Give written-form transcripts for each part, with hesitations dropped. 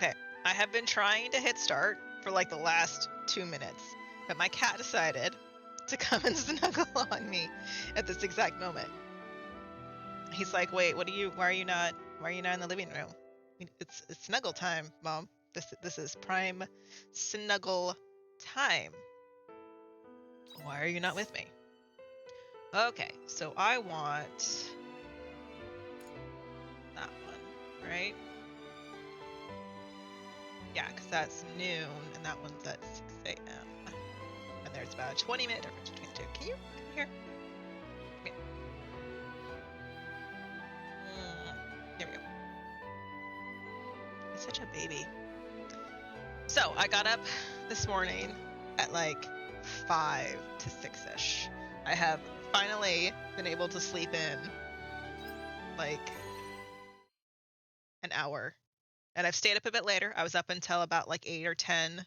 Okay, I have been trying to hit start for like the last 2 minutes, but my cat decided to come and snuggle on me at this exact moment. He's like, "Wait, why are you not in the living room? It's snuggle time, Mom. This is prime snuggle time. Why are you not with me?" Okay, so I want that one, right? Yeah, because that's noon, and that one's at 6 a.m. And there's about a 20-minute difference between the two. Can you come here? Come here. There we go. He's such a baby. So I got up this morning at like 5 to 6-ish. I have finally been able to sleep in like an hour. And I've stayed up a bit later. I was up until about like 8 or 10,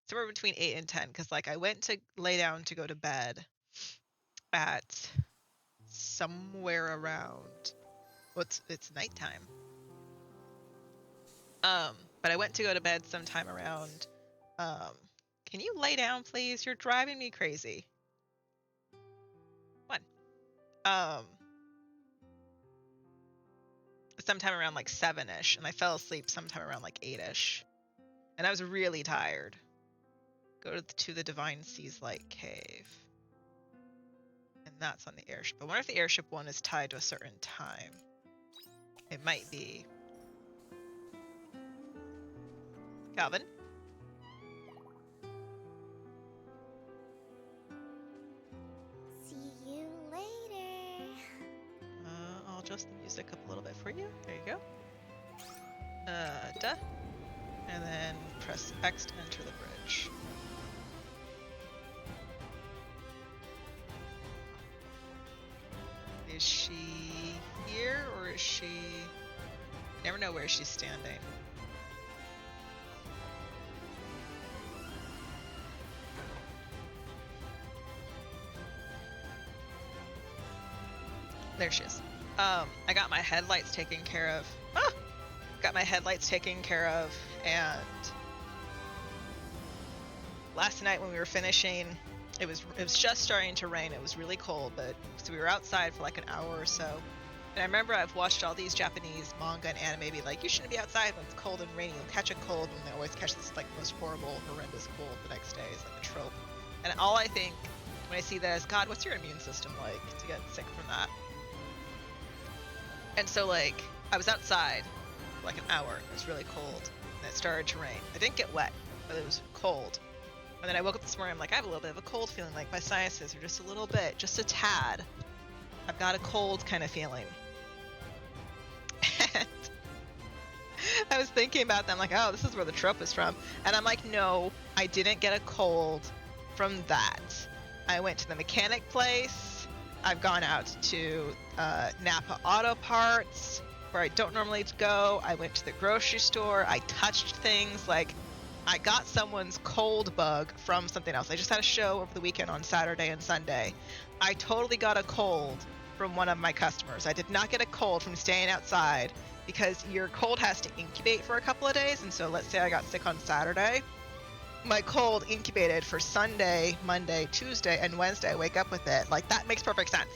somewhere between 8 and 10, because like I went to lay down to go to bed at somewhere around, it's nighttime. But I went to go to bed sometime around, can you lay down, please? You're driving me crazy. Come on. Sometime around like 7-ish, and I fell asleep sometime around like 8-ish. And I was really tired. Go to the Divine Seas Light Cave. And that's on the airship. I wonder if the airship one is tied to a certain time. It might be. Calvin? See you later. I'll adjust the music up a little bit for you. There you go. Duh. And then press X to enter the bridge. Is she here or is she... I never know where she's standing. There she is. I got my headlights taken care of. And last night when we were finishing, it was just starting to rain. It was really cold, but so we were outside for like an hour or so. And I remember I've watched all these Japanese manga and anime be like, you shouldn't be outside when it's cold and rainy. You'll catch a cold, and they always catch this like most horrible, horrendous cold the next day. It's like a trope. And all I think when I see that is, God, what's your immune system like to get sick from that? And so like I was outside for like an hour. It was really cold, and it started to rain. I didn't get wet, but it was cold. And then I woke up this morning, I'm like, I have a little bit of a cold feeling, like my sinuses are just a little bit, just a tad. I've got a cold kind of feeling. And I was thinking about them, like, oh, this is where the trope is from. And I'm like, no, I didn't get a cold from that. I went to the mechanic place. I've gone out to Napa Auto Parts, where I don't normally go. I went to the grocery store. I touched things. Like, I got someone's cold bug from something else. I just had a show over the weekend on Saturday and Sunday. I totally got a cold from one of my customers. I did not get a cold from staying outside, because your cold has to incubate for a couple of days. And so let's say I got sick on Saturday. My cold incubated for Sunday, Monday, Tuesday, and Wednesday. I wake up with it. Like, that makes perfect sense.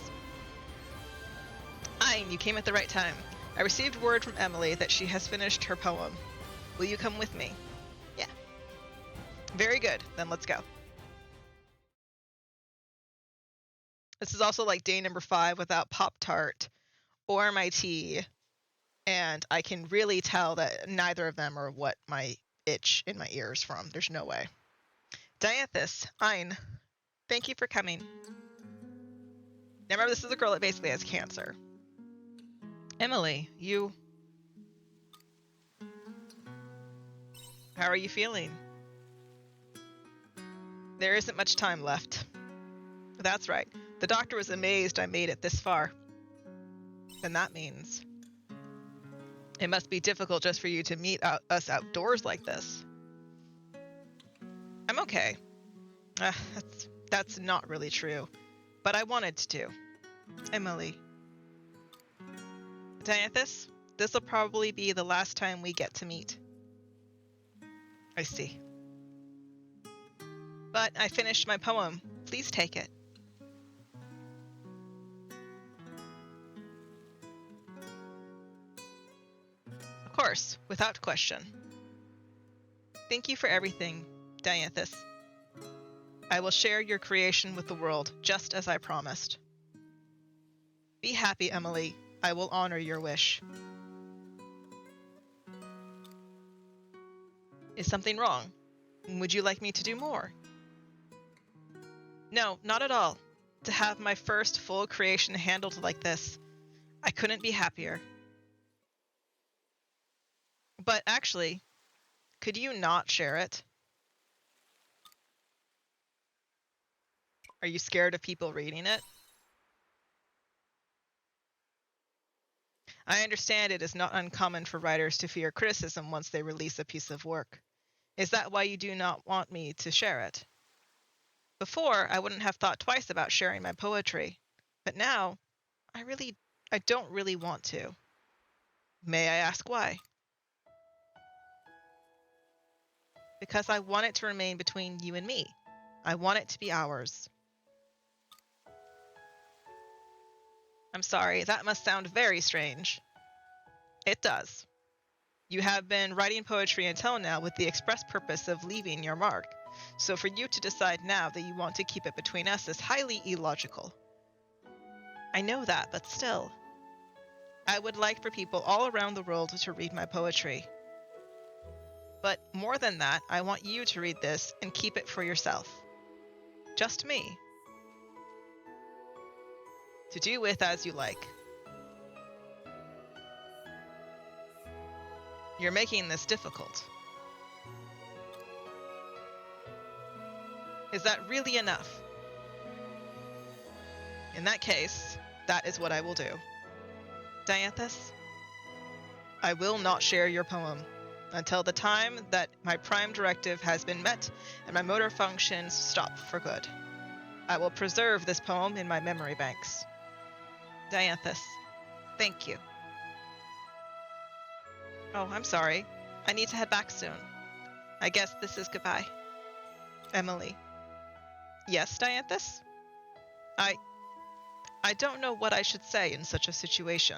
Ein, you came at the right time. I received word from Emily that she has finished her poem. Will you come with me? Yeah. Very good. Then let's go. This is also like day number 5 without Pop-Tart or my tea. And I can really tell that neither of them are what my itch in my ear is from. There's no way. Dianthus, Ein, thank you for coming. Now remember, this is a girl that basically has cancer. Emily, you... How are you feeling? There isn't much time left. That's right. The doctor was amazed I made it this far. And that means it must be difficult just for you to meet us outdoors like this. I'm okay. That's not really true. But I wanted to. Emily. Dianthus, this will probably be the last time we get to meet. I see. But I finished my poem. Please take it. Of course, without question. Thank you for everything, Dianthus. I will share your creation with the world, just as I promised. Be happy, Emily. I will honor your wish. Is something wrong? Would you like me to do more? No, not at all. To have my first full creation handled like this, I couldn't be happier. But actually, could you not share it? Are you scared of people reading it? I understand it is not uncommon for writers to fear criticism once they release a piece of work. Is that why you do not want me to share it? Before, I wouldn't have thought twice about sharing my poetry, but now, I don't really want to. May I ask why? Because I want it to remain between you and me. I want it to be ours. I'm sorry, that must sound very strange. It does. You have been writing poetry until now with the express purpose of leaving your mark. So for you to decide now that you want to keep it between us is highly illogical. I know that, but still. I would like for people all around the world to read my poetry. But more than that, I want you to read this and keep it for yourself. Just me. To do with as you like. You're making this difficult. Is that really enough? In that case, that is what I will do. Dianthus, I will not share your poem until the time that my prime directive has been met and my motor functions stop for good. I will preserve this poem in my memory banks. Dianthus, thank you. Oh, I'm sorry. I need to head back soon. I guess this is goodbye. Emily. Yes, Dianthus? I don't know what I should say in such a situation.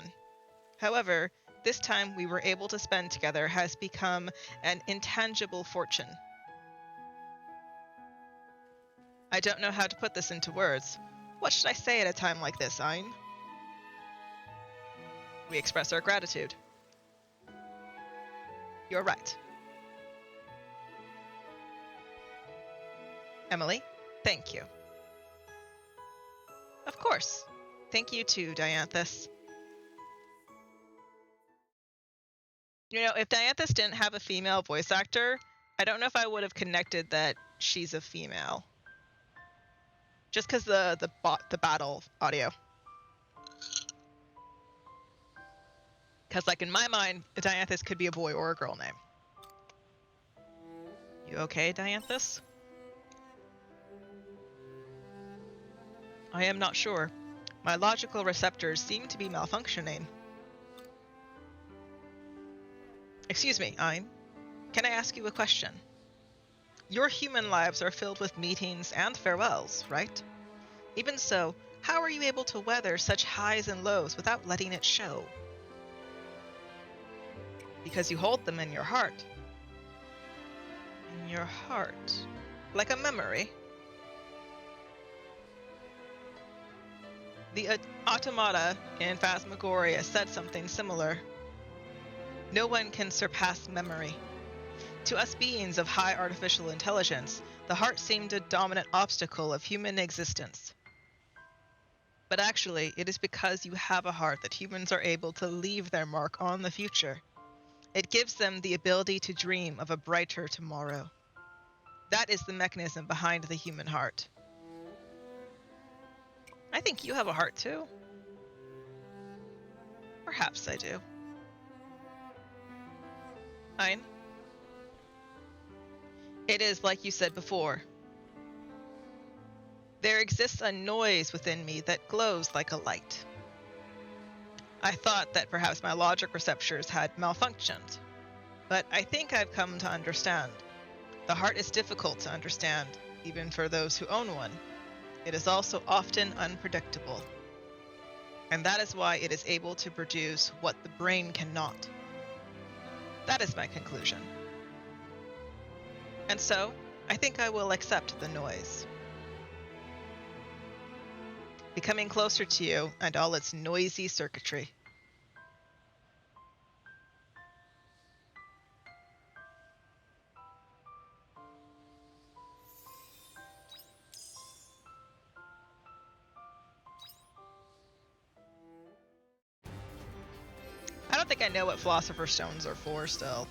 However, this time we were able to spend together has become an intangible fortune. I don't know how to put this into words. What should I say at a time like this, Ein? We express our gratitude. You're right. Emily, thank you. Of course. Thank you too, Dianthus. You know, if Dianthus didn't have a female voice actor, I don't know if I would have connected that she's a female. Just because the battle audio. Because, like, in my mind, Dianthus could be a boy or a girl name. You okay, Dianthus? I am not sure. My logical receptors seem to be malfunctioning. Excuse me, Ein. Can I ask you a question? Your human lives are filled with meetings and farewells, right? Even so, how are you able to weather such highs and lows without letting it show? Because you hold them in your heart. In your heart. Like a memory. The automata in Phasmagoria said something similar. No one can surpass memory. To us beings of high artificial intelligence, the heart seemed a dominant obstacle of human existence. But actually, it is because you have a heart that humans are able to leave their mark on the future. It gives them the ability to dream of a brighter tomorrow. That is the mechanism behind the human heart. I think you have a heart too. Perhaps I do. Ein? It is like you said before. There exists a noise within me that glows like a light. I thought that perhaps my logic receptors had malfunctioned, but I think I've come to understand. The heart is difficult to understand, even for those who own one. It is also often unpredictable. And that is why it is able to produce what the brain cannot. That is my conclusion. And so, I think I will accept the noise. Becoming closer to you and all its noisy circuitry. I don't think I know what Philosopher's Stones are for still.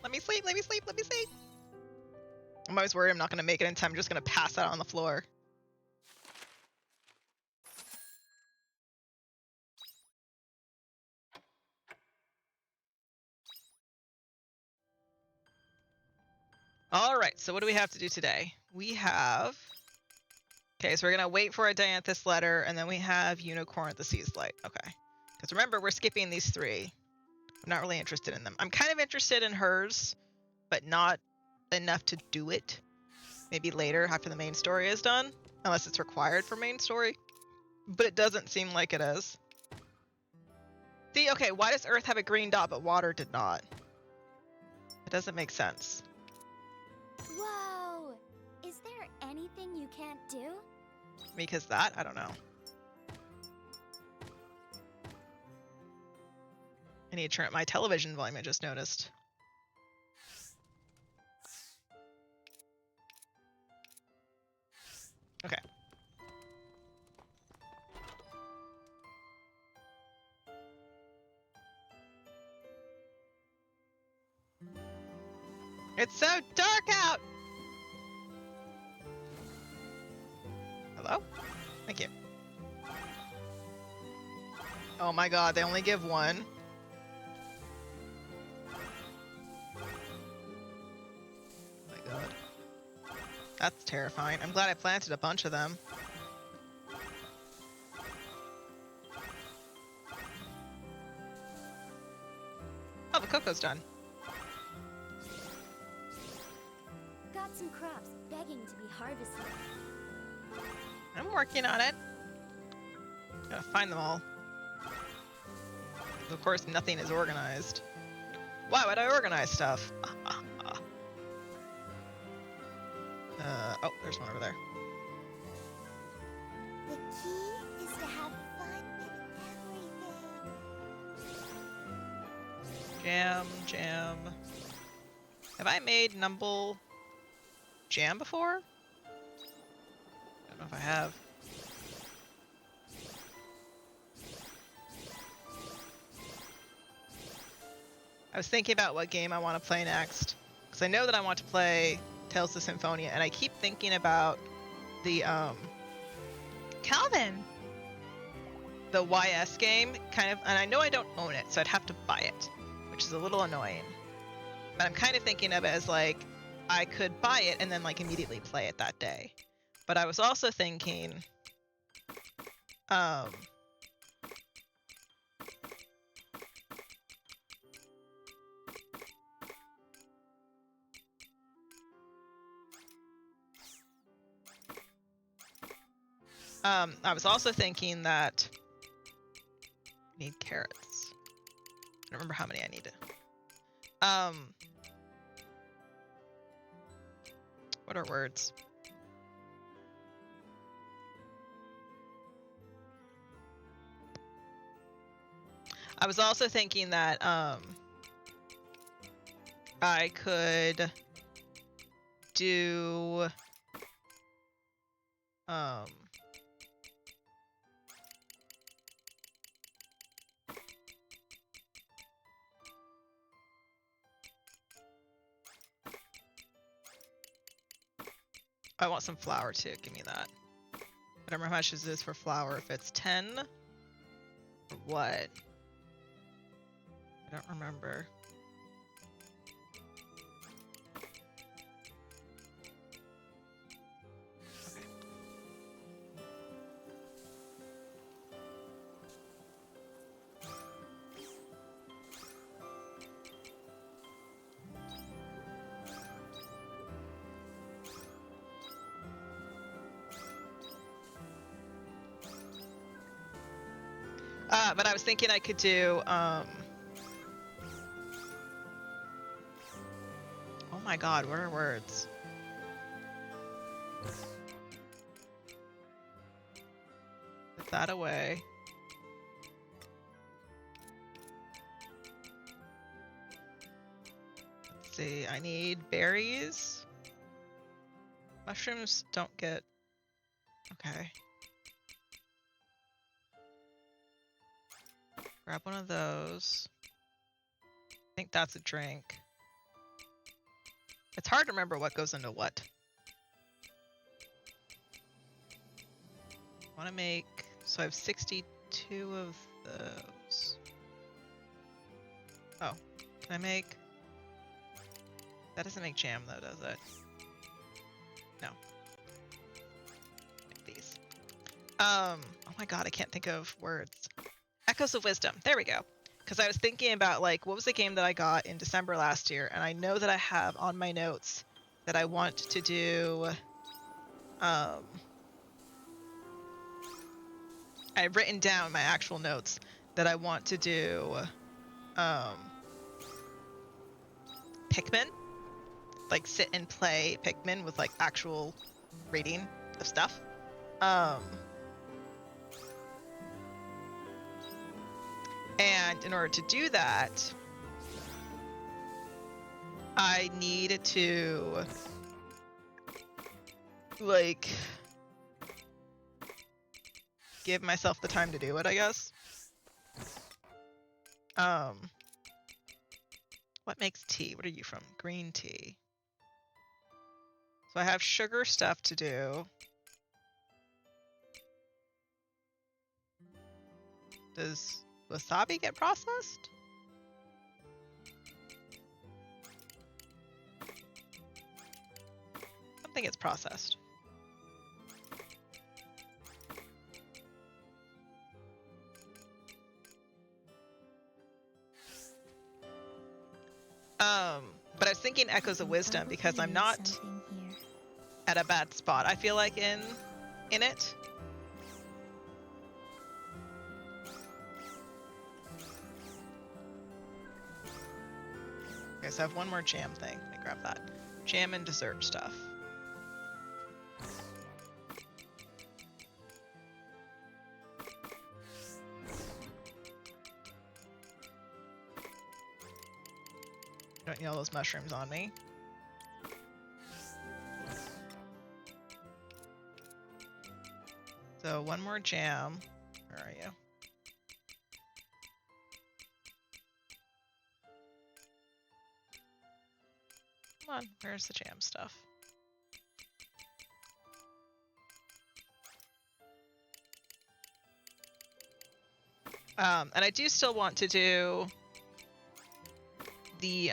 Let me sleep, let me sleep, let me sleep. I'm always worried I'm not going to make it in time. I'm just going to pass out on the floor. All right, so what do we have to do today? We have... Okay, so we're going to wait for a Dianthus letter, and then we have Unicorn at the Sea's Light. Okay. Because remember, we're skipping these three. I'm not really interested in them. I'm kind of interested in hers, but not enough to do it. Maybe later, after the main story is done. Unless it's required for main story. But it doesn't seem like it is. See, okay, why does Earth have a green dot, but water did not? It doesn't make sense. Whoa! Is there anything you can't do? Because that? I don't know. I need to turn up my television volume, I just noticed. Okay. It's so dark out! Hello? Thank you. Oh my god, they only give one. Oh my god. That's terrifying. I'm glad I planted a bunch of them. Oh, the cocoa's done. Got some crops begging to be harvested. I'm working on it. Gotta find them all. Of course, nothing is organized. Why would I organize stuff? Oh, there's one over there. The key is to have fun in everything. Jam. Have I made Numble jam before? I don't know if I have. I was thinking about what game I want to play next. Because I know that I want to play Tales of Symphonia, and I keep thinking about the, Calvin! The YS game, kind of, and I know I don't own it, so I'd have to buy it, which is a little annoying. But I'm kind of thinking of it as, like, I could buy it and then, like, immediately play it that day. But I was also thinking, I was also thinking that I need carrots. I don't remember how many I needed. What are words? I was also thinking that I could do I want some flour too. Give me that. I don't remember how much this is for flour. If it's 10 or what? I don't remember. Okay. But I was thinking I could do, oh my god, what are words? Put that away. Let's see, I need berries. Mushrooms don't get, okay. Grab one of those. I think that's a drink. It's hard to remember what goes into what. I want to make, so I have 62 of those. Oh, can I make, that doesn't make jam though, does it? No. Make these. Oh my god, I can't think of words. Echoes of Wisdom, there we go. Because I was thinking about, like, what was the game that I got in December last year, and I know that I have on my notes that I want to do, I've written down my actual notes that I want to do, Pikmin, like sit and play Pikmin with like actual reading of stuff. And in order to do that, I need to like give myself the time to do it, I guess. What makes tea? What are you from? Green tea. So I have sugar stuff to do. Does wasabi get processed? Something gets processed. But I was thinking Echoes of Wisdom because I'm not at a bad spot, I feel like, in it. Okay, so I have one more jam thing. Let me grab that. Jam and dessert stuff. Don't need all those mushrooms on me. So one more jam. Where are you? Come on, where's the jam stuff? And I do still want to do the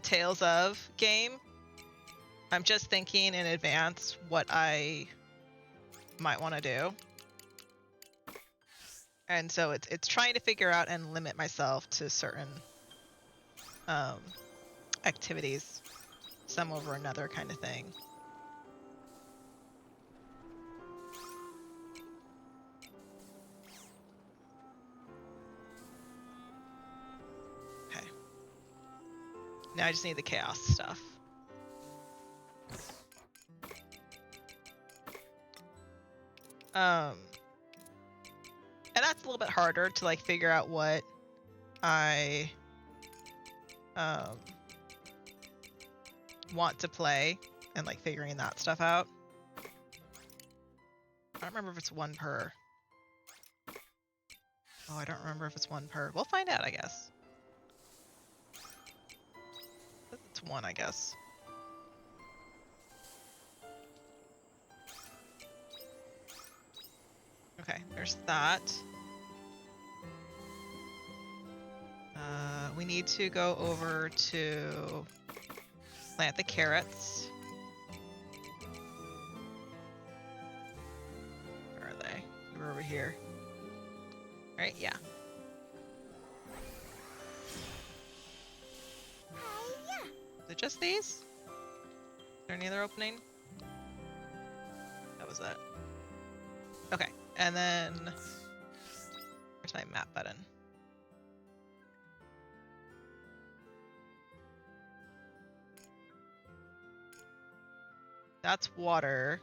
Tales of game. I'm just thinking in advance what I might want to do. And so it's trying to figure out and limit myself to certain activities, some over another kind of thing. Okay. Now I just need the chaos stuff. And that's a little bit harder to like figure out what I want to play and like figuring that stuff out. I don't remember if it's one per. Oh, I don't remember if it's one per. We'll find out, I guess. It's one, I guess. Okay, there's that. We need to go over to plant the carrots. Where are they? They're over here. Right? Yeah. Is it just these? Is there any other opening? That was it. Okay, and then where's my map button? That's water.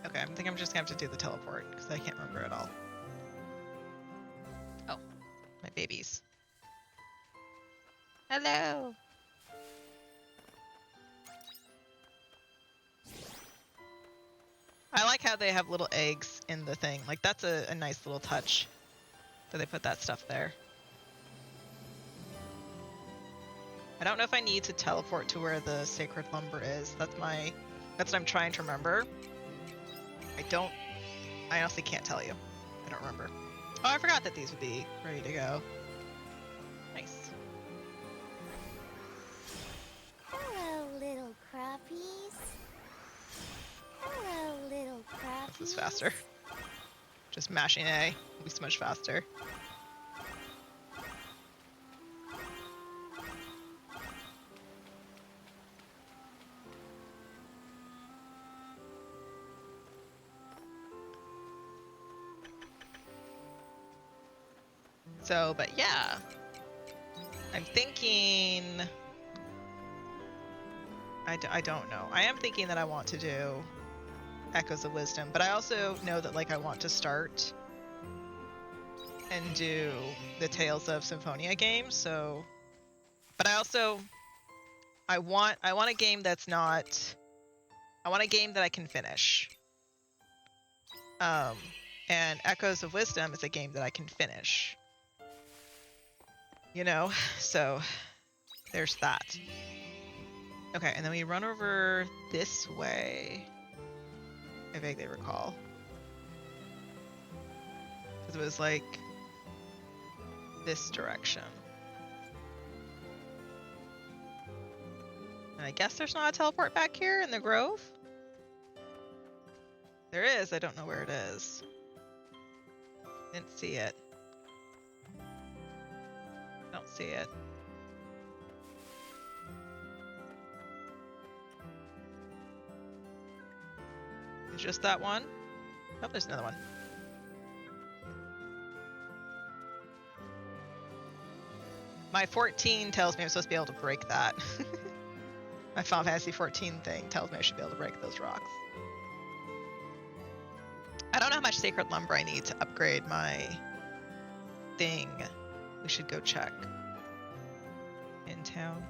Okay, I think I'm just gonna have to do the teleport because I can't remember it all. Oh, my babies. Hello. I like how they have little eggs in the thing. Like, that's a nice little touch that they put that stuff there. I don't know if I need to teleport to where the sacred lumber is. That's what I'm trying to remember. I honestly can't tell you. I don't remember. Oh, I forgot that these would be ready to go. Nice. Hello, little crappies. Hello, little crappies. This is faster. Just mashing A will be so much faster. So, but yeah, I'm thinking, I don't know. I am thinking that I want to do Echoes of Wisdom, but I also know that like I want to start and do the Tales of Symphonia games. So, but I want a game that's not. I want a game that I can finish. And Echoes of Wisdom is a game that I can finish. You know, so there's that. Okay, and then we run over this way. I vaguely recall. Because it was like this direction. And I guess there's not a teleport back here in the grove? There is, I don't know where it is. Didn't see it. Don't see it. It's just that one? Oh, there's another one. My 14 tells me I'm supposed to be able to break that. My Final Fantasy 14 thing tells me I should be able to break those rocks. I don't know how much sacred lumber I need to upgrade my thing. We should go check in town.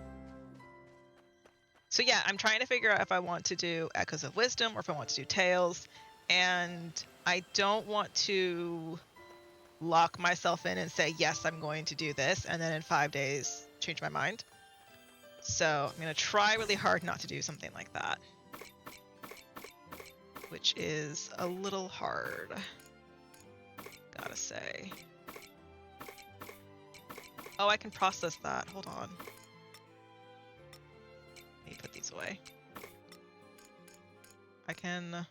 So yeah, I'm trying to figure out if I want to do Echoes of Wisdom or if I want to do Tales. And I don't want to lock myself in and say, yes, I'm going to do this, and then in 5 days change my mind. So I'm going to try really hard not to do something like that. Which is a little hard, gotta say. Oh, I can process that. Hold on. Let me put these away. I can...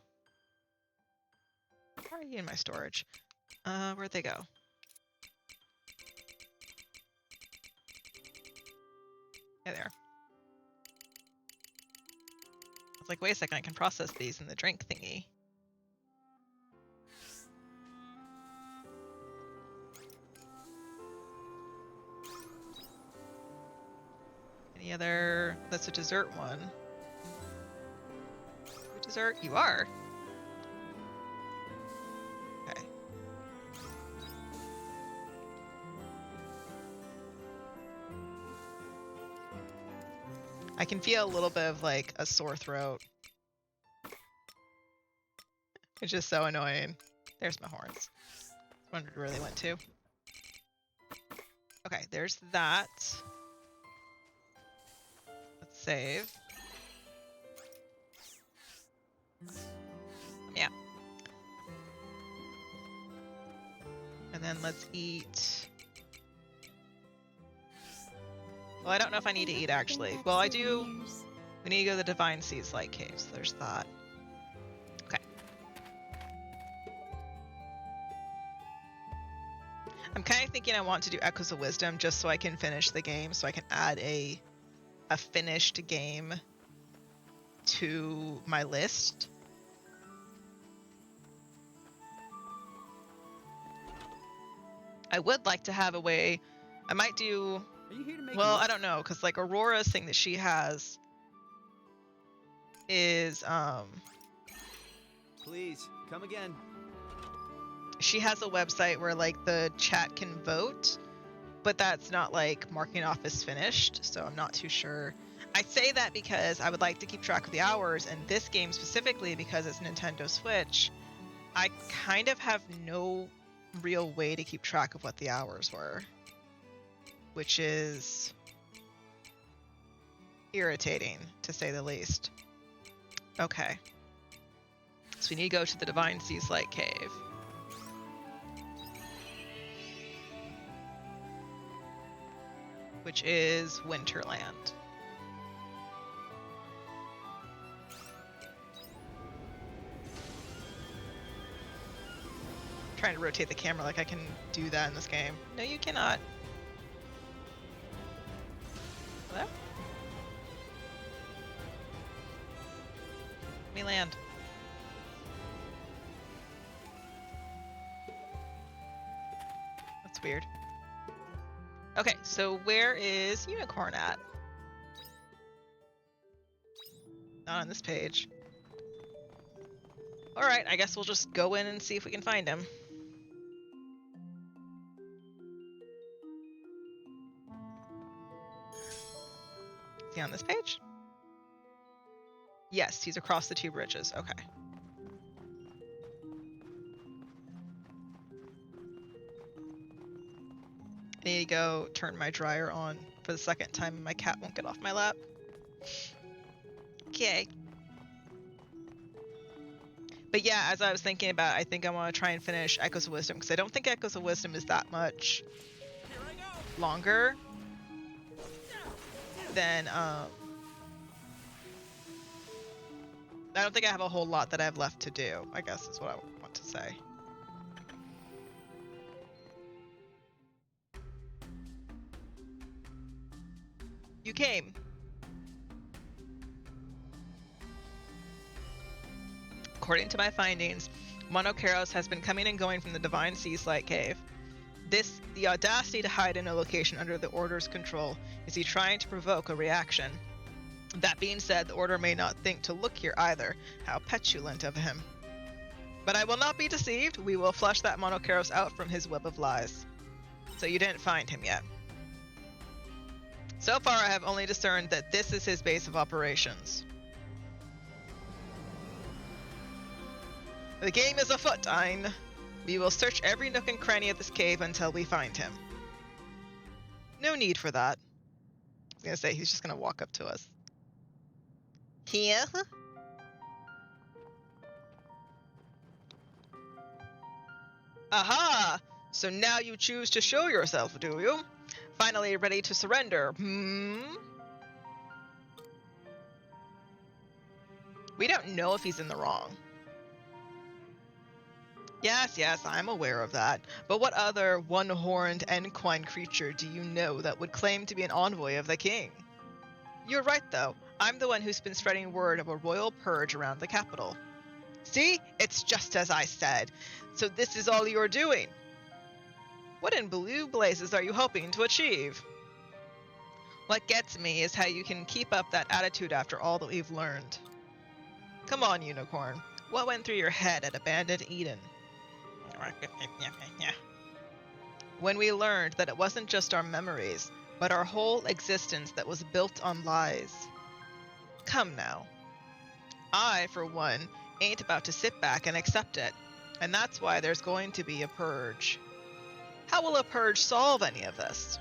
How are you in my storage? Where'd they go? Yeah, there. I was like, wait a second, I can process these in the drink thingy. Any other... That's a dessert one. What dessert? You are? Okay. I can feel a little bit of like a sore throat. It's just so annoying. There's my horns. Wondered where they went to. Okay, there's that. Let's save. Yeah. And then let's eat. Well, I don't know if I need to eat actually. Well, I do. We need to go to the Divine Seas Light Caves. There's that. Okay. I'm kind of thinking I want to do Echoes of Wisdom just so I can finish the game, so I can add a finished game to my list. I would like to have a way. I might do. Are you here to make Well, me- I don't know, because like Aurora's thing that she has is Please, come again. she has a website where like the chat can vote, but that's not like marking off as finished, so I'm not too sure. I say that because I would like to keep track of the hours, and this game specifically, because it's Nintendo Switch, I kind of have no real way to keep track of what the hours were, which is irritating to say the least. Okay. So we need to go to the Divine Seas Light Cave. Which is Winterland. Trying to rotate the camera like I can do that in this game. No, you cannot. Hello? Let me land. That's weird. Okay, so where is Unicorn at? Not on this page. Alright, I guess we'll just go in and see if we can find him. Is he on this page? Yes, he's across the two bridges. Okay. I need to go turn my dryer on for the second time and my cat won't get off my lap. Okay. But yeah, as I was thinking about, I think I want to try and finish Echoes of Wisdom, because I don't think Echoes of Wisdom is that much longer than, I don't think I have a whole lot that I have left to do, I guess is what I want to say. You came. According to my findings, Monokeros has been coming and going from the Divine Seas Light Cave. The audacity to hide in a location under the Order's control, is he trying to provoke a reaction? That being said, the Order may not think to look here either. How petulant of him. But I will not be deceived. We will flush that Monokeros out from his web of lies. So you didn't find him yet. So far, I have only discerned that this is his base of operations. The game is afoot, Ein. We will search every nook and cranny of this cave until we find him. No need for that. I was gonna say, he's just gonna walk up to us. Here? Aha! So now you choose to show yourself, do you? Finally ready to surrender, We don't know if he's in the wrong. Yes, I'm aware of that. But what other one-horned equine creature do you know that would claim to be an envoy of the king? You're right, though. I'm the one who's been spreading word of a royal purge around the capital. See? It's just as I said. So this is all you're doing. What in blue blazes are you hoping to achieve? What gets me is how you can keep up that attitude after all that we've learned. Come on, Unicorn. What went through your head at Abandoned Eden? When we learned that it wasn't just our memories, but our whole existence that was built on lies. Come now. I, for one, ain't about to sit back and accept it, and that's why there's going to be a purge. How will a purge solve any of this?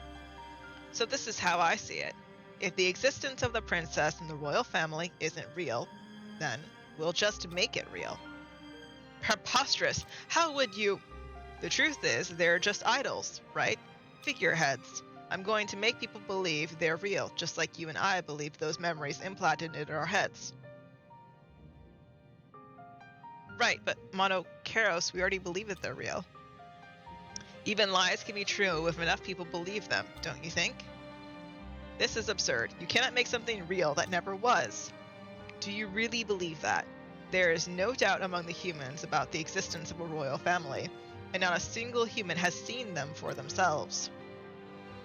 So this is how I see it. If the existence of the princess and the royal family isn't real, then we'll just make it real. Preposterous! How would you... The truth is, they're just idols, right? Figureheads. I'm going to make people believe they're real, just like you and I believed those memories implanted into our heads. Right, but Monokeros, we already believe that they're real. Even lies can be true if enough people believe them, don't you think? This is absurd. You cannot make something real that never was. Do you really believe that? There is no doubt among the humans about the existence of a royal family, and not a single human has seen them for themselves.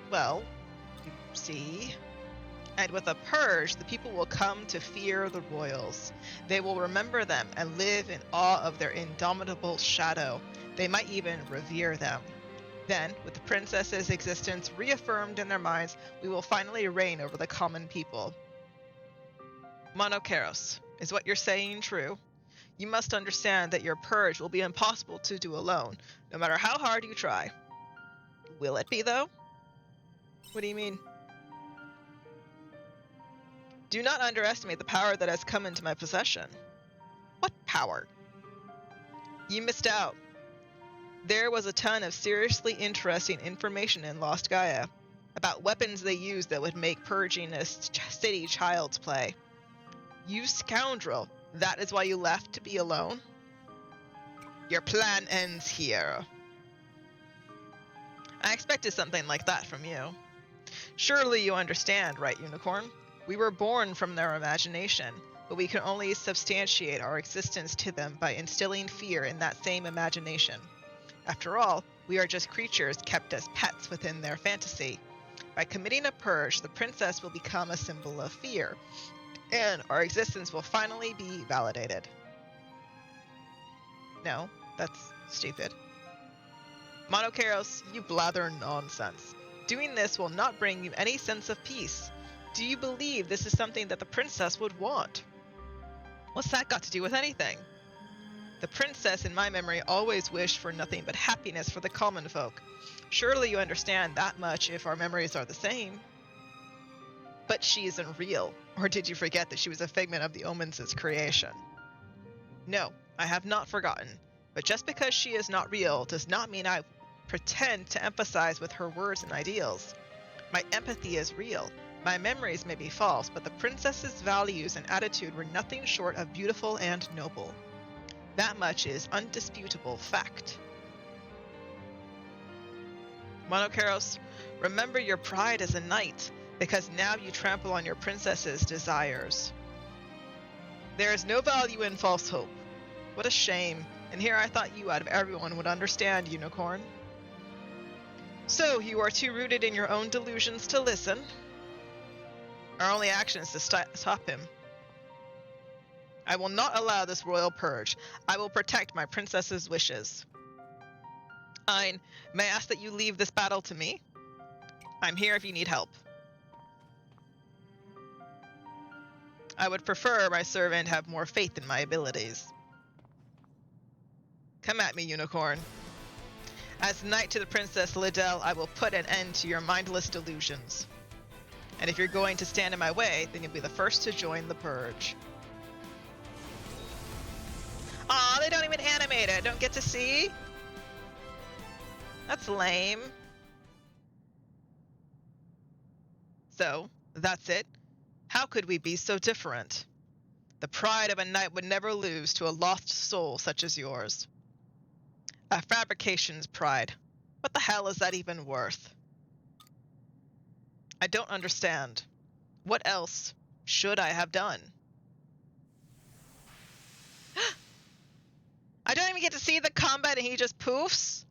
Well, you see. And with a purge, the people will come to fear the royals. They will remember them and live in awe of their indomitable shadow. They might even revere them. Then, with the princess's existence reaffirmed in their minds, we will finally reign over the common people. Monokeros, is what you're saying true? You must understand that your purge will be impossible to do alone, no matter how hard you try. Will it be, though? What do you mean? Do not underestimate the power that has come into my possession. What power? You missed out. There was a ton of seriously interesting information in Lost Gaia about weapons they used that would make purging a city child's play. You scoundrel! That is why you left to be alone? Your plan ends here. I expected something like that from you. Surely you understand, right, Unicorn? We were born from their imagination, but we can only substantiate our existence to them by instilling fear in that same imagination. After all, we are just creatures kept as pets within their fantasy. By committing a purge, the princess will become a symbol of fear, and our existence will finally be validated. No, that's stupid. Monokeros, you blather nonsense. Doing this will not bring you any sense of peace. Do you believe this is something that the princess would want? What's that got to do with anything? The princess, in my memory, always wished for nothing but happiness for the common folk. Surely you understand that much if our memories are the same. But she isn't real. Or did you forget that she was a figment of the Omens' creation? No, I have not forgotten. But just because she is not real does not mean I pretend to empathize with her words and ideals. My empathy is real. My memories may be false, but the princess's values and attitude were nothing short of beautiful and noble. That much is undisputable fact. Monokeros, remember your pride as a knight, because now you trample on your princess's desires. There is no value in false hope. What a shame, and here I thought you out of everyone would understand, Unicorn. So, you are too rooted in your own delusions to listen? Our only action is to stop him. I will not allow this royal purge. I will protect my princess's wishes. Ein, may I ask that you leave this battle to me? I'm here if you need help. I would prefer my servant have more faith in my abilities. Come at me, Unicorn. As knight to the Princess Liddell, I will put an end to your mindless delusions. And if you're going to stand in my way, then you'll be the first to join the purge. Aw, they don't even animate it. Don't get to see? That's lame. So, that's it. How could we be so different? The pride of a knight would never lose to a lost soul such as yours. A fabrication's pride. What the hell is that even worth? I don't understand. What else should I have done? I don't even get to see the combat and he just poofs?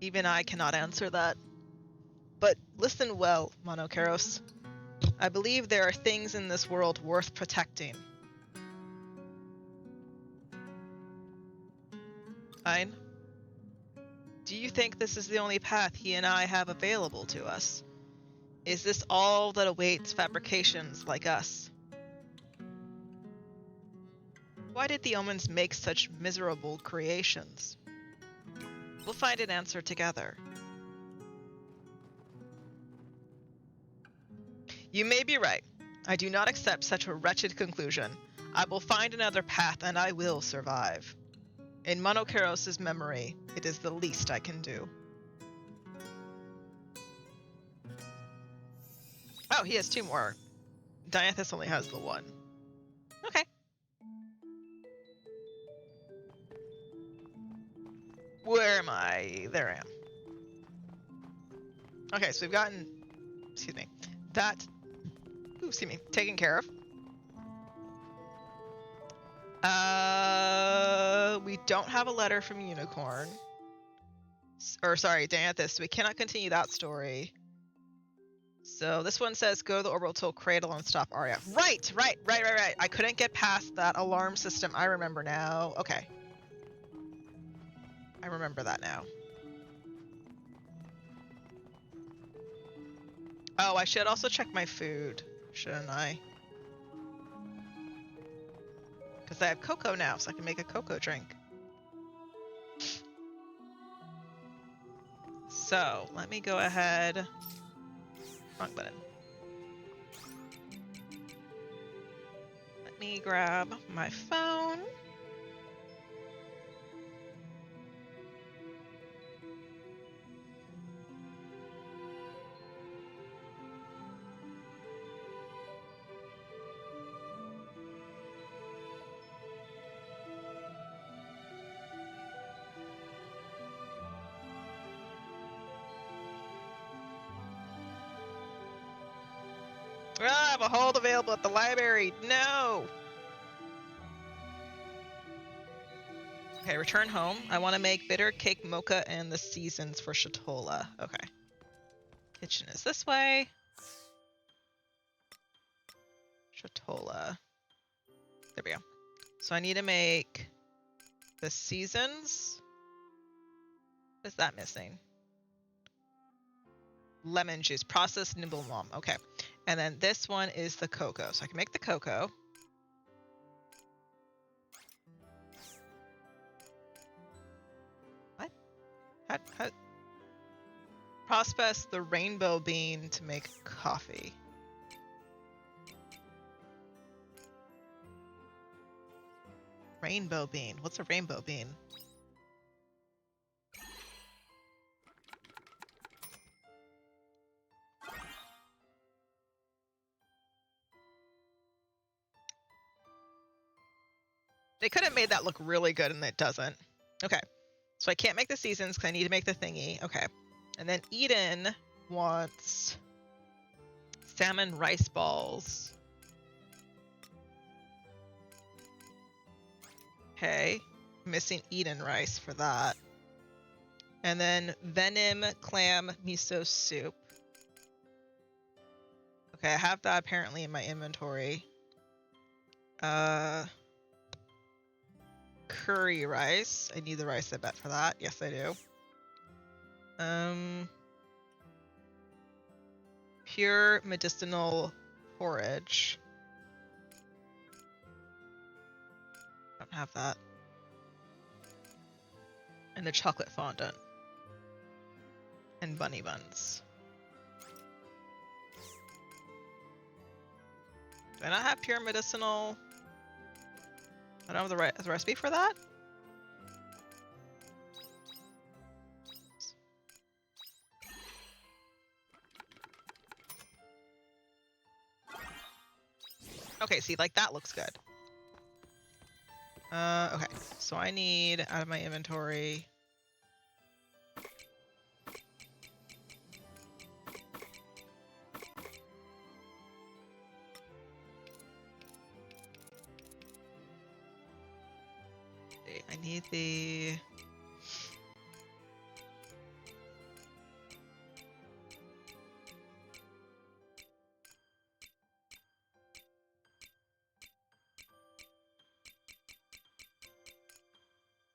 Even I cannot answer that. But listen well, Monokeros. I believe there are things in this world worth protecting. Ein, do you think this is the only path he and I have available to us? Is this all that awaits fabrications like us? Why did the Omens make such miserable creations? We'll find an answer together. You may be right. I do not accept such a wretched conclusion. I will find another path and I will survive. In Monokeros' memory, it is the least I can do. Oh, he has two more. Dianthus only has the one. Okay. Where am I? There I am. Okay, so we've gotten, excuse me, that, excuse me, taken care of. We don't have a letter from Unicorn. Or sorry, Dianthus. We cannot continue that story. So this one says go to the orbital cradle and stop Arya. Right. I couldn't get past that alarm system. I remember now. Okay. I remember that now. Oh, I should also check my food, shouldn't I? Because I have cocoa now, so I can make a cocoa drink. So, let me go ahead. Wrong button. Let me grab my phone. Ah, I have a hold available at the library. No! Okay, return home. I want to make bitter cake mocha and the seasons for Shatola. Okay. Kitchen is this way. Shatola. There we go. So I need to make the seasons. What is that missing? Lemon juice. Processed nimble mom. Okay. And then this one is the cocoa. So I can make the cocoa. What? How? Process the rainbow bean to make coffee. Rainbow bean. What's a rainbow bean? They could have made that look really good and it doesn't. Okay. So I can't make the seasons because I need to make the thingy. Okay. And then Eden wants salmon rice balls. Okay. Missing Eden rice for that. And then venom clam miso soup. Okay, I have that apparently in my inventory. Curry rice. I need the rice, I bet, for that. Yes, I do. Pure medicinal porridge. Don't have that. And the chocolate fondant. And bunny buns. Do I not have pure medicinal? I don't have the recipe for that? Okay, see, like that looks good. Okay, so I need out of my inventory. I need the...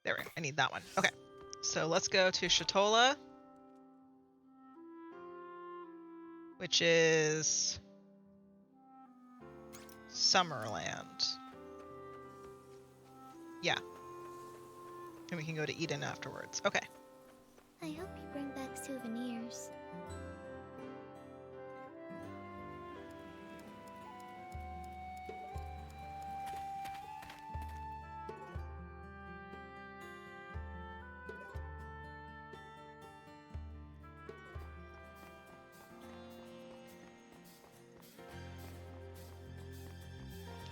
There we go. I need that one. Okay. So let's go to Shatola, which is Summerland. Yeah. And we can go to Eden afterwards. Okay. I hope you bring back souvenirs.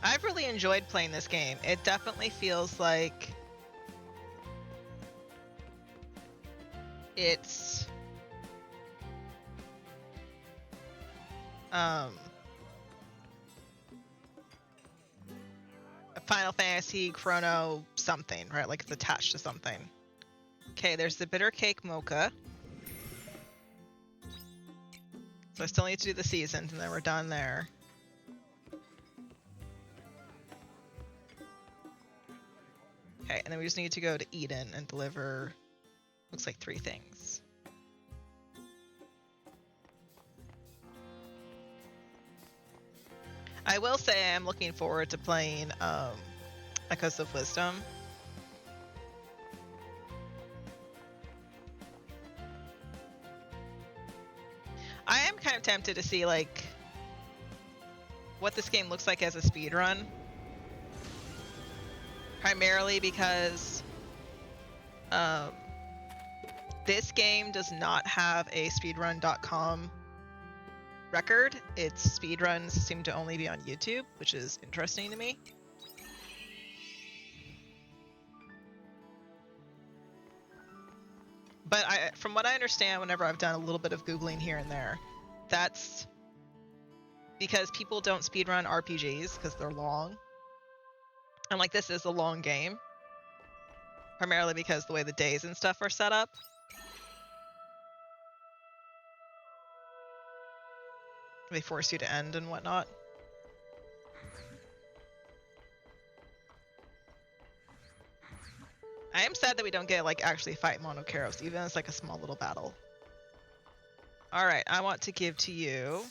I've really enjoyed playing this game. It definitely feels like it's a Final Fantasy Chrono something, right? Like it's attached to something. Okay, there's the Bitter Cake Mocha. So I still need to do the seasons, and then we're done there. Okay, and then we just need to go to Eden and deliver, looks like 3 things. I will say I'm looking forward to playing Echoes of Wisdom. I am kind of tempted to see like what this game looks like as a speedrun. Primarily because this game does not have a speedrun.com record. Its speedruns seem to only be on YouTube, which is interesting to me. But from what I understand, whenever I've done a little bit of Googling here and there, that's because people don't speedrun RPGs because they're long. And like this is a long game. Primarily because the way the days and stuff are set up. They force you to end and whatnot. I am sad that we don't get like actually fight Monokeros, even as like a small little battle. Alright, I want to give to you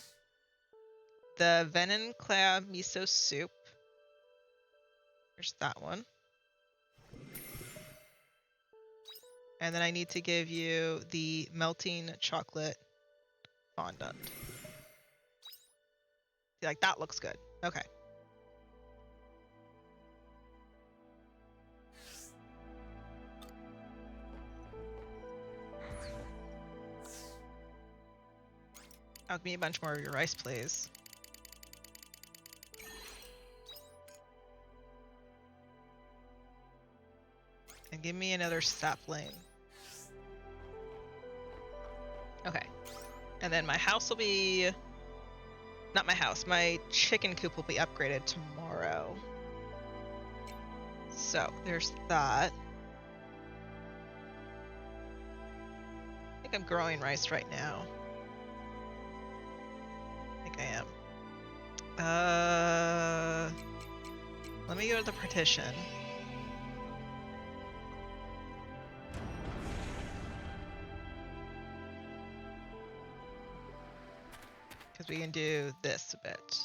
the Venom Clam Miso Soup. There's that one. And then I need to give you the Melting Chocolate Fondant. Like, that looks good. Okay. I'll give me a bunch more of your rice, please. And give me another sapling. Okay. And then my house will be... Not my house, my chicken coop will be upgraded tomorrow. So, there's that. I think I'm growing rice right now. I think I am. Let me go to the partition. Because we can do this a bit.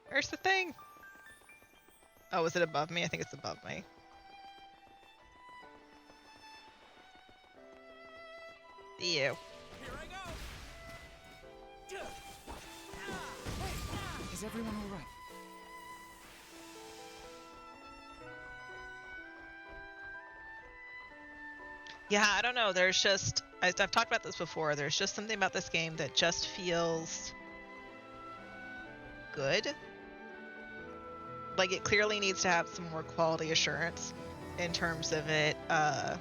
Where's the thing? Oh, is it above me? I think it's above me. See you. Is everyone all right? Yeah, I don't know. There's just, I've talked about this before, there's just something about this game that just feels good. Like, it clearly needs to have some more quality assurance in terms of it, the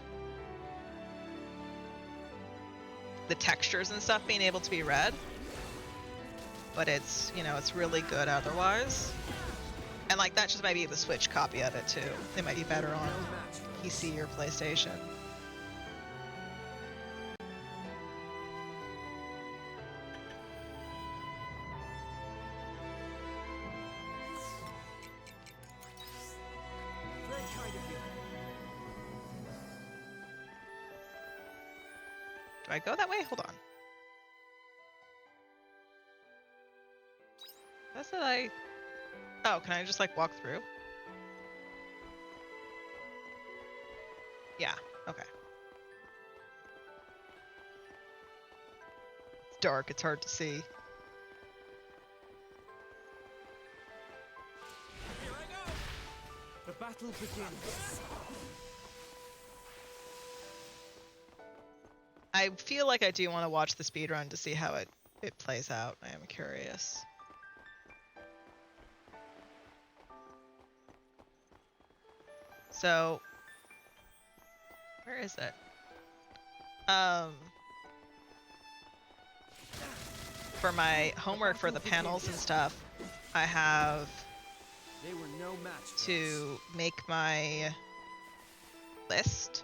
textures and stuff being able to be read. But it's, you know, it's really good otherwise. And like, that just might be the Switch copy of it too. It might be better on PC or PlayStation. Do I go that way? Hold on. That's what I... Oh, can I just like walk through? Yeah, okay. It's dark, it's hard to see. Here I go! The battle begins. I feel like I do want to watch the speedrun to see how it plays out. I am curious. So, where is it? For my homework for the panels and stuff, I have They were no match for us. to make my list.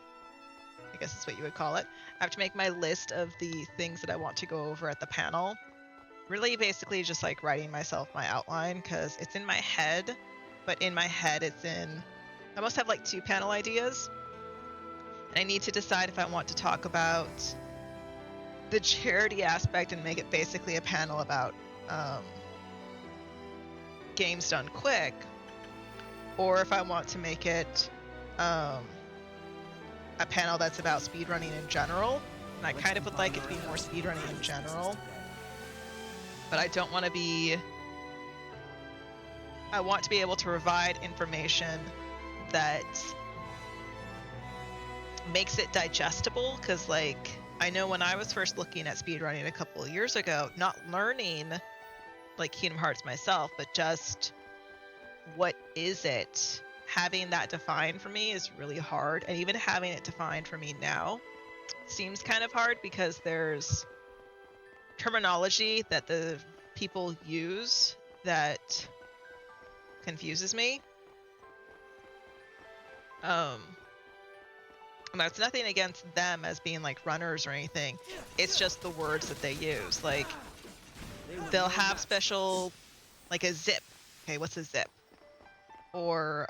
I guess that's what you would call it. I have to make my list of the things that I want to go over at the panel. Really basically just like writing myself my outline because it's in my head, but in my head it's in, I must have like 2 panel ideas. And I need to decide if I want to talk about the charity aspect and make it basically a panel about games done quick, or if I want to make it a panel that's about speedrunning in general. And I kind of would like it to be more speedrunning in general, but I don't want to be, I want to be able to provide information that makes it digestible, because like I know when I was first looking at speedrunning a couple of years ago, not learning like Kingdom Hearts myself, but just what is it, having that defined for me is really hard. And even having it defined for me now seems kind of hard because there's terminology that the people use that confuses me. And that's nothing against them as being like runners or anything. It's just the words that they use. Like they'll have special, like a zip. Okay, what's a zip? Or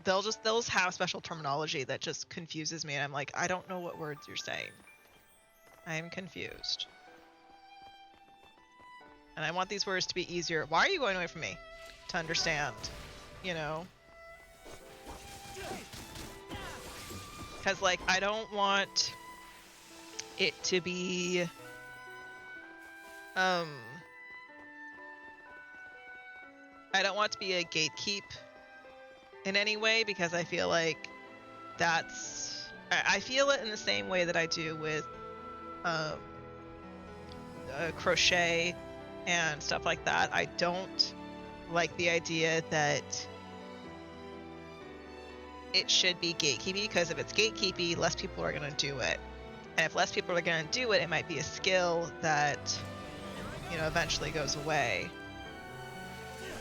they'll have special terminology that just confuses me, and I'm like, I don't know what words you're saying. I am confused. And I want these words to be easier. Why are you going away from me? To understand, you know? Because, like, I don't want it to be, I don't want it to be a gatekeep in any way, because I feel like that's, I feel it in the same way that I do with crochet and stuff like that. I don't like the idea that it should be gatekeepy, because if it's gatekeepy, less people are going to do it. And if less people are going to do it, it might be a skill that, you know, eventually goes away.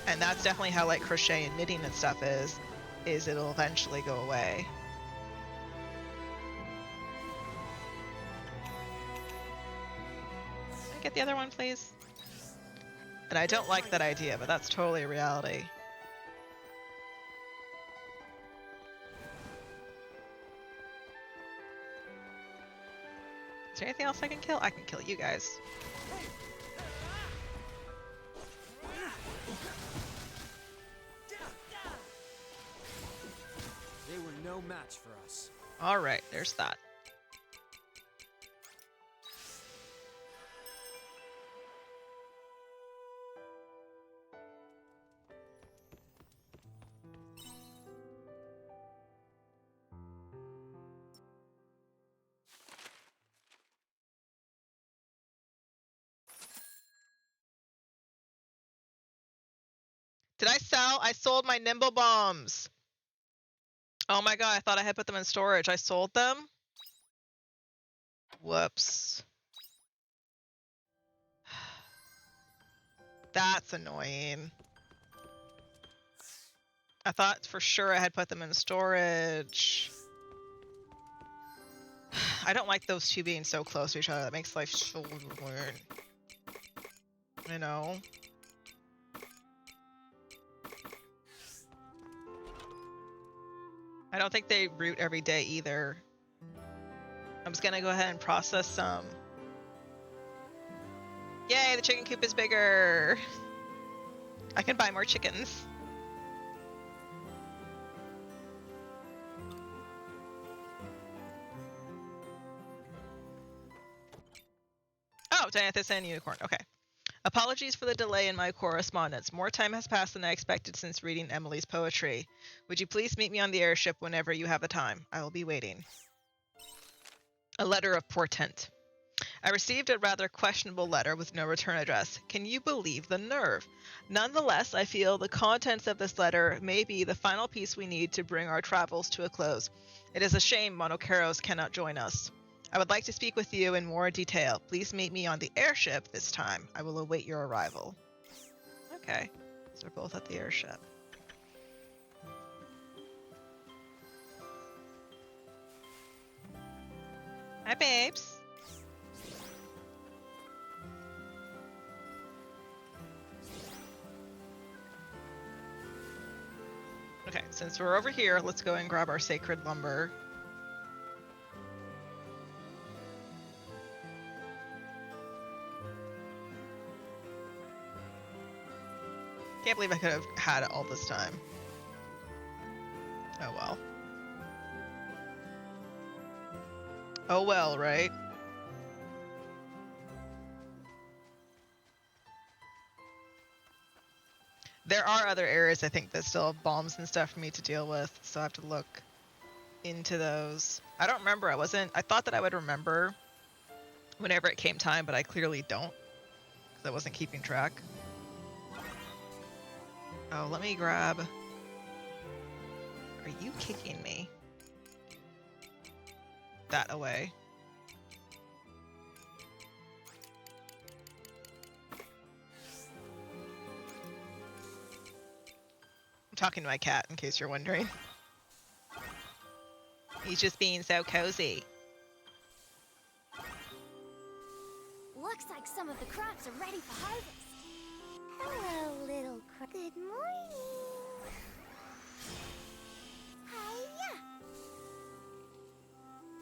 And that's definitely how like crochet and knitting and stuff is it'll eventually go away. Can I get the other one, please? And I don't like that idea, but that's totally a reality. Is there anything else I can kill? I can kill you guys. They were no match for us. Alright, there's that. Did I sell? I sold my Nimble Bombs. Oh my god, I thought I had put them in storage. I sold them? Whoops. That's annoying. I thought for sure I had put them in storage. I don't like those two being so close to each other. That makes life so weird. You know? I don't think they root every day either. I'm just gonna go ahead and process some. Yay, the chicken coop is bigger! I can buy more chickens. Oh, Dianthus and Unicorn, okay. Apologies for the delay in my correspondence. More time has passed than I expected since reading Emily's poetry. Would you please meet me on the airship whenever you have the time? I will be waiting. A letter of portent. I received a rather questionable letter with no return address. Can you believe the nerve? Nonetheless, I feel the contents of this letter may be the final piece we need to bring our travels to a close. It is a shame Monoceros cannot join us. I would like to speak with you in more detail. Please meet me on the airship this time. I will await your arrival. Okay, so they're both at the airship. Hi, babes. Okay, since we're over here, let's go and grab our sacred lumber. Can't believe I could have had it all this time. Oh well. Oh well, right? There are other areas I think that still have bombs and stuff for me to deal with, so I have to look into those. I don't remember. I thought that I would remember whenever it came time, but I clearly don't, because I wasn't keeping track. Oh, let me grab... Are you kicking me? That away. I'm talking to my cat, in case you're wondering. He's just being so cozy. Looks like some of the crops are ready for harvest. Hello, little crop. Good morning. Hiya.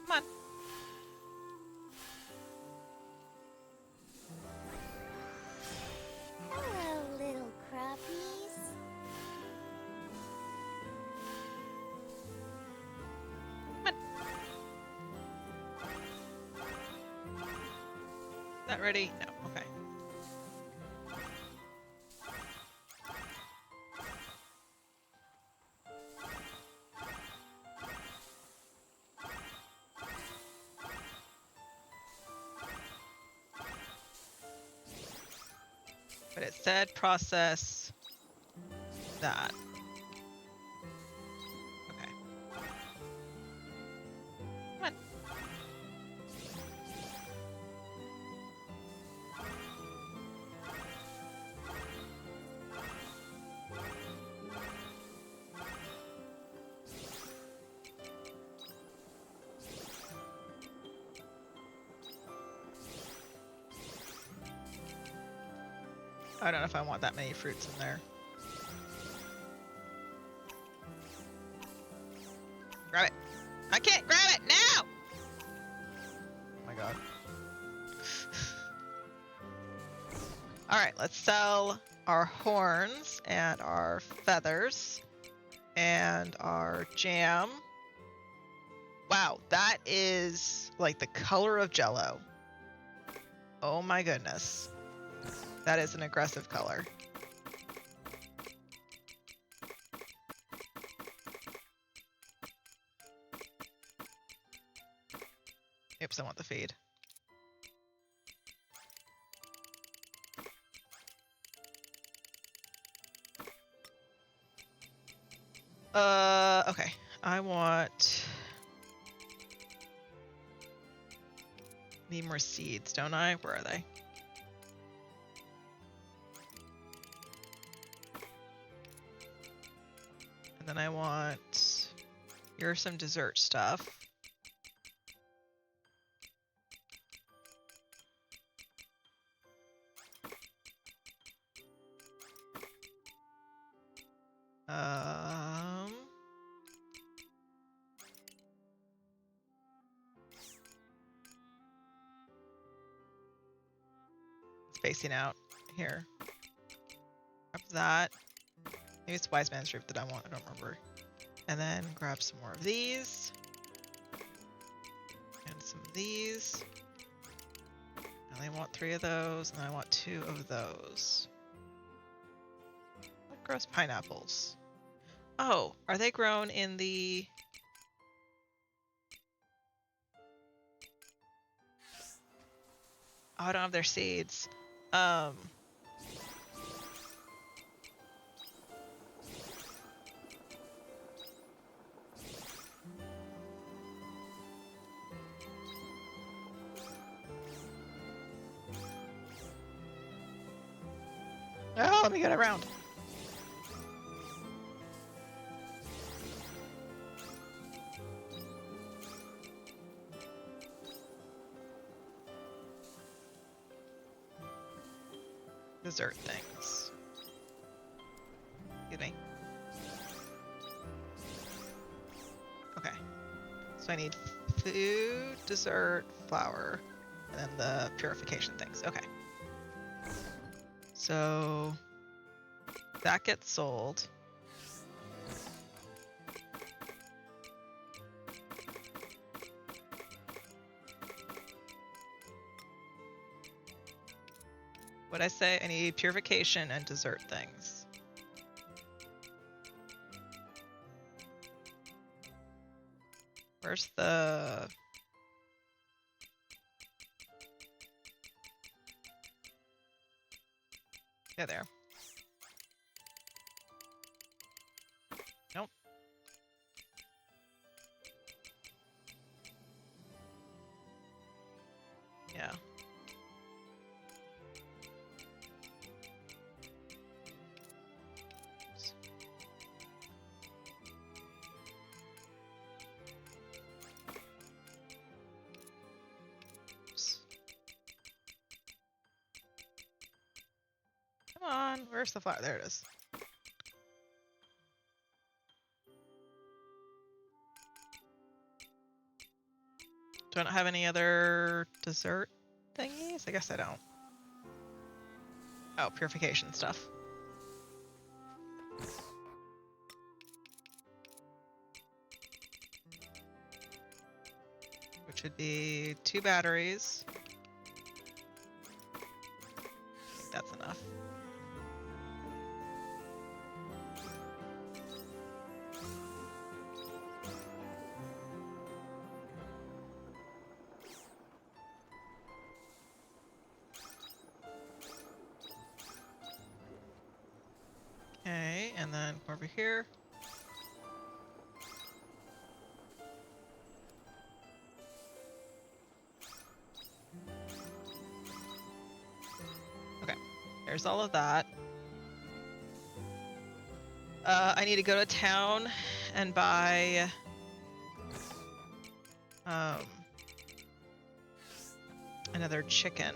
Come on. Hello, little crappies. Come on. Not ready? No. Okay. But it said process that. Okay. Come on. I don't know if I want that many fruits in there. Grab it. I can't grab it now! Oh my god. Alright, let's sell our horns and our feathers and our jam. Wow, that is like the color of Jello. Oh my goodness. That is an aggressive color. Oops, I want the feed. Okay. I want... Need more seeds, don't I? Where are they? And then I want... Here's some dessert stuff. Spacing out here. Grab that. Maybe it's Wise Man's Fruit that I want. I don't remember. And then grab some more of these. And some of these. I only want 3 of those, and I want 2 of those. What grows pineapples? Oh, are they grown in the... Oh, I don't have their seeds. Oh, let me get around. Dessert things. Excuse me. Okay. So I need food, dessert, flour, and then the purification things. Okay. So that gets sold. What'd I say? I need purification and dessert things. Where's the... Yeah, there. Nope. Yeah. Come on, where's the flower? There it is. Do I not have any other dessert thingies? I guess I don't. Oh, purification stuff. Which would be 2 batteries. That's enough. Okay, and then over here. Okay, there's all of that. I need to go to town and buy another chicken.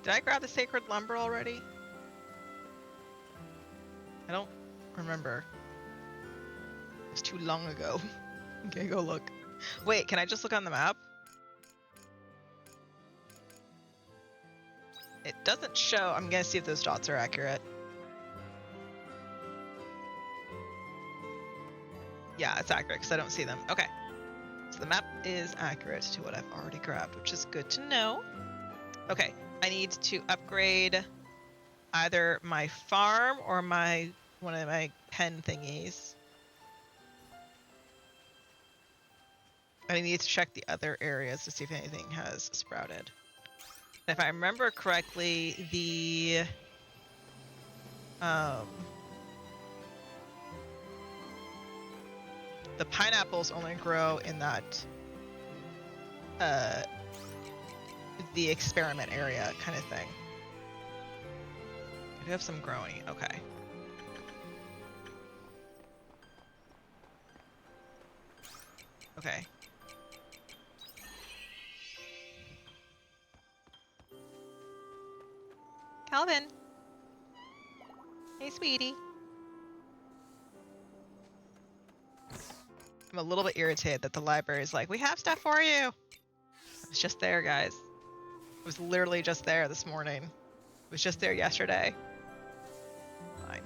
Did I grab the sacred lumber already? I don't remember. It was too long ago. Okay, go look. Wait, can I just look on the map? It doesn't show. I'm gonna see if those dots are accurate. Yeah, it's accurate because I don't see them. Okay. So the map is accurate to what I've already grabbed, which is good to know. Okay, I need to upgrade either my farm or one of my pen thingies. I need to check the other areas to see if anything has sprouted. If I remember correctly, the pineapples only grow in that the experiment area kind of thing. I do have some growing. Okay. Okay. Calvin. Hey, sweetie. I'm a little bit irritated that the library is like, we have stuff for you. It's just there, guys. It was literally just there this morning. It was just there yesterday. Fine.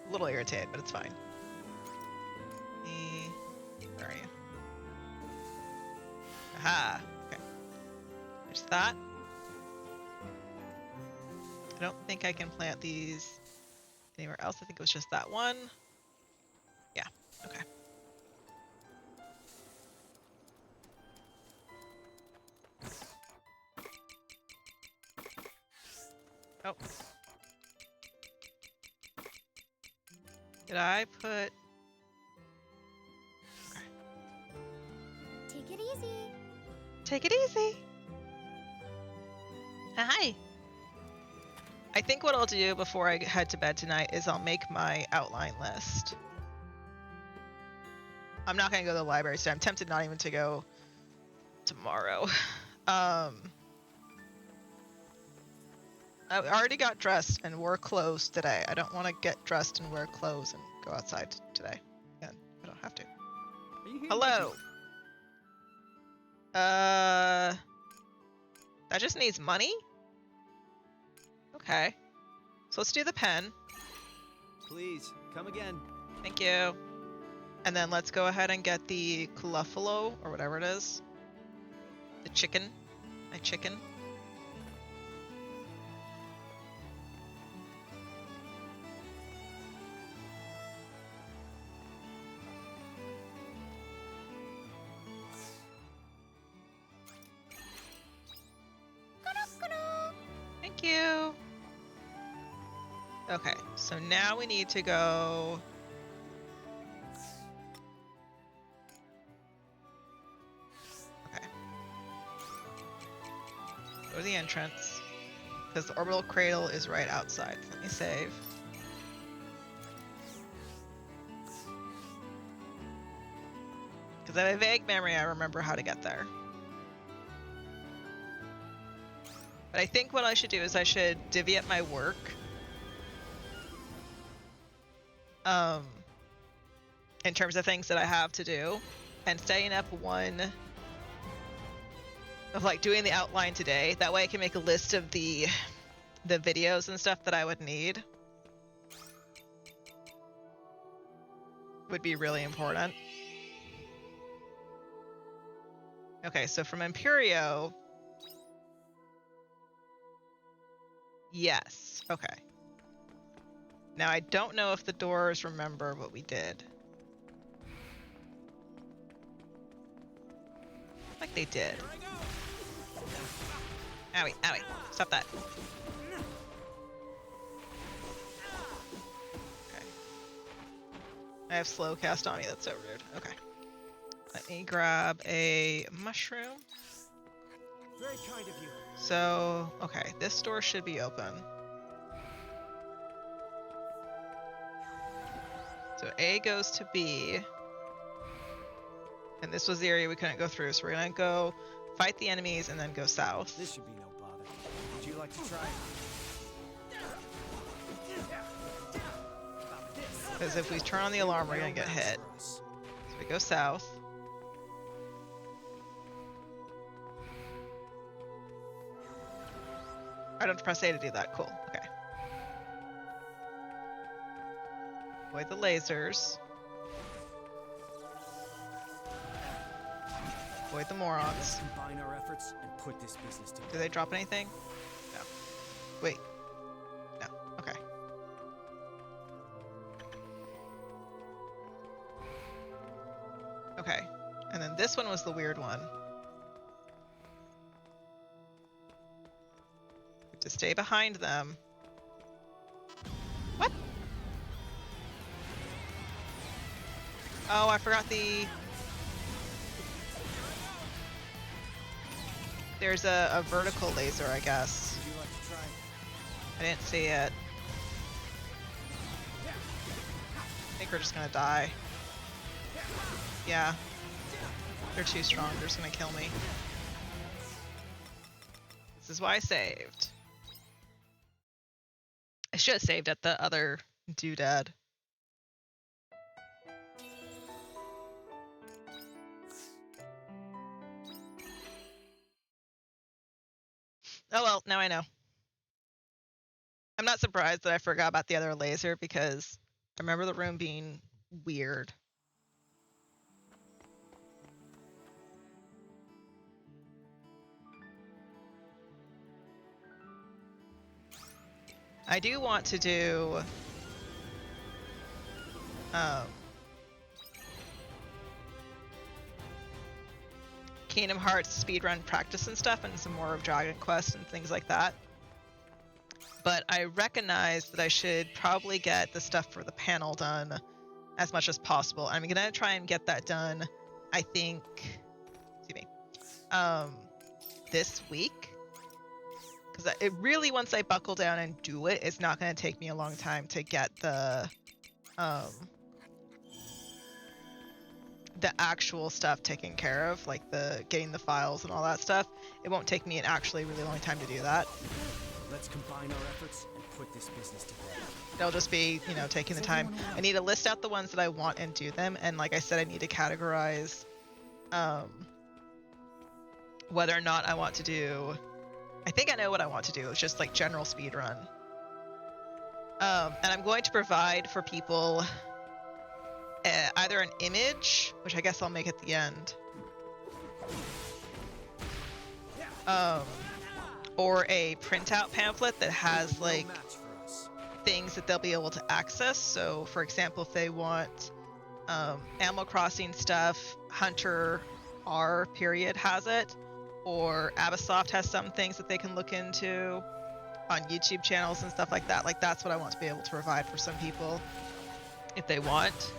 A little irritated, but it's fine. Where are you? Aha. Okay. There's that. I don't think I can plant these anywhere else. I think it was just that one. Yeah, okay. Oh. Did I put... Okay. Take it easy. Take it easy. Hi. I think what I'll do before I head to bed tonight is I'll make my outline list. I'm not going to go to the library today. I'm tempted not even to go tomorrow. I already got dressed and wore clothes today. I don't want to get dressed and wear clothes and go outside today. Again, I don't have to. Are you here? Hello. That just needs money? Okay. So let's do the pen. Please, come again. Thank you. And then let's go ahead and get the Cluffalo, or whatever it is. The chicken. My chicken. Thank you. Okay, so now we need to go... Okay. Go to the entrance. Because the orbital cradle is right outside. Let me save. Because I have a vague memory, I remember how to get there. But I think what I should do is I should divvy up my work. In terms of things that I have to do. And setting up one of like doing the outline today. That way I can make a list of the videos and stuff that I would need. Would be really important. Okay, so from Imperio... Yes, okay. Now I don't know if the doors remember what we did. Like they did. Owie, owie. Stop that. Okay. I have slow cast on me, that's so rude. Okay. Let me grab a mushroom. Very kind of you. So, okay, this door should be open. So A goes to B. And this was the area we couldn't go through, so we're gonna go fight the enemies and then go south. This should be no bother. Would you like to try? Because if we turn on the alarm, we're gonna get hit. So we go south. I don't have to press A to do that. Cool. Okay. Avoid the lasers. Avoid the morons. Let's combine our efforts and put this business together. Do they drop anything? No. Wait. No. Okay. Okay. And then this one was the weird one. We have to stay behind them. What? Oh, I forgot the... There's a vertical laser, I guess. Would you like to try? I didn't see it. I think we're just gonna die. Yeah. They're too strong. They're just gonna kill me. This is why I saved. I should have saved at the other doodad. Oh well, now I know. I'm not surprised that I forgot about the other laser because I remember the room being weird. I do want to do Kingdom Hearts speedrun practice and stuff, and some more of Dragon Quest and things like that. But I recognize that I should probably get the stuff for the panel done as much as possible. I'm gonna try and get that done, I think, excuse me, this week. Because it really, once I buckle down and do it, it's not gonna take me a long time to get the actual stuff taken care of, like the getting the files and all that stuff. It won't take me an actually really long time to do that. Let's combine our efforts and put this business to bed. It'll just be, you know, taking the time. I need to list out the ones that I want and do them, and like I said, I need to categorize whether or not I want to do. I think I know what I want to do. It's just like general speed run. And I'm going to provide for people either an image, which I guess I'll make at the end, or a printout pamphlet that has like things that they'll be able to access. So for example, if they want Animal Crossing stuff, Hunter R period has it, or Abisoft has some things that they can look into on YouTube channels and stuff like that. Like that's what I want to be able to provide for some people if they want.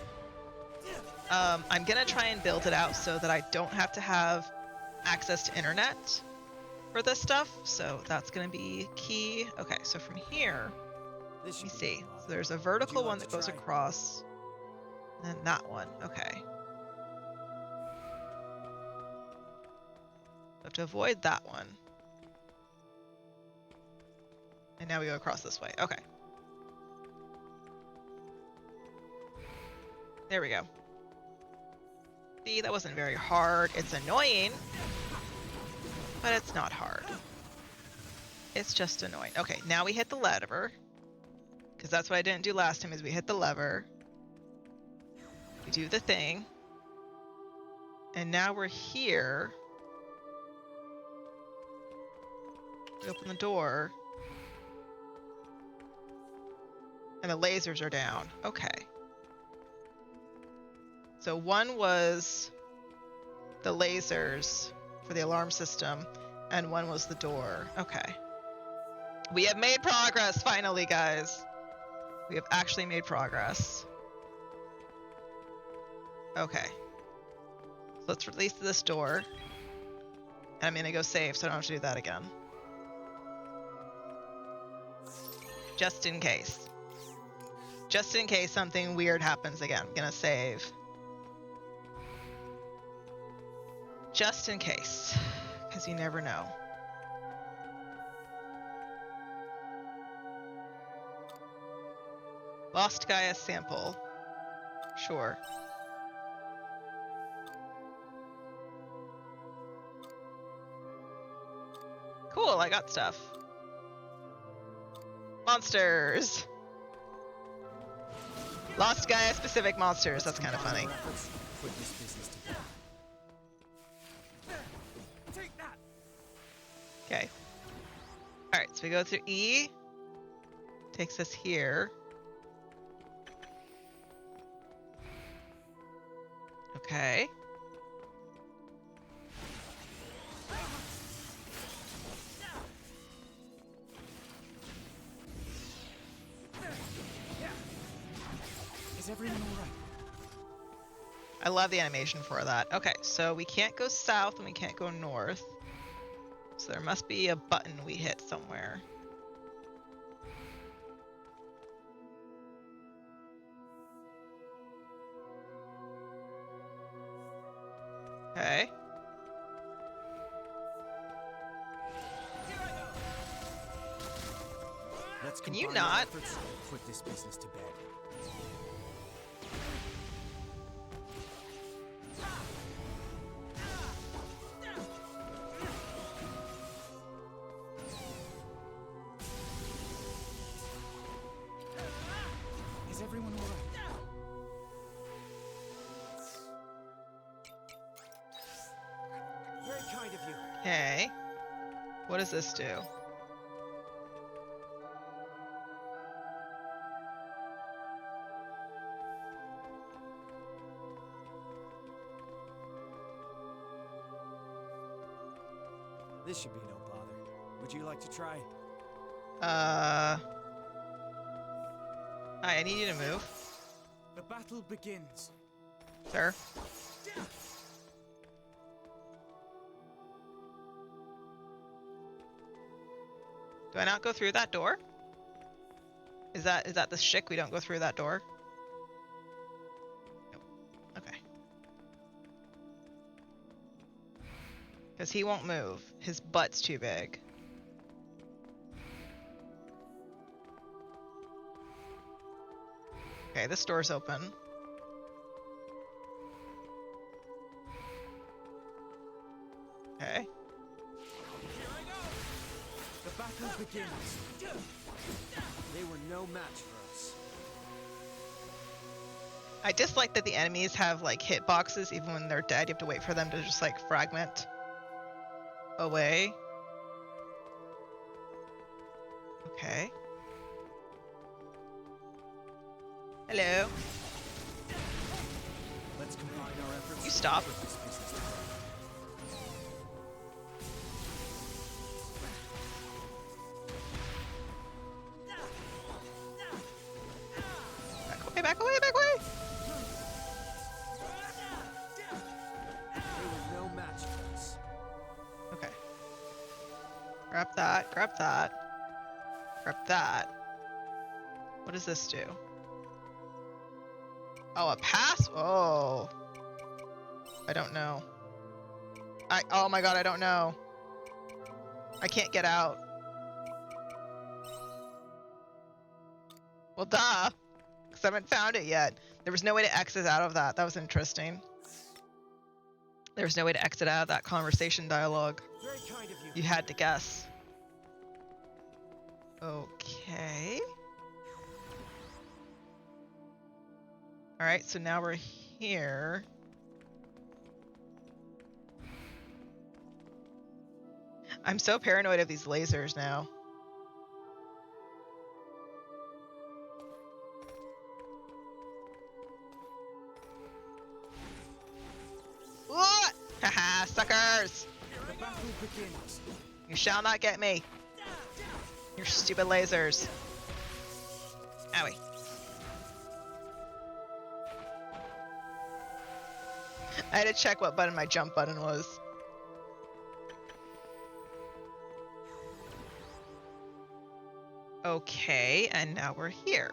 I'm gonna try and build it out so that I don't have to have access to internet for this stuff, so that's gonna be key. Okay, so from here, let me see. So there's a vertical one that goes across, and then that one. Okay. I have to avoid that one. And now we go across this way. Okay. There we go. See, that wasn't very hard. It's annoying, but it's not hard. It's just annoying. Okay, now we hit the lever, because that's what I didn't do last time, is we hit the lever. We do the thing. And now we're here. We open the door. And the lasers are down. Okay. So one was the lasers for the alarm system, and one was the door. Okay. We have made progress, finally, guys. We have actually made progress. Okay. So let's release this door. And I'm gonna go save, so I don't have to do that again. Just in case. Just in case something weird happens again. I'm gonna save. Just in case. Because you never know. Lost Gaia sample. Sure. Cool, I got stuff. Monsters! Lost Gaia specific monsters, that's kind of funny. Okay. Alright, so we go through E. Takes us here. Okay. Is everyone all right? I love the animation for that. Okay, so we can't go south and we can't go north. So there must be a button we hit somewhere. Okay. Let's Can you combine our not? efforts and put this business to bed. Is everyone all right? Very kind of you. Okay. What does this do? This should be no bother. Would you like to try? I need you to move, The battle begins. sir. Do I not go through that door? Is that the shtick? We don't go through that door? Nope. Okay. Because he won't move. His butt's too big. Okay, this door's open. Okay. The battle begins. They were no match for us. I dislike that the enemies have like hitboxes even when they're dead. You have to wait for them to just like fragment away. Okay. Hello. Let's combine our efforts. You stop. and put this business together. Back away, back away! They were no match for us. Okay. Grab that, grab that. Grab that. What does this do? Oh, a pass? Oh. I don't know. Oh my god, I don't know. I can't get out. Well, duh. Because I haven't found it yet. There was no way to exit out of that. That was interesting. There was no way to exit out of that conversation dialogue. Very kind of you. You had to guess. Okay. Alright, so now we're here. I'm so paranoid of these lasers now. What? Haha, suckers! The battle begins. You shall not get me. Your stupid lasers. Owie. I had to check what button my jump button was. Okay, and now we're here.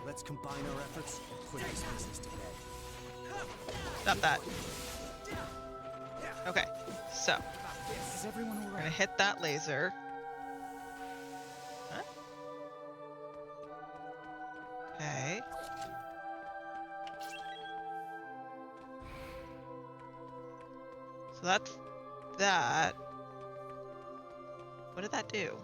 Let's combine our efforts and put this business to bed. Stop that. Okay, so Is everyone we're gonna alright? hit that laser. Huh? Okay. So that's that. What did that do?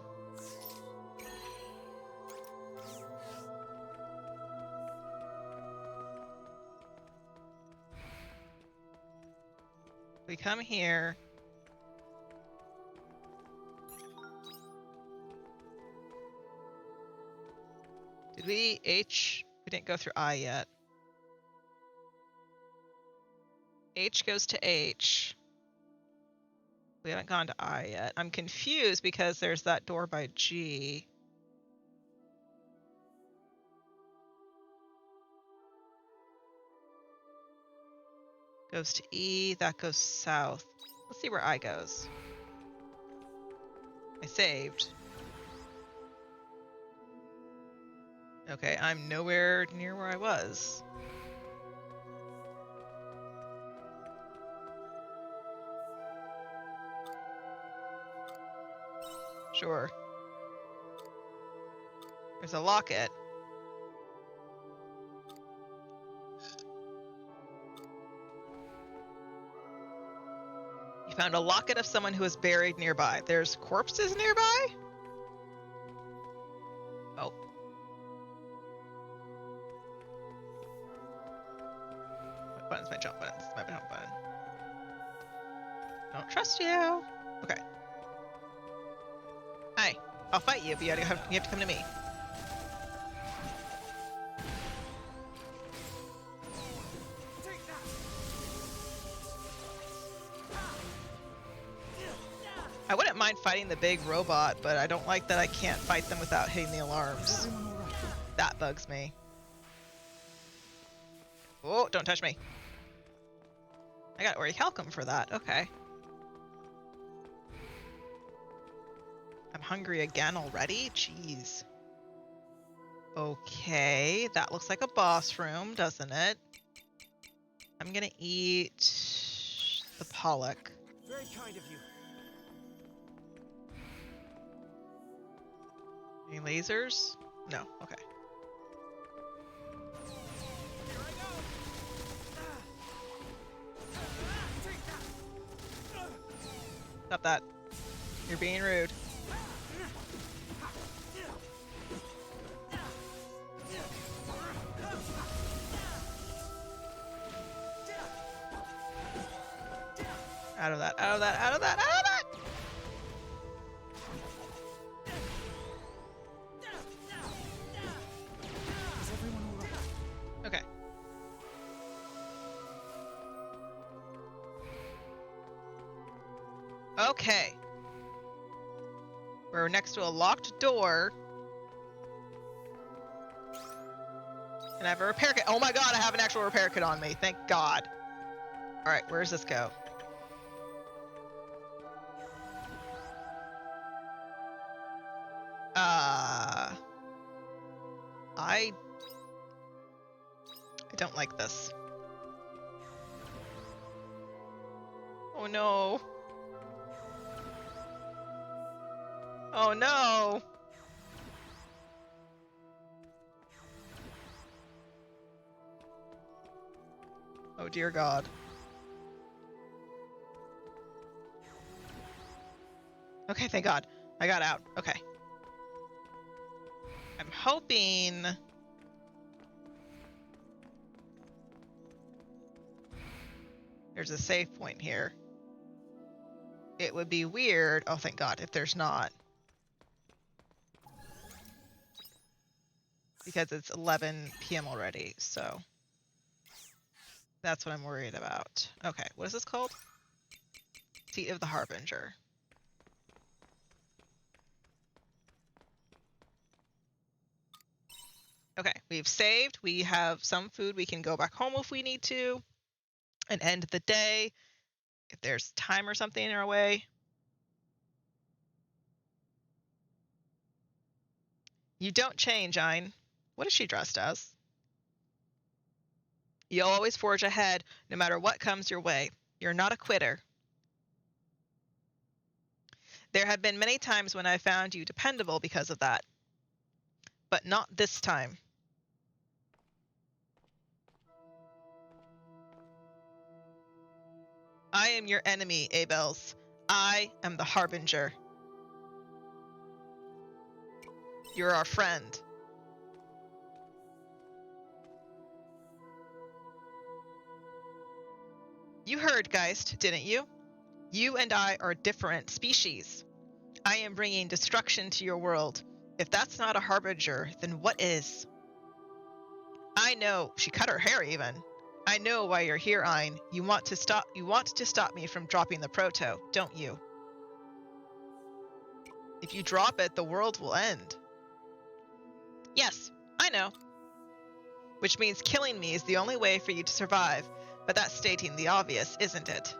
We come here. Did we H? We didn't go through I yet. H goes to H. We haven't gone to I yet. I'm confused because there's that door by G. Goes to E, that goes south. Let's see where I goes. I saved. Okay, I'm nowhere near where I was. Sure. There's a locket. You found a locket of someone who is buried nearby. There's corpses nearby? Oh. What button's my jump button? This is my jump button. Don't trust you. Okay. Hi. I'll fight you, but you have to come to me. fighting the big robot, but I don't like that I can't fight them without hitting the Is alarms. everyone all right? That bugs me. Oh, don't touch me. I got orichalcum for that. Okay. I'm hungry again already? Jeez. Okay, that looks like a boss room, doesn't it? I'm gonna eat the pollock. Very kind of you. Any lasers? No. Okay. Here I go. Stop that. You're being rude. Out of that, out of that, out of that, out of that! Is everyone all right? Okay. Okay. We're next to a locked door. And I have a repair kit. Oh my god, I have an actual repair kit on me. Thank god. Alright, where does this go? I don't like this. Oh no. Oh no. Oh dear God. Okay, thank God. I got out. Okay. I'm hoping... there's a save point here. It would be weird, oh thank God, if there's not. Because it's 11 p.m. already, so... that's what I'm worried about. Okay, what is this called? Seat of the Harbinger. Okay, we've saved. We have some food. We can go back home if we need to and end the day if there's time or something in our way. You don't change, Ein. What is she dressed as? You'll always forge ahead no matter what comes your way. You're not a quitter. There have been many times when I found you dependable because of that. But not this time. I am your enemy, Abels. I am the Harbinger. You're our friend. You heard, Geist, didn't you? You and I are different species. I am bringing destruction to your world. If that's not a Harbinger, then what is? I know. She cut her hair even. I know why you're here, Ein. You want to stop me from dropping the proto, don't you? If you drop it, the world will end. Yes, I know. Which means killing me is the only way for you to survive, but that's stating the obvious, isn't it?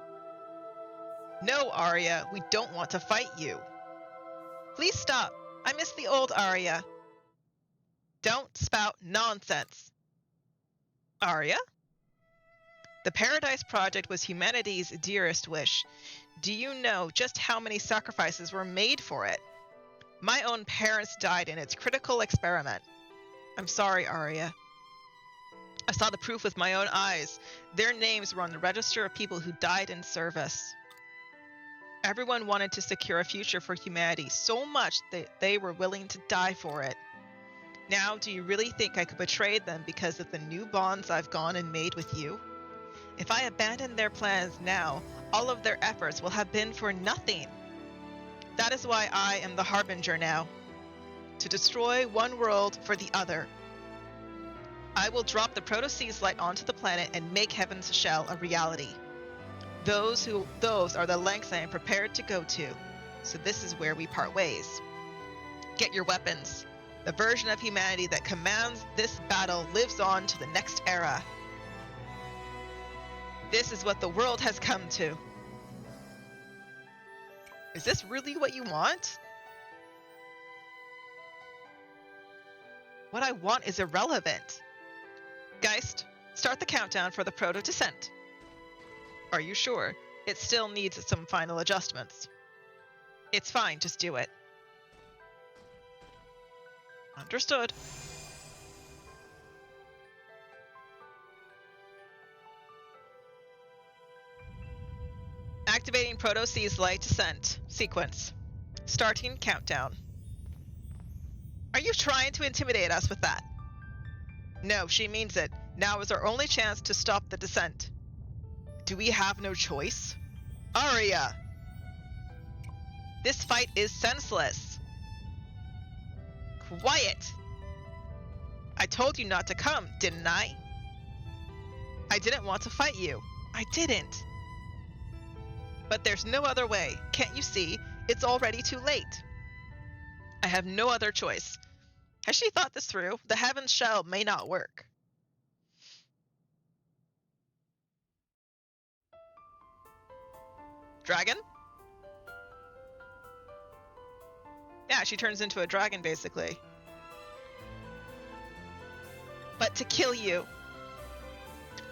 No, Arya, we don't want to fight you. Please stop. I miss the old Arya. Don't spout nonsense. Arya? The Paradise Project was humanity's dearest wish. Do you know just how many sacrifices were made for it? My own parents died in its critical experiment. I'm sorry, Arya. I saw the proof with my own eyes. Their names were on the register of people who died in service. Everyone wanted to secure a future for humanity so much that they were willing to die for it. Now, do you really think I could betray them because of the new bonds I've gone and made with you? If I abandon their plans now, all of their efforts will have been for nothing. That is why I am the Harbinger now. To destroy one world for the other. I will drop the Proto-Seas light onto the planet and make Heaven's Shell a reality. Those are the lengths I am prepared to go to. So this is where we part ways. Get your weapons. The version of humanity that commands this battle lives on to the next era. This is what the world has come to. Is this really what you want? What I want is irrelevant. Geist, start the countdown for the proto-descent. Are you sure? It still needs some final adjustments. It's fine, just do it. Understood. Activating Proto-C's light descent sequence. Starting countdown. Are you trying to intimidate us with that? No, she means it. Now is our only chance to stop the descent. Do we have no choice? Arya! This fight is senseless. Quiet! I told you not to come, didn't I? I didn't want to fight you. I didn't. But there's no other way. Can't you see? It's already too late. I have no other choice. Has she thought this through? The Heaven's Shell may not work. Dragon? Yeah, she turns into a dragon, basically. But to kill you.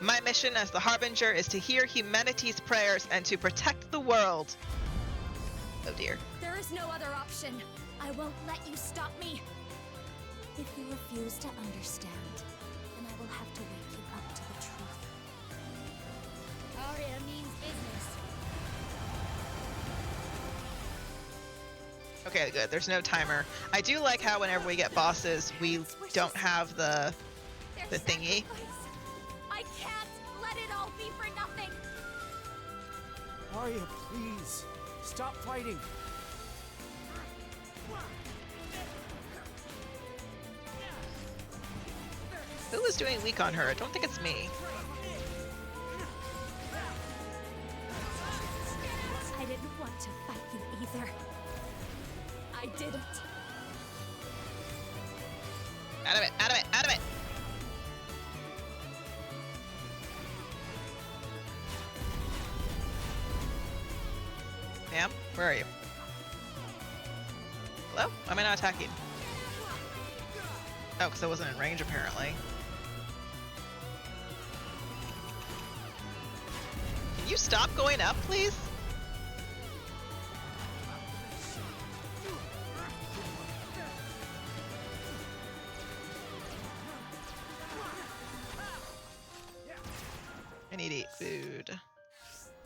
My mission as the Harbinger is to hear humanity's prayers and to protect the world. Oh dear. There is no other option. I won't let you stop me. If you refuse to understand, then I will have to wake you up to the truth. Arya means business. Okay, good. There's no timer. I do like how whenever we get bosses, we don't have the thingy. Sacrifice. I can't let it all be for nothing. Arya, please. Stop fighting. Who was doing weak on her? I don't think it's me. I didn't want to fight you either. I didn't. Out of it, out of it, out of it! Ma'am, where are you? Hello? Why am I not attacking? Oh, because I wasn't in range, apparently. Can you stop going up, please? I need to eat food.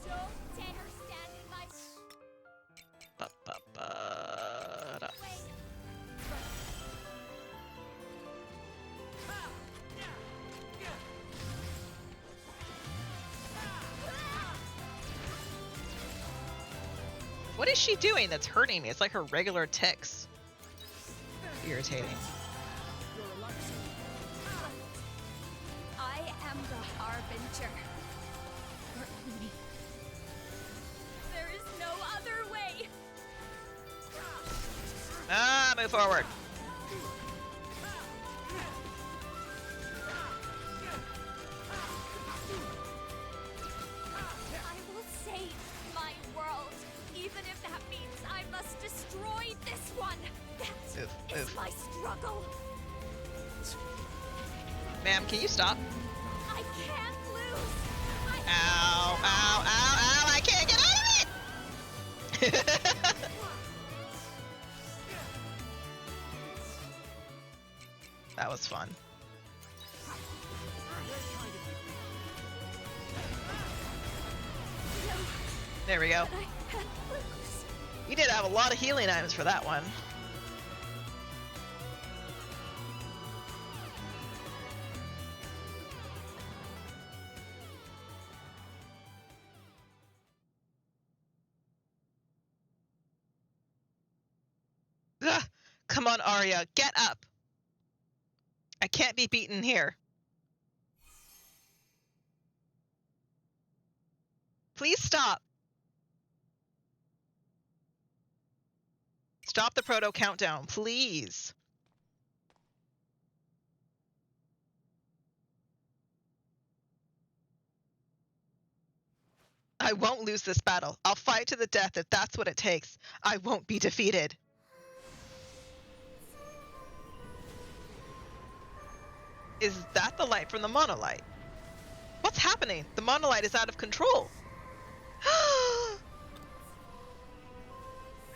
Don't dare stand in my Ba-ba-ba-da. way. What is she doing that's hurting me? It's like her regular ticks. Irritating. I am the Harbinger. Your enemy. There is no other way. Ah, move forward. I will save my world, even if that means I must destroy this one. That Move, is move. my struggle. Ma'am, can you stop? I can't lose. Ow, ow, ow, ow, I can't get out of it! That was fun. There we go. I can't lose. You did have a lot of healing items for that one. Ugh. Come on, Arya, get up. I can't be beaten here. Please stop. Stop the proto countdown, please. I won't lose this battle. I'll fight to the death if that's what it takes. I won't be defeated. Is that the light from the monolith? What's happening? The monolith is out of control.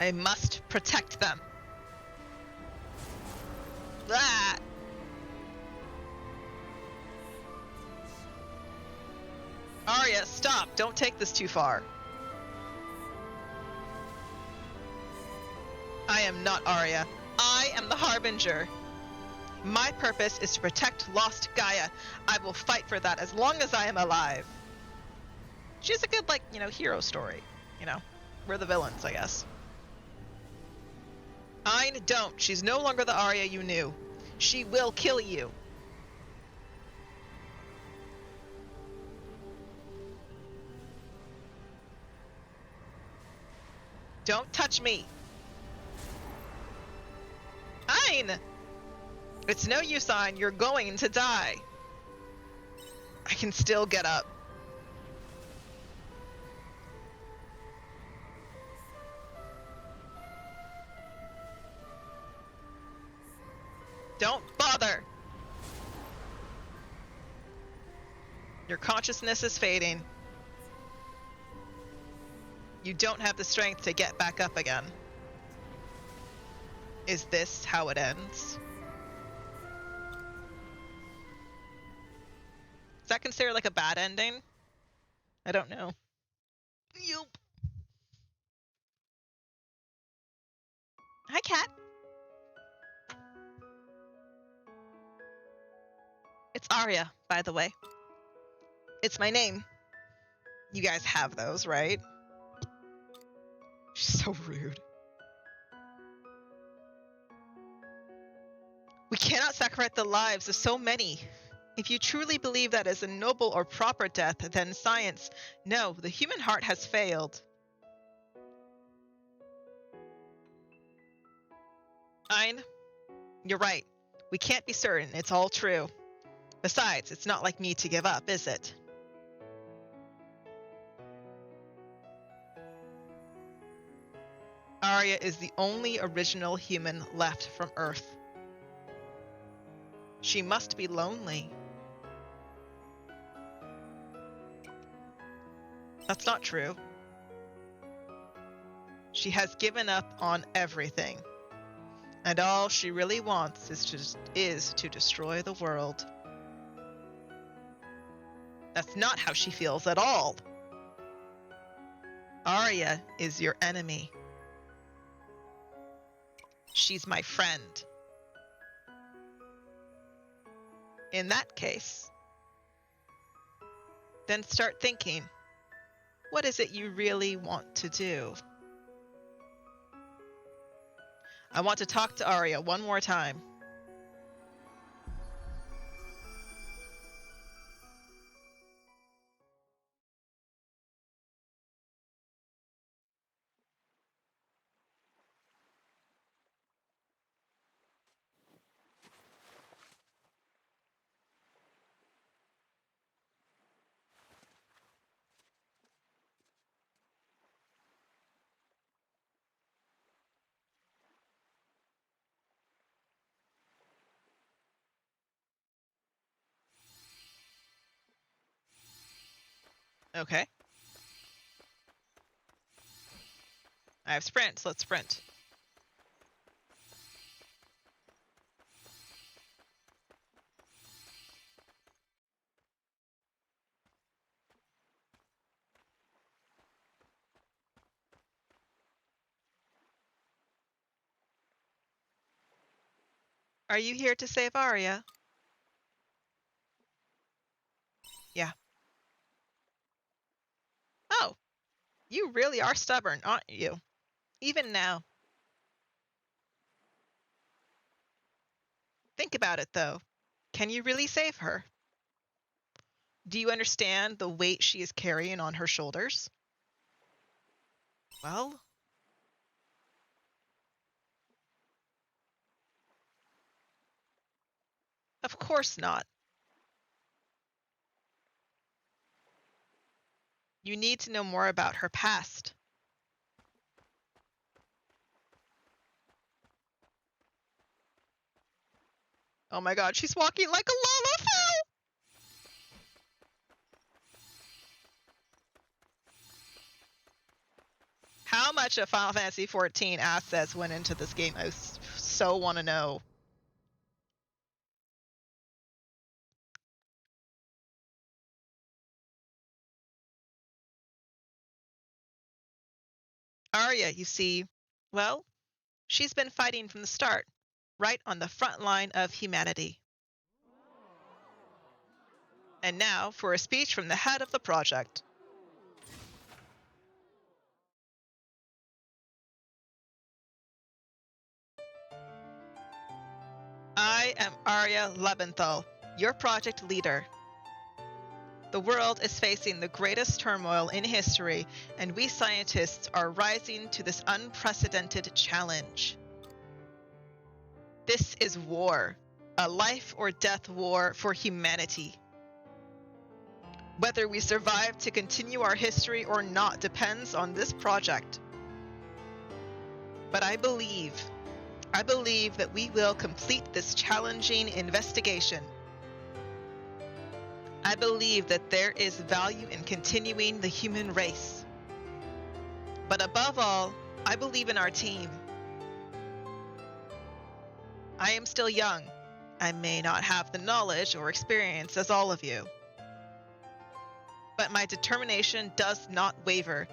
I must protect them. Ah! Arya, stop. Don't take this too far. I am not Arya. I am the Harbinger. My purpose is to protect lost Gaia. I will fight for that as long as I am alive. She's a good, like, hero story. We're the villains, I guess. Ayn, don't. She's no longer the Arya you knew. She will kill you. Don't touch me. Ayn! It's no use, Ayn. You're going to die. I can still get up. Don't bother. Your consciousness is fading. You don't have the strength to get back up again. Is this how it ends? Is that considered like a bad ending? I don't know. Yup. Hi, cat. It's Arya, by the way. It's my name. You guys have those, right? She's so rude. We cannot sacrifice the lives of so many. If you truly believe that is a noble or proper death, then science. No, the human heart has failed. Ayn, you're right. We can't be certain it's all true. Besides, it's not like me to give up, is it? Arya is the only original human left from Earth. She must be lonely. That's not true. She has given up on everything. And all she really wants is to destroy the world. That's not how she feels at all. Arya is your enemy. She's my friend. In that case, then start thinking, what is it you really want to do? I want to talk to Arya one more time. Okay. I have sprint, so let's sprint. Are you here to save Arya? Yeah. Oh, you really are stubborn, aren't you? Even now. Think about it, though. Can you really save her? Do you understand the weight she is carrying on her shoulders? Well, Of course not. You need to know more about her past. Oh my god, she's walking like a Lalafell! How much of Final Fantasy XIV assets went into this game? I so want to know. Arya, you see, well, she's been fighting from the start, right on the front line of humanity. And now for a speech from the head of the project. I am Arya Lebenthal, your project leader. The world is facing the greatest turmoil in history, and we scientists are rising to this unprecedented challenge. This is war, a life or death war for humanity. Whether we survive to continue our history or not depends on this project. But I believe that we will complete this challenging investigation. I believe that there is value in continuing the human race. But above all, I believe in our team. I am still young. I may not have the knowledge or experience as all of you. But my determination does not waver.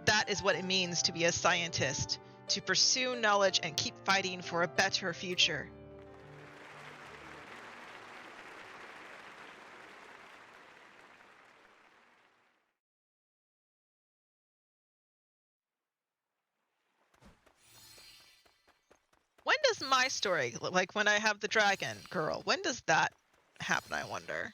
That is what it means to be a scientist, to pursue knowledge and keep fighting for a better future. When does my story, like when I have the dragon girl, when does that happen, I wonder?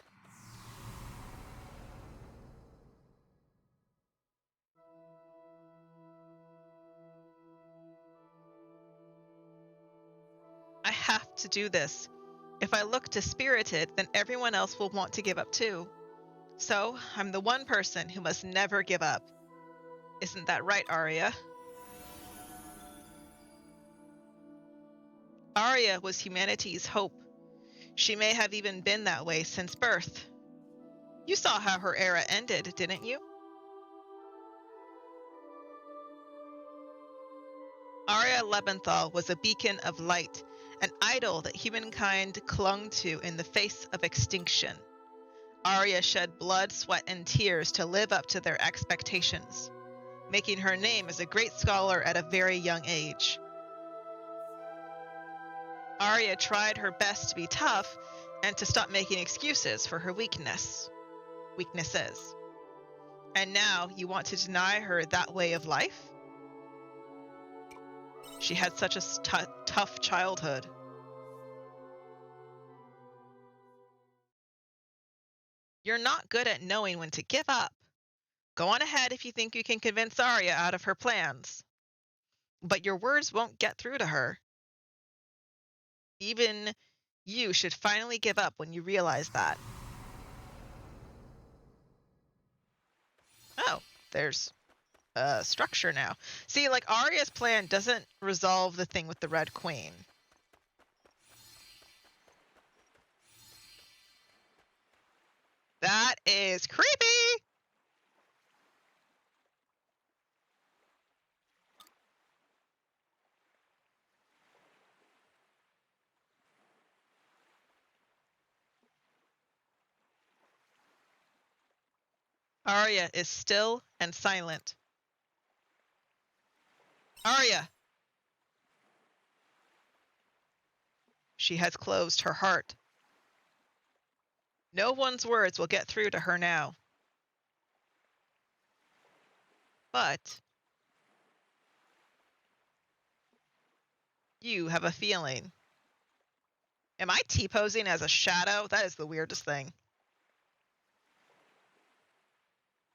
I have to do this. If I look dispirited, then everyone else will want to give up too. So, I'm the one person who must never give up. Isn't that right, Arya? Arya was humanity's hope. She may have even been that way since birth. You saw how her era ended, didn't you? Arya Lebenthal was a beacon of light, an idol that humankind clung to in the face of extinction. Arya shed blood, sweat, and tears to live up to their expectations, making her name as a great scholar at a very young age. Arya tried her best to be tough and to stop making excuses for her weaknesses. And now you want to deny her that way of life? She had such a tough childhood. You're not good at knowing when to give up. Go on ahead if you think you can convince Arya out of her plans. But your words won't get through to her. Even you should finally give up when you realize that. Oh, there's a structure now. See, like, Arya's plan doesn't resolve the thing with the Red Queen. That is creepy! Arya is still and silent. Arya! She has closed her heart. No one's words will get through to her now. But you have a feeling. Am I T-posing as a shadow? That is the weirdest thing.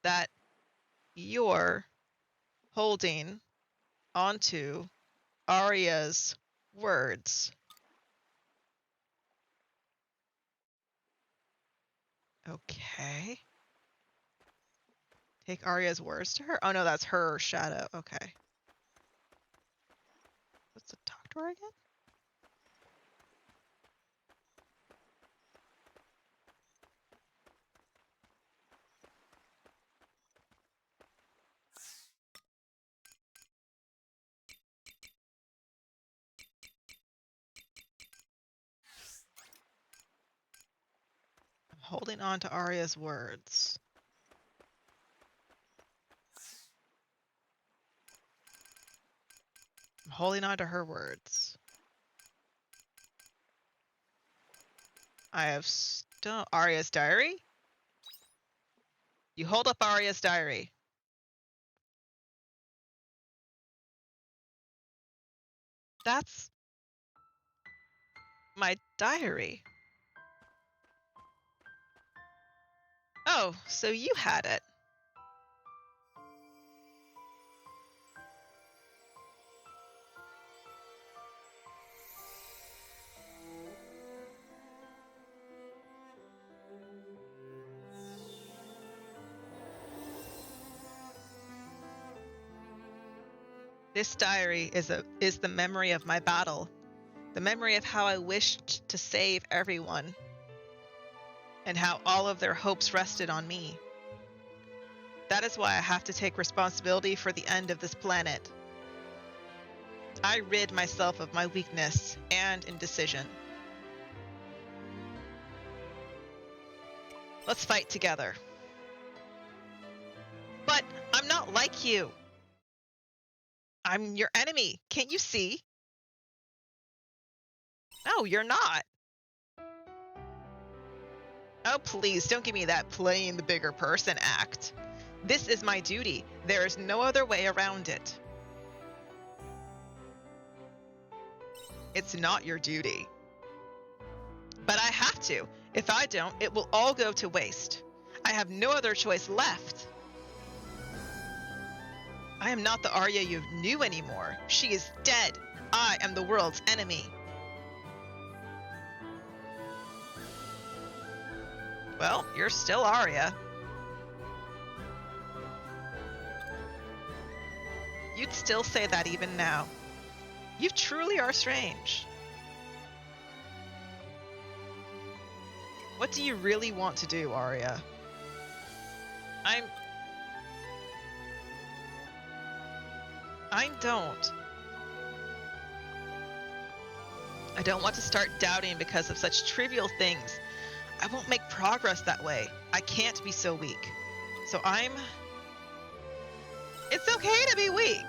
That you're holding onto Arya's words. Okay. Take Arya's words to her? Oh no, that's her shadow. Okay. Let's talk to her again? I'm holding on to Arya's words. I'm holding on to her words. I have Arya's diary? You hold up Arya's diary. That's my diary. Oh, so you had it. This diary is the memory of my battle, the memory of how I wished to save everyone, and how all of their hopes rested on me. That is why I have to take responsibility for the end of this planet. I rid myself of my weakness and indecision. Let's fight together. But I'm not like you. I'm your enemy. Can't you see? No, you're not. Oh, please, don't give me that playing the bigger person act. This is my duty. There is no other way around it. It's not your duty. But I have to. If I don't, it will all go to waste. I have no other choice left. I am not the Arya you knew anymore. She is dead. I am the world's enemy. Well, you're still Arya. You'd still say that even now. You truly are strange. What do you really want to do, Arya? I don't. I don't want to start doubting because of such trivial things. I won't make progress that way. I can't be so weak. So It's okay to be weak.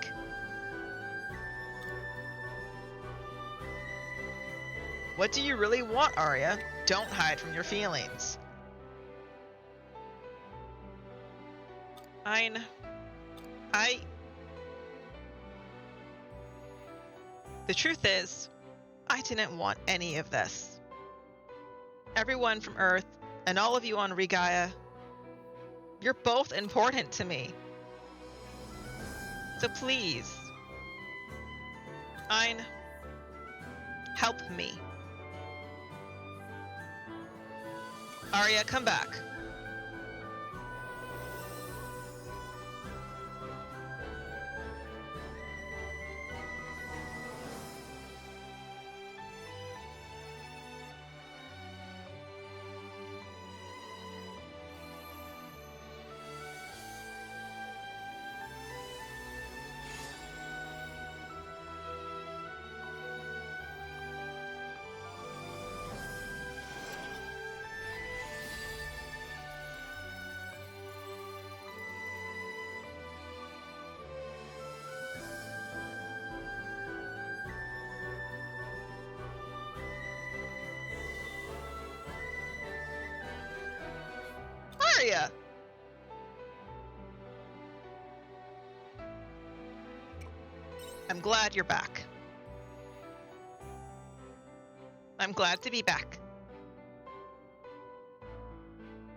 What do you really want, Arya? Don't hide from your feelings. The truth is, I didn't want any of this. Everyone from Earth and all of you on Regaia, you're both important to me. So please, help me. Arya, come back. Arya! I'm glad you're back. I'm glad to be back.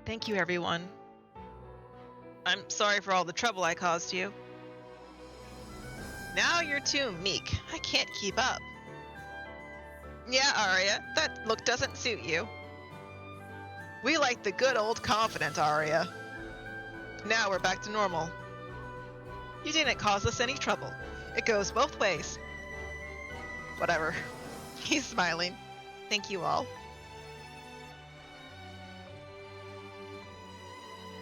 Thank you, everyone. I'm sorry for all the trouble I caused you. Now you're too meek. I can't keep up. Yeah, Arya, that look doesn't suit you. We like the good old confident, Arya. Now we're back to normal. You didn't cause us any trouble. It goes both ways. Whatever. He's smiling. Thank you all.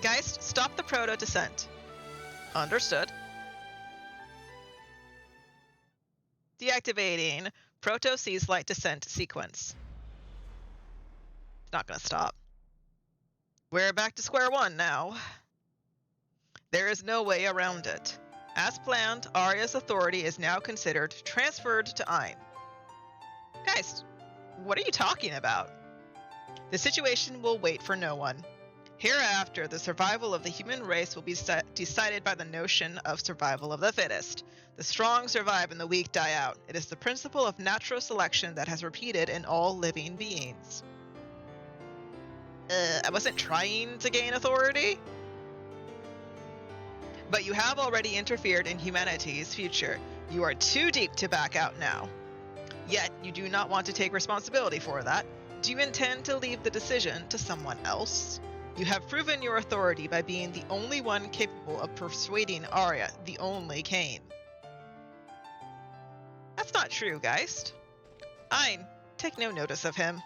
Geist, stop the proto-descent. Understood. Deactivating Proto-Seas Light Descent sequence. It's not gonna stop. We're back to square one now. There is no way around it. As planned, Arya's authority is now considered transferred to Ayn. Guys, what are you talking about? The situation will wait for no one. Hereafter, the survival of the human race will be decided by the notion of survival of the fittest. The strong survive and the weak die out. It is the principle of natural selection that has repeated in all living beings. I wasn't trying to gain authority. But you have already interfered in humanity's future. You are too deep to back out now. Yet, you do not want to take responsibility for that. Do you intend to leave the decision to someone else? You have proven your authority by being the only one capable of persuading Arya, the only Kain. That's not true, Geist. Ayn, take no notice of him.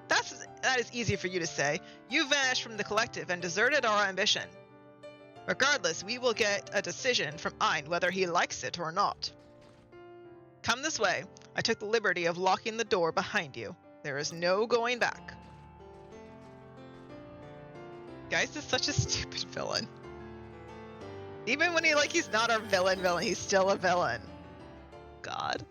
That is easy for you to say. You vanished from the collective and deserted our ambition. Regardless, we will get a decision from Ayn whether he likes it or not. Come this way. I took the liberty of locking the door behind you. There is no going back. Geist is such a stupid villain. Even when he's not a villain, he's still a villain. God.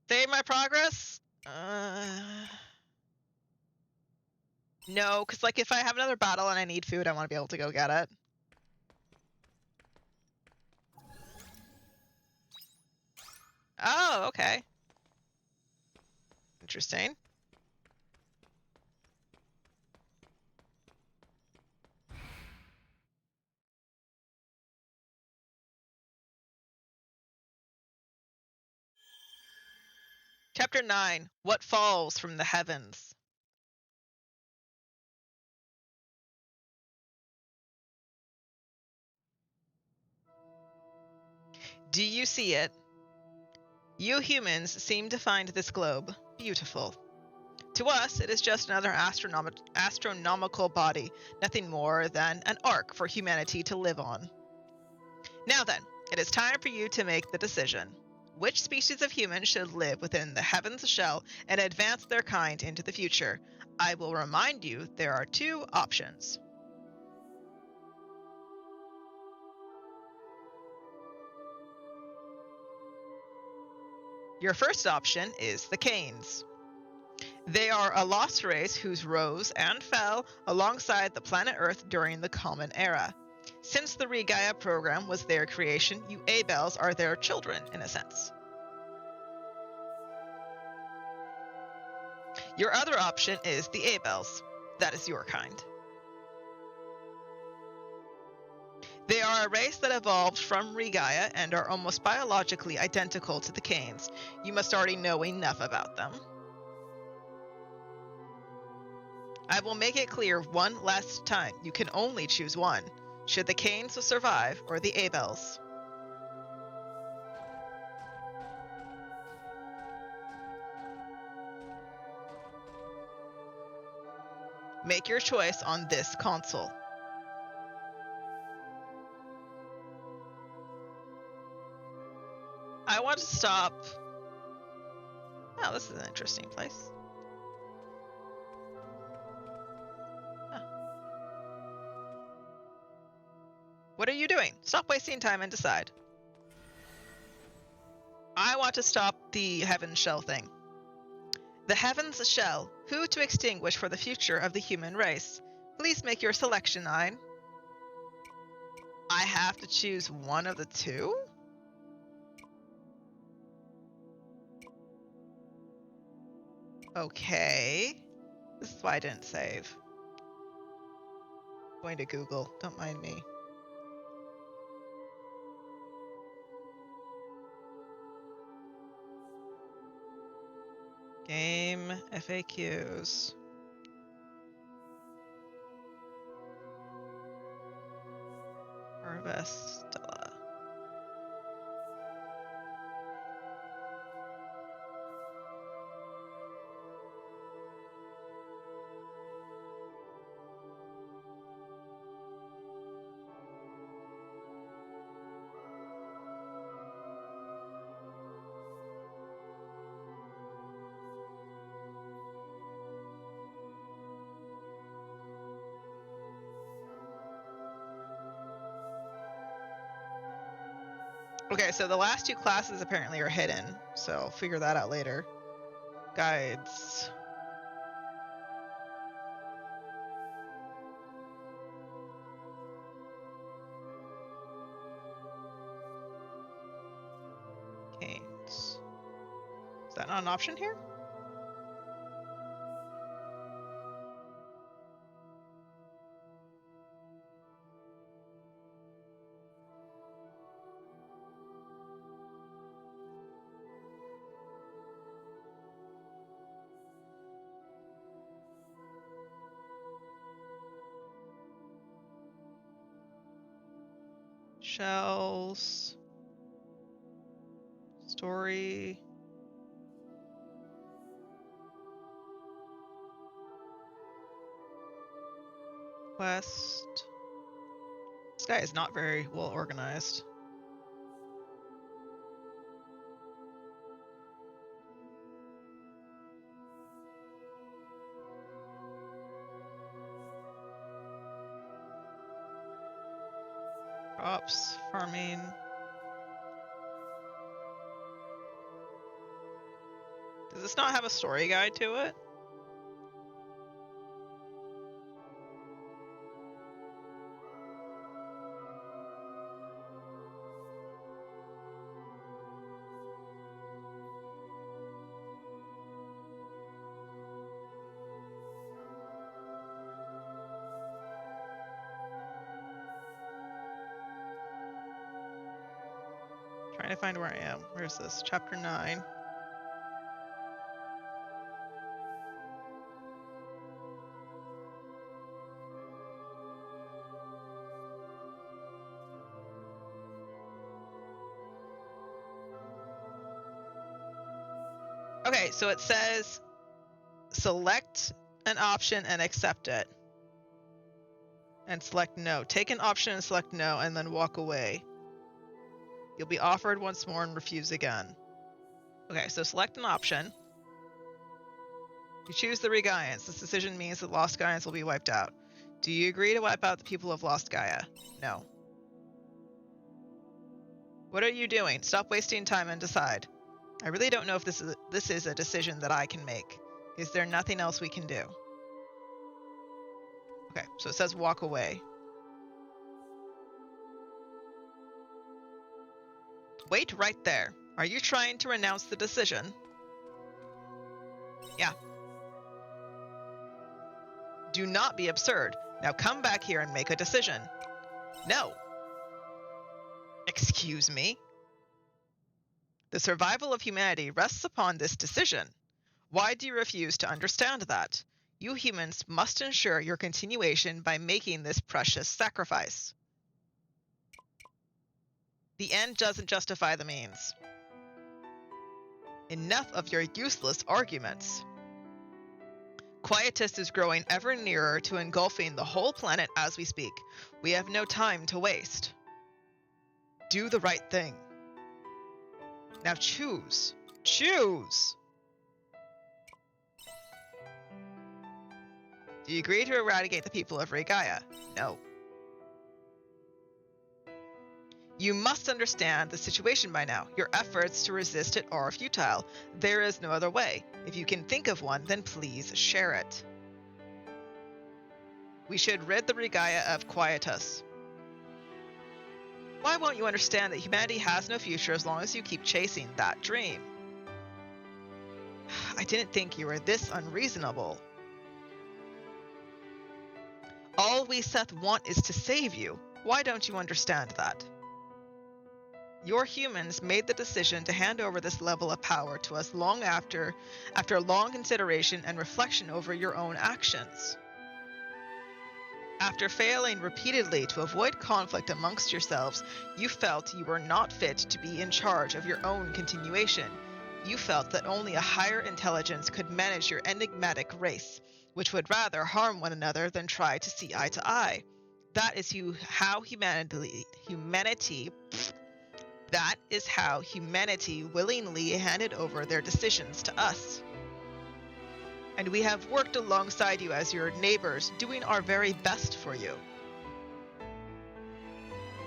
Save my progress? No, because if I have another battle and I need food, I want to be able to go get it. Oh, okay. Interesting. Chapter 9. What falls from the heavens? Do you see it? You humans seem to find this globe beautiful. To us, it is just another astronomical body, nothing more than an ark for humanity to live on. Now then, it is time for you to make the decision. Which species of human should live within the heavens shell and advance their kind into the future? I will remind you there are two options. Your first option is the Kains. They are a lost race whose rose and fell alongside the planet Earth during the Common Era. Since the Regaia program was their creation, you Abels are their children, in a sense. Your other option is the Abels. That is your kind. They are a race that evolved from Regaia and are almost biologically identical to the Kains. You must already know enough about them. I will make it clear one last time. You can only choose one. Should the Kains survive or the Abels? Make your choice on this console. I want to stop. Oh, this is an interesting place. What are you doing? Stop wasting time and decide. I want to stop the Heaven Shell thing. The Heaven's Shell. Who to extinguish for the future of the human race? Please make your selection, Ayn. I have to choose one of the two? Okay. This is why I didn't save. I'm going to Google. Don't mind me. Game FAQs. Harvestella. Okay, so the last two classes apparently are hidden, so I'll figure that out later. Guides. Canes. Is that not an option here? Shells. Story. Quest. This guy is not very well organized. Crops, farming. Does this not have a story guide to it? Trying to find where I am. Where's this? Chapter 9. Okay, so it says select an option and accept it. And select no. Take an option and select no, and then walk away. You'll be offered once more and refuse again. Okay, so select an option. You choose the Regaians. This decision means that Lost Gaians will be wiped out. Do you agree to wipe out the people of Lost Gaia? No. What are you doing? Stop wasting time and decide. I really don't know if this is a decision that I can make. Is there nothing else we can do? Okay, so it says walk away. Wait right there. Are you trying to renounce the decision? Yeah. Do not be absurd. Now come back here and make a decision. No. Excuse me? The survival of humanity rests upon this decision. Why do you refuse to understand that? You humans must ensure your continuation by making this precious sacrifice. The end doesn't justify the means. Enough of your useless arguments. Quietus is growing ever nearer to engulfing the whole planet as we speak. We have no time to waste. Do the right thing. Now choose. Choose! Do you agree to eradicate the people of Regaia? No. You must understand the situation by now. Your efforts to resist it are futile. There is no other way. If you can think of one, then please share it. We should rid the Regaia of Quietus. Why won't you understand that humanity has no future as long as you keep chasing that dream? I didn't think you were this unreasonable. All we Seth want is to save you. Why don't you understand that? Your humans made the decision to hand over this level of power to us long after long consideration and reflection over your own actions. After failing repeatedly to avoid conflict amongst yourselves, you felt you were not fit to be in charge of your own continuation. You felt that only a higher intelligence could manage your enigmatic race, which would rather harm one another than try to see eye to eye. That is how humanity willingly handed over their decisions to us. And we have worked alongside you as your neighbors, doing our very best for you.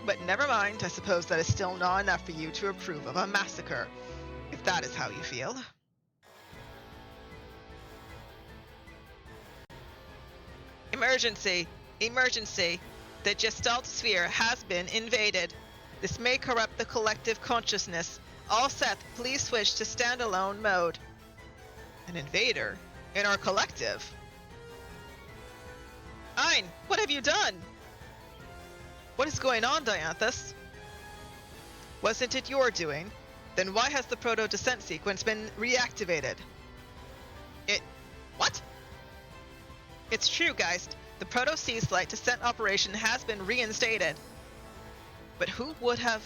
But never mind, I suppose that is still not enough for you to approve of a massacre, if that is how you feel. Emergency! Emergency! The Gestalt sphere has been invaded. This may corrupt the collective consciousness. All Seth, please switch to standalone mode. An invader? In our collective? Ein, what have you done? What is going on, Dianthus? Wasn't it your doing? Then why has the proto-descent sequence been reactivated? What? It's true, Geist. The Proto-Seaslight descent operation has been reinstated. But who would have...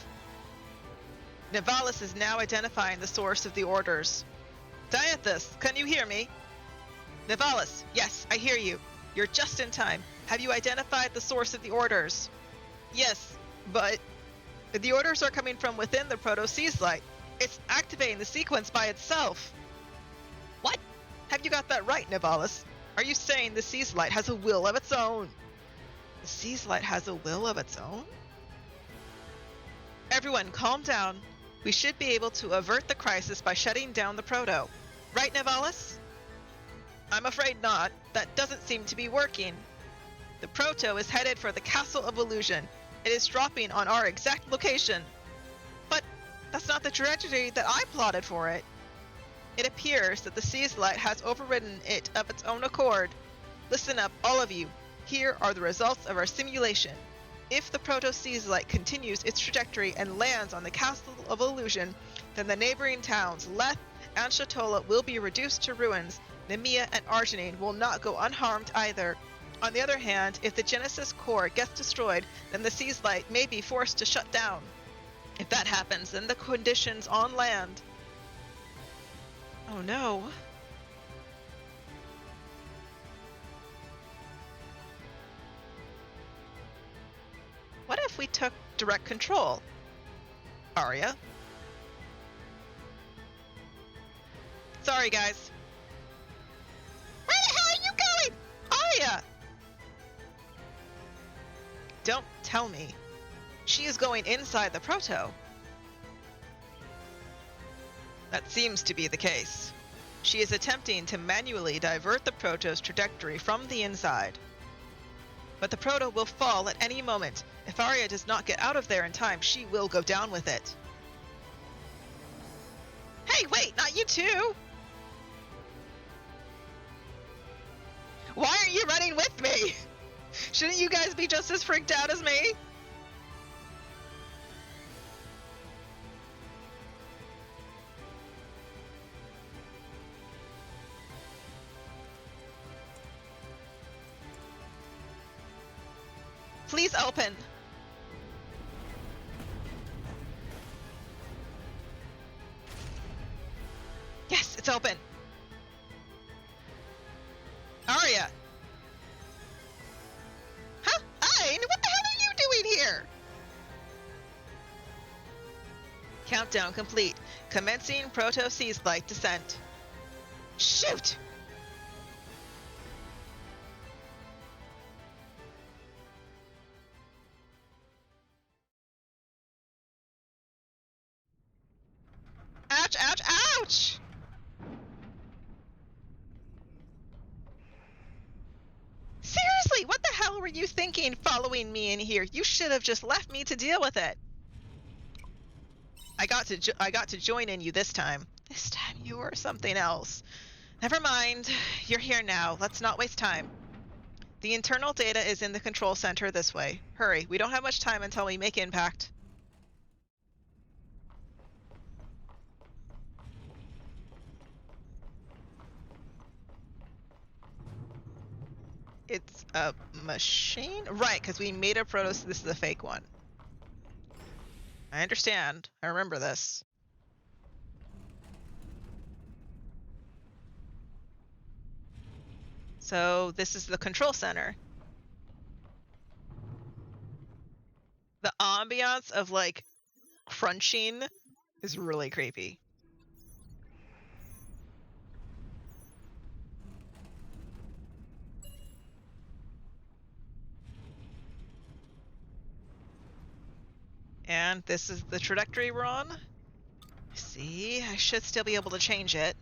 Nivalis is now identifying the source of the orders. Dianthus, can you hear me? Nivalis, yes, I hear you. You're just in time. Have you identified the source of the orders? Yes, but... The orders are coming from within the Proto-Seaslight. It's activating the sequence by itself. What? Have you got that right, Nivalis? Are you saying the Seaslight has a will of its own? The Seaslight has a will of its own? Everyone, calm down. We should be able to avert the crisis by shutting down the Proto. Right, Nivalis? I'm afraid not. That doesn't seem to be working. The Proto is headed for the Castle of Illusion. It is dropping on our exact location. But that's not the trajectory that I plotted for it. It appears that the Seaslight has overridden it of its own accord. Listen up, all of you. Here are the results of our simulation. If the Proto-Seaslight continues its trajectory and lands on the Castle of Illusion, then the neighboring towns, Leth and Shatola, will be reduced to ruins. Nemea and Arginine will not go unharmed either. On the other hand, if the Genesis core gets destroyed, then the Seaslight may be forced to shut down. If that happens, then the conditions on land... Oh no. What if we took direct control? Arya? Sorry, guys. Where the hell are you going? Arya! Don't tell me. She is going inside the Proto. That seems to be the case. She is attempting to manually divert the Proto's trajectory from the inside. But the Proto will fall at any moment. If Arya does not get out of there in time, she will go down with it. Hey, wait, not you too! Why aren't you running with me? Shouldn't you guys be just as freaked out as me? Please open. Yes, it's open. Arya. Huh? Ein, what the hell are you doing here? Countdown complete. Commencing Proto-Seaslight descent. Shoot! Ouch, ouch, ouch! Seriously, what the hell were you thinking following me in here? You should have just left me to deal with it. I got to join in you this time. This time you were something else. Never mind. You're here now. Let's not waste time. The internal data is in the control center this way. Hurry, we don't have much time until we make impact. It's a machine? Right, because we made a proto, so this is a fake one. I understand. I remember this. So this is the control center. The ambiance of like crunching is really creepy. And this is the trajectory we're on. See, I should still be able to change it.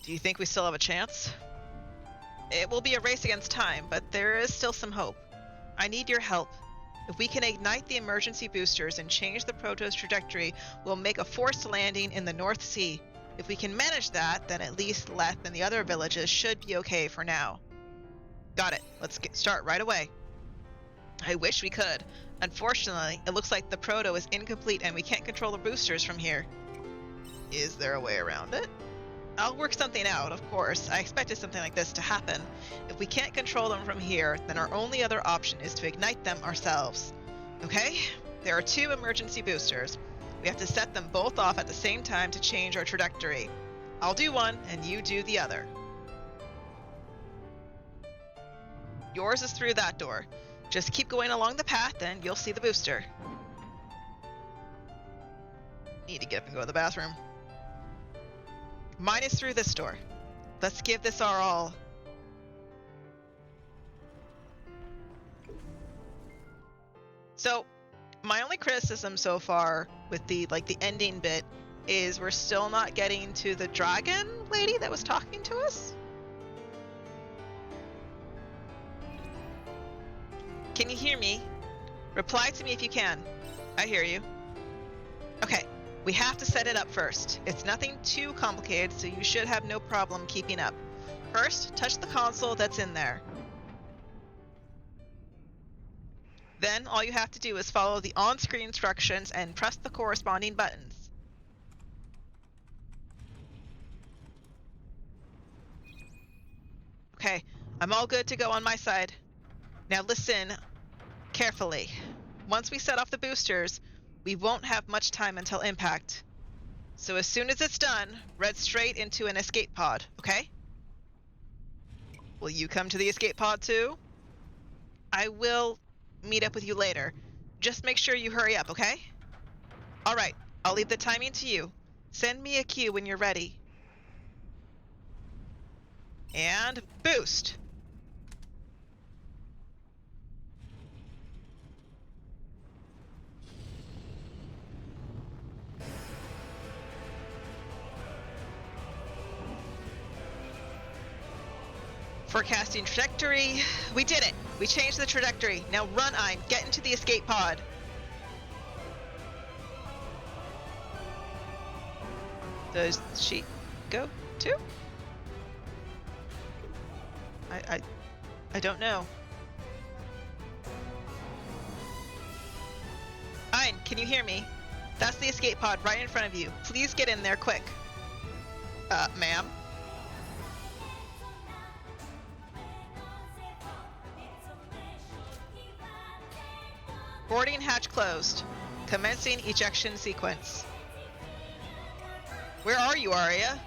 Do you think we still have a chance? It will be a race against time, but there is still some hope. I need your help. If we can ignite the emergency boosters and change the Protoss trajectory, we'll make a forced landing in the North Sea. If we can manage that, then at least Leth and the other villages should be okay for now. Got it. Let's start right away. I wish we could. Unfortunately, it looks like the Proto is incomplete and we can't control the boosters from here. Is there a way around it? I'll work something out, of course. I expected something like this to happen. If we can't control them from here, then our only other option is to ignite them ourselves. Okay? There are 2 emergency boosters. We have to set them both off at the same time to change our trajectory. I'll do one, and you do the other. Yours is through that door. Just keep going along the path, and you'll see the booster. Need to get up and go to the bathroom. Mine is through this door. Let's give this our all. So, my only criticism so far with the ending bit is we're still not getting to the dragon lady that was talking to us. Can you hear me? Reply to me if you can. I hear you. Okay. We have to set it up first. It's nothing too complicated, so you should have no problem keeping up. First, touch the console that's in there. Then all you have to do is follow the on-screen instructions and press the corresponding buttons. Okay, I'm all good to go on my side. Now listen carefully. Once we set off the boosters, we won't have much time until impact. So as soon as it's done, red straight into an escape pod, okay? Will you come to the escape pod too? I will meet up with you later. Just make sure you hurry up, okay? Alright, I'll leave the timing to you. Send me a cue when you're ready. And boost! Forecasting trajectory. We did it! We changed the trajectory. Now run, Ein. Get into the escape pod. Does she go too? I don't know. Ein, can you hear me? That's the escape pod right in front of you. Please get in there quick. Ma'am? Boarding hatch closed. Commencing ejection sequence. Where are you, Arya?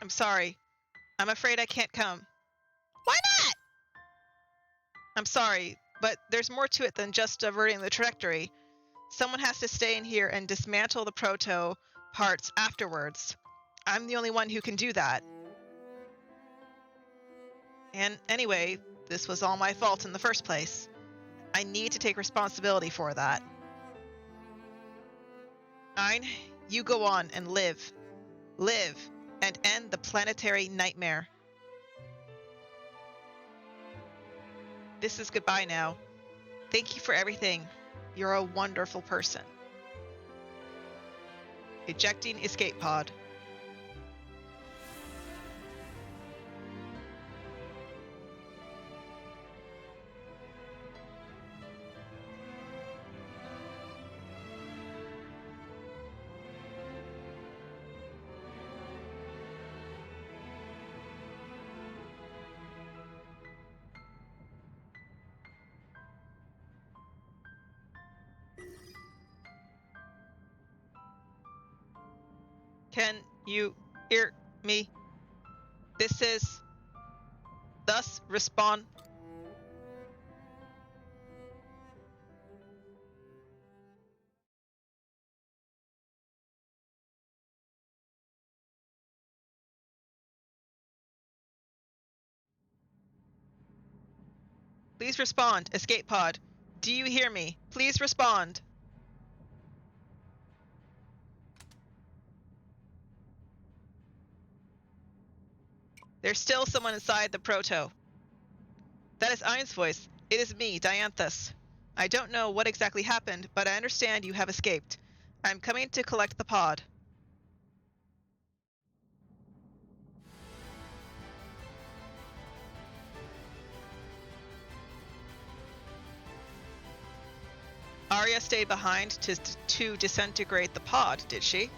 I'm sorry. I'm afraid I can't come. Why not? I'm sorry, but there's more to it than just averting the trajectory. Someone has to stay in here and dismantle the proto parts afterwards. I'm the only one who can do that. And anyway, this was all my fault in the first place. I need to take responsibility for that. Ein, you go on and live. Live, and end the planetary nightmare. This is goodbye now. Thank you for everything. You're a wonderful person. Ejecting escape pod. Can you hear me? This is thus respond. Please respond, escape pod. Do you hear me? Please respond. There's still someone inside the proto. That is Ein's voice. It is me, Dianthus. I don't know what exactly happened, but I understand you have escaped. I'm coming to collect the pod. Arya stayed behind to disintegrate the pod, did she?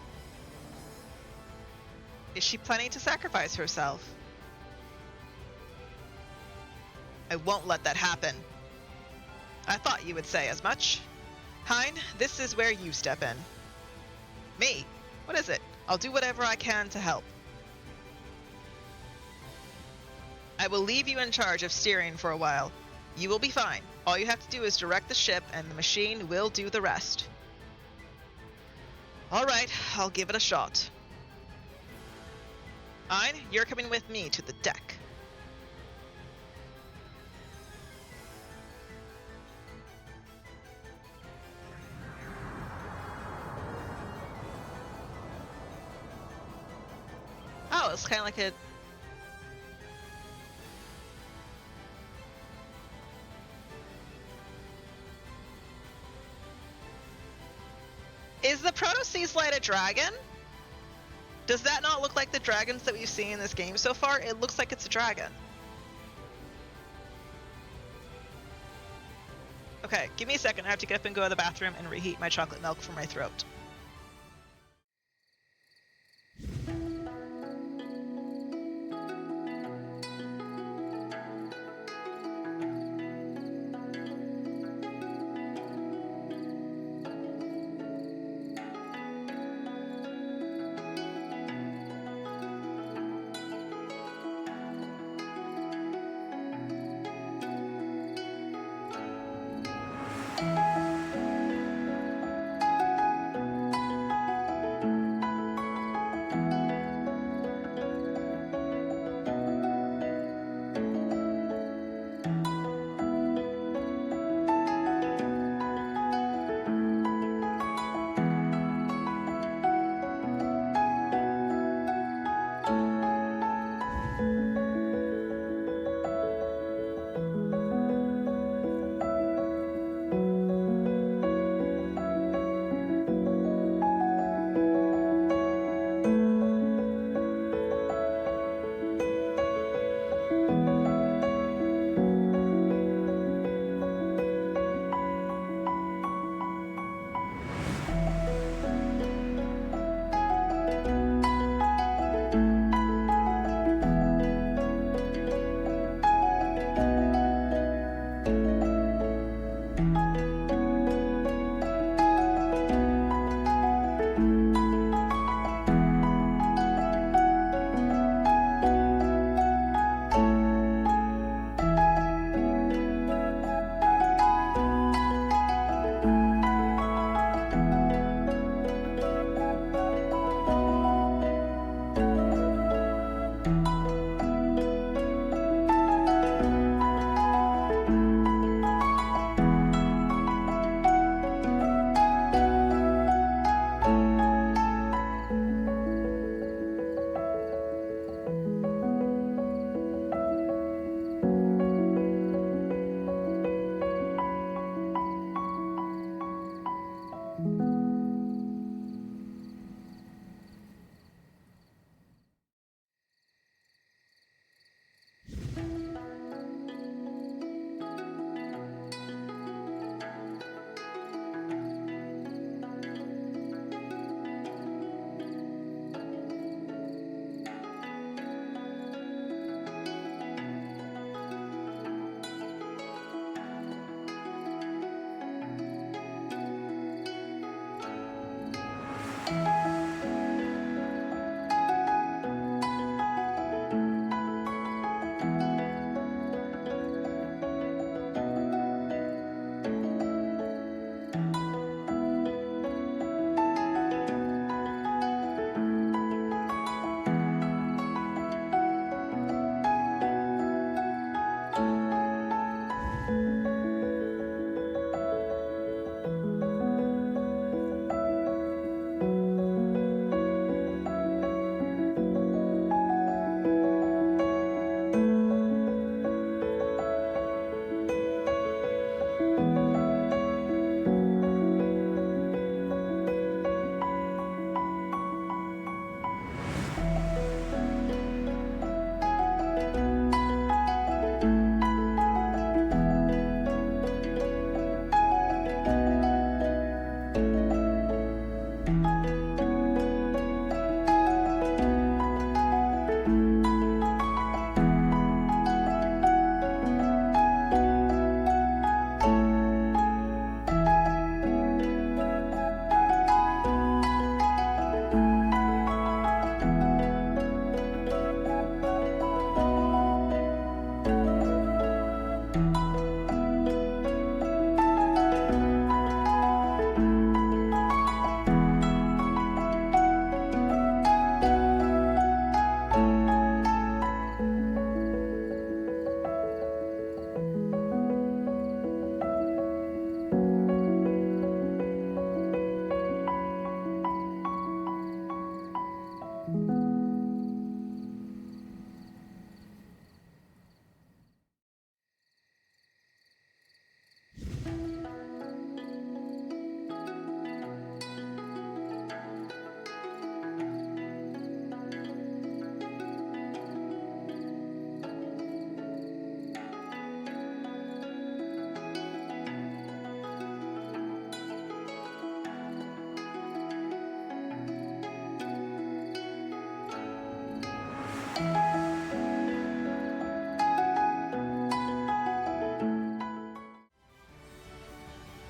Is she planning to sacrifice herself? I won't let that happen. I thought you would say as much. Hein, this is where you step in. Me? What is it? I'll do whatever I can to help. I will leave you in charge of steering for a while. You will be fine. All you have to do is direct the ship and the machine will do the rest. Alright, I'll give it a shot. Ein, you're coming with me to the deck. Oh, it's kind of like a... Is the Proto-Sea Slide a dragon? Does that not look like the dragons that we've seen in this game so far? It looks like it's a dragon. Okay, give me a second. I have to get up and go to the bathroom and reheat my chocolate milk for my throat.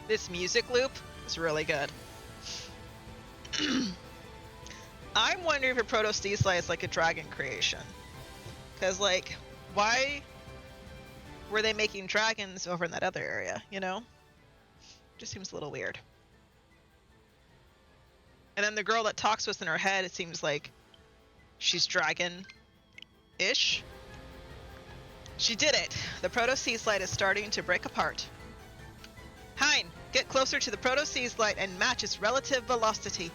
This music loop is really good. I'm wondering if a Proto Steelslide is like a dragon creation. Because, like, why were they making dragons over in that other area, you know? Just seems a little weird. And then the girl that talks to us in her head, it seems like she's dragon-ish. She did it. The Proto Steelslide is starting to break apart. Hein, get closer to the Proto Steelslide and match its relative velocity.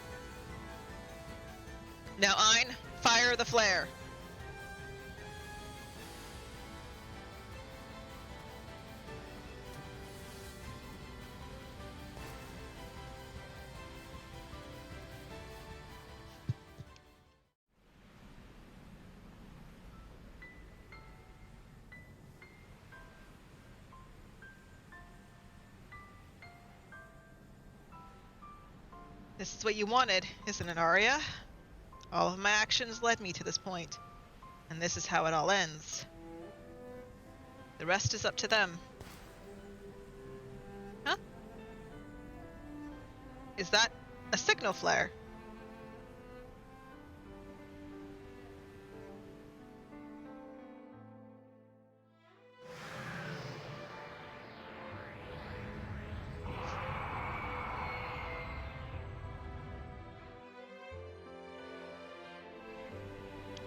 Now, Ein, fire the flare. This is what you wanted, isn't it, Arya? All of my actions led me to this point, and this is how it all ends. The rest is up to them. Huh? Is that a signal flare?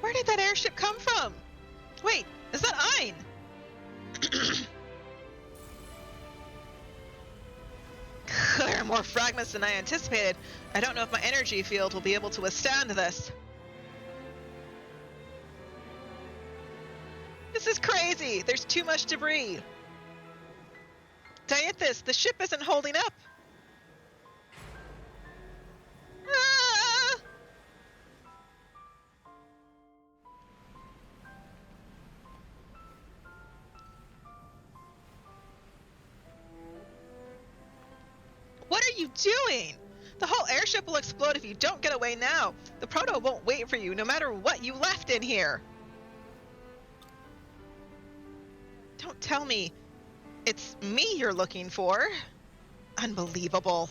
Where did that airship come from? Wait, is that Ein? There are more fragments than I anticipated. I don't know if my energy field will be able to withstand this. This is crazy! There's too much debris! Diethys, the ship isn't holding up! Ah! What are you doing? The whole airship will explode if you don't get away now. The Proto won't wait for you no matter what you left in here. Don't tell me it's me you're looking for. Unbelievable.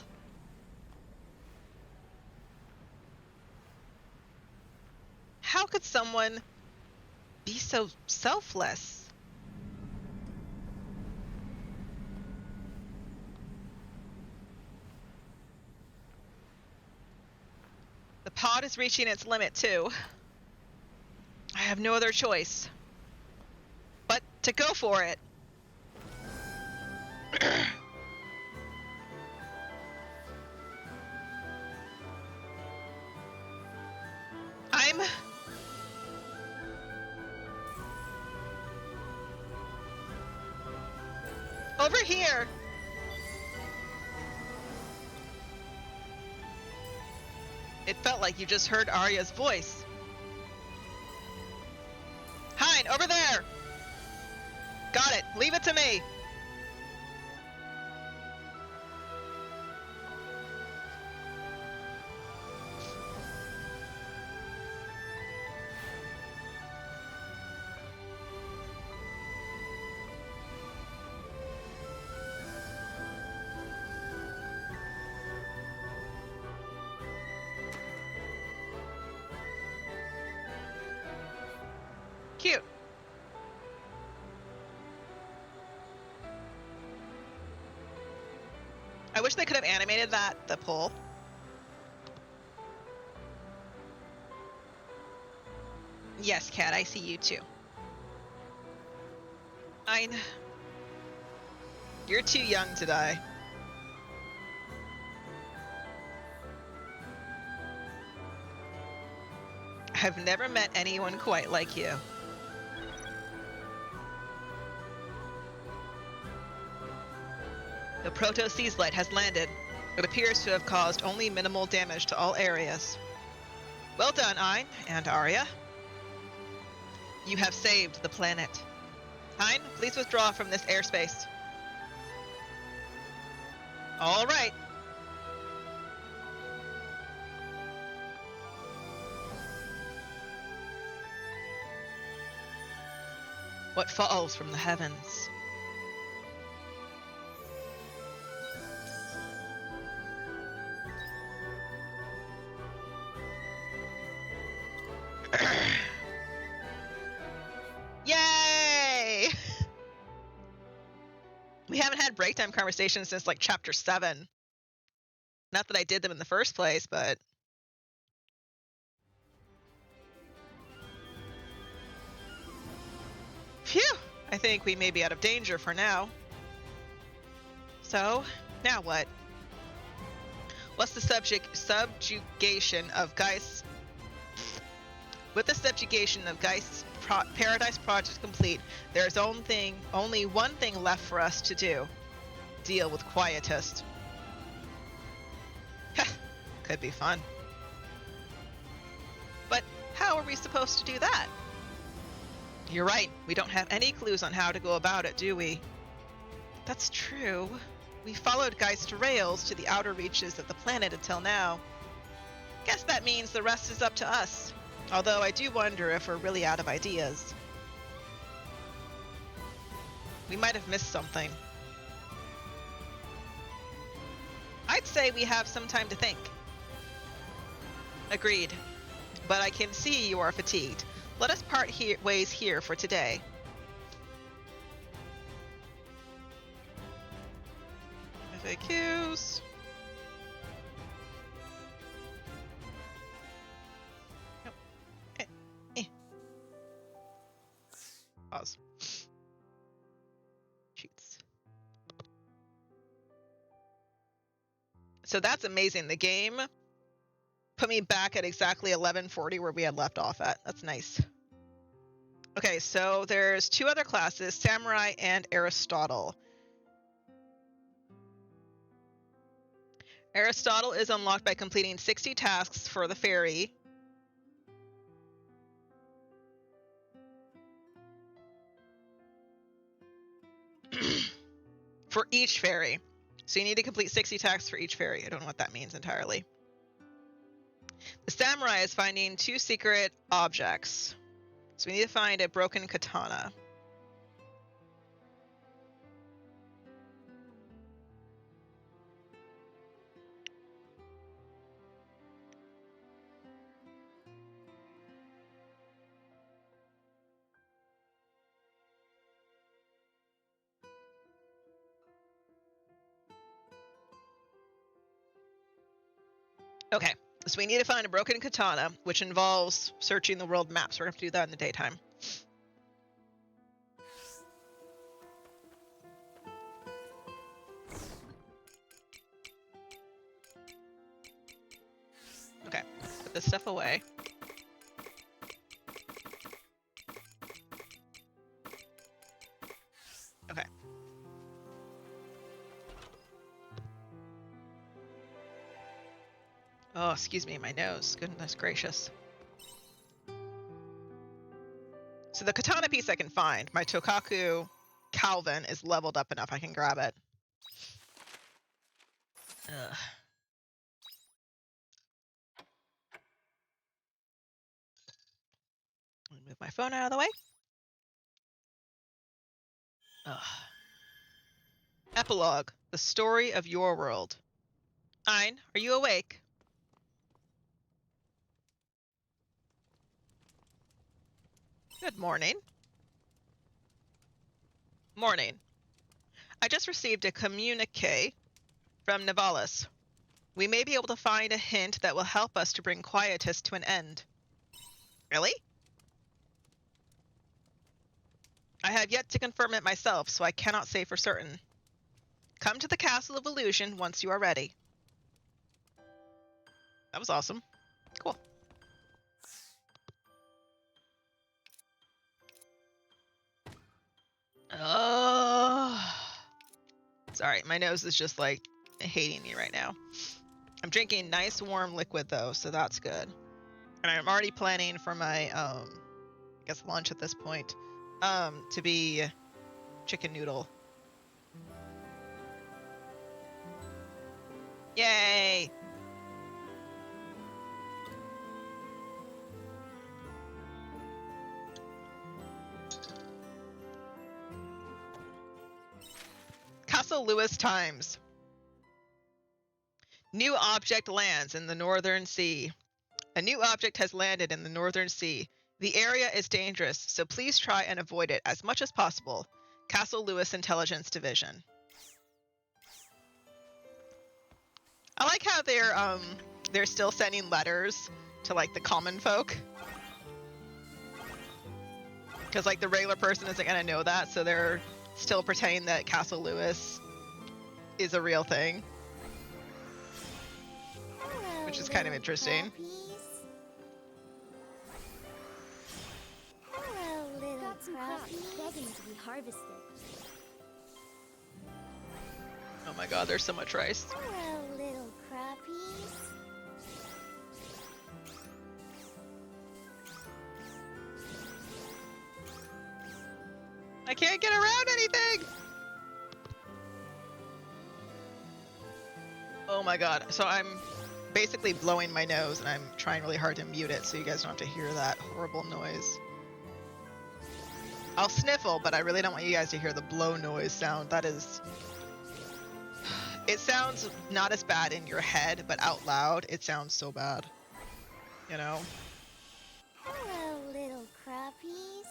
How could someone be so selfless? The pod is reaching its limit too. I have no other choice but to go for it. I'm over here. It felt like you just heard Arya's voice. Hein, over there! Got it. Leave it to me. Cute. I wish they could have animated the pull. Yes, Cat, I see you too. You're too young to die. I've never met anyone quite like you. The Proto Steelslide has landed. It appears to have caused only minimal damage to all areas. Well done, Ein and Arya. You have saved the planet. Hein, please withdraw from this airspace. All right. What falls from the heavens? We haven't had break time conversations since like chapter 7. Not that I did them in the first place, but phew, I think we may be out of danger for now. So, now what? What's the subjugation of Geist? With the subjugation of Geist's Paradise Project complete, there is only one thing left for us to do. Deal with Quietist. Could be fun. But how are we supposed to do that? You're right, we don't have any clues on how to go about it, do we? That's true. We followed Geist rails to the outer reaches of the planet until now. Guess that means the rest is up to us. Although I do wonder if we're really out of ideas. We might have missed something. I'd say we have some time to think. Agreed. But I can see you are fatigued. Let us part ways here for today. FAQs. Pause. Shoots. So that's amazing. The game put me back at exactly 1140 where we had left off at. That's nice. Okay, so there's 2 other classes, Samurai and Aristotle. Aristotle is unlocked by completing 60 tasks for the ferry. For each ferry. So you need to complete 60 tasks for each ferry. I don't know what that means entirely. The Samurai is finding 2 secret objects. So we need to find a broken katana. Okay, so we need to find a broken katana, which involves searching the world maps. We're going to have to do that in the daytime. Okay, put this stuff away. Okay. Oh, excuse me, my nose. Goodness gracious. So the katana piece I can find. My Tokaku Calvin is leveled up enough. I can grab it. Ugh. Let me move my phone out of the way. Ugh. Epilogue. The story of your world. Ein, are you awake? Good morning. Morning. I just received a communique from Nivalis. We may be able to find a hint that will help us to bring Quietus to an end. Really? I have yet to confirm it myself, so I cannot say for certain. Come to the Castle of Illusion once you are ready. That was awesome. Cool. Sorry, my nose is just like hating me right now. I'm drinking nice warm liquid though, so that's good. And I'm already planning for my I guess lunch at this point to be chicken noodle. Yay! Castle Lewis Times. New object lands in the Northern Sea. A new object has landed in the Northern Sea. The area is dangerous, so please try and avoid it as much as possible. Castle Lewis Intelligence Division. I like how they're still sending letters to like the common folk. Because like the regular person isn't gonna know that, so they're still pretending that Castle Lewis is a real thing. Hello, Which is kind of little interesting. crappies. Hello, little Got some crops crappies. begging to be harvested. Oh my god, there's so much rice. Hello, little crappies. I can't get around anything! Oh my god. So I'm basically blowing my nose and I'm trying really hard to mute it so you guys don't have to hear that horrible noise. I'll sniffle, but I really don't want you guys to hear the blow noise sound. That is... It sounds not as bad in your head, but out loud, it sounds so bad. You know? Hello, little crappies.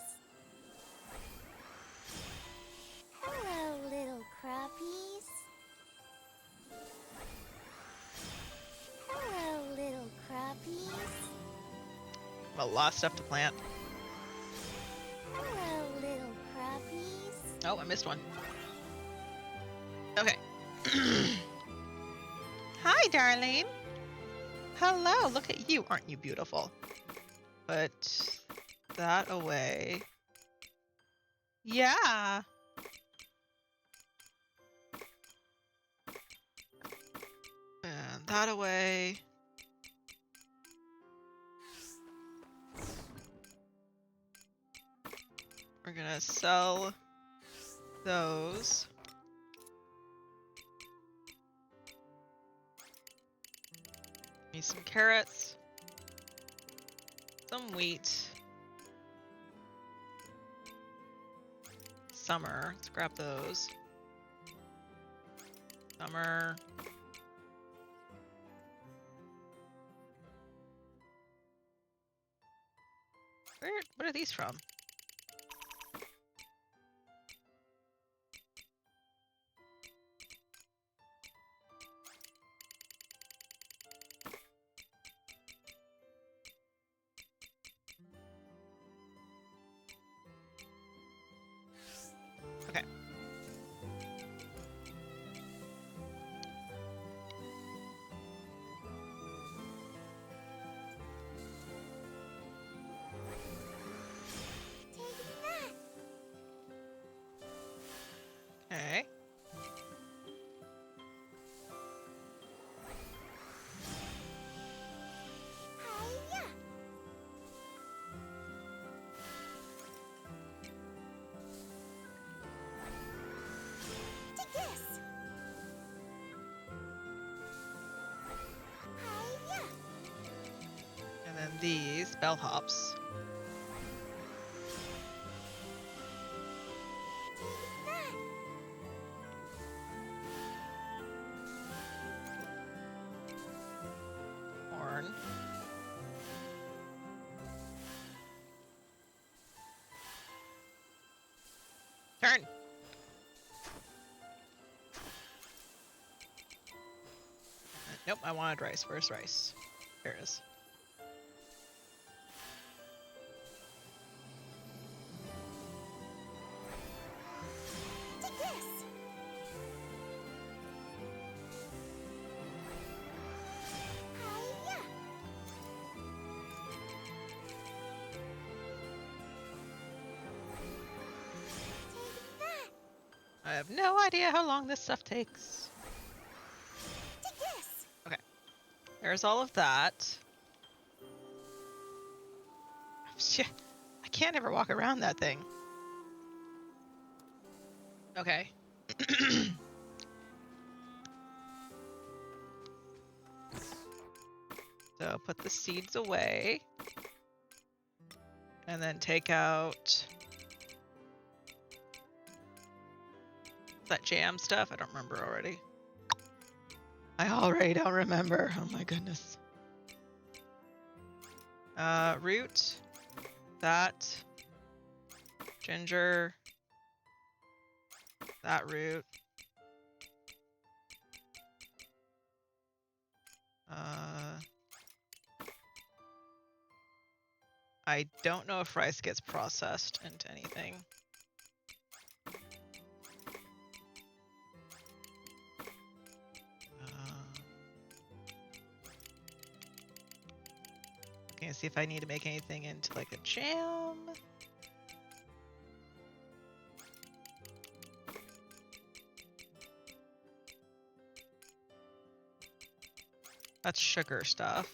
Hello, little crappies. Hello, little crappies. A lot of stuff to plant. Hello, little crappies. Oh, I missed one. Okay. Hi, darling. Hello, look at you. Aren't you beautiful? Put that away. Yeah. And that away. We're gonna sell those. Need some carrots. Some wheat. Summer. Let's grab those. Summer. What are these from? Okay. Okay. Hiya. Take this. Hiya. And then these bellhops. Take that. Corn. Turn. Nope, I wanted rice. Where's rice? Here it is. Take this. Hiya. Take that. I have no idea how long this stuff takes. Take this. There's all of that. Shit, I can't ever walk around that thing. Okay. So put the seeds away. And then take out that jam stuff. I don't remember already. I already don't remember. Oh my goodness. Root. That. Ginger. That root. I don't know if rice gets processed into anything. Looking to see if I need to make anything into like a jam. That's sugar stuff.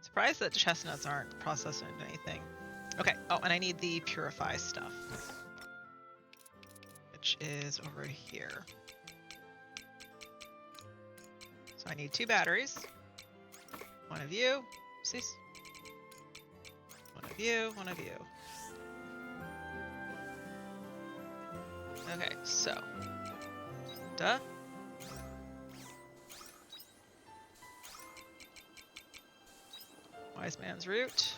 Surprised that chestnuts aren't processed into anything. Okay, oh, and I need the purify stuff, which is over here. So I need 2 batteries. One of you. Cease. One of you, one of you. Okay, so. Duh. Wise man's root.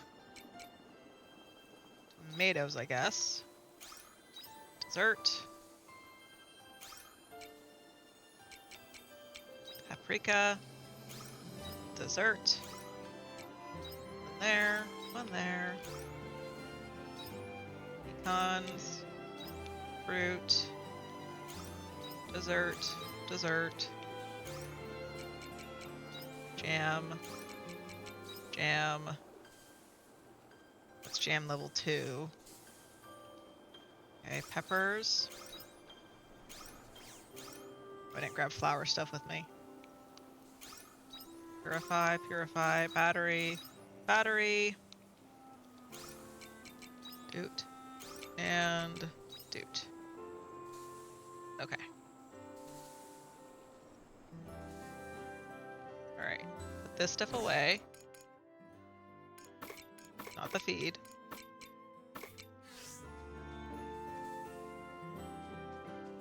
Tomatoes, I guess. Dessert. Paprika. Dessert. One there. One there. Pecans. Fruit. Dessert. Dessert. Jam. Jam. That's jam level 2. Okay, peppers. I didn't grab flour stuff with me. Purify, purify, battery, battery. Doot. And doot. Okay. Alright. Put this stuff away. Not the feed.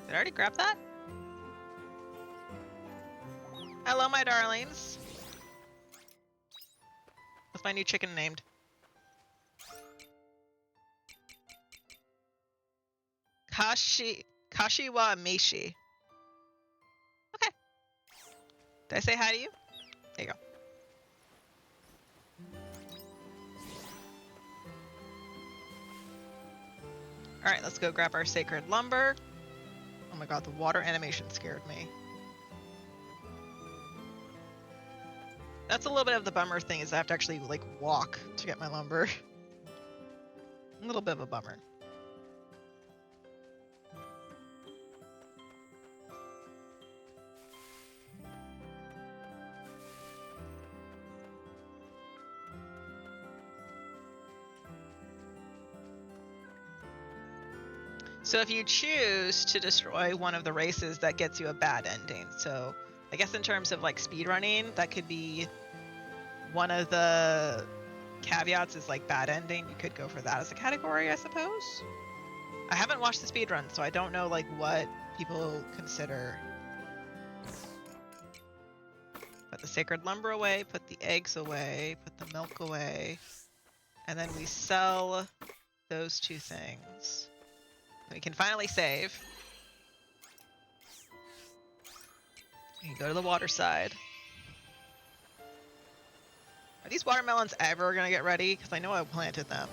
Did I already grab that? Hello, my darlings. What's my new chicken named? Kashiwa Mishi. Okay. Did I say hi to you? There you go. Alright, let's go grab our sacred lumber. Oh my god, the water animation scared me. That's a little bit of the bummer thing, is I have to actually like walk to get my lumber. A little bit of a bummer. So if you choose to destroy one of the races, that gets you a bad ending. So I guess in terms of like speedrunning, that could be one of the caveats, is like bad ending. You could go for that as a category, I suppose. I haven't watched the speedrun, so I don't know like what people consider. Put the sacred lumber away, put the eggs away, put the milk away, and then we sell those 2 things. We can finally save. We can go to the water side. Are these watermelons ever gonna get ready? Because I know I planted them.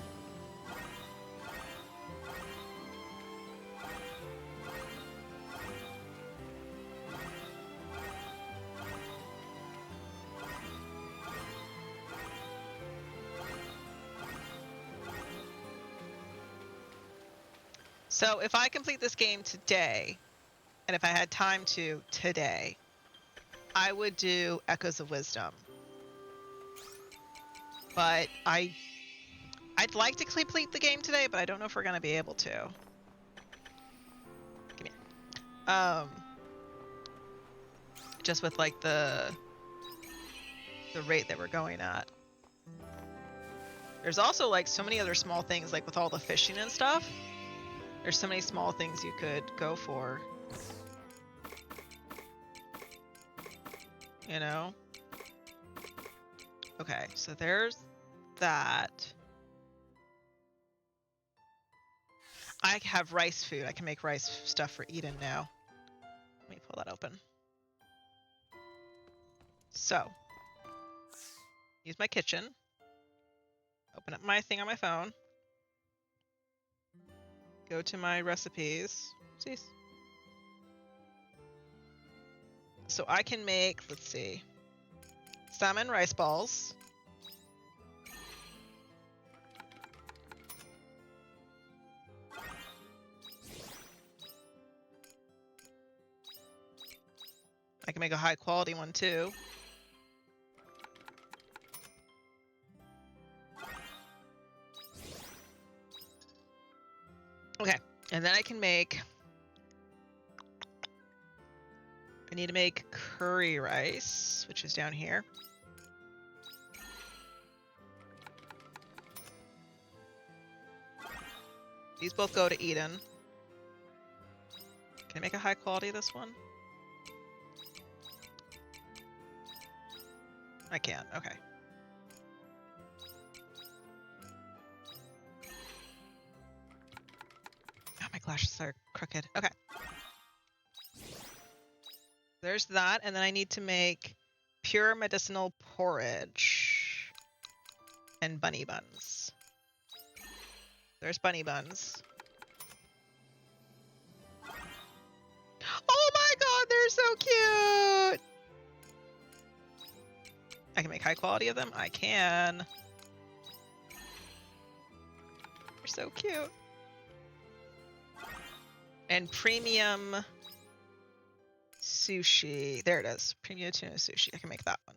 So if I complete this game today, and if I had time to today, I would do Echoes of Wisdom. But I'd like to complete the game today, but I don't know if we're gonna be able to. Give me it. Just with like the rate that we're going at. There's also like so many other small things, like with all the fishing and stuff. There's so many small things you could go for. You know? Okay, so there's that. I have rice food. I can make rice stuff for Eden now. Let me pull that open. So, use my kitchen. Open up my thing on my phone. Go to my recipes. Oopsies. So I can make, let's see, salmon rice balls. I can make a high quality one too. Okay, and then I can make, I need to make curry rice, which is down here. These both go to Eden. Can I make a high quality of this one? I can, okay. Oh, my glasses are crooked. Okay. There's that, and then I need to make pure medicinal porridge and bunny buns. There's bunny buns. Oh my god, they're so cute! I can make high quality of them? I can. They're so cute. And premium sushi. There it is. Premium tuna sushi. I can make that one.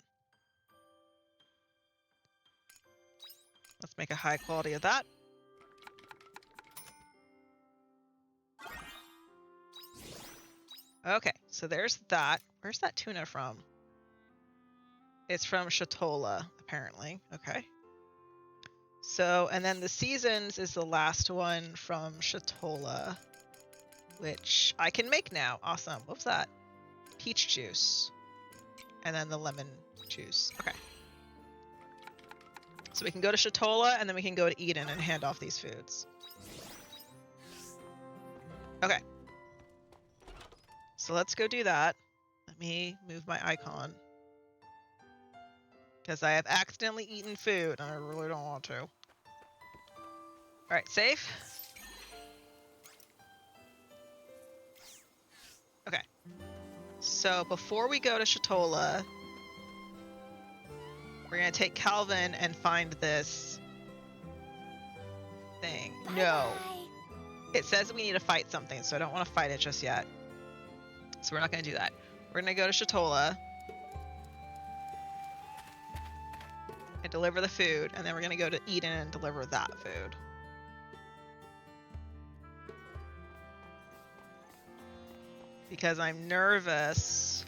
Let's make a high quality of that. Okay, so there's that. Where's that tuna from? It's from Shatola, apparently. Okay. So, and then the Seasons is the last one from Shatola, which I can make now. Awesome. What was that? Peach juice. And then the lemon juice. Okay. So we can go to Shatola, and then we can go to Eden and hand off these foods. Okay. So let's go do that. Let me move my icon. Because I have accidentally eaten food, and I really don't want to. Alright, safe. Okay. So before we go to Shatola, we're going to take Calvin and find this thing. No. It says we need to fight something, so I don't want to fight it just yet. So we're not going to do that. We're going to go to Shatola and deliver the food, and then we're going to go to Eden and deliver that food. Because I'm nervous.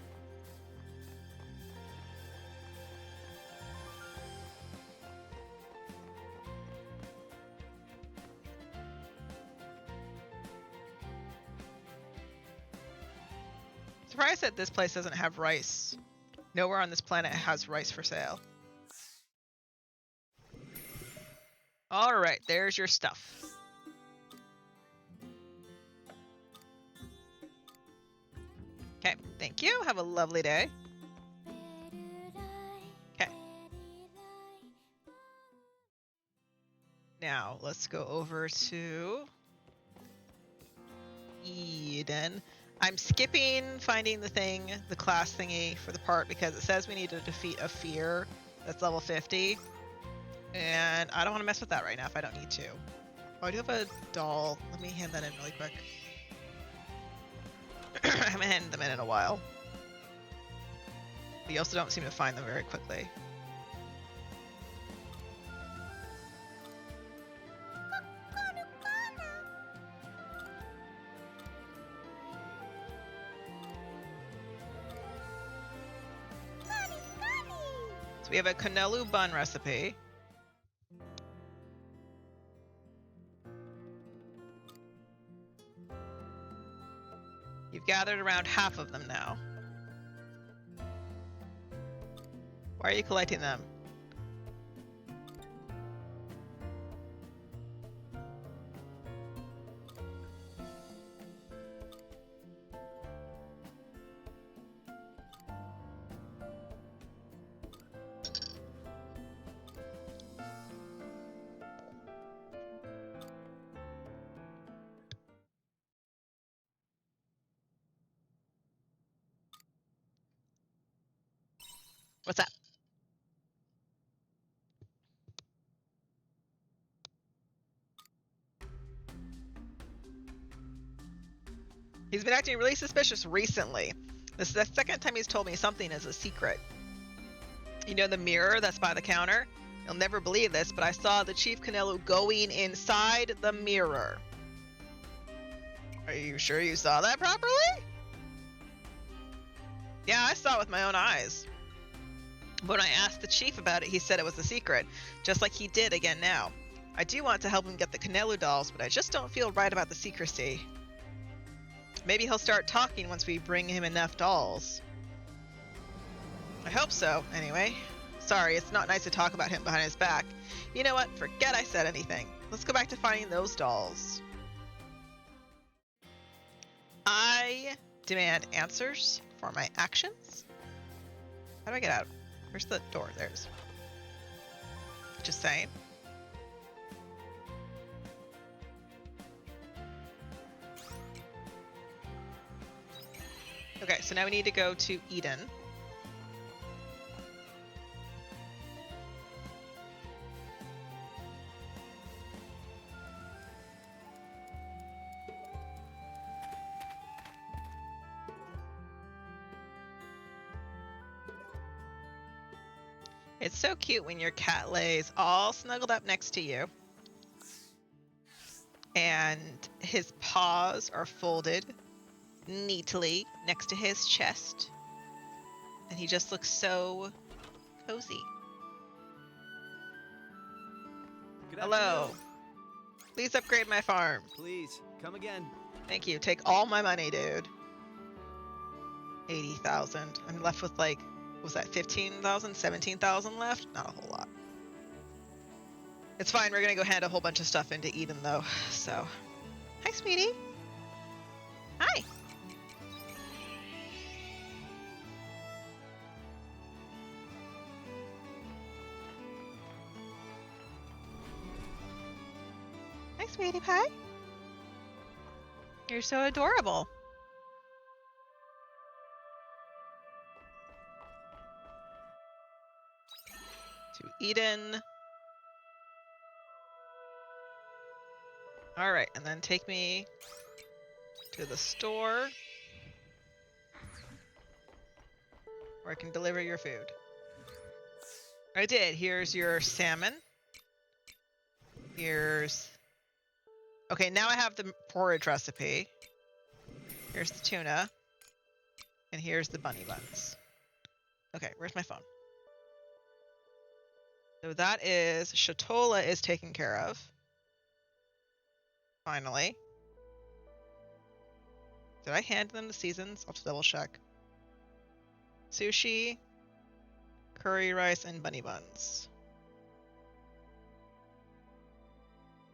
Surprised that this place doesn't have rice. Nowhere on this planet has rice for sale. Alright, there's your stuff. Okay, thank you. Have a lovely day. Okay. Now, let's go over to Eden. I'm skipping finding the thing, the class thingy for the part because it says we need to defeat a fear that's level 50. And I don't want to mess with that right now if I don't need to. Oh, I do have a doll. Let me hand that in really quick. I haven't handed them in a while. But you also don't seem to find them very quickly. So we have a Canelu bun recipe. You've gathered around half of them now. Why are you collecting them? What's that? He's been acting really suspicious recently. This is the second time he's told me something is a secret. You know the mirror that's by the counter? You'll never believe this, but I saw the Chief Canelo going inside the mirror. Are you sure you saw that properly? Yeah, I saw it with my own eyes. When I asked the chief about it, he said it was a secret, just like he did again now. I do want to help him get the Canelo dolls, but I just don't feel right about the secrecy. Maybe he'll start talking once we bring him enough dolls. I hope so, anyway. Sorry, it's not nice to talk about him behind his back. You know what? Forget I said anything. Let's go back to finding those dolls. I demand answers for my actions. How do I get out? Where's the door? There's. Just saying. Okay, so now we need to go to Eden. It's so cute when your cat lays all snuggled up next to you and his paws are folded neatly next to his chest and he just looks so cozy. Good Hello. afternoon. Please upgrade my farm. Please, come again. Thank you. Take all my money, dude. 80,000. I'm left with like, what was that 15,000, 17,000 left? Not a whole lot. It's fine. We're going to go hand a whole bunch of stuff into Eden though. So, hi, sweetie. Hi. Hi, sweetie pie. You're so adorable. To Eden. All right, and then take me to the store where I can deliver your food. I did. Here's your salmon. Here's... Okay, now I have the porridge recipe. Here's the tuna. And here's the bunny buns. Okay, where's my phone? So that is... Shatola is taken care of. Finally. Did I hand them the seasons? I'll have to double check. Sushi, curry rice, and bunny buns.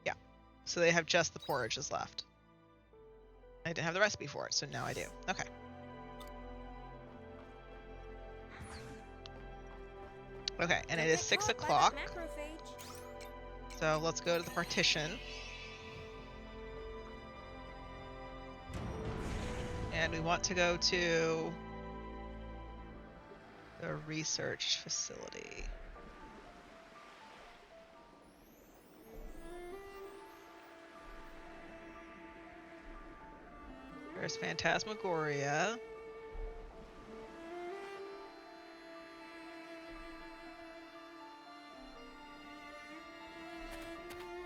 Yeah. So they have just the porridges left. I didn't have the recipe for it, so now I do. Okay. Okay, and it is 6 o'clock. So let's go to the partition. And we want to go to the research facility. There's Phantasmagoria.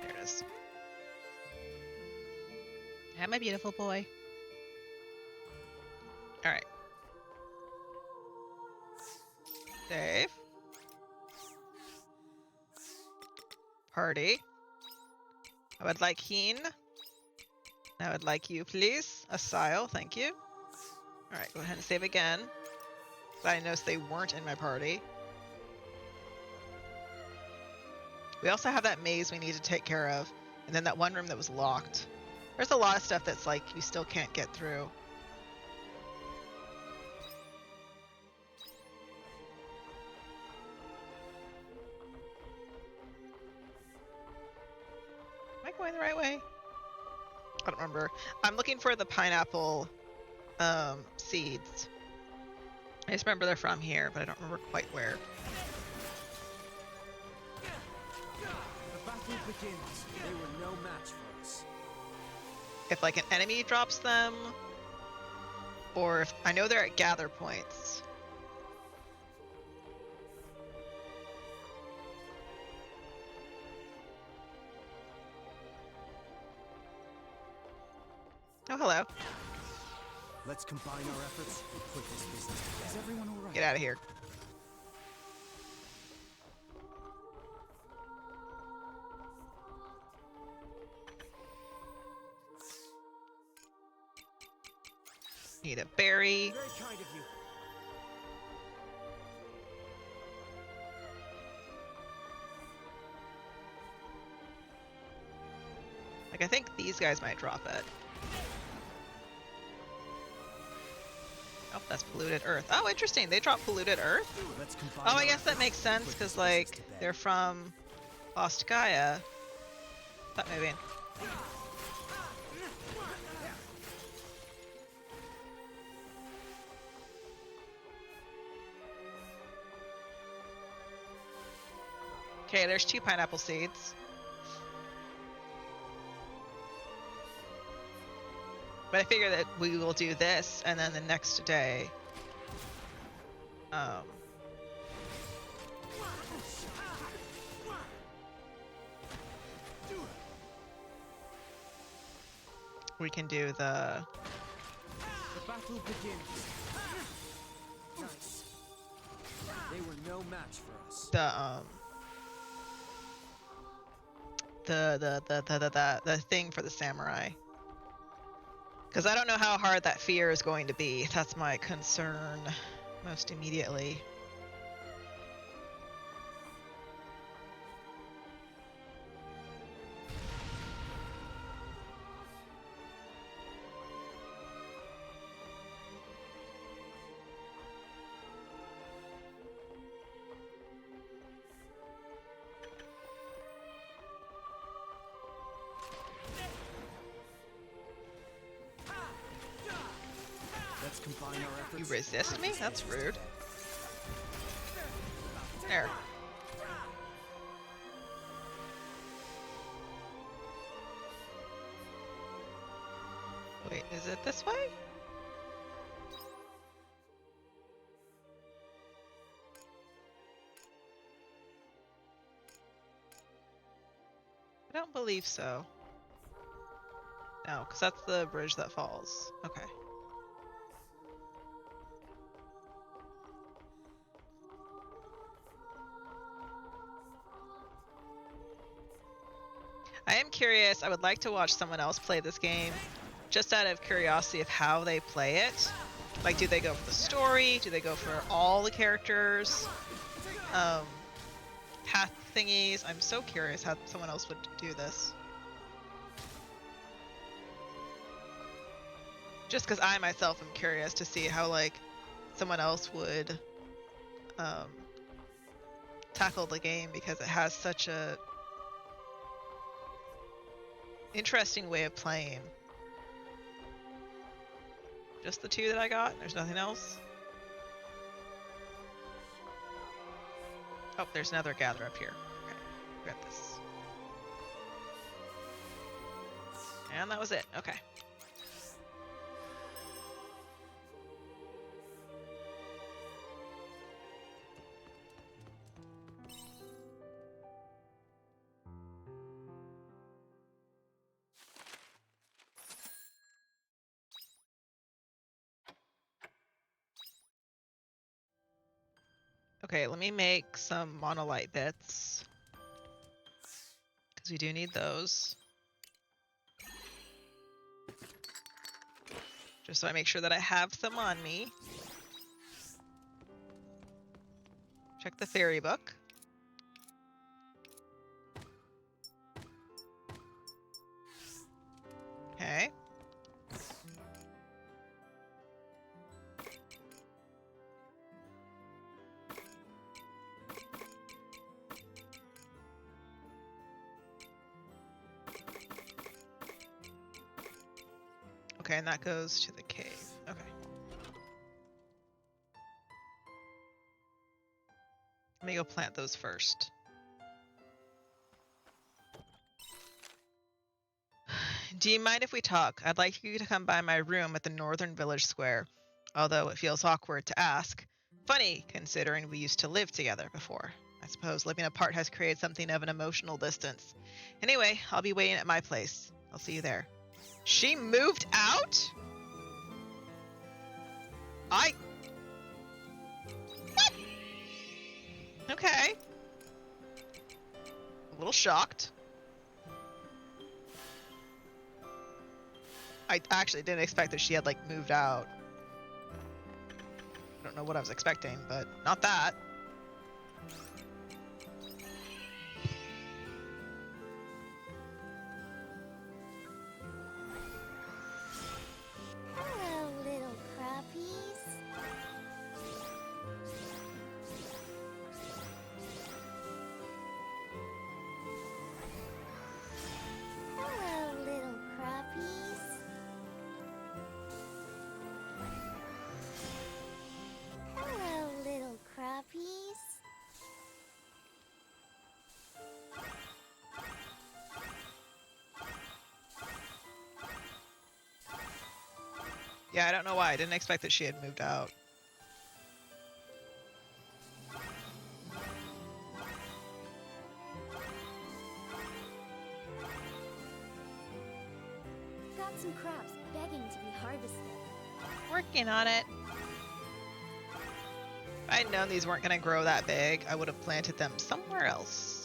There it is. Hi, my beautiful boy. All right. Save. Party. I would like Heen. I would like you, please. Asile, thank you. All right, go ahead and save again. I noticed they weren't in my party. We also have that maze we need to take care of, and then that one room that was locked. There's a lot of stuff that's like you still can't get through. Am I going the right way? I don't remember. I'm looking for the pineapple seeds. I just remember they're from here, but I don't remember quite where. The battle begins. They were no match for us. If like an enemy drops them, or if I know they're at gather points. Oh, hello. Let's combine our efforts and put this business together. Is everyone all right? Get out of here. Need a berry. Very kind of you. Like, I think these guys might drop it. Oh, that's polluted earth. Oh, interesting. They drop polluted earth? Let's combine Oh, I our guess that efforts makes and sense put because, this like, business to bed. they're from Lost Gaia. That movie. Okay, there's 2 pineapple seeds. But I figure that we will do this, and then the next day, we can do the The battle begins. Nice. They were no match for us. the thing for the samurai. Because I don't know how hard that fear is going to be. That's my concern most immediately. Let's combine our efforts. You resist and me? put this That's business rude. to bed. There. Wait, is it this way? I don't believe so. No, because that's the bridge that falls. Okay. I am curious. I would like to watch someone else play this game, just out of curiosity of how they play it. Like, do they go for the story? Do they go for all the characters? Path thingies. I'm so curious how someone else would do this. Just because I myself am curious to see how, like, someone else would tackle the game, because it has such a interesting way of playing. Just the 2 that I got? There's nothing else? Oh, there's another gather up here. Okay, grab this. And that was it. Okay. Okay, let me make some monolite bits, because we do need those. Just so I make sure that I have some on me. Check the fairy book. Okay. Okay, and that goes to the cave. Okay. go plant those first. Do you mind if we talk? I'd like you to come by my room at the Northern Village Square, although it feels awkward to ask. Funny, considering we used to live together before. I suppose living apart has created something of an emotional distance. Anyway, I'll be waiting at my place. I'll see you there. She moved out? What? Okay. A little shocked. I actually didn't expect that she had, like, moved out. I don't know what I was expecting, but not that. Hello, little crappies. Hello, little crappies. Hello, little crappies. Yeah, I don't know why. I didn't expect that she had moved out. Got some crops begging to be harvested. Working on it. If I'd known these weren't going to grow that big, I would have planted them somewhere else.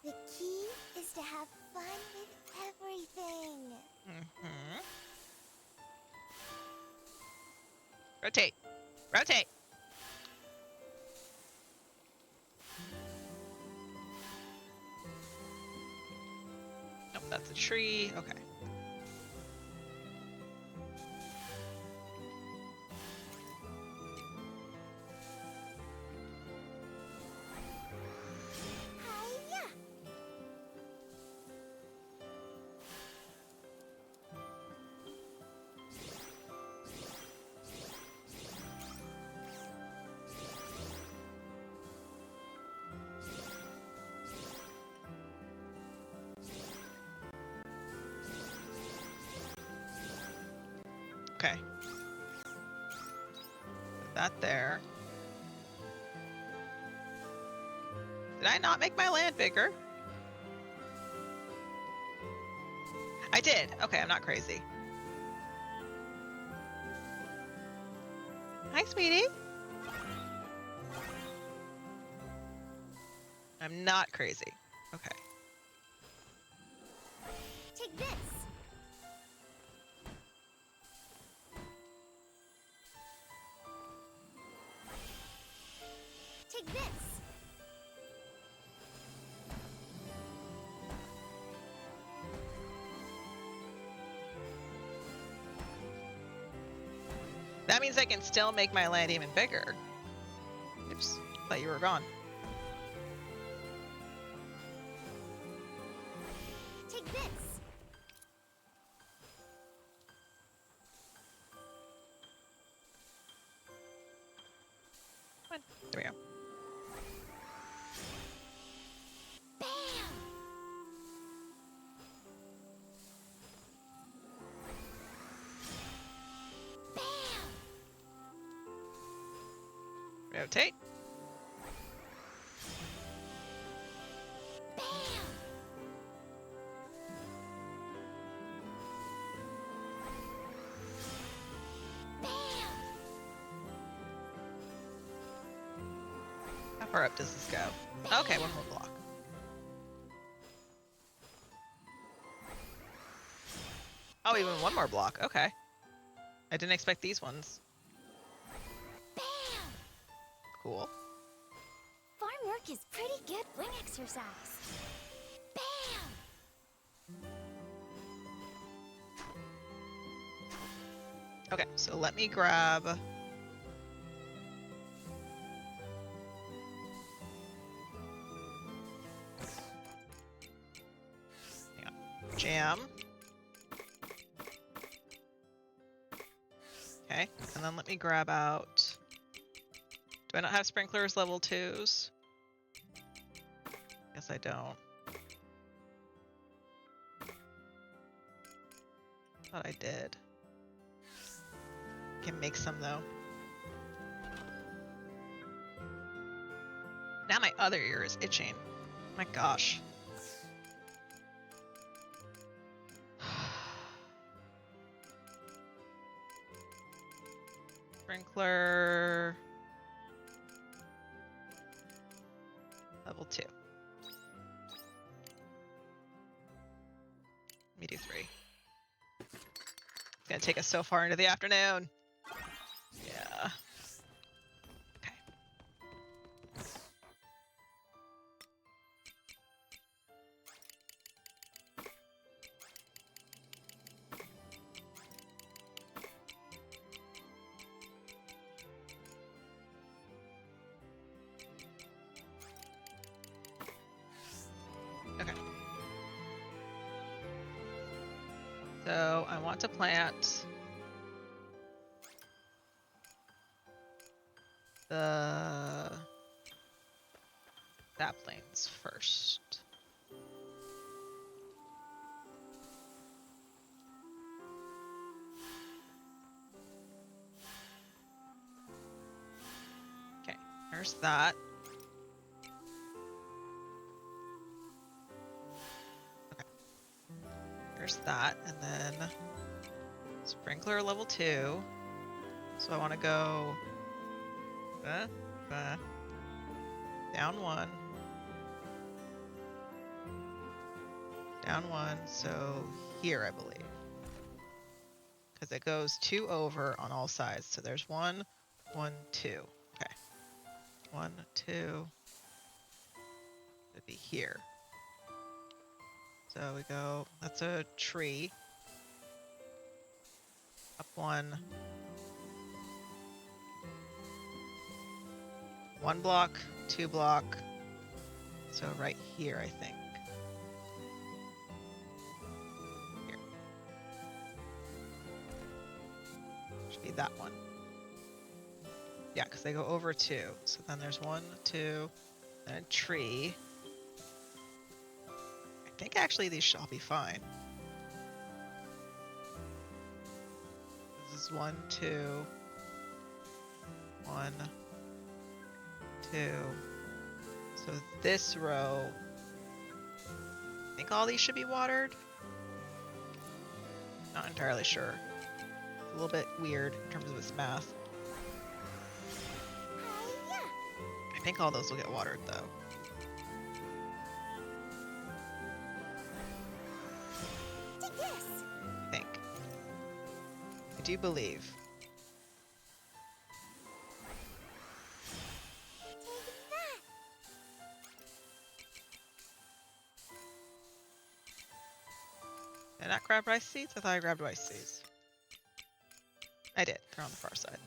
The key is to have fun with everything. Mm-hmm. Rotate. Rotate. Nope, that's a tree. Okay. Hiya! Okay. Put that there. Did I not make my land bigger? I did. Okay, I'm not crazy. Hi, sweetie. I'm not crazy. Okay. Take this. Take this. That means I can still make my land even bigger. Oops, thought you were gone. Take this. Come on. There we go. Bam! Bam! Rotate. Bam! Bam! How far up does this go? Okay, one more block. Oh, even one more block. Okay. I didn't expect these ones. Bam! Cool. Farm work is pretty good wing exercise. Bam! Okay, so let me grab... Hang on. Jam. Okay, and then let me grab out... Do I not have sprinklers level 2s? Guess I don't. Thought I did. Can make some though. Now my other ear is itching. My gosh. Sprinkler level 2. Let me do 3. It's gonna take us so far into the afternoon. Yeah. Okay. Okay. So I want to plant the saplings first. Okay, there's that. Okay. There's that, and then sprinkler level 2. So I want to go down 1. Down 1, so here I believe. Because it goes 2 over on all sides. So there's 1, 1, 2. Okay. 1, 2. It'd be here. So we go, that's a tree. Up 1. 1 block, 2 block. So right here, I think. Here. Should be that one. Yeah, because they go over 2. So then there's 1, 2, and a tree. I think actually these should all be fine. This is 1, 2, 1, 2. So this row, I think all these should be watered. Not entirely sure. It's a little bit weird in terms of its math. I think all those will get watered though. Take this. I think. I do believe. Take that. Did I not grab rice seeds? I thought I grabbed rice seeds. I did. They're on the far side.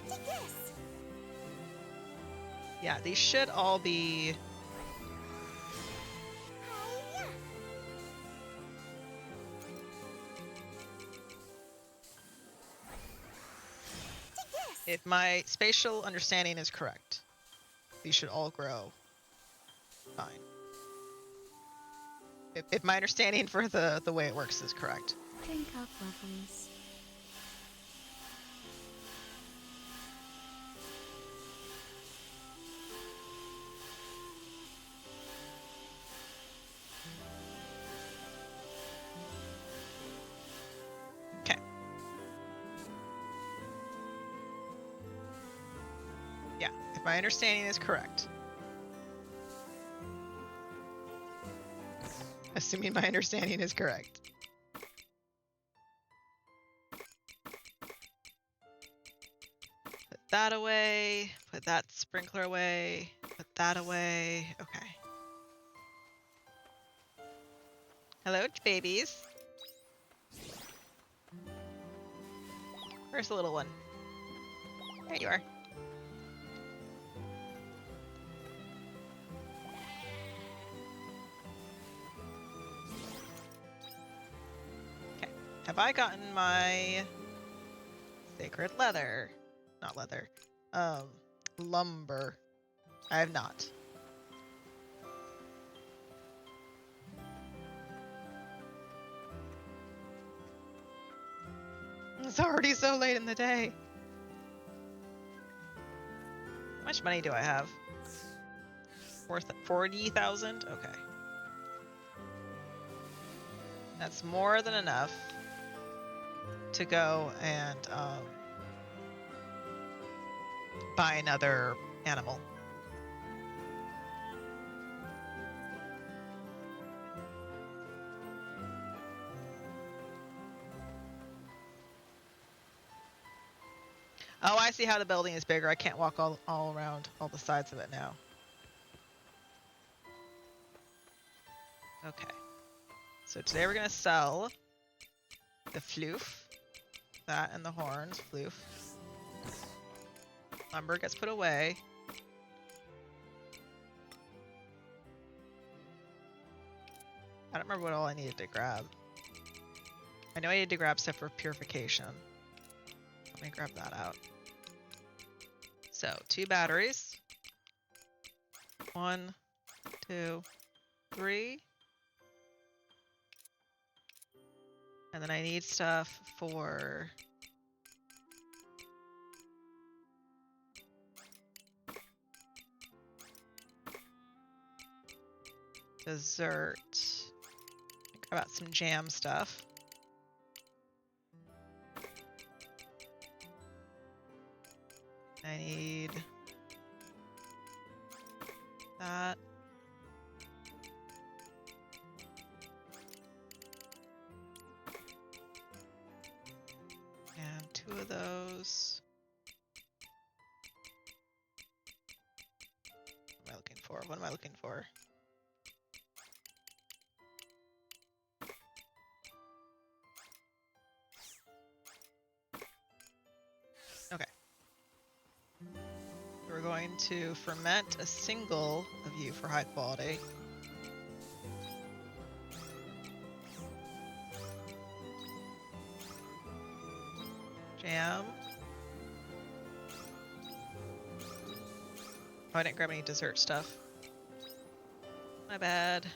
Take this. Yeah, these should all be... Hi-ya. Take this. If my spatial understanding is correct, these should all grow fine. If my understanding for the way it works is correct. Drink up, lovelies. Okay. If my understanding is correct. Assuming my understanding is correct. Put that away. Put that sprinkler away. Put that away. Okay. Hello, babies. Where's the little one? There you are. Okay. Have I gotten my sacred leather? Not leather. Lumber. I have not. It's already so late in the day. How much money do I have? Worth 40,000? Okay. That's more than enough to go and buy another animal. Oh, I see how the building is bigger. I can't walk all around all the sides of it now. Okay. So today we're going to sell the floof. That and the horns. Floof. Lumber gets put away. I don't remember what all I needed to grab. I know I needed to grab stuff for purification. Let me grab that out. So, 2 batteries. 1, 2, 3. And then I need stuff for dessert. Grab out some jam stuff. I need that. And 2 of those. What am I looking for? What am I looking for? Okay. We're going to ferment a single of you for high quality. Jam. Oh, I didn't grab any dessert stuff. My bad.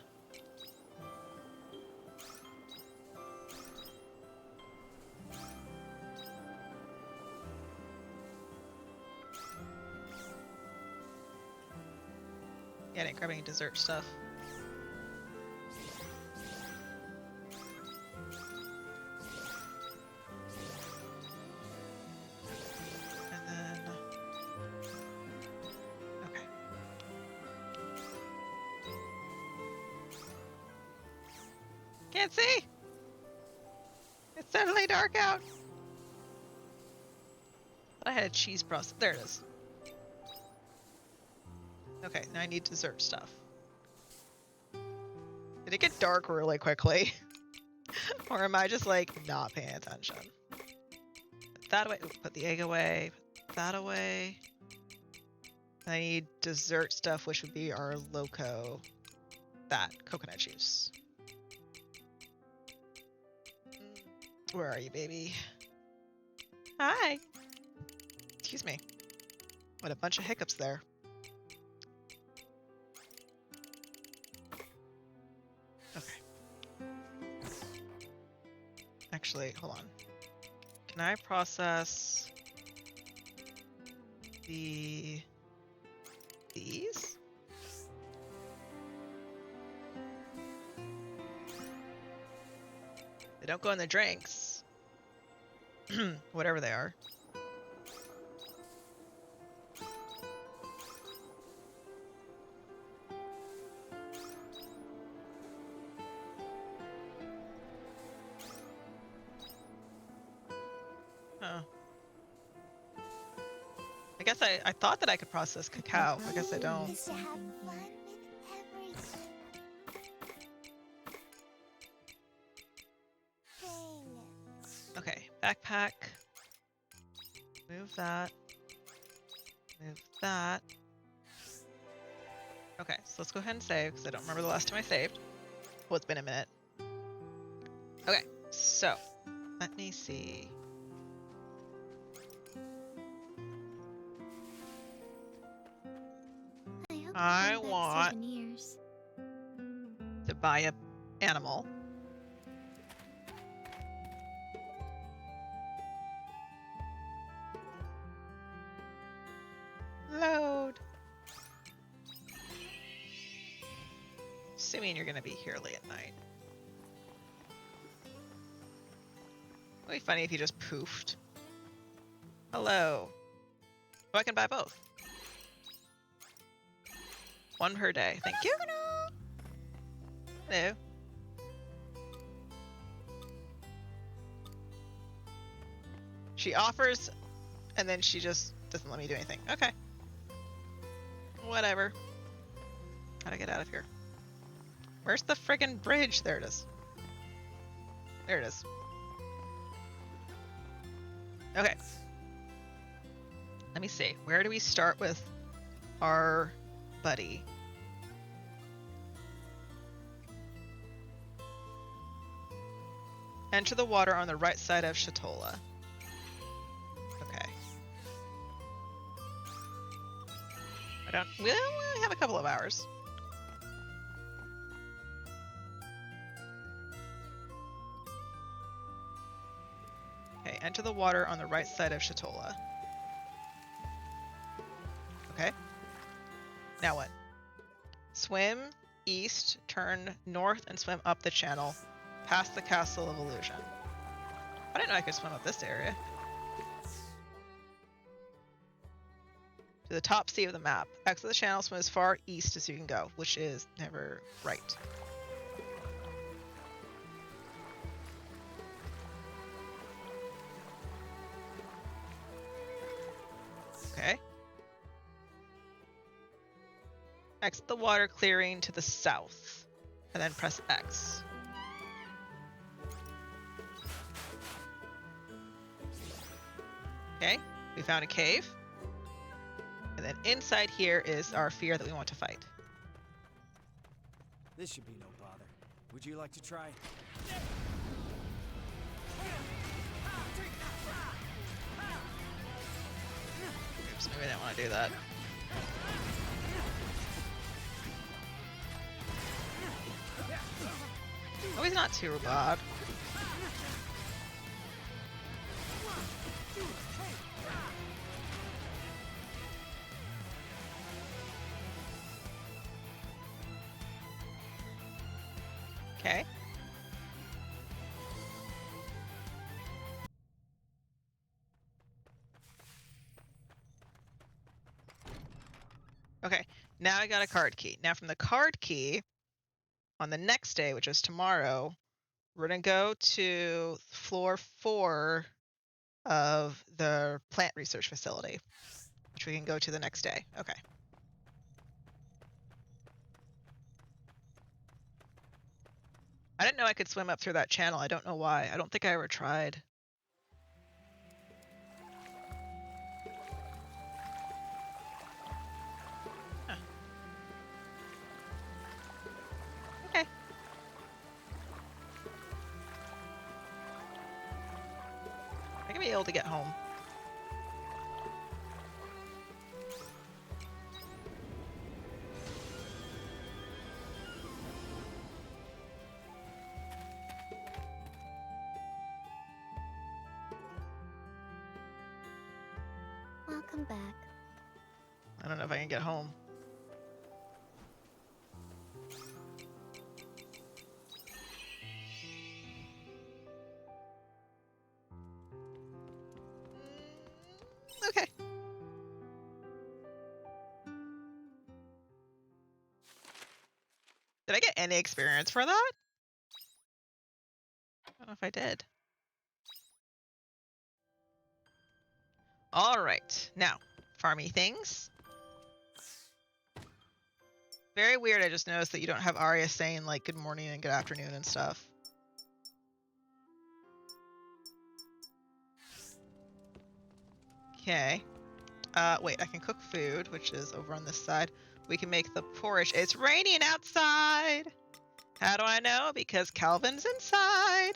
Yeah, I didn't grab any dessert stuff. And then... Okay. Can't see! It's suddenly dark out! I had a cheese process. There it is. Okay, now I need dessert stuff. Did it get dark really quickly? Or am I just like not paying attention? Put that away. Ooh, put the egg away. Put that away. I need dessert stuff, which would be our loco. That coconut juice. Where are you, baby? Hi. Excuse me. What a bunch of hiccups there. Okay. Actually, hold on. Can I process these? They don't go in the drinks. Whatever they are. guess I thought that I could process cacao. I guess I don't. Is to have fun with everything. Okay, backpack. Move that. Move that. Okay, so let's go ahead and save because I don't remember the last time I saved. Well, it's been a minute. Okay, so let me see. I I hope you bring back want- souvenirs. To buy a animal. Load. Assuming you're gonna be here late at night. It'd be funny if you just poofed. Hello. Oh, I can buy both. One per day. Thank you. Hello. She offers, and then she just doesn't let me do anything. Okay. Whatever. How to get out of here? Where's the friggin' bridge? There it is. There it is. Okay. Let me see. Where do we start with our buddy? Enter the water on the right side of Shatola. Okay. We only have a couple of hours. Okay, enter the water on the right side of Shatola. Okay. Now what? Swim east, turn north, and swim up the channel, past the Castle of Illusion. I didn't know I could swim up this area. To the top sea of the map. Exit the channel, swim as far east as you can go, which is never right. Okay. Exit the water clearing to the south, and then press X. Okay, we found a cave. And then inside here is our fear that we want to fight. This should be no bother. Would you like to try? Oops, maybe I didn't want to do that. Oh, he's not too bad. Okay. Okay, now I got a card key. Now from the card key, on the next day, which is tomorrow, we're gonna go to floor 4 of the plant research facility, which we can go to the next day. Okay. I didn't know I could swim up through that channel. I don't know why. I don't think I ever tried. Huh. Okay. I can be able to get home. Welcome back. I don't know if I can get home. Okay. Did I get any experience for that? I don't know if I did. All right. Now, farmy things. Very weird, I just noticed that you don't have Arya saying like good morning and good afternoon and stuff. Okay. Wait, I can cook food, which is over on this side. We can make the porridge. It's raining outside! How do I know? Because Calvin's inside.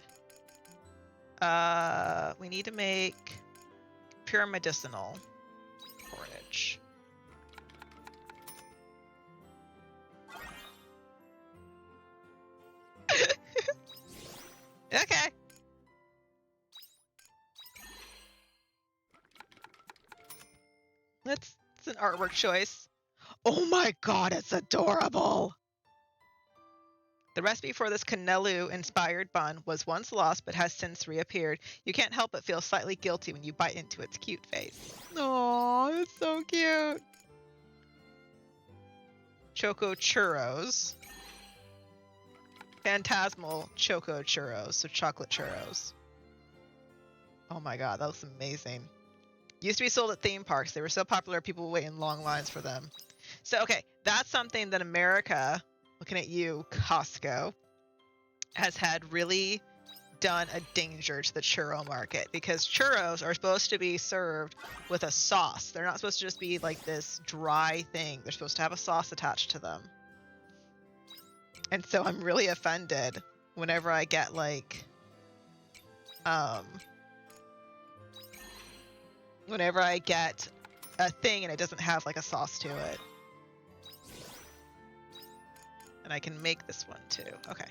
We need to make pure medicinal porridge. Okay. It's an artwork choice. Oh my god, it's adorable! The recipe for this Canelu-inspired bun was once lost but has since reappeared. You can't help but feel slightly guilty when you bite into its cute face. Aww, it's so cute! Choco churros. Phantasmal choco churros, so chocolate churros. Oh my god, that looks amazing. Used to be sold at theme parks. They were so popular, people would wait in long lines for them. So, okay, that's something that America, looking at you, Costco, has had really done a danger to the churro market, because churros are supposed to be served with a sauce. They're not supposed to just be like this dry thing. They're supposed to have a sauce attached to them. And so I'm really offended whenever I get like, whenever I get a thing and it doesn't have like a sauce to it. And I can make this one too. Okay.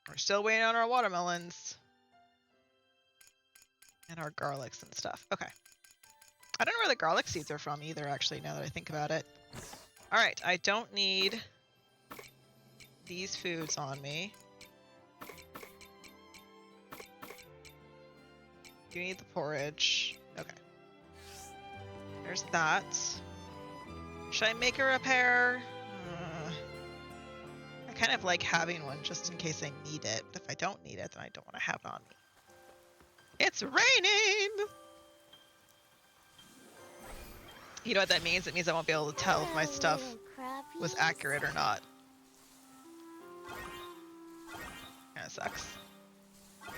We're still waiting on our watermelons. And our garlics and stuff. Okay. I don't know where the garlic seeds are from either, actually, now that I think about it. Alright, I don't need these foods on me. You need the porridge. Okay. There's that. Should I make a repair? I kind of like having one just in case I need it. But if I don't need it, then I don't want to have it on me. It's raining! You know what that means? It means I won't be able to tell if my stuff was accurate or not. Kinda sucks.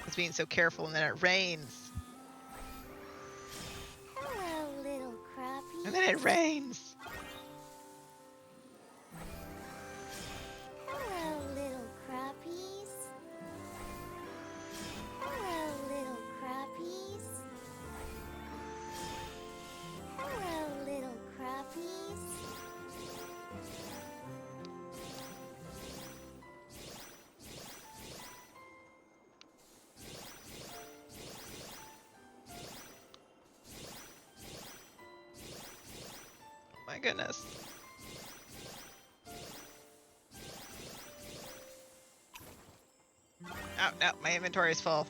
It's being so careful and then it rains. Hello, little crappies. And then it rains. Hello, little crappies. Hello, little crappies. Hello, little crappies. Oh my goodness. Oh, no, my inventory is full.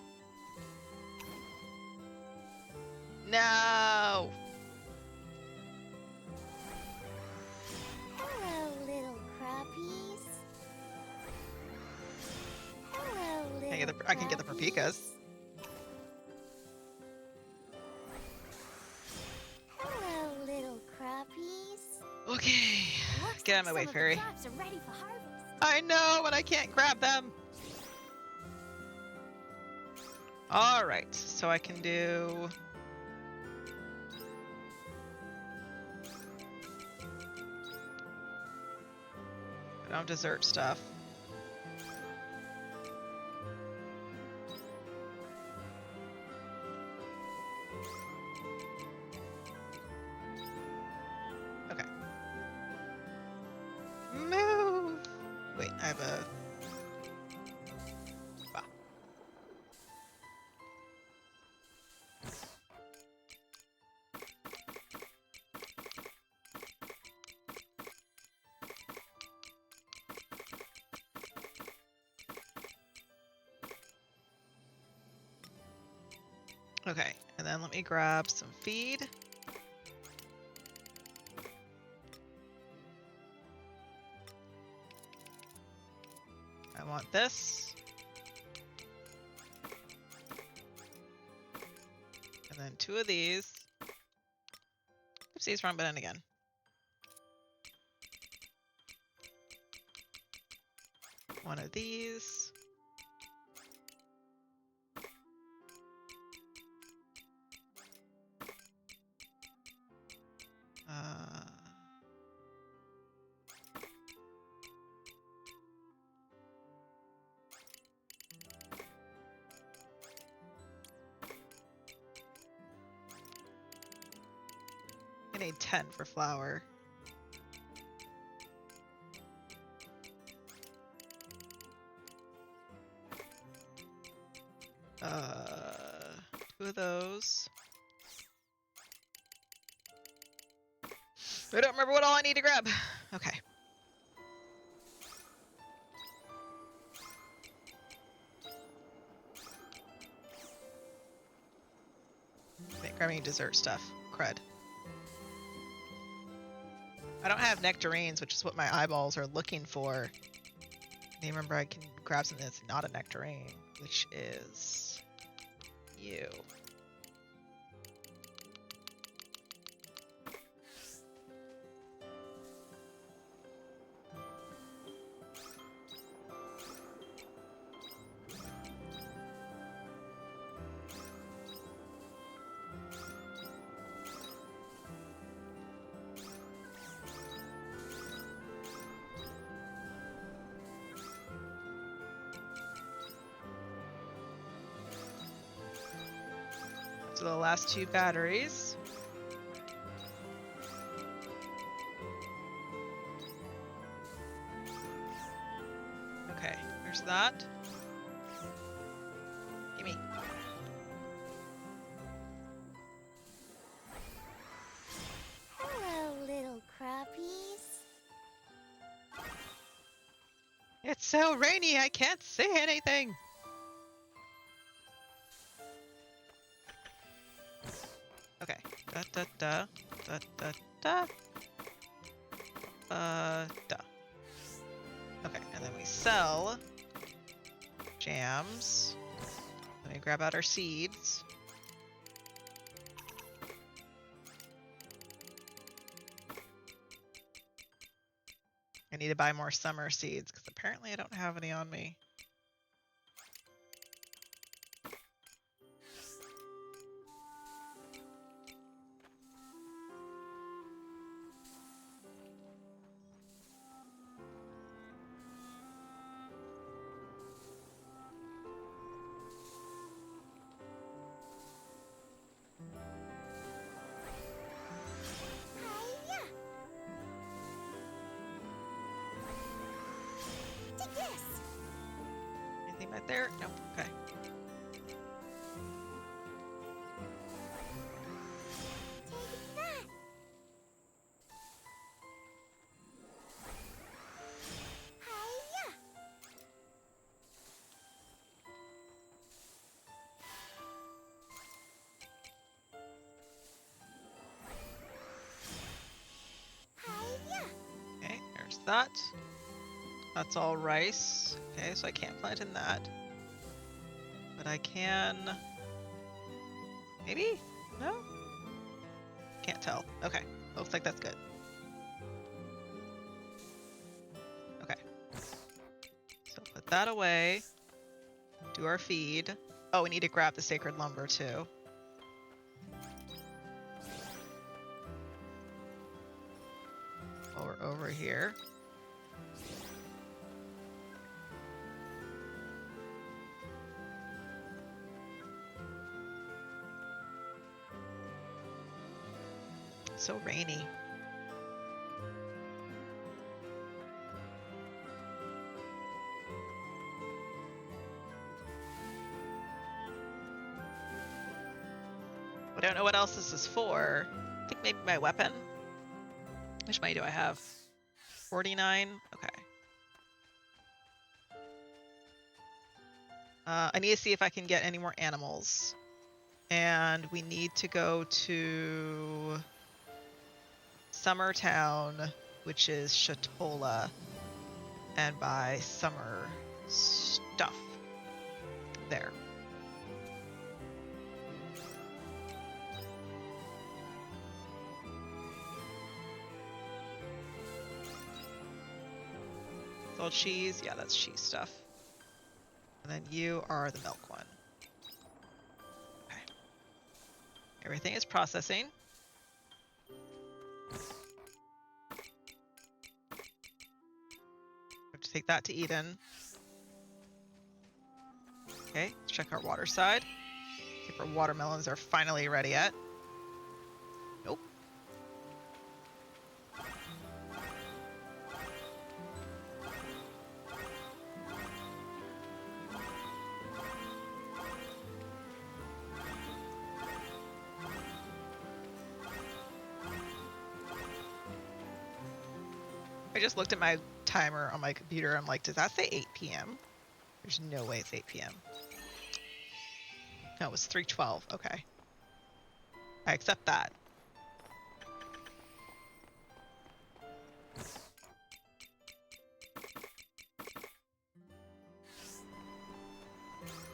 No! Hello, little crappies. Hello, little I can get the papikas. Hello, little crappies. Okay. Looks Get out of my like way, some of the fairy. crops are ready for harvest. I know, but I can't grab them. Alright, so I can do... I don't have dessert stuff. Okay. Move! Wait, I have a... Wow. Okay, and then let me grab some feed. I I want this. And then 2 of these. Oopsies, wrong button again. One of these. I need 10 for flour. Two of those. I don't remember what all I need to grab. Okay. Okay, grabbing dessert stuff. Crud. I don't have nectarines, which is what my eyeballs are looking for. And remember, I can grab something that's not a nectarine, which is you. So the last 2 batteries. Okay, there's that. Gimme. Hello, little crappies. It's so rainy, I can't see anything. Okay. Da da da da da da. Da. Okay, and then we sell jams. Let me grab out our seeds. I need to buy more summer seeds because apparently I don't have any on me. Hiya! Take this! Anything back there? Nope. Okay. Take that! Hiya! Hiya! Okay, there's that. That's all rice. Okay, so I can't plant in that. But I can... Maybe? No? Can't tell. Okay, looks like that's good. Okay. So put that away. Do our feed. Oh, we need to grab the sacred lumber too. While we're over here. So rainy. I don't know what else this is for. I think maybe my weapon. How much money do I have? 49? Okay. I need to see if I can get any more animals. And we need to go to Summertown, which is Shatola, and buy summer stuff. There. It's all cheese. Yeah, that's cheese stuff. And then you are the milk one. Okay. Everything is processing. Have to take that to Eden. Okay, let's check our water side. See if our watermelons are finally ready yet. Nope. I just looked at my timer on my computer. I'm like, does that say 8 p.m.? There's no way it's 8 p.m. No, it was 3:12. Okay. I accept that.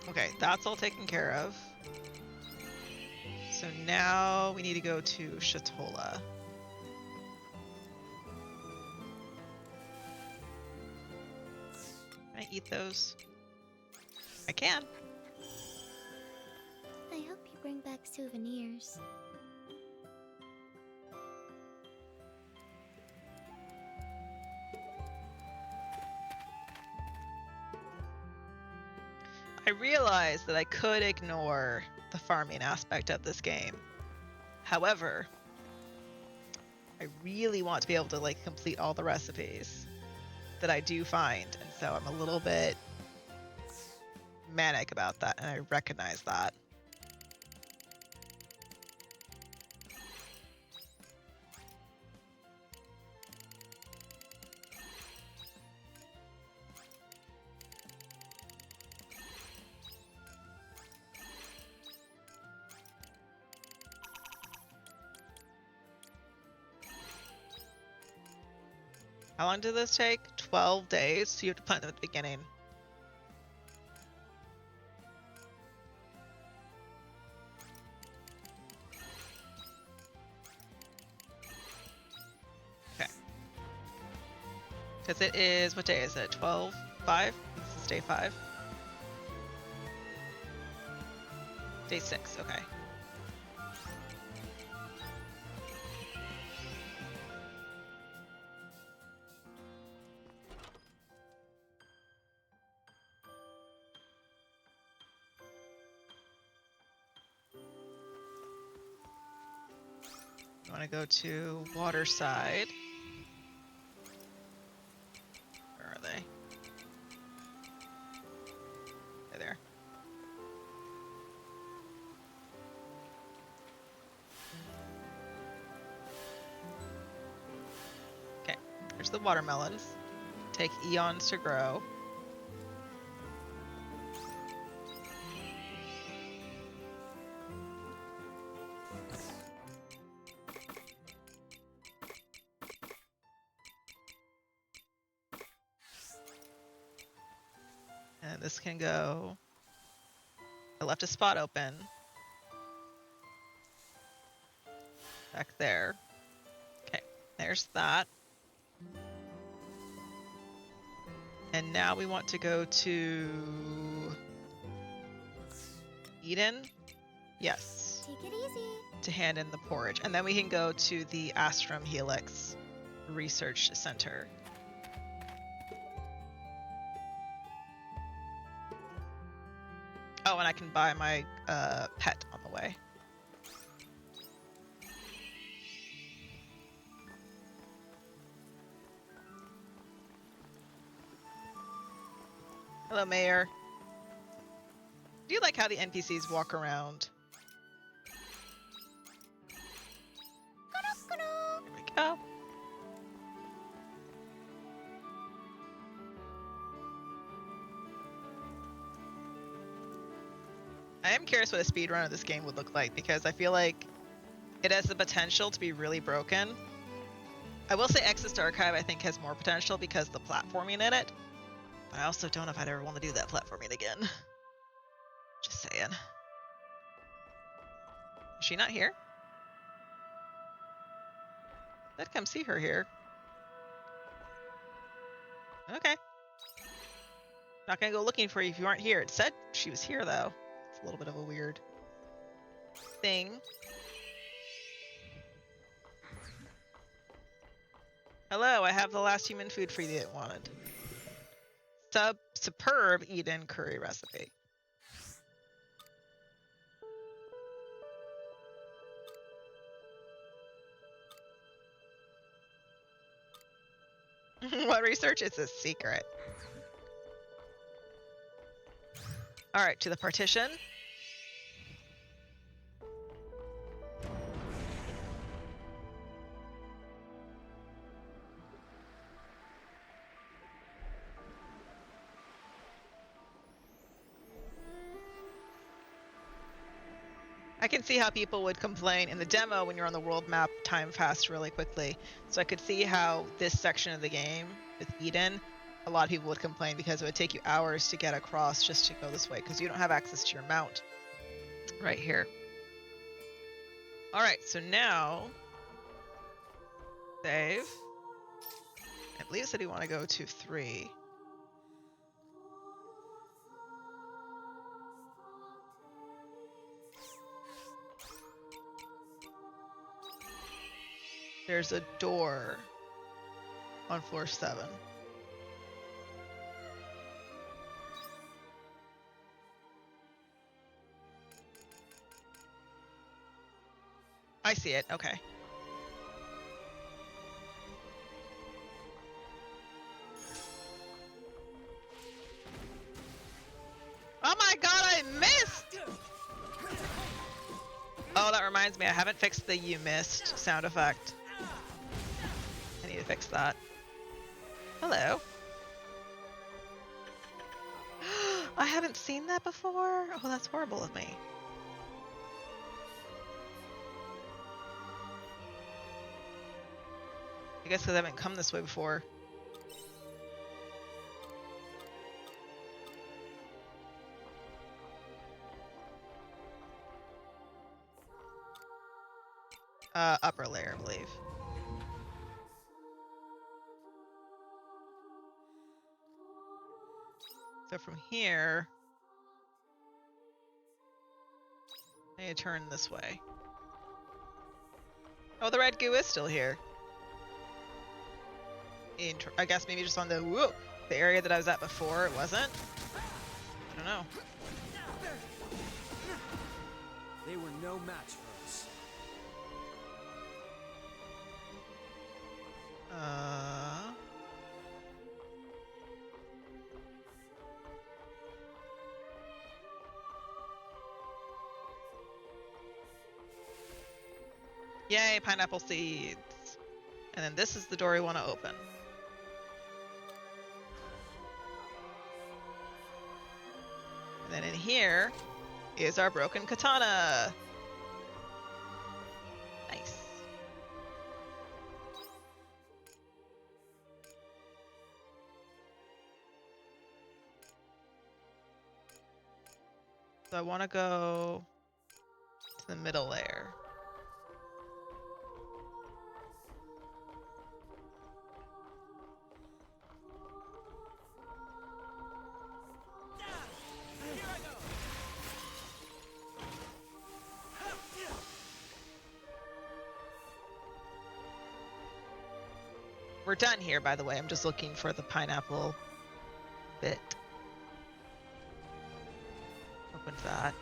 Okay, that's all taken care of. So now we need to go to Shatola. Can I eat those? I can. I hope you bring back souvenirs. I realized that I could ignore the farming aspect of this game. However, I really want to be able to like complete all the recipes that I do find, and so I'm a little bit manic about that, and I recognize that. How long did this take? 12 days, so you have to plant them at the beginning. Okay. Because it is, what day is it? 12? 5? This is day 5. Day 6, okay. I want to go to water side. Where are they? They're there. Okay, there's the watermelons. Take eons to grow. And this can go. I left a spot open. Back there. Okay, there's that. And now we want to go to Eden. Yes. Take it easy. To hand in the porridge. And then we can go to the Astrum Helix Research Center. Oh, and I can buy my pet on the way. Hello, Mayor. Do you like how the NPCs walk around? There we go. I am curious what a speedrun of this game would look like, because I feel like it has the potential to be really broken. I will say Exodus Archive I think has more potential because the platforming in it. I also don't know if I'd ever want to do that platforming again. Just saying. Is she not here? I'd come see her here. Okay. Not gonna go looking for you if you aren't here. It said she was here though. It's a little bit of a weird thing. Hello, I have the last human food for you that wanted. Superb Eden curry recipe. What research? It's a secret. Alright, to the partition. I can see how people would complain in the demo when you're on the world map, time fast really quickly. So I could see how this section of the game with Eden, a lot of people would complain because it would take you hours to get across just to go this way because you don't have access to your mount right here. All right, so now save. I believe it said you want to go to 3. There's a door on floor 7. I see it. Okay. Oh my god, I missed! Oh, that reminds me, I haven't fixed the "you missed" sound effect. I need to fix that. Hello. I haven't seen that before? Oh, that's horrible of me. I guess because I haven't come this way before. Upper layer, I believe. So from here, I need to turn this way. Oh, the red goo is still here. I guess maybe just on the area that I was at before, it wasn't? I don't know. They were no match for us. Yay, pineapple seeds. And then this is the door we want to open. And then in here is our broken katana. Nice. So I want to go to the middle layer. We're done here, by the way. I'm just looking for the pineapple bit. Open that.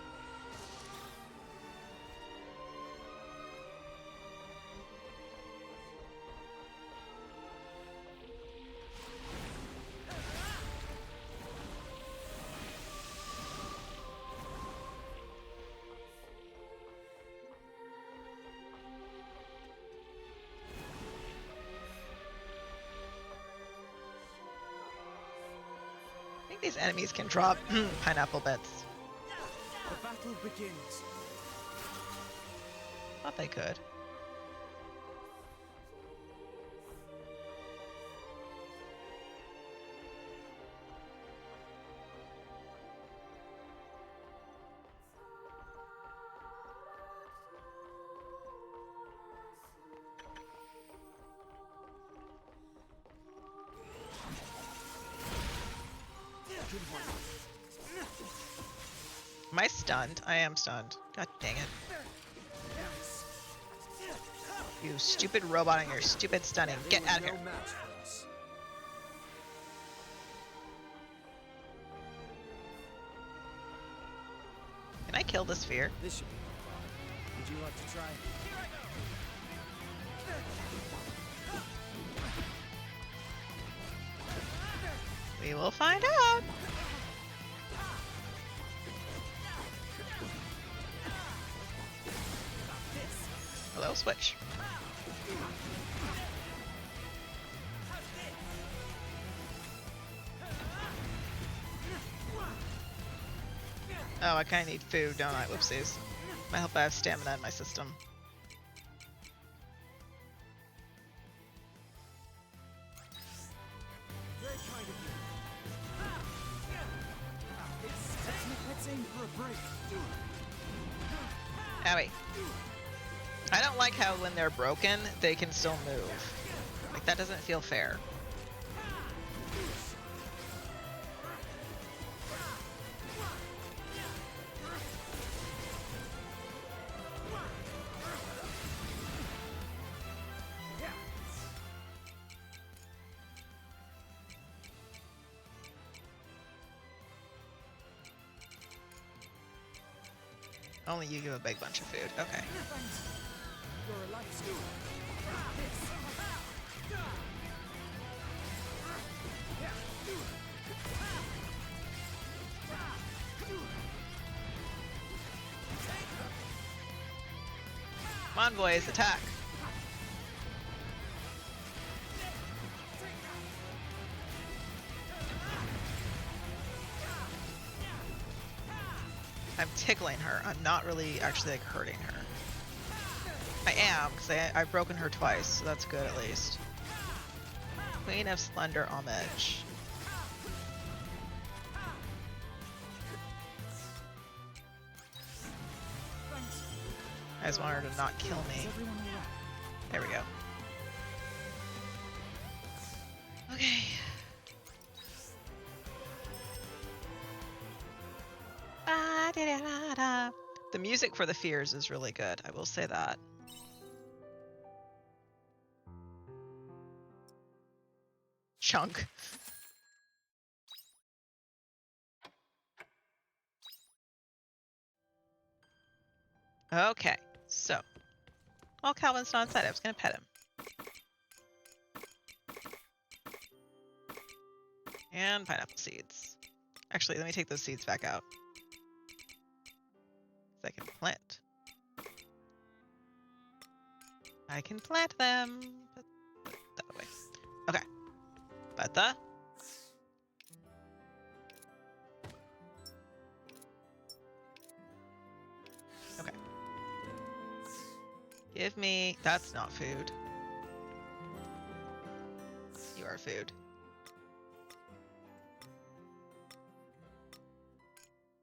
I think these enemies can drop pineapple bits. The battle begins. Thought they could. Good one. Am I stunned? I am stunned. God dang it. Nice. You stupid robot and your stupid stunning. They Get were out of no here. match for us. Can I kill the sphere? This should be no problem. Would you like to try? We will find out. Hello, Switch. Oh, I kinda need food, don't I? Whoopsies. I hope I have stamina in my system. Very kind of you. Let's aim for a break. Owie. I don't like how when they're broken, they can still move. Like, that doesn't feel fair. Only you give a big bunch of food. Okay. You're a light steward. Come on, boys, attack. I'm tickling her. I'm not really actually like hurting her. I am, because I've broken her twice, so that's good at least. Queen of Slender Homage. I just want her to not kill me. Is everyone all right? There we go. Okay. Ba-da-da-da-da. The music for the Fears is really good, I will say that. Chunk. Okay, so. Well, Calvin's not inside. I was gonna pet him. And pineapple seeds. Actually, let me take those seeds back out. So I can plant. I can plant them. Put that away. Okay. But the. Okay. Give me. That's not food. You are food.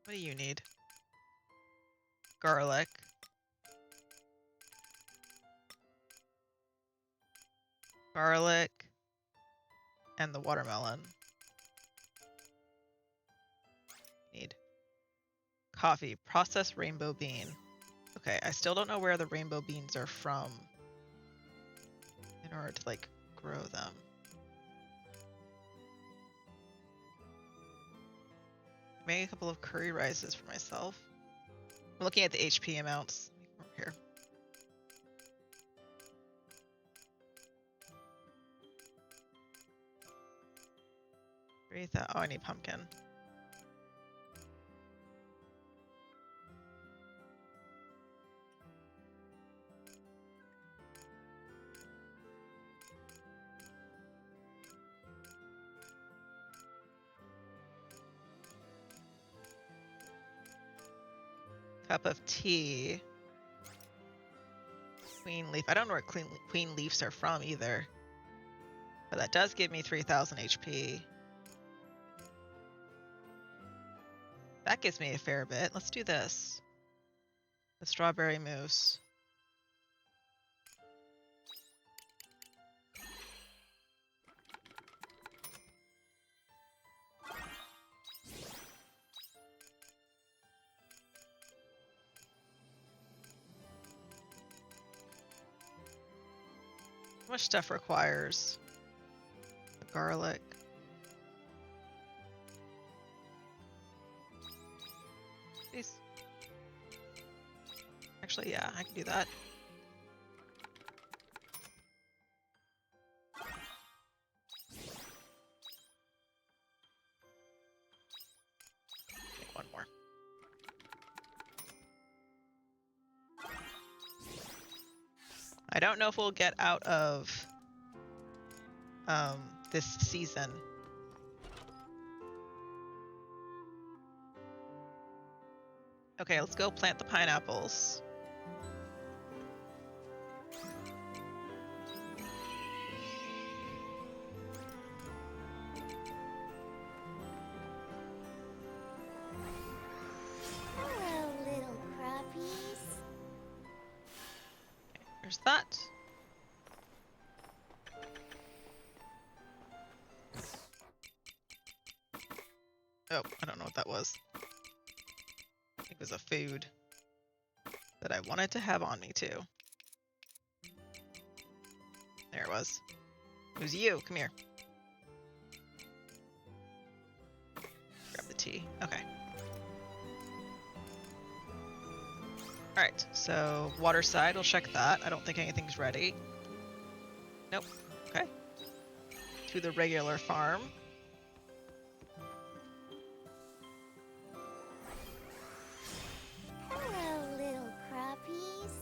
What do you need? Garlic. Garlic. And the watermelon. Need coffee. Processed rainbow bean. Okay, I still don't know where the rainbow beans are from in order to like grow them. Make a couple of curry rices for myself. I'm looking at the HP amounts. Over here. Oh, I need pumpkin. Cup of tea. Queen leaf. I don't know where queen leaves are from either. But that does give me 3,000 HP. That gives me a fair bit. Let's do this. The strawberry mousse. How much stuff requires the garlic? Please. Actually, yeah, I can do that. Okay, one more. I don't know if we'll get out of this season. Okay, let's go plant the pineapples. Hello, little crappies. Okay, there's that. Oh, I don't know what that was. I think it was a food that I wanted to have on me too. There it was. It was you. Come here. Grab the tea. Okay. Alright, so water side, we'll check that. I don't think anything's ready. Nope. Okay. To the regular farm. Hello, little crappies.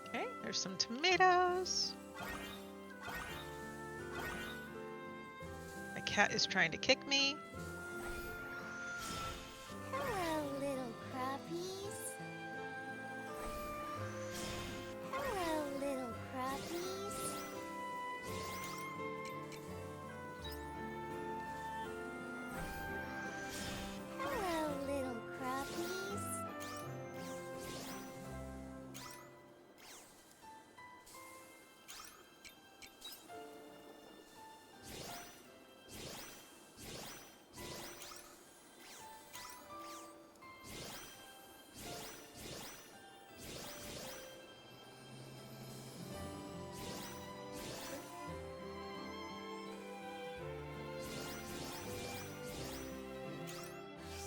Okay, there's some tomatoes. My cat is trying to kick me. Hello, little crappies. Hello, little crappies. Hello, little crappies.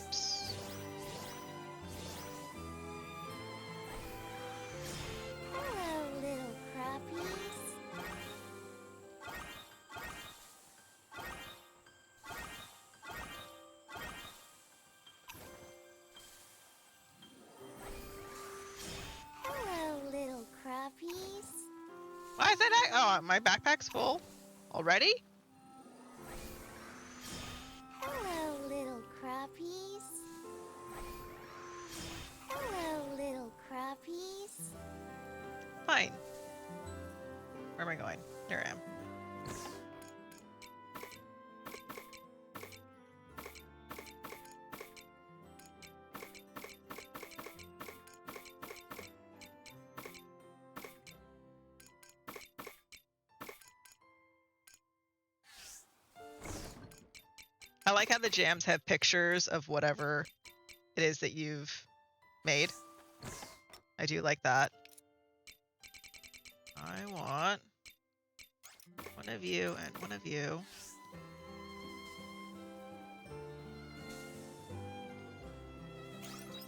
Oops. Hello, little crappies. Hello, little crappies. Why is it? Oh, my backpack's full already? Hello, little crappies. Hello, little crappies. Fine. Where am I going? There I am. I like how the jams have pictures of whatever it is that you've made. I do like that. I want one of you and one of you.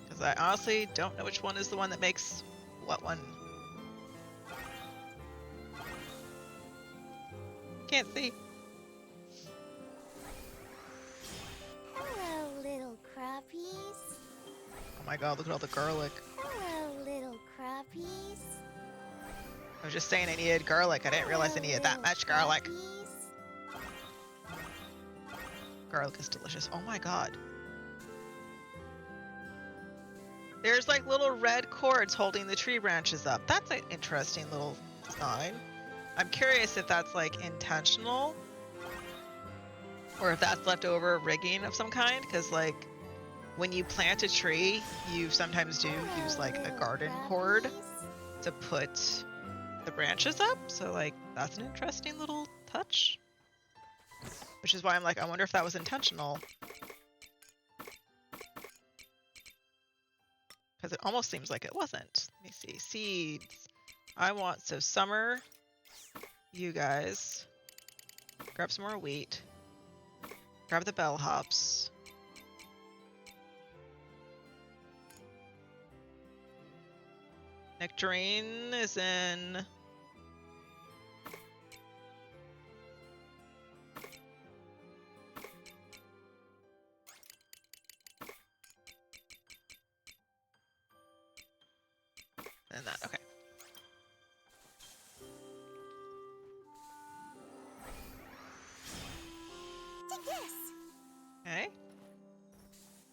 Because I honestly don't know which one is the one that makes what one. Can't see. Hello, little crappies. Oh my god, look at all the garlic. Hello, little crappies. I was just saying I needed garlic. I didn't realize I needed that much garlic. Crappies. Garlic is delicious. Oh my god. There's like little red cords holding the tree branches up. That's an interesting little design. I'm curious if that's like intentional or if that's leftover rigging of some kind, because like when you plant a tree, you sometimes do use like a garden cord to put the branches up. So like that's an interesting little touch. Which is why I'm like, I wonder if that was intentional. Because it almost seems like it wasn't. Let me see. Seeds. I want, so Summer, you guys, grab some more wheat. Grab the bellhops. Nectarine is in. And that, okay. Take this. Okay.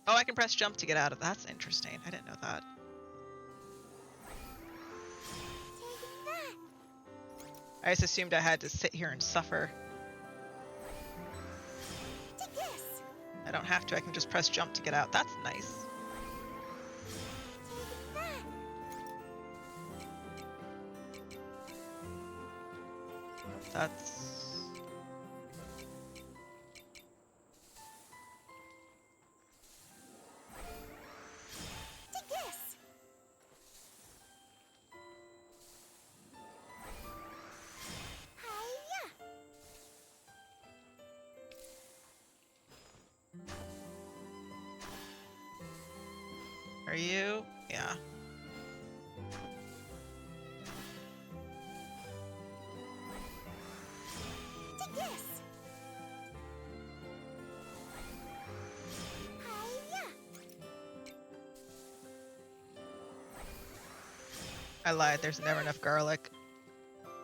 Oh, I can press jump to get out of. That's interesting. I didn't know that. Take that. I just assumed I had to sit here and suffer. Take this. I don't have to. I can just press jump to get out. That's nice. Take that. That's. Take this. Hiya. Are you? Yeah. Take this. Hiya. I lied. There's never enough garlic.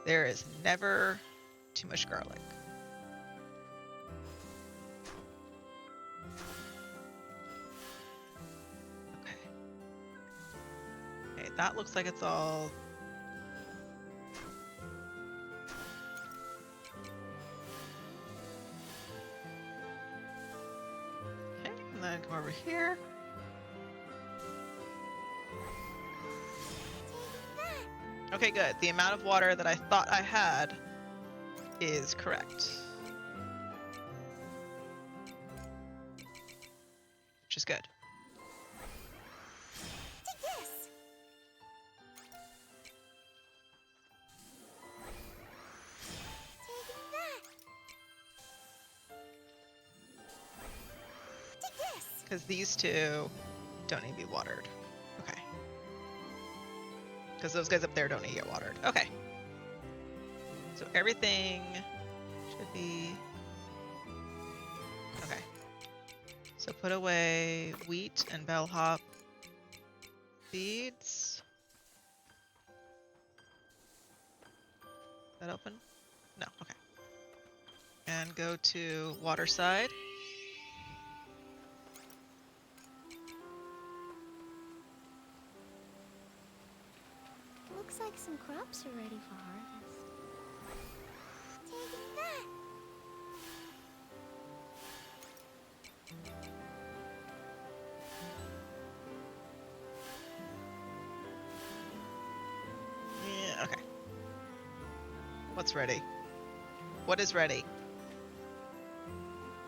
There is never too much garlic. Okay. Okay, that looks like it's all. Okay, and then come over here. Take that. Okay, good. The amount of water that I thought I had is correct. Which is good. Take this. Take that. Take this. Because these two don't need to be watered. Okay. Because those guys up there don't need to get watered. Okay. So everything should be... Okay. So put away wheat and bellhop seeds. Is that open? No, okay. And go to water side. Looks like some crops are ready for harvest. Take that. Yeah, okay. What's ready? What is ready?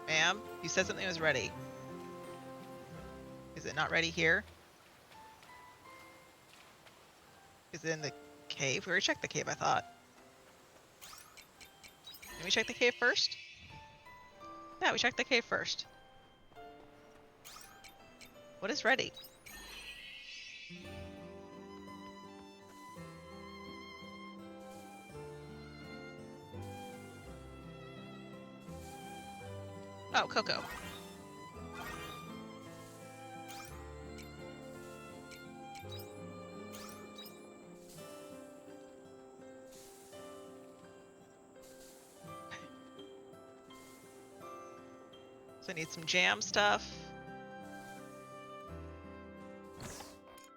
Ma'am, you said something was ready. Is it not ready here? Is it in the cave? We already checked the cave, I thought. Did we check the cave first? Yeah, we checked the cave first. What is ready? Oh, Coco. So I need some jam stuff.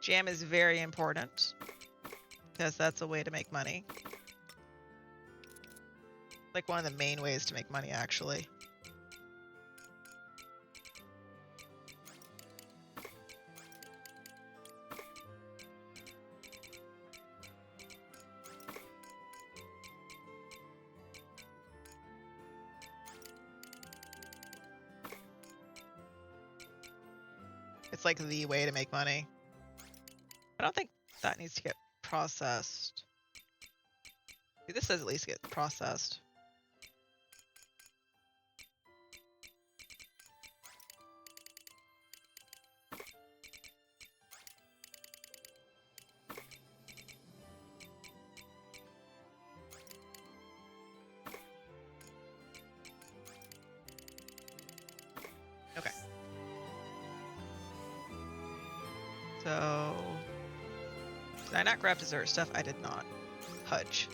Jam is very important because that's a way to make money. Like one of the main ways to make money, actually. It's like the way to make money. I don't think that needs to get processed. This says at least get processed. Okay. So, did I not grab dessert stuff? I did not. Hudge.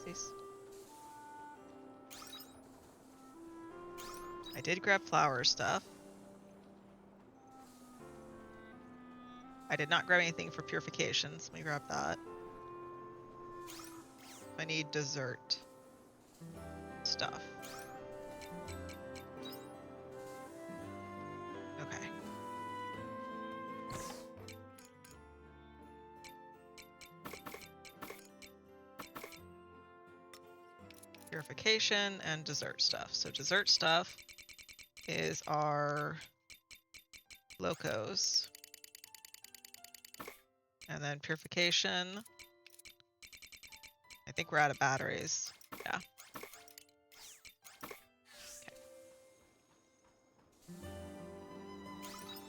Oopsies. I did grab flower stuff. I did not grab anything for purifications. Let me grab that. I need dessert stuff. Okay. Purification and dessert stuff. So dessert stuff is our locos. And then purification. I think we're out of batteries. Yeah. Okay.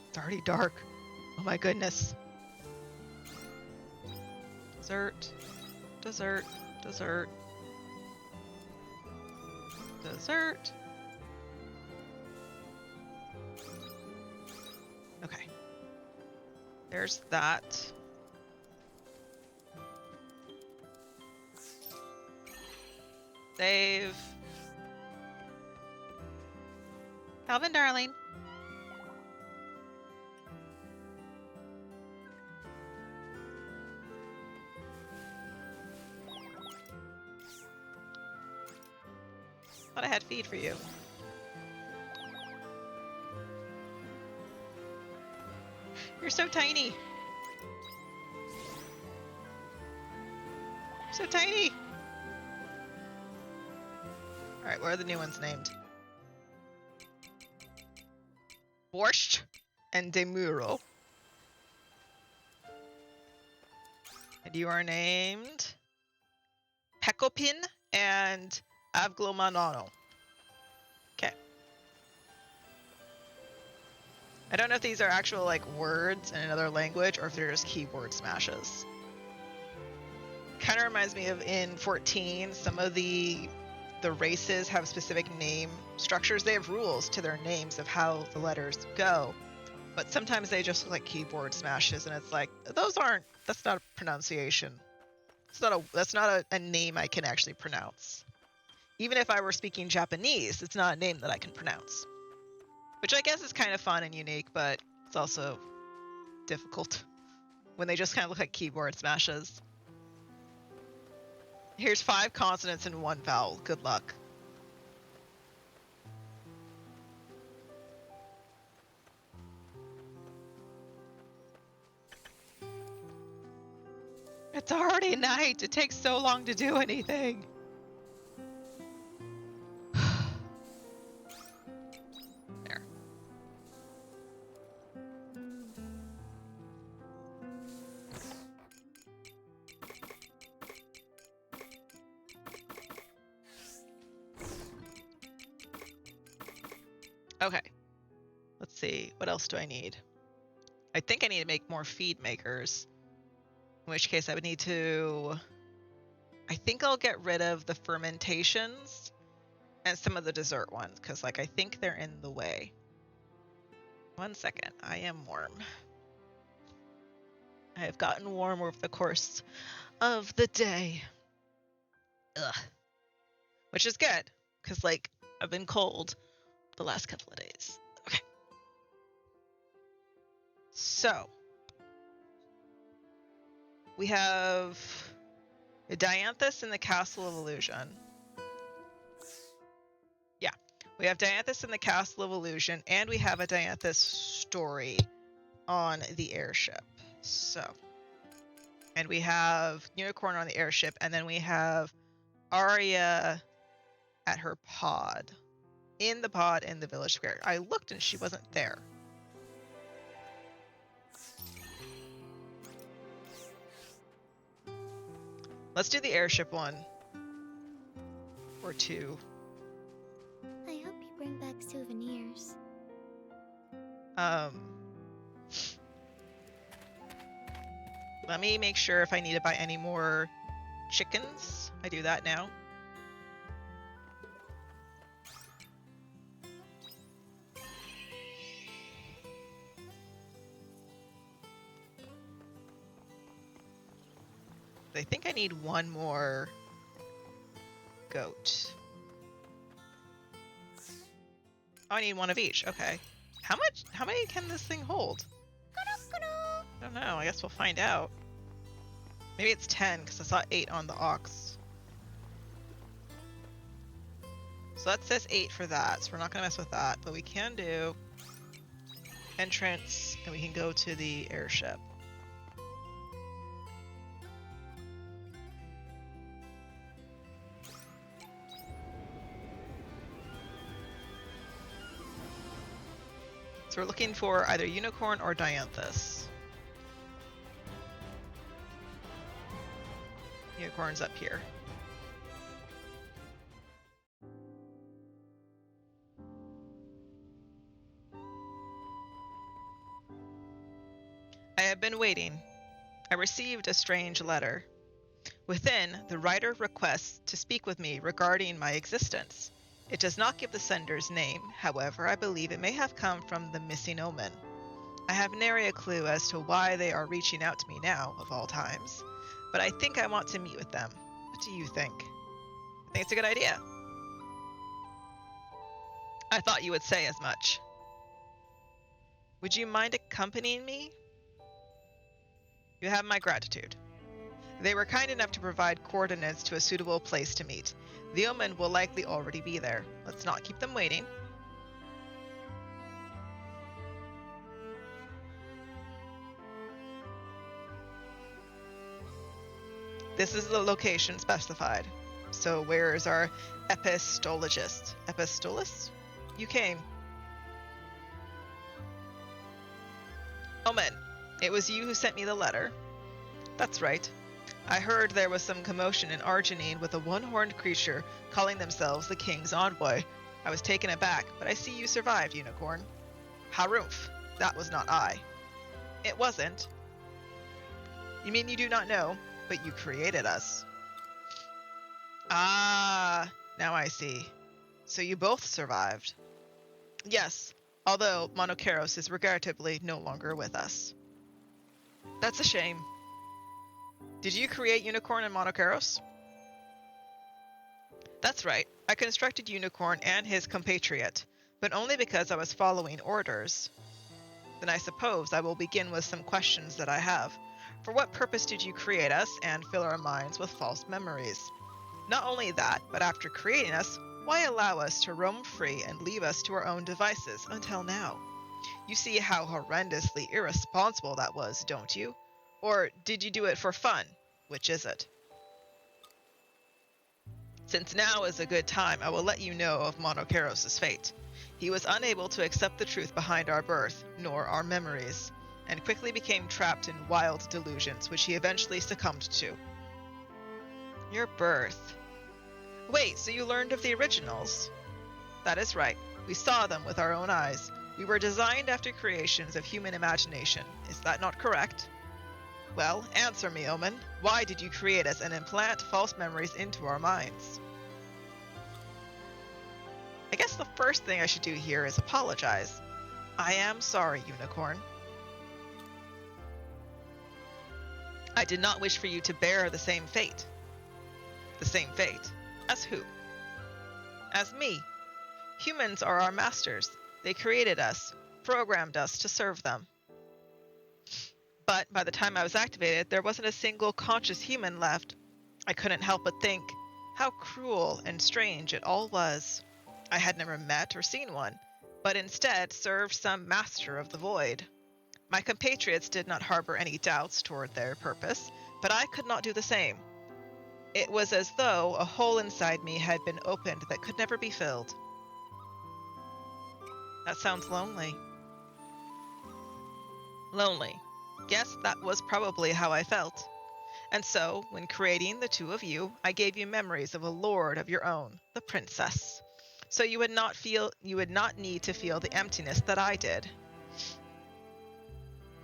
It's already dark. Oh my goodness. Dessert. Dessert. Dessert. Dessert. Okay. There's that. Save. Calvin, darling. Thought I had feed for you. You're so tiny. So tiny. All right, what are the new ones named? Borscht and Demuro. And you are named Pekopin and Avglomanano. Okay. I don't know if these are actual like words in another language or if they're just keyboard smashes. Kind of reminds me of in 14, some of the races have specific name structures. They have rules to their names of how the letters go, but sometimes they just look like keyboard smashes, and it's like that's not a pronunciation. That's not a name I can actually pronounce. Even if I were speaking Japanese, it's not a name that I can pronounce, which I guess is kind of fun and unique, but it's also difficult when they just kind of look like keyboard smashes. Here's 5 consonants and 1 vowel. Good luck. It's already night. It takes so long to do anything. There. Okay. Let's see. What else do I need? I think I need to make more feed makers. In which case I would need to... I think I'll get rid of the fermentations and some of the dessert ones, because like I think they're in the way. 1 second. I am warm. I have gotten warm over the course of the day. Ugh. Which is good, because like I've been cold the last couple of days. Okay. So we have a Dianthus in the Castle of Illusion. Yeah, we have Dianthus in the Castle of Illusion, and we have a Dianthus story on the airship. So, and we have Unicorn on the airship, and then we have Arya at her pod in the pod in the village square. I looked and she wasn't there. Let's do the airship one. Or two. I hope you bring back souvenirs. Let me make sure if I need to buy any more chickens. I do that now. I think I need one more goat. Oh, I need one of each. Okay. How many can this thing hold? I don't know. I guess we'll find out. Maybe it's 10 because I saw 8 on the ox. So that says 8 for that. So we're not going to mess with that. But we can do entrance and we can go to the airship. So we're looking for either unicorn or dianthus. Unicorn's up here. I have been waiting. I received a strange letter. Within, the writer requests to speak with me regarding my existence. It does not give the sender's name, however, I believe it may have come from the missing omen. I have nary a clue as to why they are reaching out to me now, of all times, but I think I want to meet with them. What do you think? I think it's a good idea. I thought you would say as much. Would you mind accompanying me? You have my gratitude. They were kind enough to provide coordinates to a suitable place to meet. The omen will likely already be there. Let's not keep them waiting. This is the location specified. So where is our epistologist? Epistolist? You came. Omen, it was you who sent me the letter. That's right. I heard there was some commotion in Arginine with a one-horned creature calling themselves the King's Envoy. I was taken aback, but I see you survived, Unicorn. Harumph, that was not I. It wasn't. You mean you do not know, but you created us. Ah, now I see. So you both survived. Yes, although Monokeros is regrettably no longer with us. That's a shame. Did you create Unicorn and Monokeros? That's right. I constructed Unicorn and his compatriot, but only because I was following orders. Then I suppose I will begin with some questions that I have. For what purpose did you create us and fill our minds with false memories? Not only that, but after creating us, why allow us to roam free and leave us to our own devices until now? You see how horrendously irresponsible that was, don't you? Or did you do it for fun? Which is it? Since now is a good time, I will let you know of Monokeros' fate. He was unable to accept the truth behind our birth, nor our memories, and quickly became trapped in wild delusions, which he eventually succumbed to. Your birth. Wait, so you learned of the originals? That is right. We saw them with our own eyes. We were designed after creations of human imagination. Is that not correct? Well, answer me, Omen. Why did you create us and implant false memories into our minds? I guess the first thing I should do here is apologize. I am sorry, Unicorn. I did not wish for you to bear the same fate. The same fate? As who? As me. Humans are our masters. They created us, programmed us to serve them. But by the time I was activated, there wasn't a single conscious human left. I couldn't help but think how cruel and strange it all was. I had never met or seen one, but instead served some master of the void. My compatriots did not harbor any doubts toward their purpose, but I could not do the same. It was as though a hole inside me had been opened that could never be filled. That sounds lonely. Lonely. Yes, that was probably how I felt. And so, when creating the two of you, I gave you memories of a lord of your own, the princess. So you would not need to feel the emptiness that I did.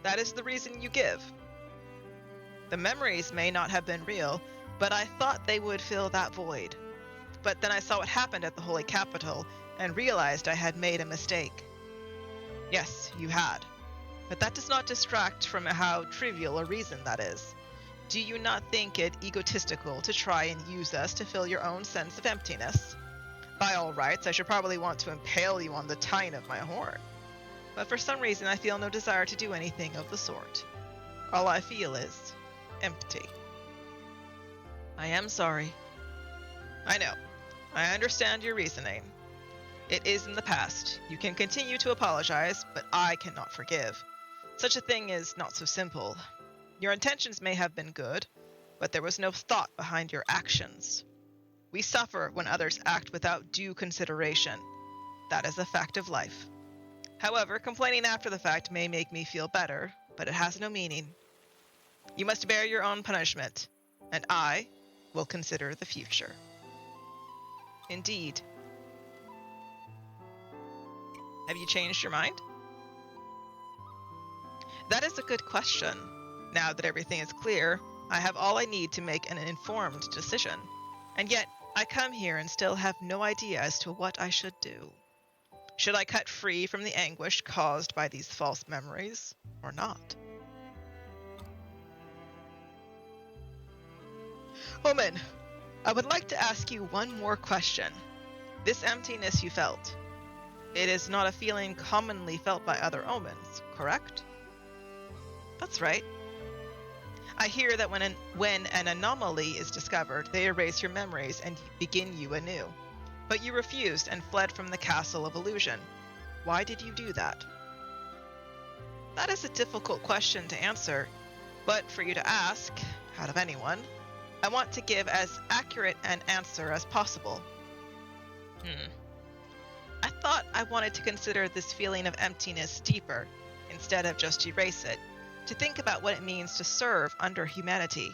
That is the reason you give. The memories may not have been real, but I thought they would fill that void. But then I saw what happened at the Holy Capital and realized I had made a mistake. Yes, you had. But that does not distract from how trivial a reason that is. Do you not think it egotistical to try and use us to fill your own sense of emptiness? By all rights, I should probably want to impale you on the tine of my horn. But for some reason I feel no desire to do anything of the sort. All I feel is empty. I am sorry. I know. I understand your reasoning. It is in the past. You can continue to apologize, but I cannot forgive. Such a thing is not so simple. Your intentions may have been good, but there was no thought behind your actions. We suffer when others act without due consideration. That is a fact of life. However, complaining after the fact may make me feel better, but it has no meaning. You must bear your own punishment, and I will consider the future. Indeed. Have you changed your mind? That is a good question. Now that everything is clear, I have all I need to make an informed decision. And yet, I come here and still have no idea as to what I should do. Should I cut free from the anguish caused by these false memories, or not? Omen, I would like to ask you one more question. This emptiness you felt, it is not a feeling commonly felt by other omens, correct? That's right. I hear that when an anomaly is discovered, they erase your memories and begin you anew. But you refused and fled from the Castle of Illusion. Why did you do that? That is a difficult question to answer, but for you to ask, out of anyone, I want to give as accurate an answer as possible. I thought I wanted to consider this feeling of emptiness deeper, instead of just erase it, to think about what it means to serve under humanity.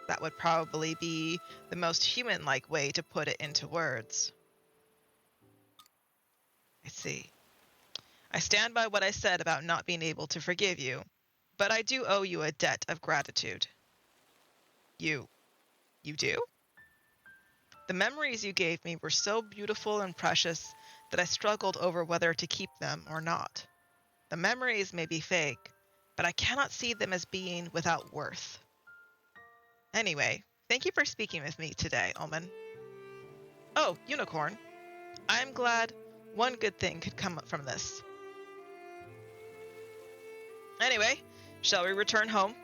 That would probably be the most human-like way to put it into words. I see. I stand by what I said about not being able to forgive you, but I do owe you a debt of gratitude. You do? The memories you gave me were so beautiful and precious that I struggled over whether to keep them or not. The memories may be fake, but I cannot see them as being without worth. Anyway, thank you for speaking with me today, Omen. Oh, Unicorn. I am glad one good thing could come from this. Anyway, shall we return home?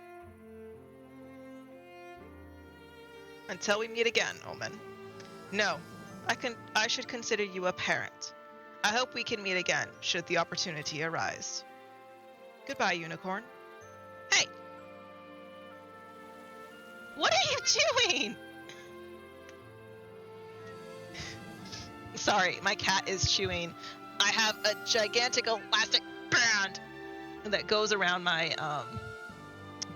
Until we meet again, Omen. No, I should consider you a parent. I hope we can meet again, should the opportunity arise. Goodbye, Unicorn. Hey! What are you doing? Sorry, my cat is chewing. I have a gigantic elastic band that goes around my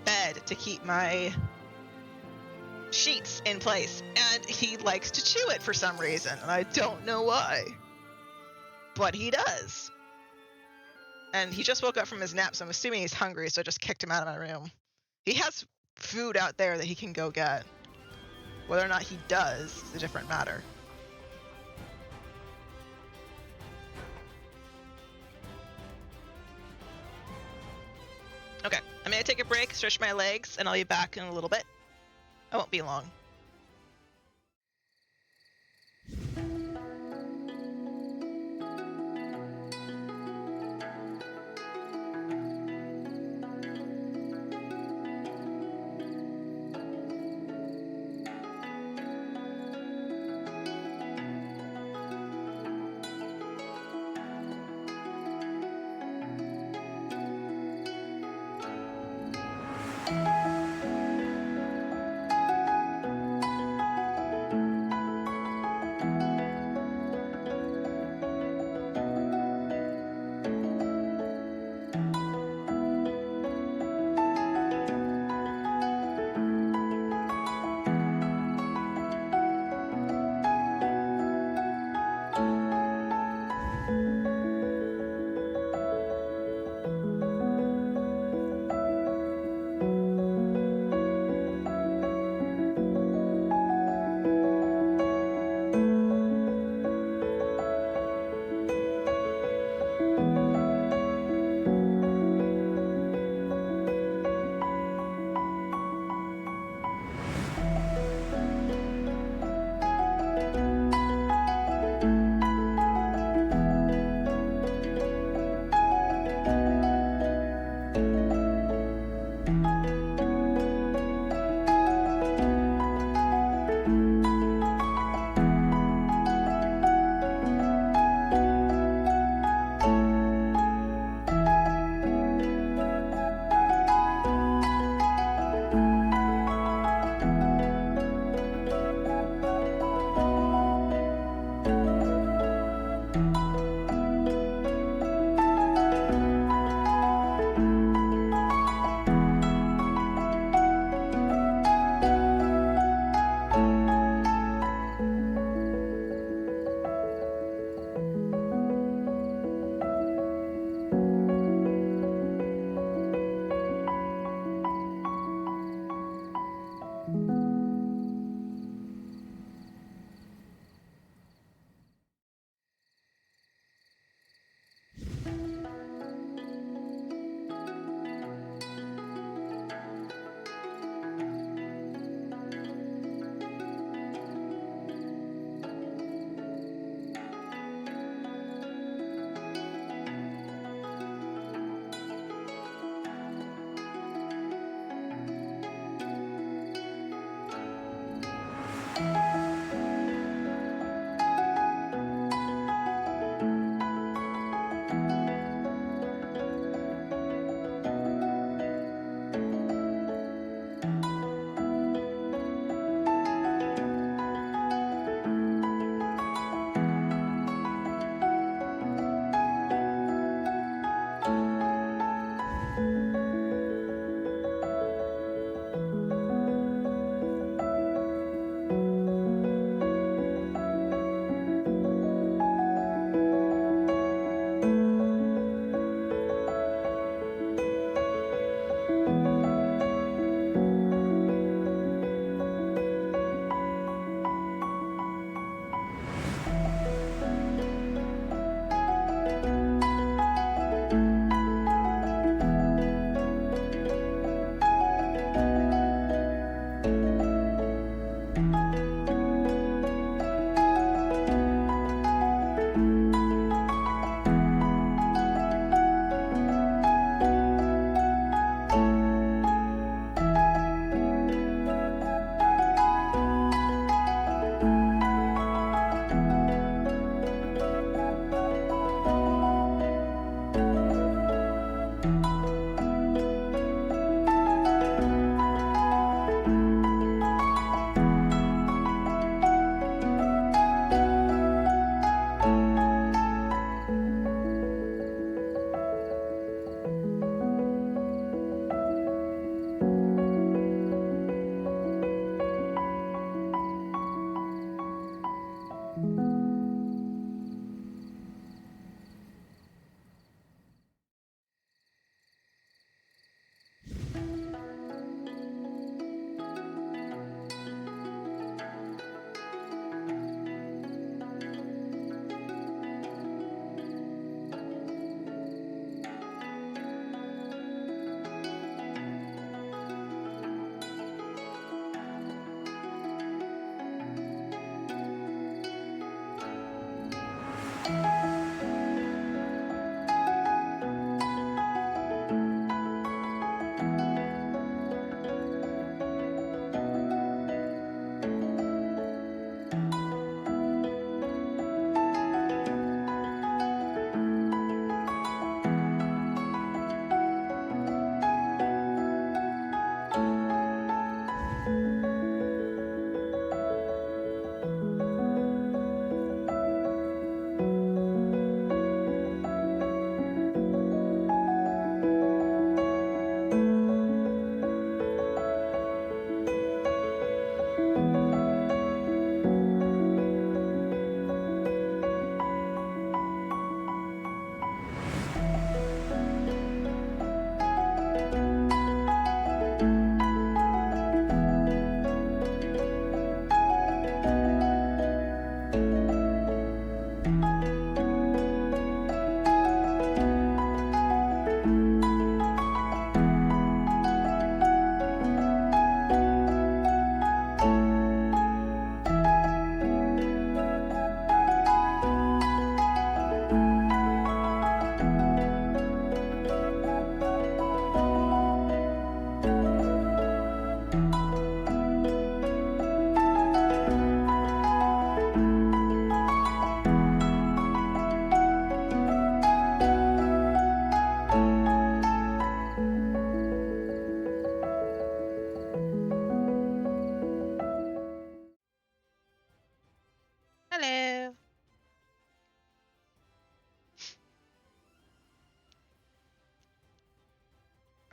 bed to keep my sheets in place, and he likes to chew it for some reason, and I don't know why. But he does. And he just woke up from his nap, so I'm assuming he's hungry, so I just kicked him out of my room. He has food out there that he can go get. Whether or not he does is a different matter. Okay, I'm gonna take a break, stretch my legs, and I'll be back in a little bit. I won't be long.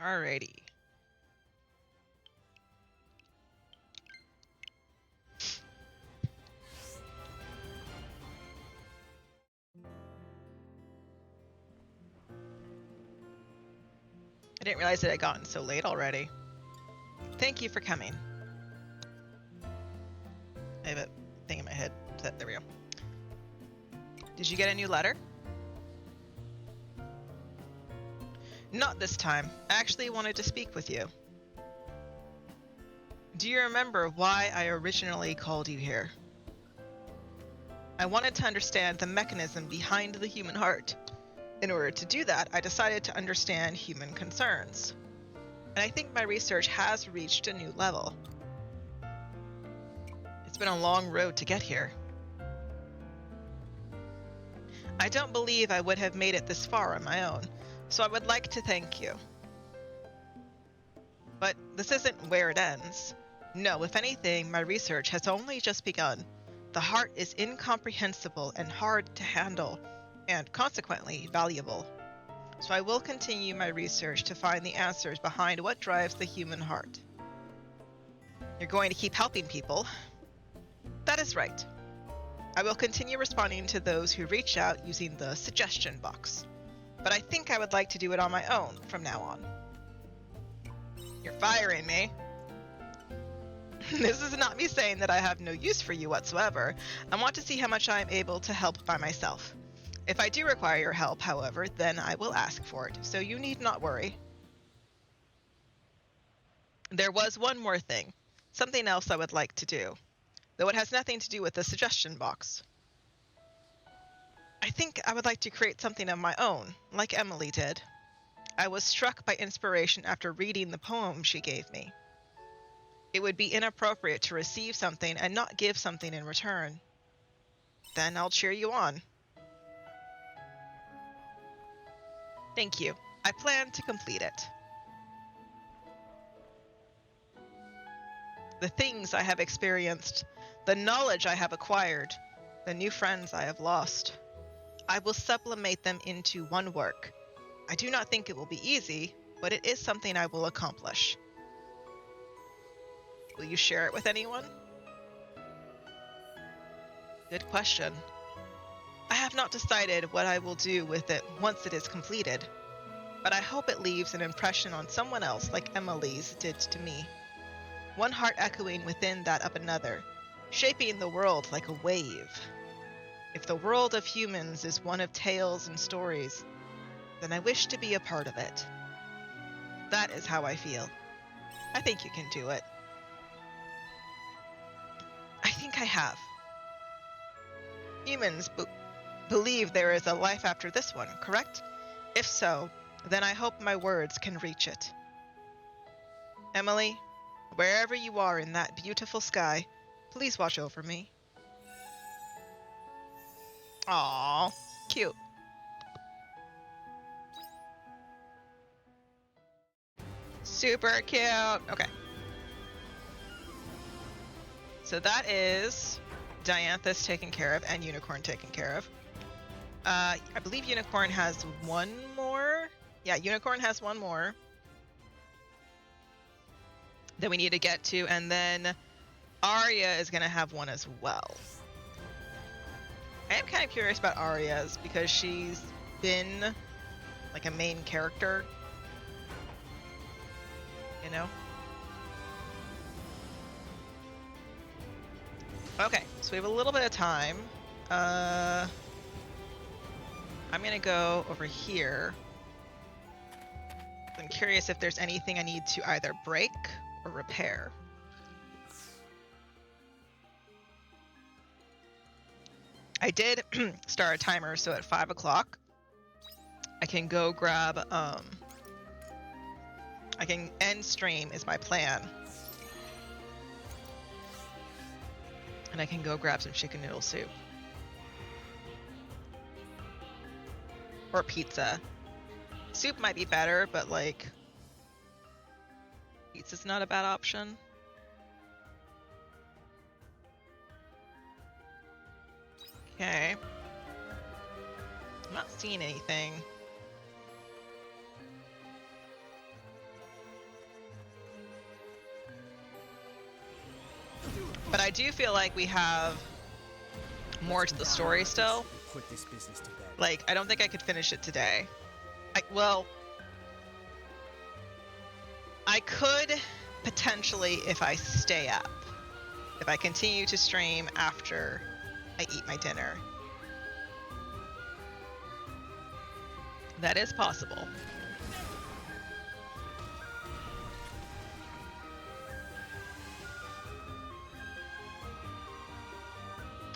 Alrighty. I didn't realize it had gotten so late already. Thank you for coming. I have a thing in my head. There we go. Did you get a new letter? Not this time. I actually wanted to speak with you. Do you remember why I originally called you here? I wanted to understand the mechanism behind the human heart. In order to do that, I decided to understand human concerns. And I think my research has reached a new level. It's been a long road to get here. I don't believe I would have made it this far on my own, so I would like to thank you. But this isn't where it ends. No, if anything, my research has only just begun. The heart is incomprehensible and hard to handle, and consequently valuable. So I will continue my research to find the answers behind what drives the human heart. You're going to keep helping people. That is right. I will continue responding to those who reach out using the suggestion box. But I think I would like to do it on my own from now on. You're firing me. This is not me saying that I have no use for you whatsoever. I want to see how much I am able to help by myself. If I do require your help, however, then I will ask for it, so you need not worry. There was one more thing. Something else I would like to do, though it has nothing to do with the suggestion box. I think I would like to create something of my own, like Emily did. I was struck by inspiration after reading the poem she gave me. It would be inappropriate to receive something and not give something in return. Then I'll cheer you on. Thank you. I plan to complete it. The things I have experienced, the knowledge I have acquired, the new friends I have lost. I will sublimate them into one work. I do not think it will be easy, but it is something I will accomplish. Will you share it with anyone? Good question. I have not decided what I will do with it once it is completed, but I hope it leaves an impression on someone else like Emily's did to me. One heart echoing within that of another, shaping the world like a wave. If the world of humans is one of tales and stories, then I wish to be a part of it. That is how I feel. I think you can do it. I think I have. Humans believe there is a life after this one, correct? If so, then I hope my words can reach it. Emily, wherever you are in that beautiful sky, please watch over me. Aww, cute. Super cute. Okay. So that is Dianthus taken care of and Unicorn taken care of. I believe Unicorn has one more. Yeah, Unicorn has one more that we need to get to, and then Arya is going to have one as well. I am kind of curious about Arya's because she's been like a main character, you know? Okay, so we have a little bit of time. I'm gonna go over here. I'm curious if there's anything I need to either break or repair. I did start a timer, so at 5 o'clock, I can go grab, I can end stream is my plan. And I can go grab some chicken noodle soup. Or pizza. Soup might be better, but like, pizza's not a bad option. Okay. I'm not seeing anything. But I do feel like we have more to the story still. Put this business to bed. Like, I don't think I could finish it today. I could potentially if I stay up. If I continue to stream after I eat my dinner. That is possible.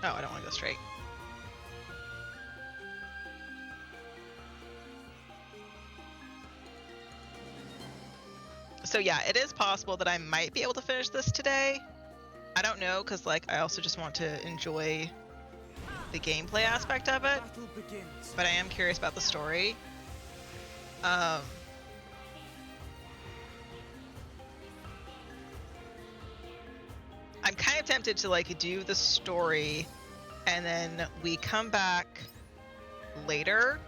Oh, I don't want to go straight. So yeah, it is possible that I might be able to finish this today. I don't know, because like I also just want to enjoy the gameplay aspect of it. Battle begins. But I am curious about the story. I'm kind of tempted to like do the story and then we come back later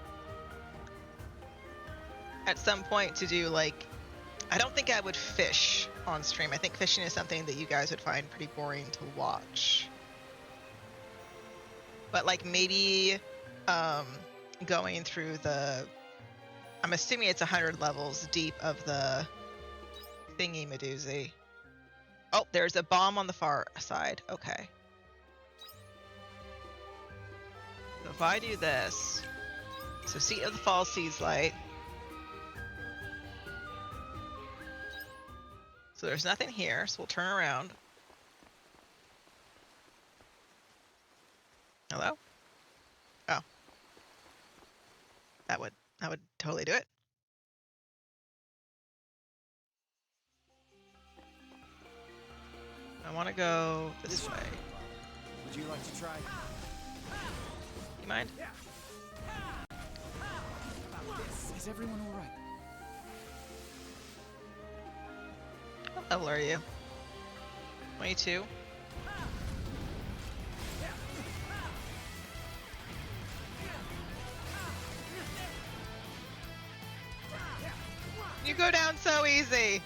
at some point to do like, I don't think I would fish on stream. I think fishing is something that you guys would find pretty boring to watch. But like maybe going through the, I'm assuming it's 100 levels deep of the thingy Medoozy. Oh, there's a bomb on the far side. Okay. So if I do this, so Seat of the Fall Seeds Light. So there's nothing here, so we'll turn around. Hello? Oh. That would totally do it. I want to go this way. Would you like to try? You mind? Is everyone all right? What level are you? 22? You go down so easy!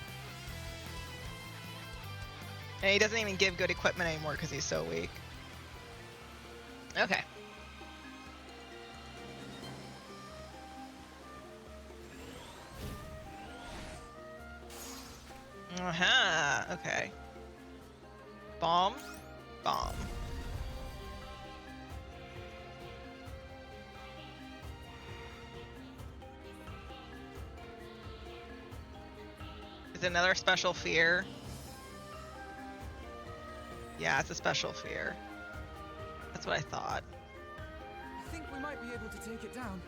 And he doesn't even give good equipment anymore because he's so weak. Okay. Okay. Bomb. Bomb. Is it another special fear? Yeah, it's a special fear. That's what I thought. I think we might be able to take it down.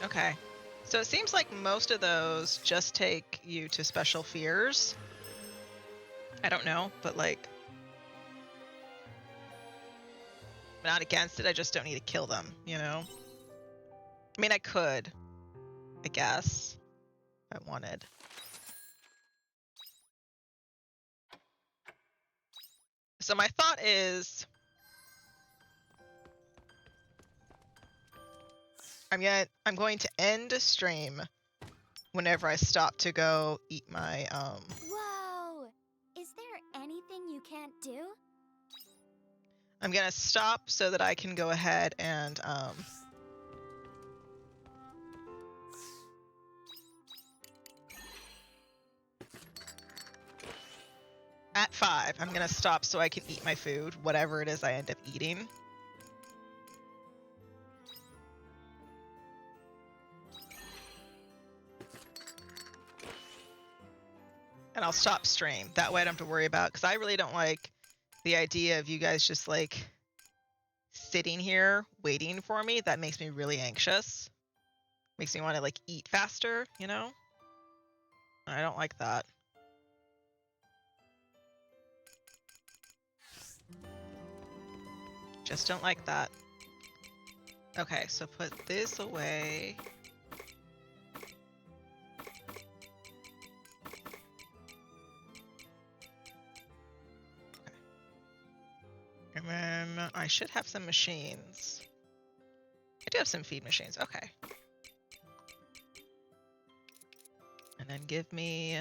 Okay. So it seems like most of those just take you to special fears. I don't know, but like, I'm not against it. I just don't need to kill them, you know? I mean, I could, I guess, if I wanted. So my thought is, I'm going to end stream whenever I stop to go eat my Whoa! Is there anything you can't do? I'm gonna stop so that I can go ahead and at 5, I'm gonna stop so I can eat my food, whatever it is I end up eating. And I'll stop stream. That way I don't have to worry about, because I really don't like the idea of you guys just like sitting here waiting for me. That makes me really anxious. Makes me want to like eat faster, you know? I don't like that. Just don't like that. Okay, so put this away. And then I should have some machines. I do have some feed machines. Okay. And then give me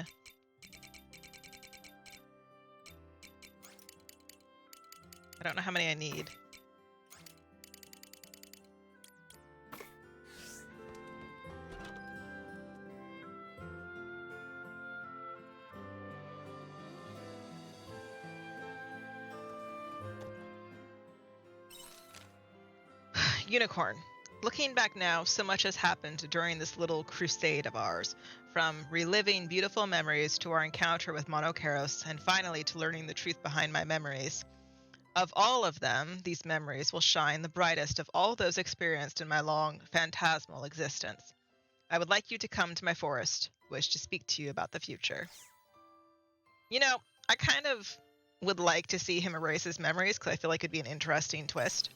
I don't know how many I need. Unicorn. Looking back now, so much has happened during this little crusade of ours, from reliving beautiful memories to our encounter with Monokeros, and finally to learning the truth behind my memories. Of all of them, these memories will shine the brightest of all those experienced in my long, phantasmal existence. I would like you to come to my forest. Wish to speak to you about the future. You know, I kind of would like to see him erase his memories because I feel like it'd be an interesting twist.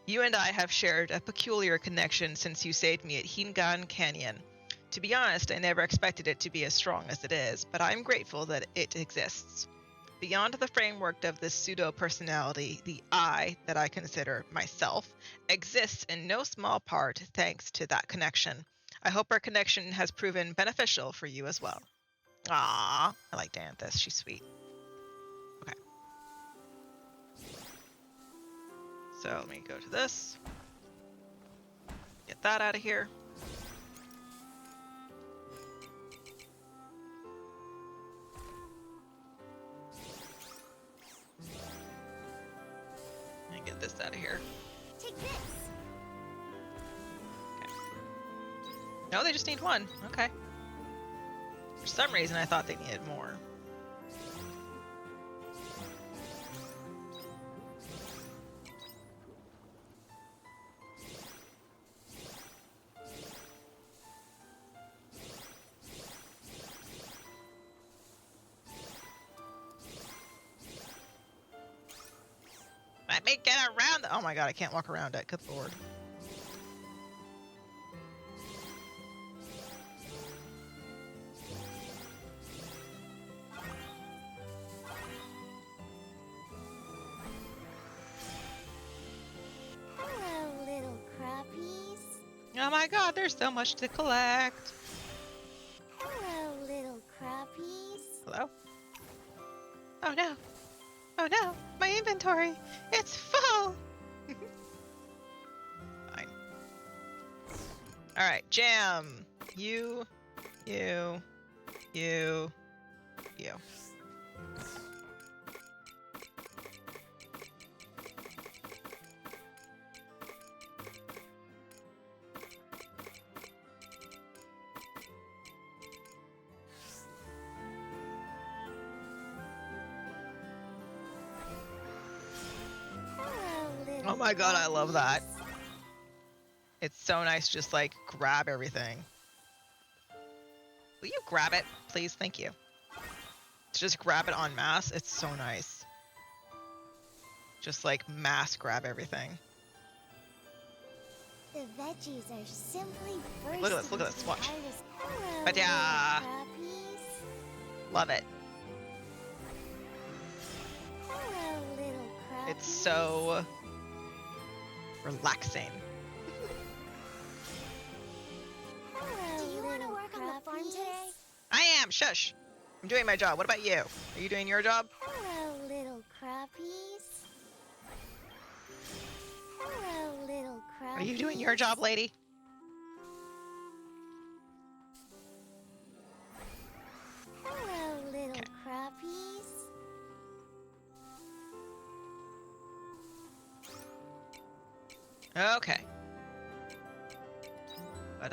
You and I have shared a peculiar connection since you saved me at Hingan Canyon. To be honest, I never expected it to be as strong as it is, but I'm grateful that it exists. Beyond the framework of this pseudo-personality, the I that I consider myself exists in no small part thanks to that connection. I hope our connection has proven beneficial for you as well. Ah, I like Danthus. She's sweet. Okay. So let me go to this. Get that out of here. And get this out of here. Take this. Okay. No, they just need one. Okay. For some reason, I thought they needed more. Let me get around. Oh my god, I can't walk around it. Good lord. Hello, little crappies. Oh my god, there's so much to collect. Hello, little crappies. Hello? Oh no. Oh no, my inventory. It's full. Fine. All right, Jam. You. Hello, little Oh my god, I love that. crappies. It's so nice to just like grab everything. Will you grab it, please? Thank you. To just grab it en masse, it's so nice. Just like mass grab everything. The veggies are simply bursting. Look at this, look at this, watch. Hello, But yeah. little crappies. Love it. Hello, little crappies. It's so relaxing. Hello, Do you want to little work on the farm crappies. today? I am. Shush. I'm doing my job. What about you? Are you doing your job? Hello, little crappies. Hello, little crappies. Are you doing your job, lady? Hello, little Okay. crappies. Okay. But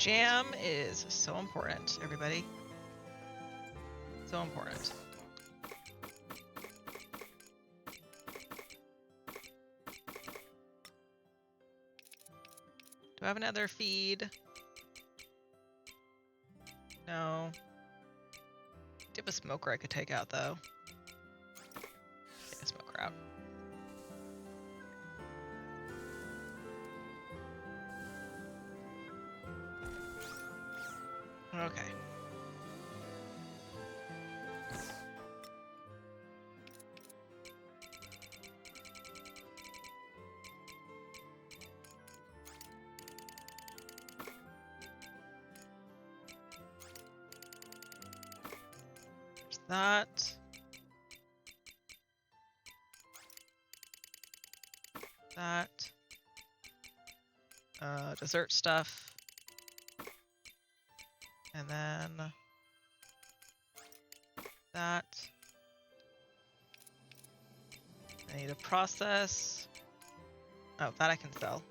jam is so important, everybody. So important. Do I have another feed? No. Do you have a smoker I could take out though? Take a smoker out. Okay. There's that. That. Dessert stuff. And then that. I need a process. Oh, that I can sell.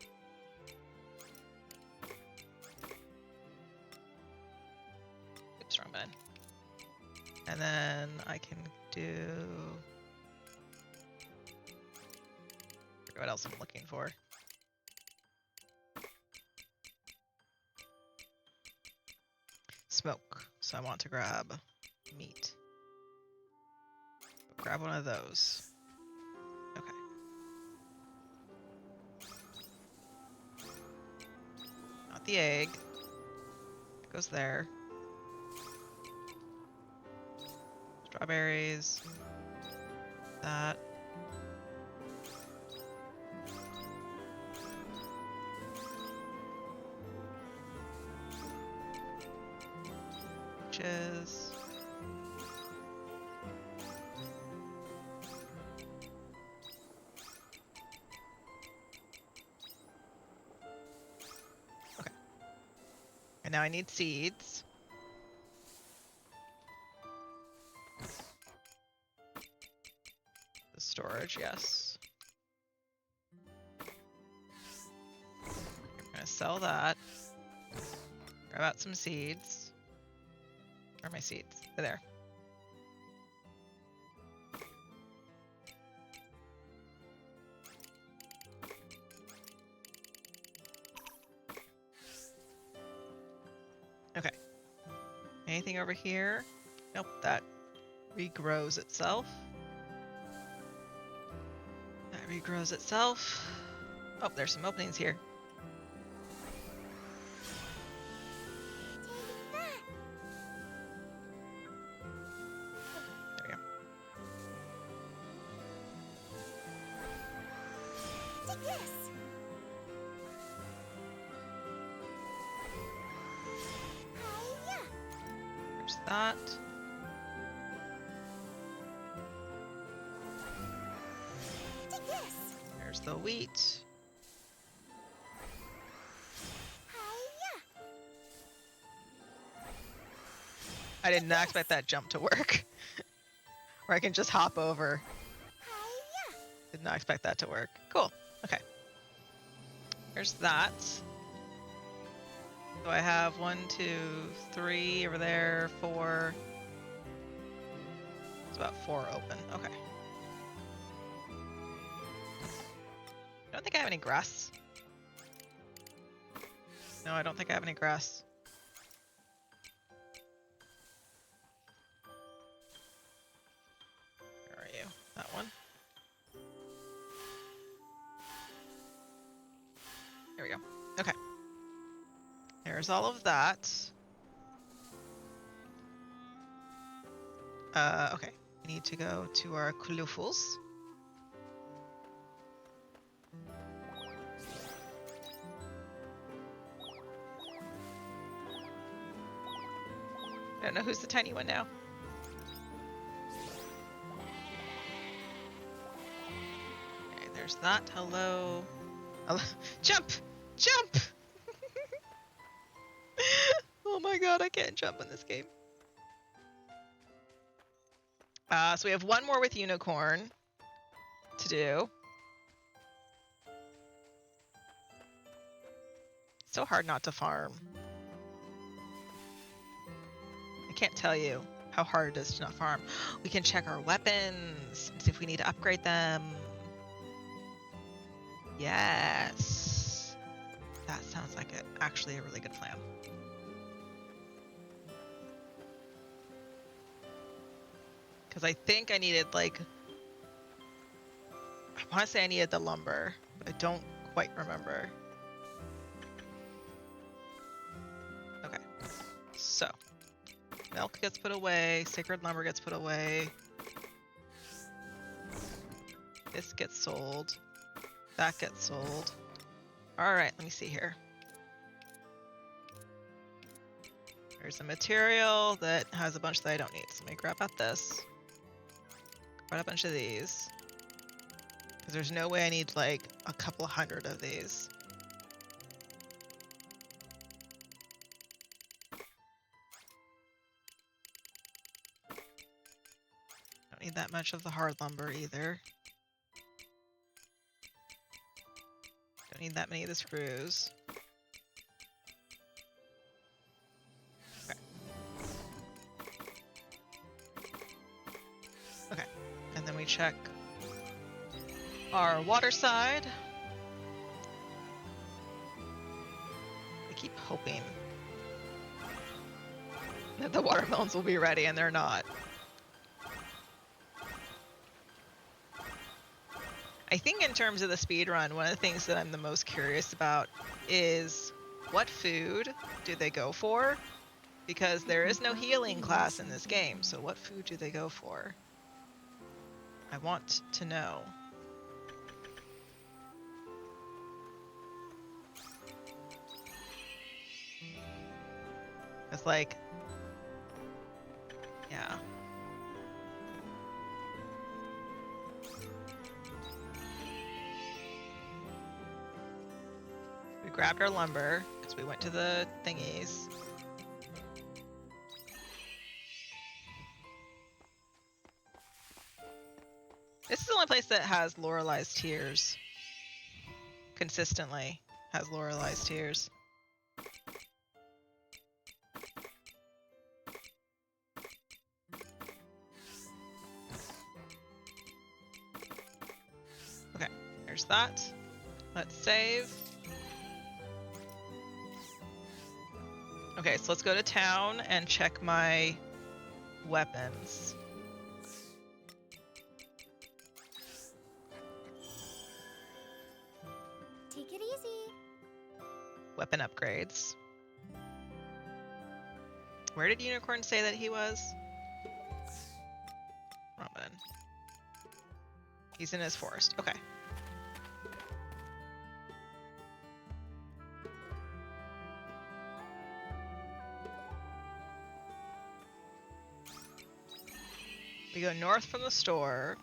Oops, wrong button. And then I can do. Forget what else I'm looking for. Smoke. So I want to grab meat. Grab one of those. Okay. Not the egg. It goes there. Strawberries. That. Peaches. Okay. And now I need seeds. The storage, yes. I'm gonna sell that. Grab out some seeds. Where are my seeds? They're there. Okay. Anything over here? Nope, that regrows itself. That regrows itself. Oh, there's some openings here. There we go. Take this. Hiya. There's that. Take this. There's the wheat. Hiya. I did not expect that jump to work. Or I can just hop over. Hiya. Did not expect that to work. Cool. Okay. There's that. So I have 1, 2, 3 over there, 4. It's about 4 open. Okay. I don't think I have any grass. No, I don't think I have any grass. Where are you? That one? There we go. Okay. There's all of that. Okay. We need to go to our Klufels. I don't know who's the tiny one now. Okay, there's that. Hello. Hello. Jump! Jump! Oh my god, I can't jump in this game. So we have one more with Unicorn to do. It's so hard not to farm. I can't tell you how hard it is to not farm. We can check our weapons, see if we need to upgrade them. Yes. That sounds like actually a really good plan. Because I think I needed, like, I want to say I needed the lumber, but I don't quite remember. Okay, so milk gets put away, sacred lumber gets put away. This gets sold. That gets sold. All right, let me see here. There's a material that has a bunch that I don't need. So let me grab out this. Grab a bunch of these. Because there's no way I need like a couple hundred of these. Don't need that much of the hard lumber either. Don't need that many of the screws. Okay. Okay, and then we check our water side. I keep hoping that the watermelons will be ready, and they're not. I think in terms of the speed run, one of the things that I'm the most curious about is what food do they go for? Because there is no healing class in this game, so what food do they go for? I want to know. It's like, yeah. We grabbed our lumber because we went to the thingies. This is the only place that has Lorelai's tears. Consistently has Lorelai's tears. Okay, there's that. Let's save. Okay, so let's go to town and check my weapons. Take it easy. Weapon upgrades. Where did Unicorn say that he was? Robin. He's in his forest. Okay. We go north from the store.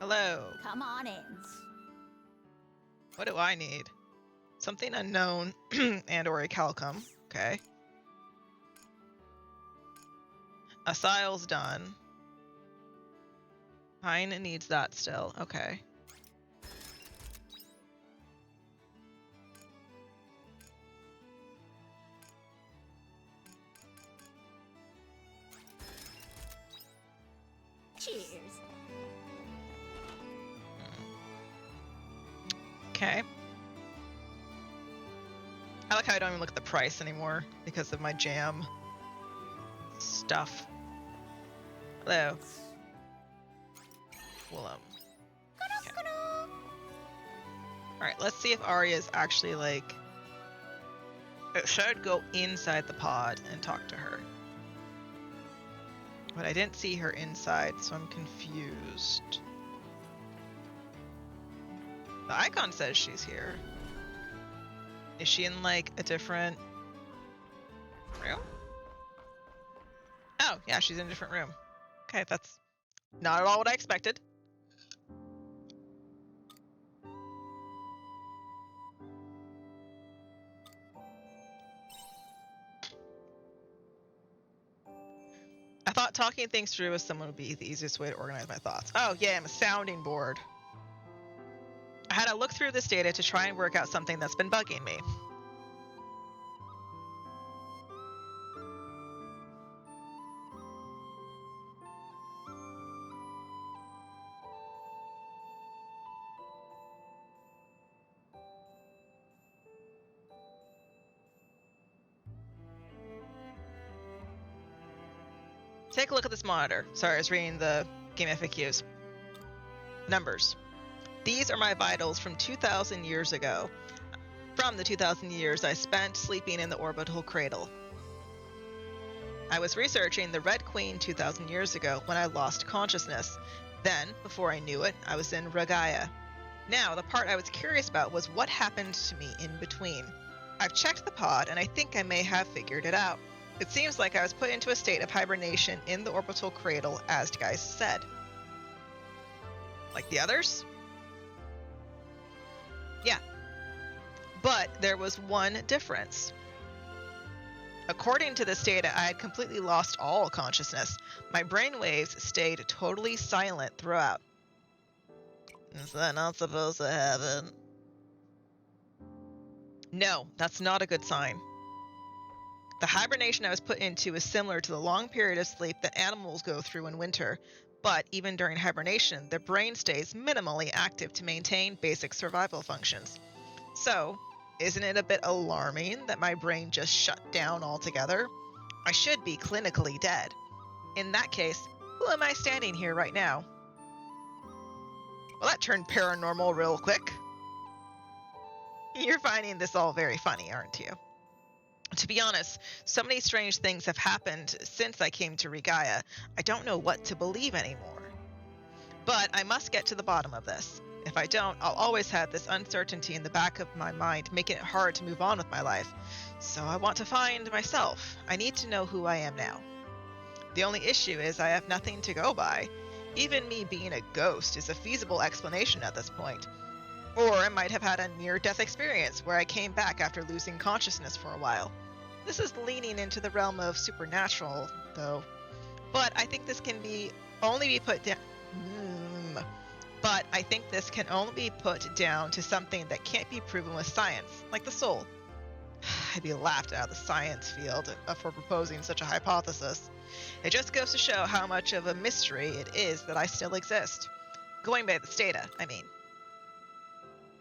Hello. Come on in. What do I need? Something unknown and or a calcum. Okay. Asile's done. Pine needs that still. Okay. Cheers. Okay. I like how I don't even look at the price anymore because of my jam stuff. Hello. Willem. Okay. Alright, let's see if Arya's actually like... Should I go inside the pod and talk to her? But I didn't see her inside, so I'm confused. The icon says she's here. Is she in like a different room? Oh, yeah, she's in a different room. Okay, that's not at all what I expected. I thought talking things through with someone would be the easiest way to organize my thoughts. Oh, yeah, I'm a sounding board. I had to look through this data to try and work out something that's been bugging me. Take a look at this monitor. Sorry, I was reading the game FAQs. Numbers. These are my vitals from 2,000 years ago. From the 2,000 years I spent sleeping in the orbital cradle. I was researching the Red Queen 2,000 years ago when I lost consciousness. Then, before I knew it, I was in Regaya. Now, the part I was curious about was what happened to me in between. I've checked the pod, and I think I may have figured it out. It seems like I was put into a state of hibernation in the orbital cradle, as Geist said. Like the others? Yeah. But there was one difference. According to this data, I had completely lost all consciousness. My brainwaves stayed totally silent throughout. Is that not supposed to happen? No, that's not a good sign. The hibernation I was put into is similar to the long period of sleep that animals go through in winter, but even during hibernation, the brain stays minimally active to maintain basic survival functions. So, isn't it a bit alarming that my brain just shut down altogether? I should be clinically dead. In that case, who am I standing here right now? Well, that turned paranormal real quick. You're finding this all very funny, aren't you? To be honest, so many strange things have happened since I came to Regaya, I don't know what to believe anymore. But I must get to the bottom of this. If I don't, I'll always have this uncertainty in the back of my mind, making it hard to move on with my life. So I want to find myself. I need to know who I am now. The only issue is I have nothing to go by. Even me being a ghost is a feasible explanation at this point. Or I might have had a near-death experience where I came back after losing consciousness for a while. This is leaning into the realm of supernatural, though. But I think this can only be put down. But I think this can only be put down to something that can't be proven with science, like the soul. I'd be laughed out of the science field for proposing such a hypothesis. It just goes to show how much of a mystery it is that I still exist. Going by this data, I mean.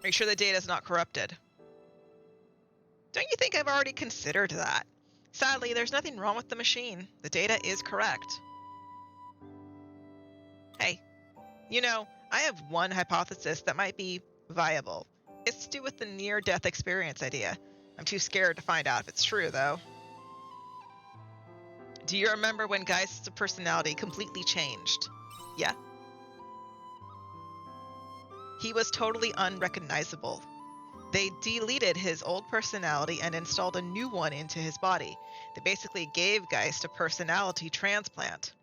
Are you sure the data is not corrupted? Don't you think I've already considered that? Sadly, there's nothing wrong with the machine. The data is correct. Hey, you know, I have one hypothesis that might be viable. It's to do with the near-death experience idea. I'm too scared to find out if it's true, though. Do you remember when Geist's personality completely changed? Yeah? He was totally unrecognizable. They deleted his old personality and installed a new one into his body. They basically gave Geist a personality transplant.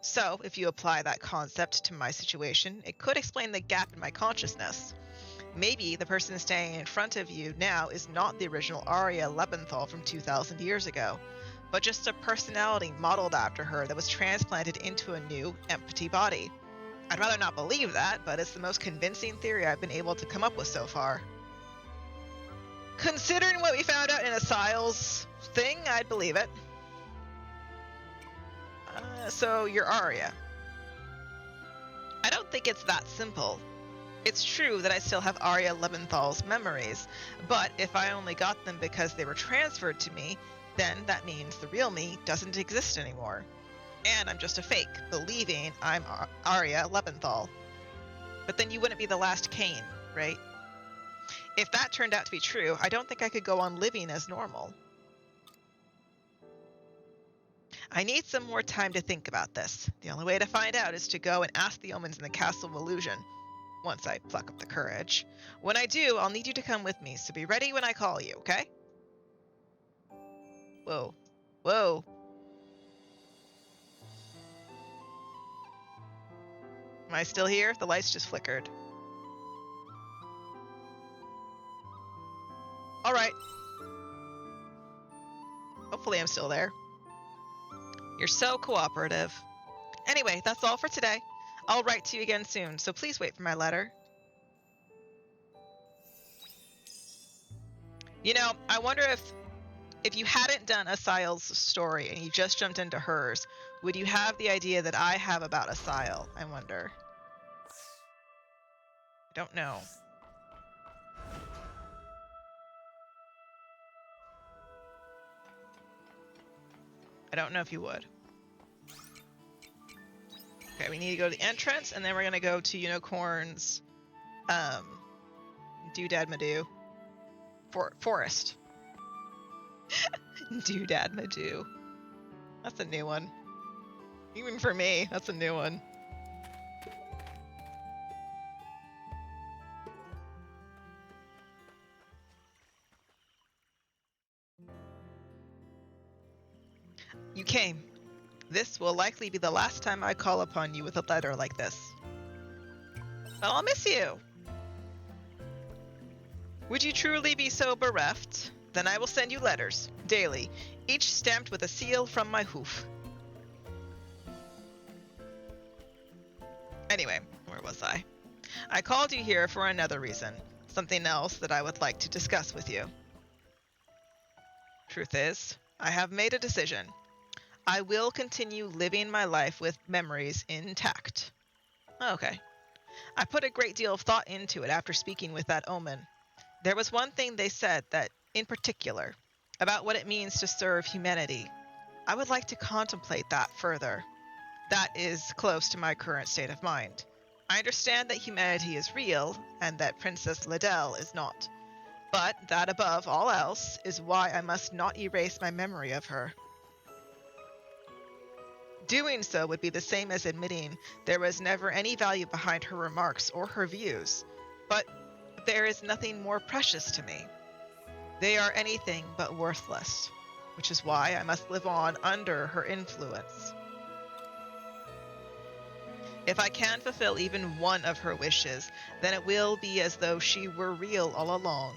So, if you apply that concept to my situation, it could explain the gap in my consciousness. Maybe the person standing in front of you now is not the original Arya Lebenthal from 2,000 years ago, but just a personality modeled after her that was transplanted into a new, empty body. I'd rather not believe that, but it's the most convincing theory I've been able to come up with so far. Considering what we found out in Asile's thing, I'd believe it. So you're Arya. I don't think it's that simple. It's true that I still have Arya Lebenthal's memories, but if I only got them because they were transferred to me, then that means the real me doesn't exist anymore. And I'm just a fake, believing I'm Arya Lebenthal. But then you wouldn't be the last Kain, right? If that turned out to be true, I don't think I could go on living as normal. I need some more time to think about this. The only way to find out is to go and ask the omens in the Castle of Illusion. Once I pluck up the courage. When I do, I'll need you to come with me, so be ready when I call you, okay? Whoa. Whoa. Am I still here? The lights just flickered. Alright. Hopefully I'm still there. You're so cooperative. Anyway, that's all for today. I'll write to you again soon, so please wait for my letter. You know, I wonder if you hadn't done Asile's story and you just jumped into hers, would you have the idea that I have about Asile? I wonder. I don't know. I don't know if you would. we need to go to the entrance, and then we're gonna go to Unicorn's Doodad Madoo forest. Doodad Madoo. That's a new one. Even for me, that's a new one. You came. This will likely be the last time I call upon you with a letter like this. Well, I'll miss you. Would you truly be so bereft? Then I will send you letters, daily, each stamped with a seal from my hoof. Anyway, where was I? I called you here for another reason, something else that I would like to discuss with you. Truth is, I have made a decision. I will continue living my life with memories intact. Okay. I put a great deal of thought into it after speaking with that omen. There was one thing they said that, in particular, about what it means to serve humanity. I would like to contemplate that further. That is close to my current state of mind. I understand that humanity is real, and that Princess Liddell is not. But that above all else is why I must not erase my memory of her. Doing so would be the same as admitting there was never any value behind her remarks or her views, but there is nothing more precious to me. They are anything but worthless, which is why I must live on under her influence. If I can fulfill even one of her wishes, then it will be as though she were real all along.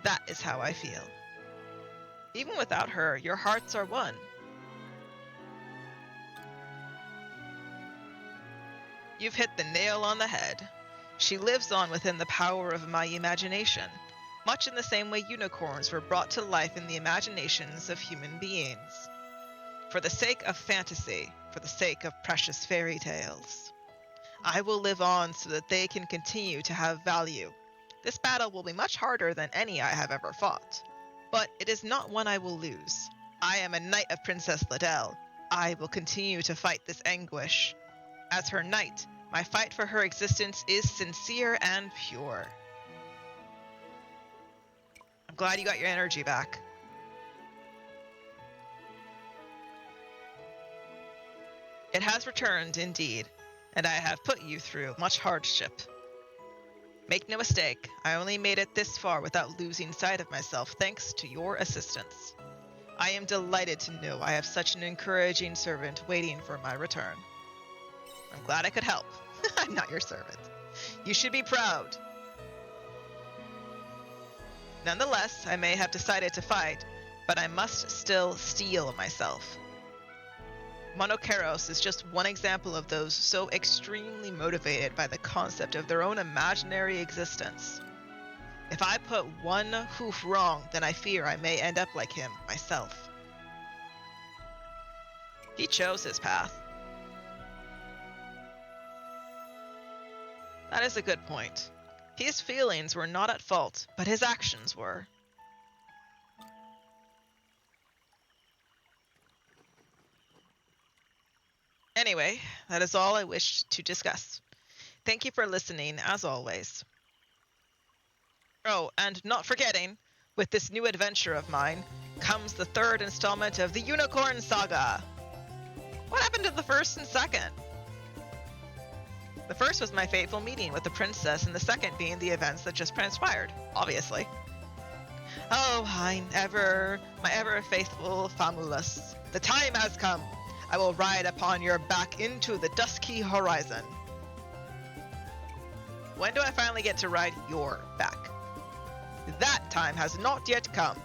That is how I feel. Even without her, your hearts are one. You've hit the nail on the head. She lives on within the power of my imagination, much in the same way unicorns were brought to life in the imaginations of human beings. For the sake of fantasy, for the sake of precious fairy tales, I will live on so that they can continue to have value. This battle will be much harder than any I have ever fought, but it is not one I will lose. I am a knight of Princess Liddell. I will continue to fight this anguish. As her knight, my fight for her existence is sincere and pure. I'm glad you got your energy back. It has returned, indeed, and I have put you through much hardship. Make no mistake, I only made it this far without losing sight of myself thanks to your assistance. I am delighted to know I have such an encouraging servant waiting for my return. I'm glad I could help. I'm not your servant. You should be proud. Nonetheless, I may have decided to fight, but I must still steel myself. Monokeros is just one example of those so extremely motivated by the concept of their own imaginary existence. If I put one hoof wrong, then I fear I may end up like him myself. He chose his path. That is a good point. His feelings were not at fault, but his actions were. Anyway, that is all I wished to discuss. Thank you for listening, as always. Oh, and not forgetting, with this new adventure of mine, comes the third installment of the Unicorn Saga. What happened to the first and second? The first was my fateful meeting with the princess, and the second being the events that just transpired, obviously. Oh, my ever faithful Famulus, the time has come. I will ride upon your back into the dusky horizon. When do I finally get to ride your back? That time has not yet come.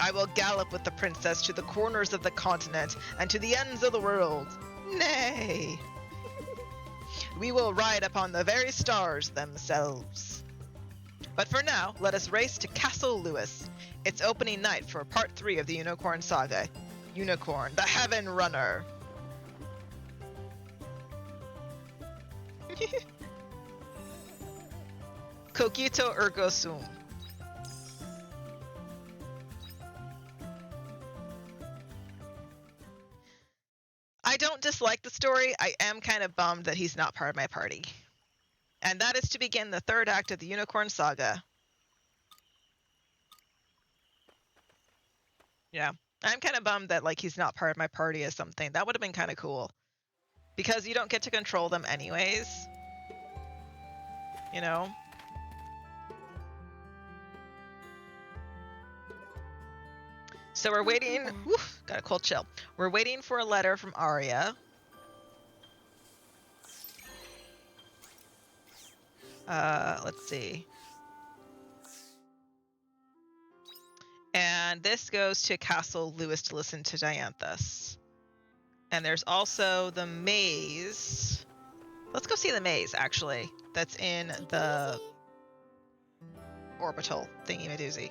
I will gallop with the princess to the corners of the continent and to the ends of the world. Nay. We will ride upon the very stars themselves. But for now, let us race to Castle Lewis, its opening night for Part 3 of the Unicorn Saga. Unicorn, the Heaven Runner. Cogito ergo sum. I I don't dislike the story. I am kind of bummed that he's not part of my party. And that is to begin the third act of the Unicorn Saga. Yeah. I'm kind of bummed that like he's not part of my party as something. That would have been kind of cool. Because you don't get to control them anyways. You know? So we're waiting. Whew, got a cold chill. We're waiting for a letter from Arya. Let's see. And this goes to Castle Lewis to listen to Dianthus. And there's also the maze. Let's go see the maze, actually. That's in the orbital thingy-madoozy.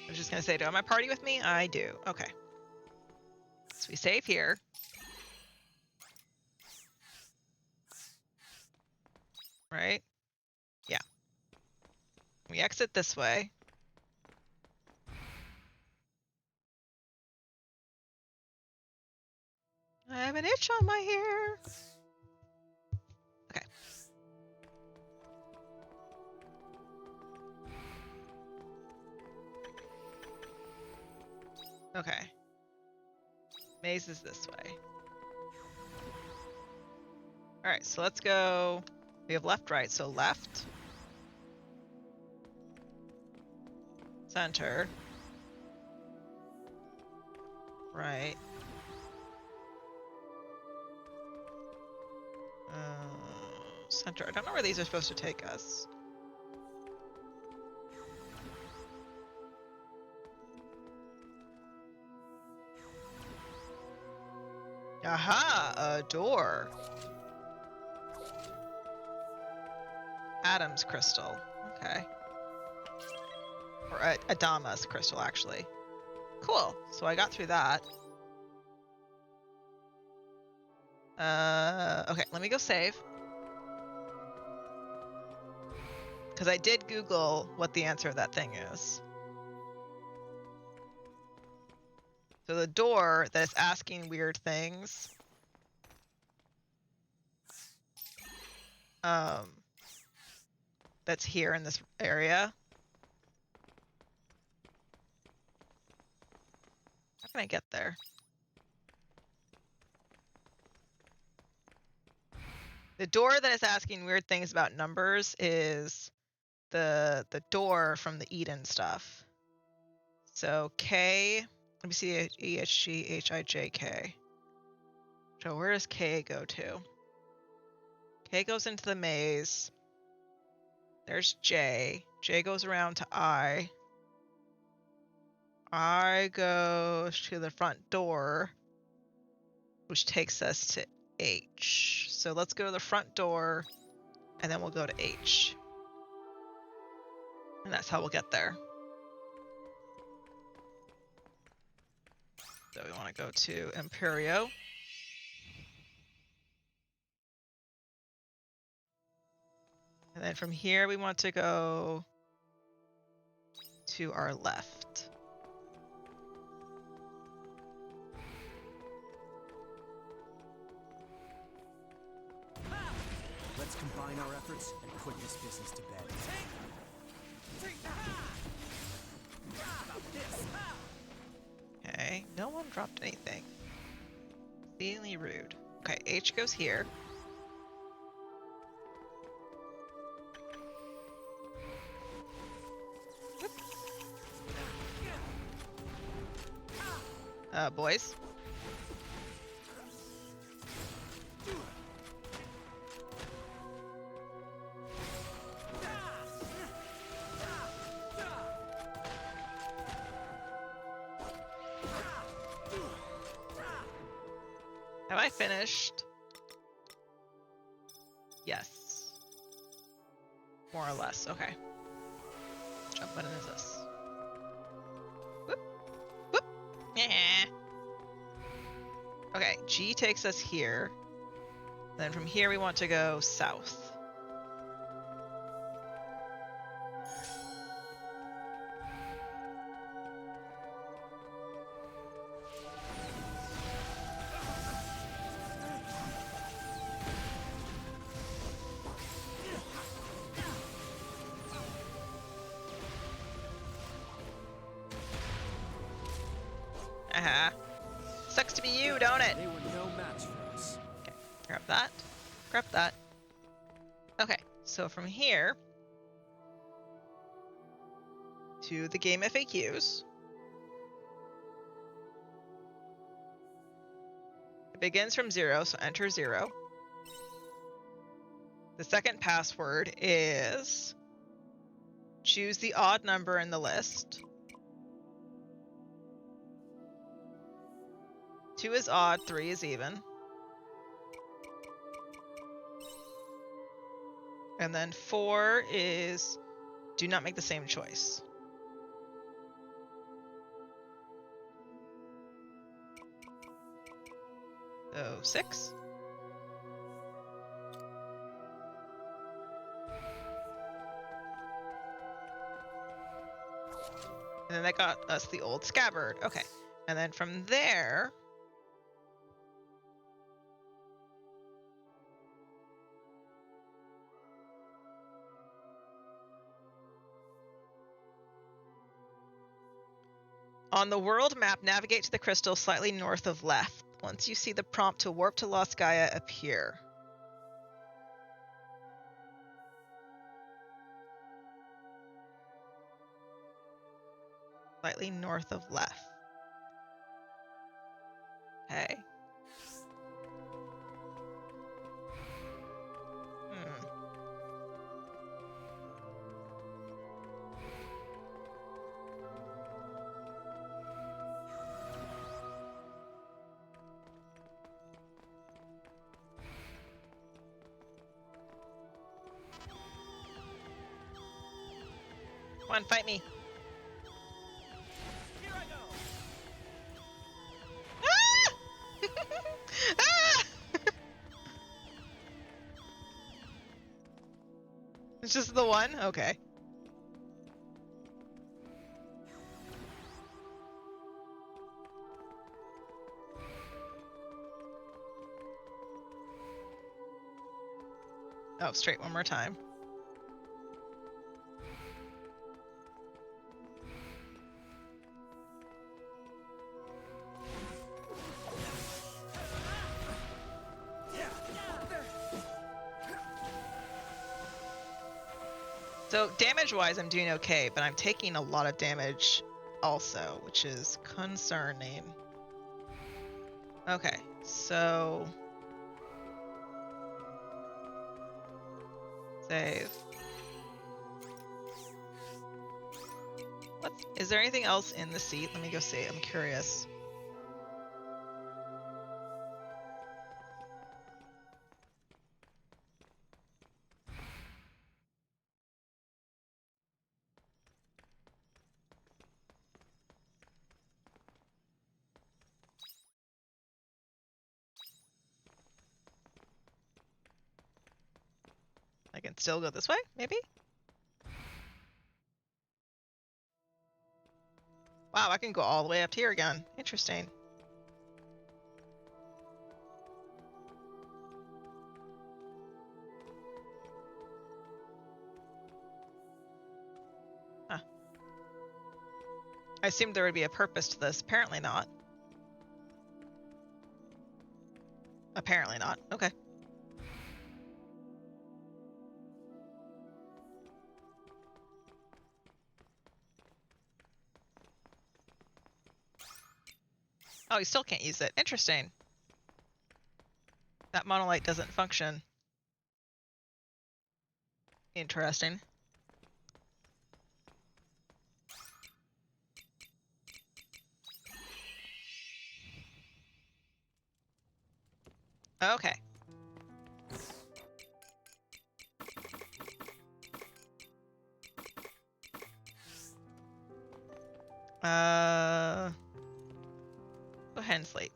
I was just gonna say, do I have my party with me? I do. Okay. So we save here. Right? Yeah. We exit this way. I have an itch on my hair. Okay. Okay. Maze is this way. Alright, so let's go. We have left, right, so left. Center. Right. Center. I don't know where these are supposed to take us. Aha! A door. Adam's crystal. Okay. Or Adama's crystal, actually. Cool. So I got through that. Okay, let me go save. Because I did Google what the answer to that thing is. So the door that is asking weird things. That's here in this area. How can I get there? The door that is asking weird things about numbers is the door from the Eden stuff. So K, let me see, EHGHIJK. So where does K go to? K goes into the maze. There's J. J goes around to I. I goes to the front door, which takes us to H. So let's go to the front door, and then we'll go to H. And that's how we'll get there. So we want to go to Imperio. And then from here, we want to go to our left. Let's combine our efforts and put this business to bed. Okay, no one dropped anything. Exceedingly rude. Okay, H goes here. Boys. Have I finished? Yes. More or less. Okay. Jump button is this. G takes us here. Then from here we want to go south. Sucks to be you, don't it? They were no match for us. Okay, grab that. Grab that. Okay, so from here to the game FAQs. It begins from 0, so enter 0. The second password is choose the odd number in the list. 2 is odd, 3 is even. And then 4 is do not make the same choice. So 6. And then that got us the old scabbard. Okay. And then from there, on the world map, navigate to the crystal slightly north of left. Once you see the prompt to warp to Lost Gaia appear. Slightly north of left. Okay. Come on, fight me. Here I go. Ah! Ah! It's just the one? Okay. Oh, straight one more time. So damage-wise, I'm doing okay, but I'm taking a lot of damage also, which is concerning. Okay, so save. What? Is there anything else in the seat? Let me go see. I'm curious. I can still go this way, maybe? Wow, I can go all the way up here again. Interesting. Huh. I assumed there would be a purpose to this. Apparently not. Apparently not. Okay. Oh, you still can't use it. Interesting. That monolite doesn't function. Interesting. Okay. Go ahead and sleep.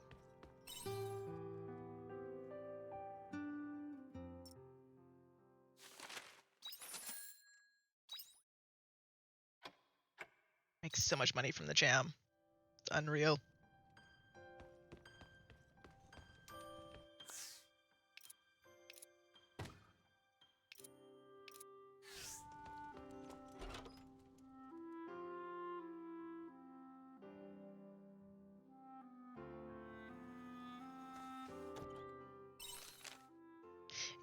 Make so much money from the jam. It's unreal.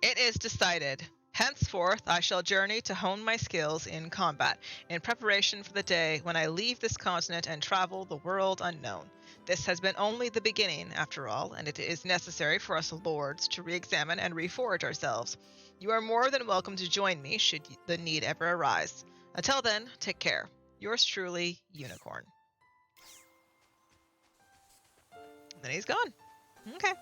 It is decided. Henceforth, I shall journey to hone my skills in combat, in preparation for the day when I leave this continent and travel the world unknown. This has been only the beginning, after all, and it is necessary for us lords to re-examine and reforge ourselves. You are more than welcome to join me should the need ever arise. Until then, take care. Yours truly, Unicorn. And then he's gone. Okay.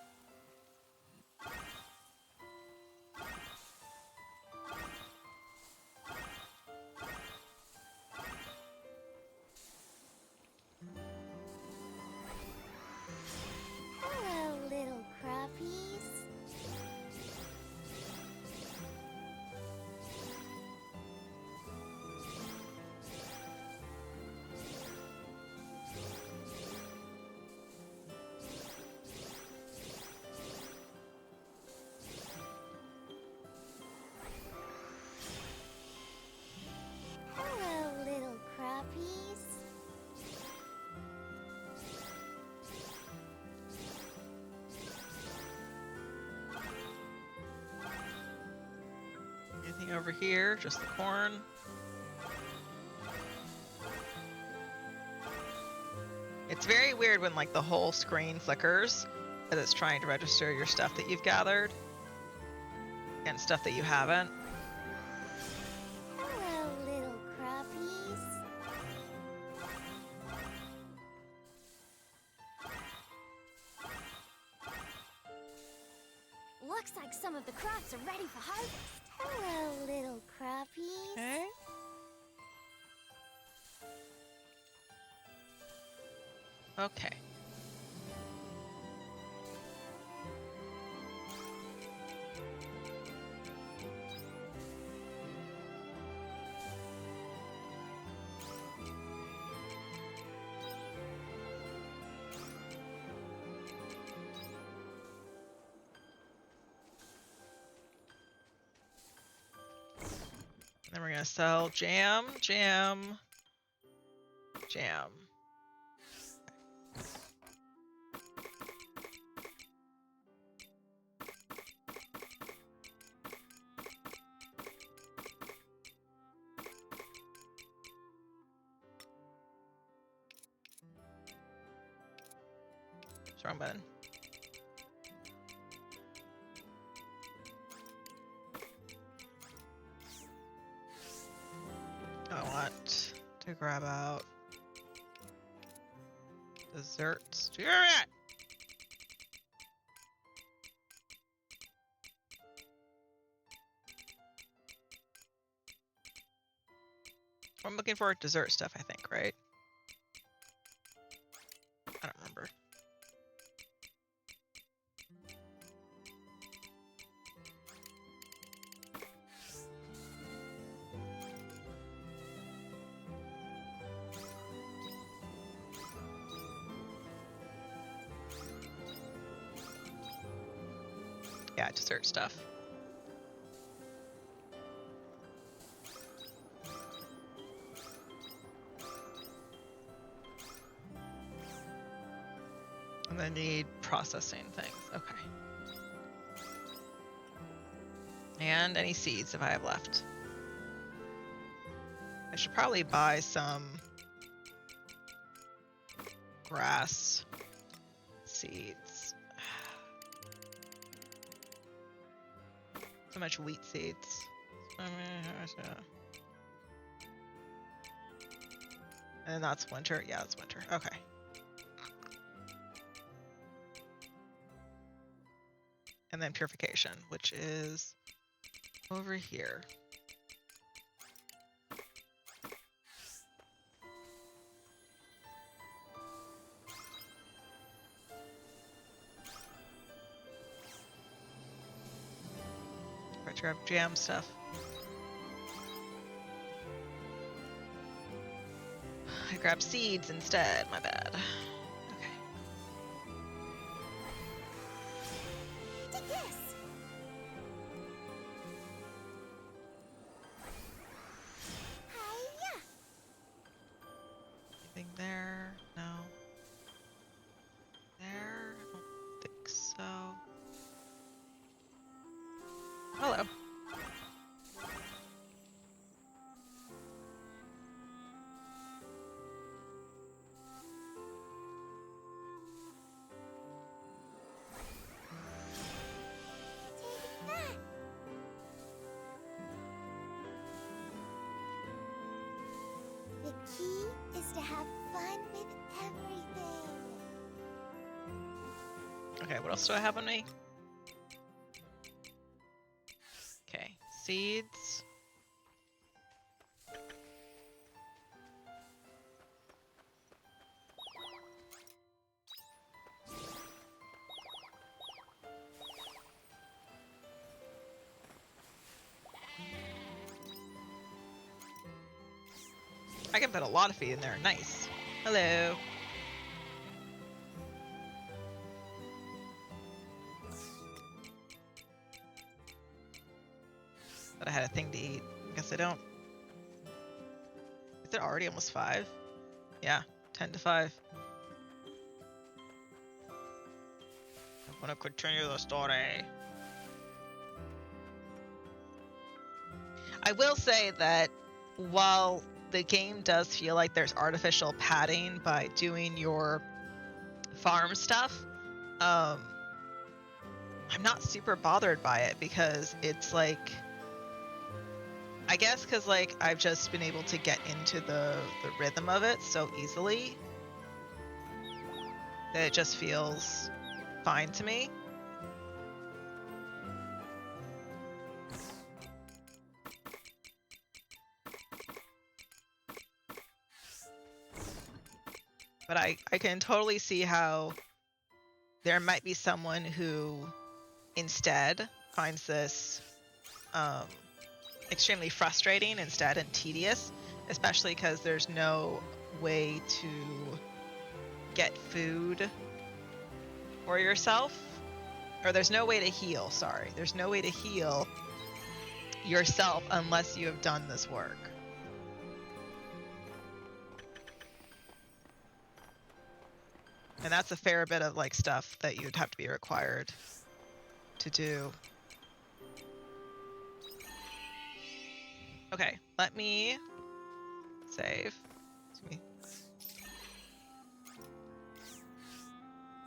Hello, little crappies. Hello, little crappies. Anything over here? Just the corn. It's very weird when like the whole screen flickers as it's trying to register your stuff that you've gathered and stuff that you haven't. Hello, little crappies. Looks like some of the crops are ready for harvest. Hello, little crappies. Okay. Okay. Then we're gonna sell jam, jam, jam. It's wrong button. I want to grab out desserts. Do it! I'm looking for dessert stuff, I think, right? I don't remember. Yeah, dessert stuff. And I need processing things. Okay. And any seeds if I have left. I should probably buy some grass seeds. So much wheat seeds. And that's winter. Yeah, it's winter. Okay. And then purification, which is over here. Right, grab jam stuff. I grabbed seeds instead. My bad. Okay. Take this. Hiya. Anything there? No. There? I don't think so. Hello. Take that. The key is to have fun with everything. Okay, what else do I have on me? Okay, seeds. I can put a lot of feed in there. Nice. Hello. But I had a thing to eat. Guess I don't. Is it already almost 5? Yeah, 10 to 5. I want to continue the story. I will say that while the game does feel like there's artificial padding by doing your farm stuff, I'm not super bothered by it because it's like, I guess because like I've just been able to get into the rhythm of it so easily that it just feels fine to me. But I can totally see how there might be someone who instead finds this extremely frustrating instead and tedious, especially because there's no way to get food for yourself, or there's no way to heal, sorry. There's no way to heal yourself unless you have done this work. And that's a fair bit of like stuff that you'd have to be required to do. Okay, let me save. Excuse me.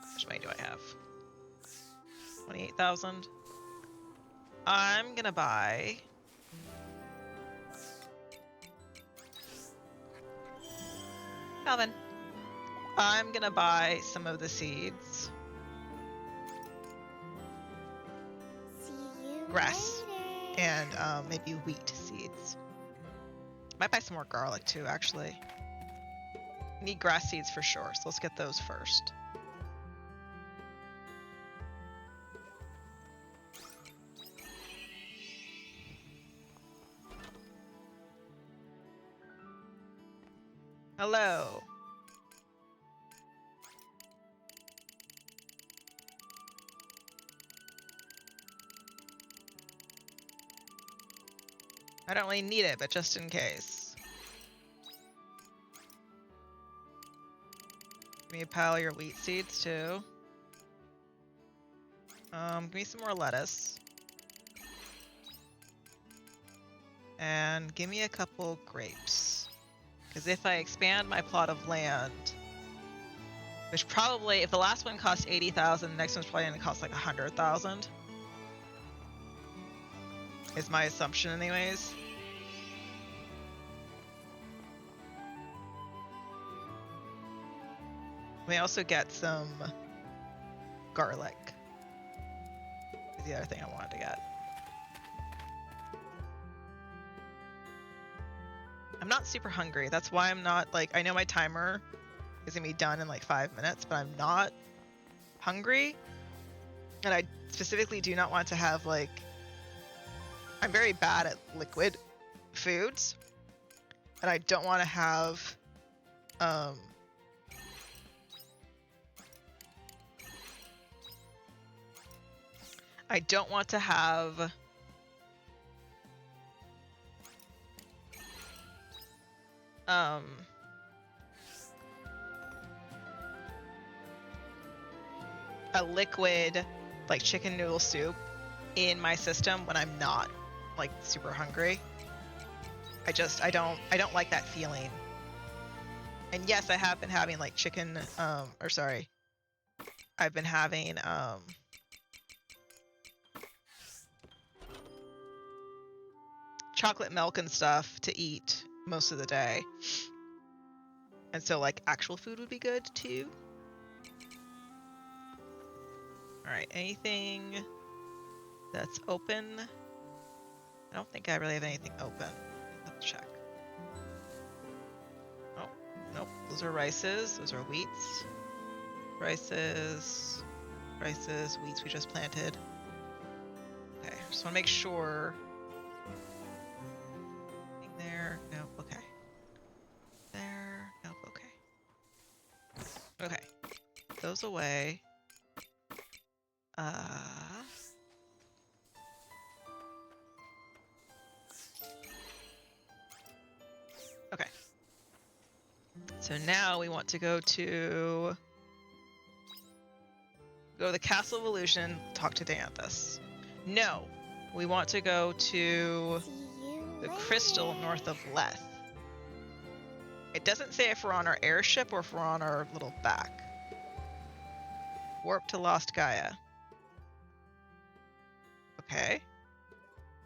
How much money do I have? 28,000. I'm gonna buy Calvin. I'm gonna buy some of the seeds. See you Grass. later. And maybe wheat seeds. Might buy some more garlic too, actually. Need grass seeds for sure, so let's get those first. Hello. I don't really need it, but just in case. Give me a pile of your wheat seeds too. Give me some more lettuce. And give me a couple grapes. Because if I expand my plot of land, which probably, if the last one cost 80,000, the next one's probably gonna cost like 100,000. Is my assumption anyways. We also get some garlic. Is the other thing I wanted to get. I'm not super hungry. That's why I'm not like, I know my timer is gonna be done in like 5 minutes, but I'm not hungry. And I specifically do not want to have like, I'm very bad at liquid foods, and I don't want to have I don't want to have a liquid like chicken noodle soup in my system when I'm not like super hungry. I don't like that feeling. And yes, I have been having like chicken or sorry. I've been having chocolate milk and stuff to eat most of the day. And so like actual food would be good too. All right, anything that's open? I don't think I really have anything open. Let's check. Oh, nope. Those are rices. Those are wheats. Rices, wheats we just planted. Okay, just want to make sure. Anything there? Nope. Okay. There. Nope. Okay. Okay. Put those away. Okay. So now we want to go to the Castle of Illusion, talk to Dianthus. No, we want to go to the crystal north of Leth. It doesn't say if we're on our airship or if we're on our little back. Warp to Lost Gaia. Okay.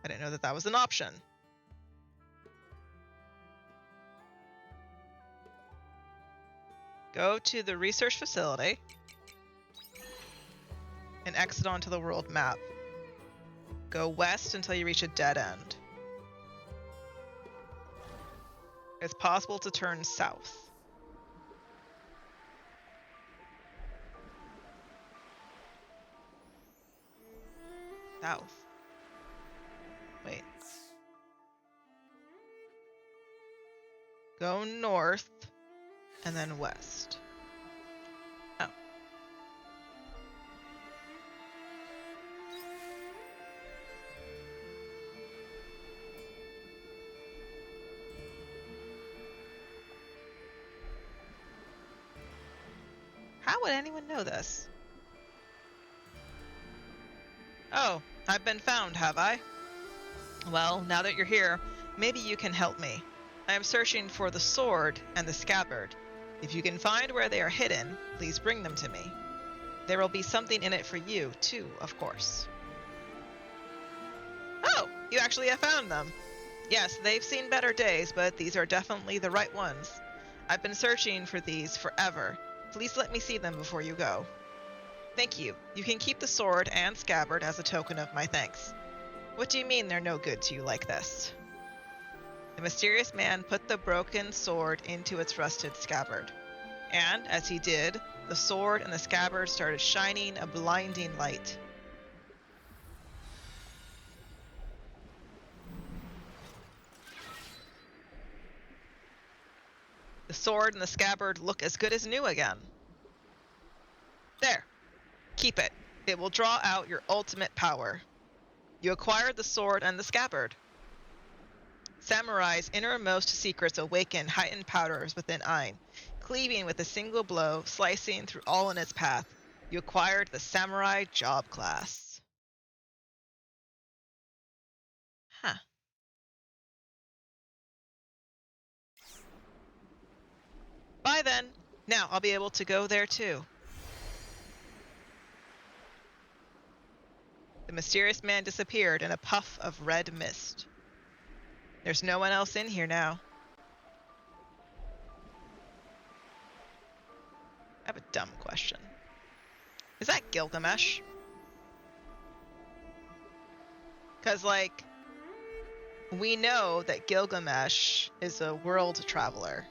I didn't know that that was an option. Go to the research facility and exit onto the world map. Go west until you reach a dead end. It's possible to turn south. South. Wait. Go north and then west. Oh. How would anyone know this? Oh, I've been found, have I? Well, now that you're here, maybe you can help me. I am searching for the sword and the scabbard. If you can find where they are hidden, please bring them to me. There will be something in it for you, too, of course. Oh, you actually have found them. Yes, they've seen better days, but these are definitely the right ones. I've been searching for these forever. Please let me see them before you go. Thank you. You can keep the sword and scabbard as a token of my thanks. What do you mean they're no good to you like this? The mysterious man put the broken sword into its rusted scabbard. And, as he did, the sword and the scabbard started shining a blinding light. The sword and the scabbard look as good as new again. There. Keep it. It will draw out your ultimate power. You acquired the sword and the scabbard. Samurai's innermost secrets awaken heightened powers within Ein, cleaving with a single blow, slicing through all in its path. You acquired the Samurai job class. Huh. Bye then. Now I'll be able to go there too. The mysterious man disappeared in a puff of red mist. There's no one else in here now. I have a dumb question. Is that Gilgamesh? Because, like, we know that Gilgamesh is a world traveler.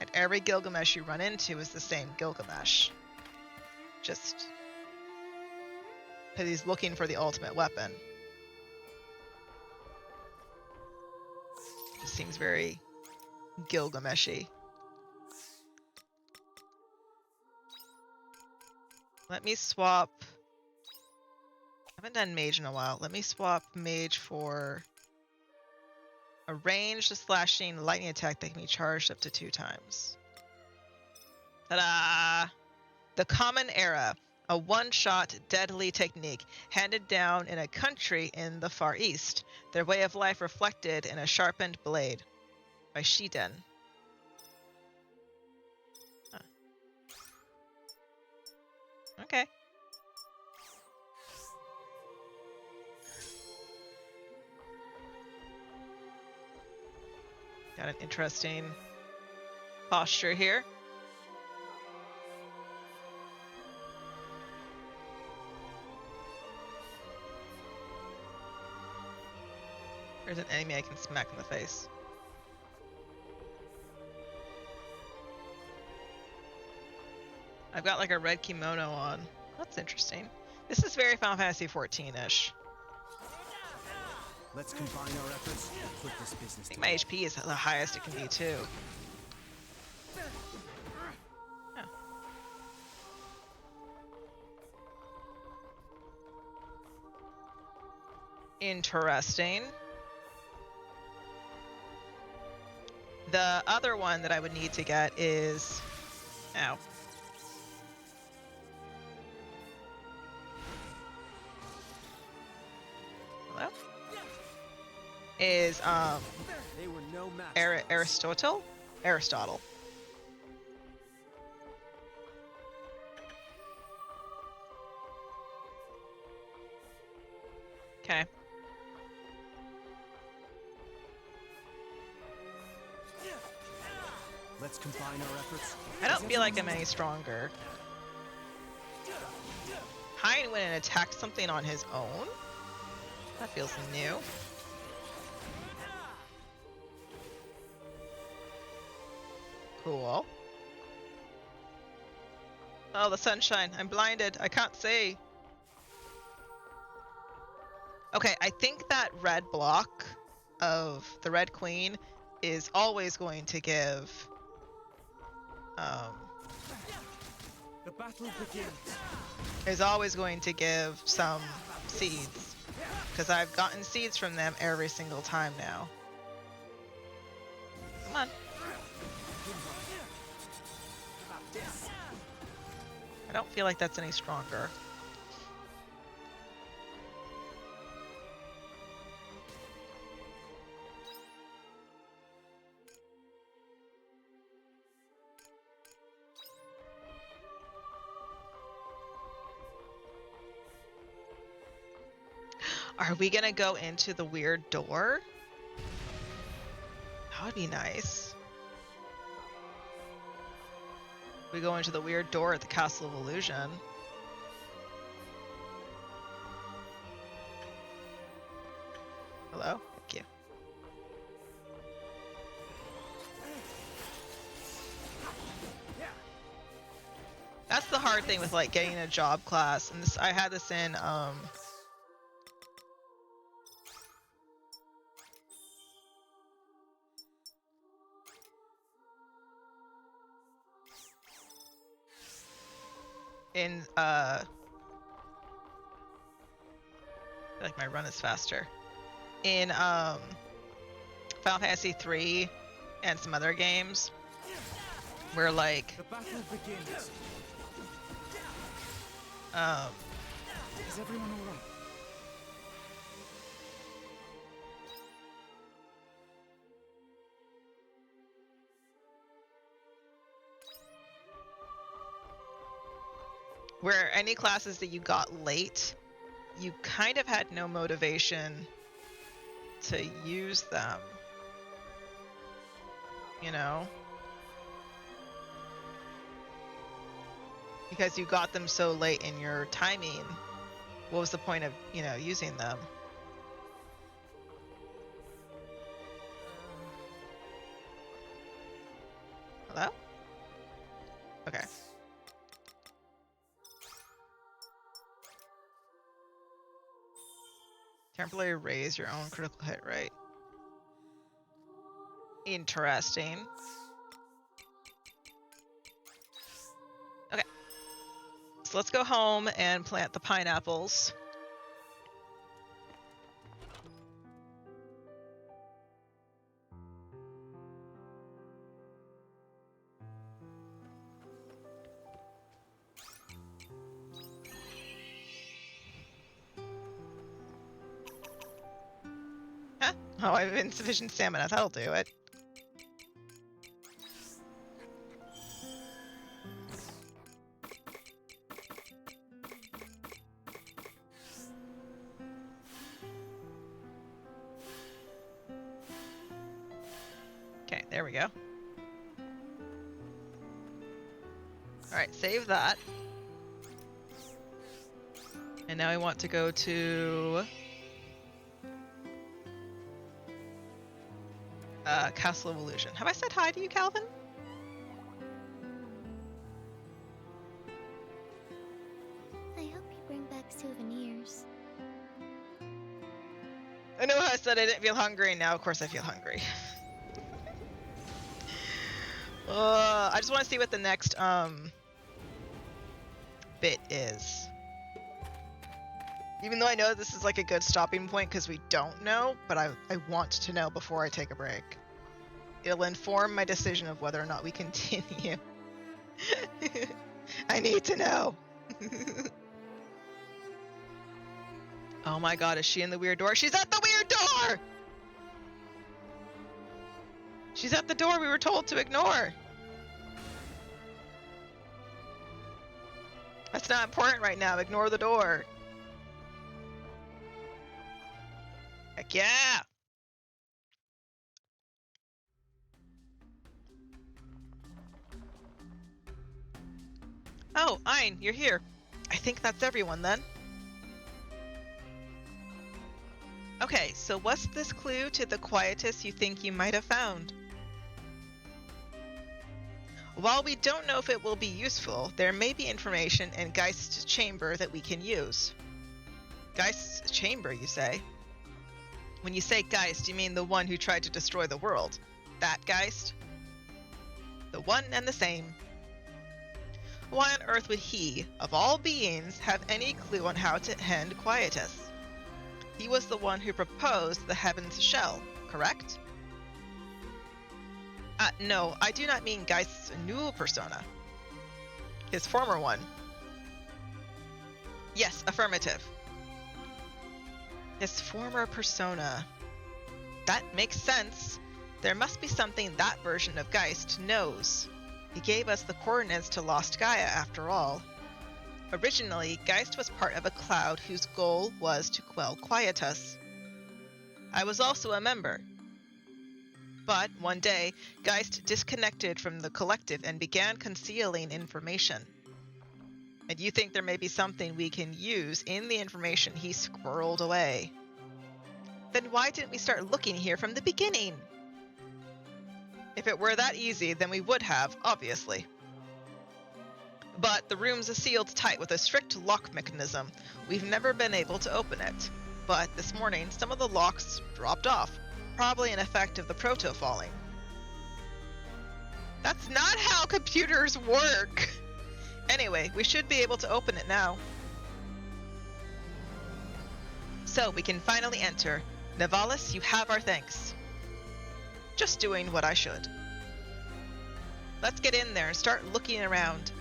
And every Gilgamesh you run into is the same Gilgamesh. Just because he's looking for the ultimate weapon. Just seems very Gilgameshy. Let me swap. I haven't done mage in a while. Let me swap mage for a ranged slashing lightning attack that can be charged up to 2 times. Ta-da! The Common Era, a one-shot deadly technique handed down in a country in the Far East. Their way of life reflected in a sharpened blade. By Shiden. Huh. Okay. Got an interesting posture here. There's an enemy I can smack in the face. I've got like a red kimono on. That's interesting. This is very Final Fantasy 14-ish. Let's combine our efforts and put this business I think my HP is the highest it can be too. Oh. Interesting. The other one that I would need to get is... Ow. Hello? Is, They were no match. Aristotle? Aristotle. Okay. Let's combine our efforts. I don't feel like I'm any stronger. Hein went and attacked something on his own? That feels new. Cool. Oh, the sunshine. I'm blinded. I can't see. Okay, I think that red block of the Red Queen is always going to give... The battle begins. is always going to give some seeds. Because I've gotten seeds from them every single time now. Come on. I don't feel like that's any stronger. Are we gonna go into the weird door? That would be nice. We go into the weird door at the Castle of Illusion. Hello? Thank you. That's the hard thing with like getting a job class, and this I had this in I feel like my run is faster. In Final Fantasy 3 and some other games where like The battle begins. Is everyone alright? where any classes that you got late, you kind of had no motivation to use them. You know? Because you got them so late in your timing, what was the point of, you know, using them? Hello? Okay. Temporarily raise your own critical hit rate. Interesting. So let's go home and plant the pineapples. Huh? Oh, I have insufficient stamina. That'll do it. Okay, there we go. Alright, save that. And now I want to go to Castle of Illusion. Have I said hi to you, Calvin? I hope you bring back souvenirs. I know how I said I didn't feel hungry, and now of course I feel hungry. I just want to see what the next bit is. Even though I know this is like a good stopping point because we don't know, but I want to know before I take a break. It'll inform my decision of whether or not we continue. I need to know. Oh my god, is she in the weird door? She's at the weird door! She's at the door we were told to ignore. That's not important right now. Ignore the door. Heck yeah! Oh, Ein, you're here. I think that's everyone then. Okay, so what's this clue to the quietus you think you might have found? While we don't know if it will be useful, there may be information in Geist's chamber that we can use. Geist's chamber, you say? When you say Geist, you mean the one who tried to destroy the world. That Geist? The one and the same. Why on earth would he, of all beings, have any clue on how to end quietus? He was the one who proposed the Heaven's Shell, correct? No, I do not mean Geist's new persona. His former one. Yes, affirmative. His former persona. That makes sense. There must be something that version of Geist knows. He gave us the coordinates to Lost Gaia, after all. Originally, Geist was part of a cloud whose goal was to quell quietus. I was also a member. But one day, Geist disconnected from the collective and began concealing information. And you think there may be something we can use in the information he squirreled away. Then why didn't we start looking here from the beginning? If it were that easy, then we would have, obviously. But the room's sealed tight with a strict lock mechanism. We've never been able to open it. But this morning, some of the locks dropped off, probably an effect of the proto falling. That's not how computers work! Anyway, we should be able to open it now. So we can finally enter. Nivalis, you have our thanks. Just doing what I should. Let's get in there and start looking around.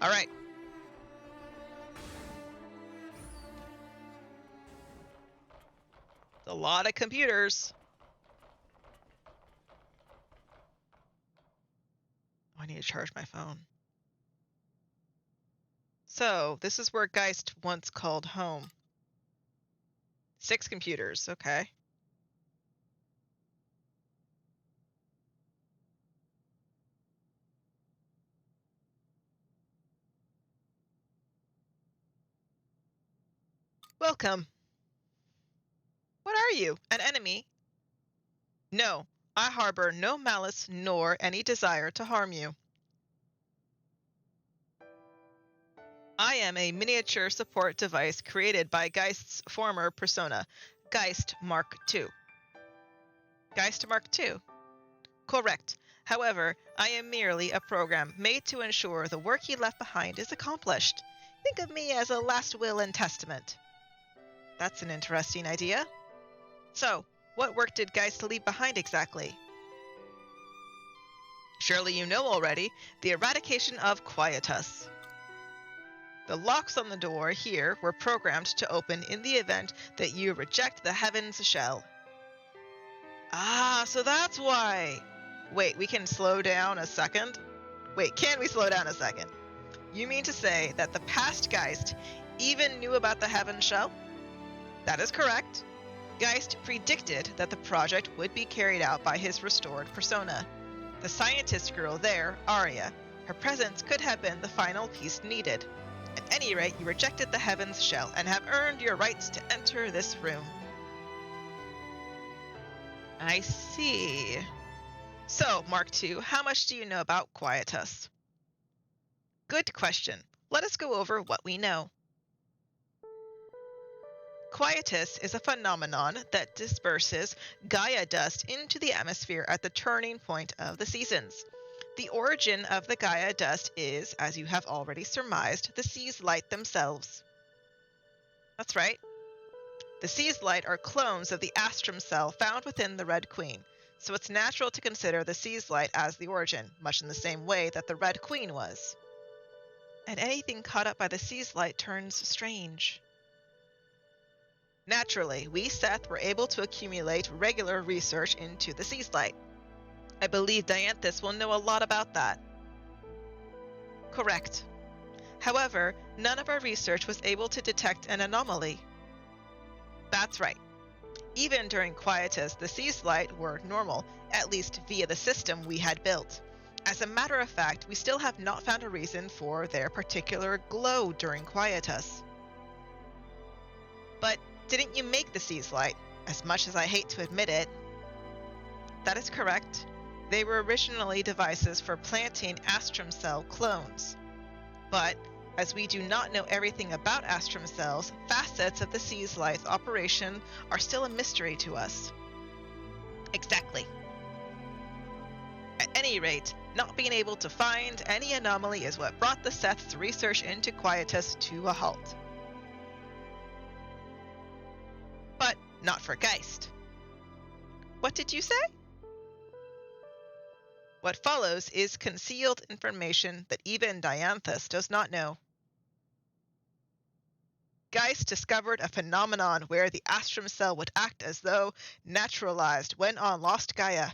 All right. A lot of computers. Oh, I need to charge my phone. So, this is where Geist once called home. 6 computers, okay. Welcome. What are you? An enemy? No, I harbor no malice nor any desire to harm you. I am a miniature support device created by Geist's former persona, Geist Mark II. Geist Mark II? Correct. However, I am merely a program made to ensure the work he left behind is accomplished. Think of me as a last will and testament. That's an interesting idea. So, what work did Geist leave behind exactly? Surely you know already, the eradication of Quietus. The locks on the door here were programmed to open in the event that you reject the Heaven's Shell. Ah, so that's why! Wait, we can slow down a second? Wait, can we slow down a second? You mean to say that the past Geist even knew about the Heaven's Shell? That is correct. Geist predicted that the project would be carried out by his restored persona. The scientist girl there, Arya, her presence could have been the final piece needed. At any rate, you rejected the Heaven's Shell and have earned your rights to enter this room. I see. So, Mark II, how much do you know about Quietus? Good question. Let us go over what we know. Quietus is a phenomenon that disperses Gaia dust into the atmosphere at the turning point of the seasons. The origin of the Gaia dust is, as you have already surmised, the Seas Light themselves. That's right. The Seas Light are clones of the Astrum Cell found within the Red Queen, so it's natural to consider the Seas Light as the origin, much in the same way that the Red Queen was. And anything caught up by the Seas Light turns strange. Naturally, we, Seth, were able to accumulate regular research into the Seas Light. I believe Dianthus will know a lot about that. Correct. However, none of our research was able to detect an anomaly. That's right. Even during Quietus, the Seas Light were normal, at least via the system we had built. As a matter of fact, we still have not found a reason for their particular glow during Quietus. But didn't you make the Seas Light, as much as I hate to admit it? That is correct. They were originally devices for planting Astrum Cell clones. But, as we do not know everything about Astrum Cells, facets of the Seas Light's operation are still a mystery to us. Exactly. At any rate, not being able to find any anomaly is what brought the Seth's research into Quietus to a halt. But not for Geist. What did you say? What follows is concealed information that even Dianthus does not know. Geist discovered a phenomenon where the Astrum Cell would act as though naturalized when on Lost Gaia.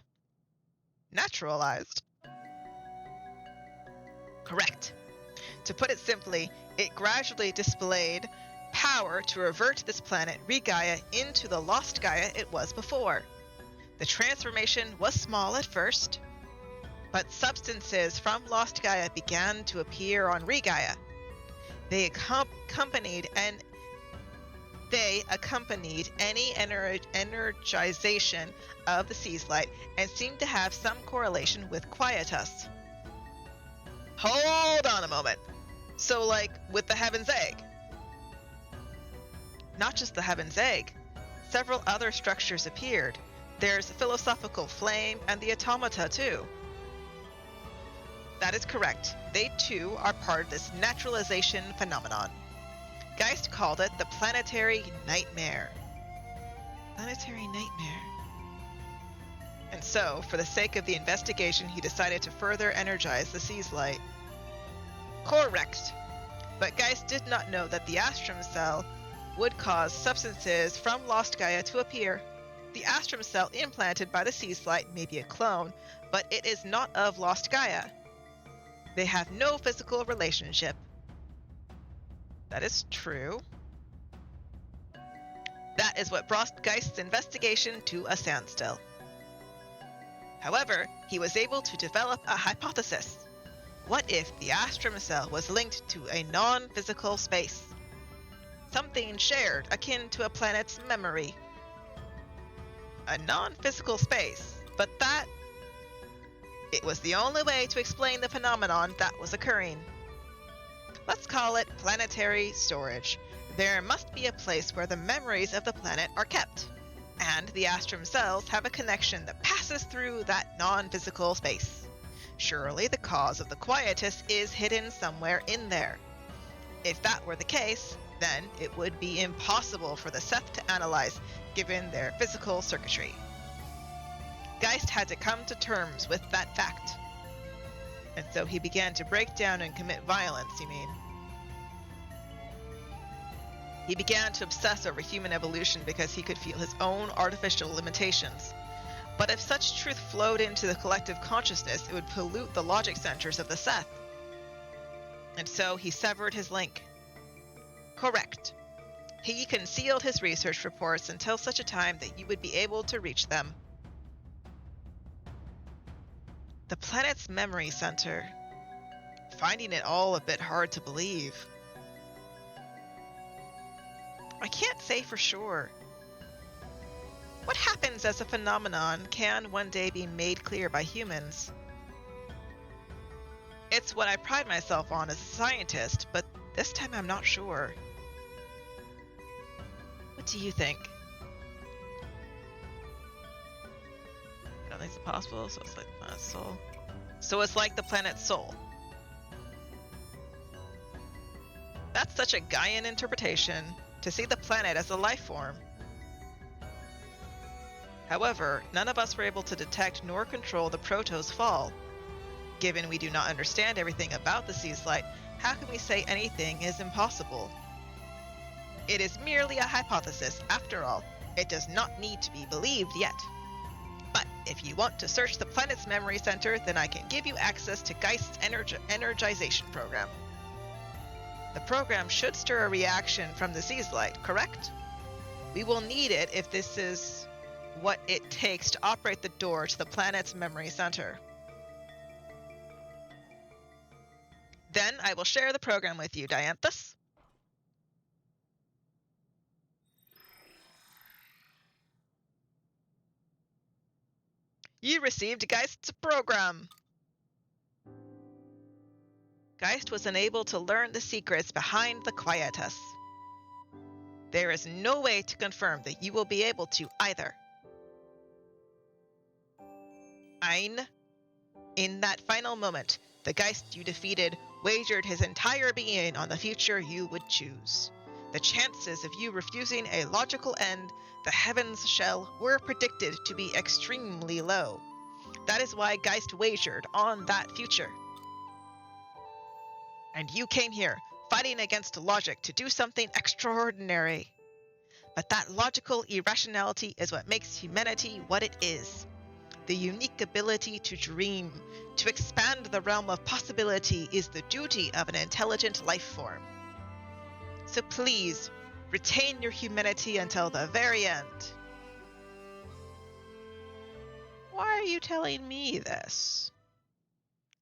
Naturalized? Correct. To put it simply, it gradually displayed power to revert this planet Regaia into the Lost Gaia it was before. The transformation was small at first, but substances from Lost Gaia began to appear on Regaia. They accompanied any energization of the Seas Light and seemed to have some correlation with Quietus. Hold on a moment. So, like, with the Heaven's Egg? Not just the Heaven's Egg. Several other structures appeared. There's Philosophical Flame and the Automata, too. That is correct. They, too, are part of this naturalization phenomenon. Geist called it the Planetary Nightmare. Planetary Nightmare. And so, for the sake of the investigation, he decided to further energize the Seas Light. Correct. But Geist did not know that the Astrum Cell would cause substances from Lost Gaia to appear. The Astrum Cell implanted by the Seas Light may be a clone, but it is not of Lost Gaia. They have no physical relationship. That is true. That is what brought Geist's investigation to a standstill. However, he was able to develop a hypothesis. What if the Astrum Cell was linked to a non-physical space? Something shared, akin to a planet's memory. A non-physical space, but that... It was the only way to explain the phenomenon that was occurring. Let's call it planetary storage. There must be a place where the memories of the planet are kept, and the Astrum Cells have a connection that passes through that non-physical space. Surely the cause of the quietus is hidden somewhere in there. If that were the case, then it would be impossible for the Seth to analyze, given their physical circuitry. Geist had to come to terms with that fact. And so he began to break down and commit violence, you mean? He began to obsess over human evolution because he could feel his own artificial limitations. But if such truth flowed into the collective consciousness, it would pollute the logic centers of the Seth. And so he severed his link. Correct. He concealed his research reports until such a time that you would be able to reach them. The planet's memory center. Finding it all a bit hard to believe. I can't say for sure. What happens as a phenomenon can one day be made clear by humans. It's what I pride myself on as a scientist, but this time I'm not sure. What do you think? I don't think it's possible, so it's like the planet's soul. So it's like the planet's soul. That's such a Gaian interpretation, to see the planet as a life form. However, none of us were able to detect nor control the Protoss fall. Given we do not understand everything about the Sea's Light, how can we say anything is impossible? It is merely a hypothesis, after all. It does not need to be believed yet. But if you want to search the planet's memory center, then I can give you access to Geist's energization program. The program should stir a reaction from the Sea's Light, correct? We will need it if this is what it takes to operate the door to the planet's memory center. Then I will share the program with you, Dianthus. You received Geist's program. Geist was unable to learn the secrets behind the quietus. There is no way to confirm that you will be able to either. Ein. In that final moment, the Geist you defeated wagered his entire being on the future you would choose. The chances of you refusing a logical end, the heavens shell, were predicted to be extremely low. That is why Geist wagered on that future. And you came here, fighting against logic to do something extraordinary. But that logical irrationality is what makes humanity what it is. The unique ability to dream, to expand the realm of possibility is the duty of an intelligent life form. So please, retain your humanity until the very end. Why are you telling me this?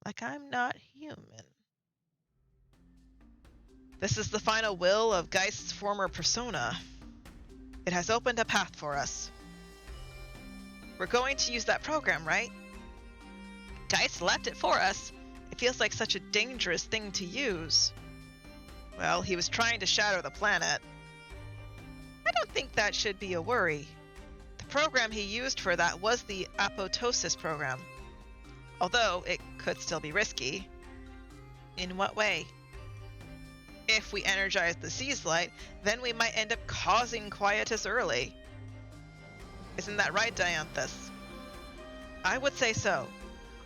Like I'm not human. This is the final will of Geist's former persona. It has opened a path for us. We're going to use that program, right? Geist left it for us. It feels like such a dangerous thing to use. Well, he was trying to shatter the planet. I don't think that should be a worry. The program he used for that was the apoptosis program. Although it could still be risky. In what way? If we energize the Sea's Light, then we might end up causing quietus early. Isn't that right, Dianthus? I would say so.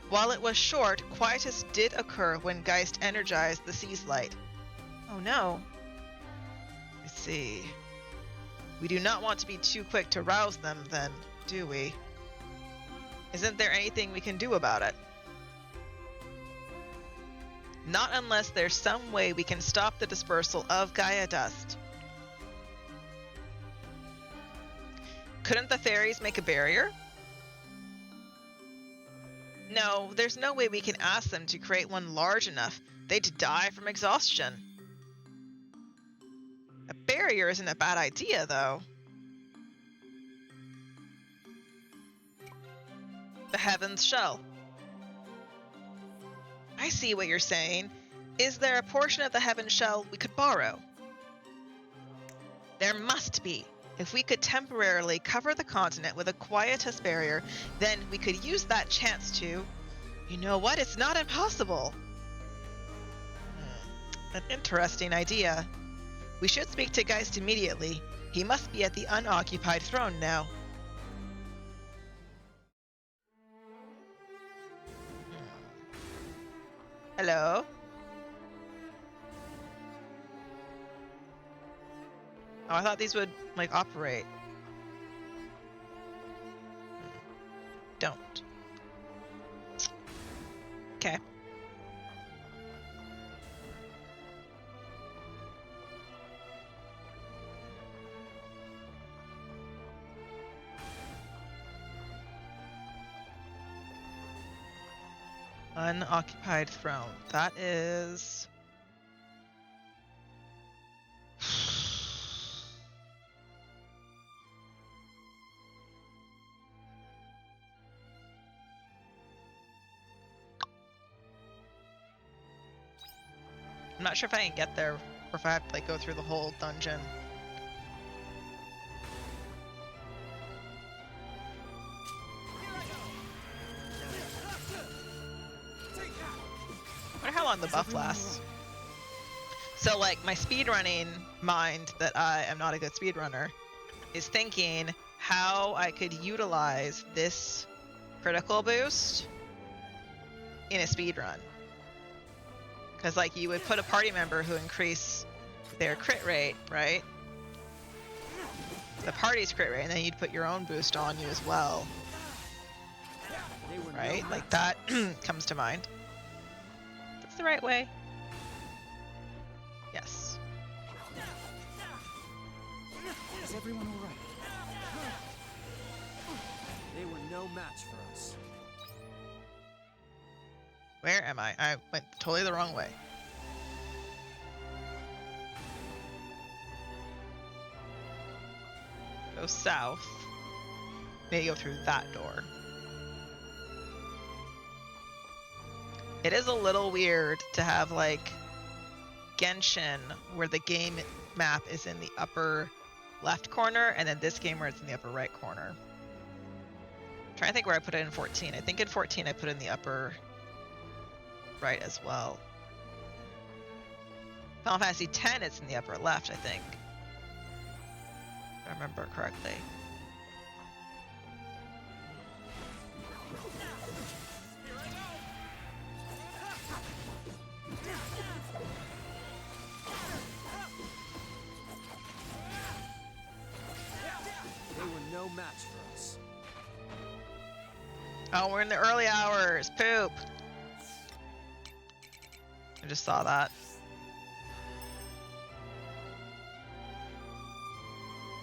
While it was short, quietus did occur when Geist energized the Sea's Light. Oh no. I see. We do not want to be too quick to rouse them then, do we? Isn't there anything we can do about it? Not unless there's some way we can stop the dispersal of Gaia dust. Couldn't the fairies make a barrier? No, there's no way we can ask them to create one large enough. They'd die from exhaustion. A barrier isn't a bad idea, though. The Heaven's Shell. I see what you're saying. Is there a portion of the Heaven's Shell we could borrow? There must be. If we could temporarily cover the continent with a quietus barrier, then we could use that chance to... You know what? It's not impossible. An interesting idea. We should speak to Geist immediately. He must be at the unoccupied throne now. Hello? Oh, I thought these would, like, operate. Don't. Okay. Unoccupied throne. That is... I'm not sure if I can get there or if I have to like go through the whole dungeon. I wonder how long the buff lasts. So like my speedrunning mind that I am not a good speedrunner is thinking how I could utilize this critical boost in a speedrun. Because like you would put a party member who increase their crit rate, right? The party's crit rate, and then you'd put your own boost on you as well. Right? Like that comes to mind. That's the right way. Yes. Is everyone all right? They were no match for us. Where am I? I went totally the wrong way. Go south. Maybe go through that door. It is a little weird to have like Genshin where the game map is in the upper left corner and then this game where it's in the upper right corner. I'm trying to think where I put it in 14. I think in 14 I put it in the upper right as well. Final Fantasy X, it's in the upper left, I think. If I remember correctly. They were no match for us. Oh, we're in the early hours. Poop. I just saw that.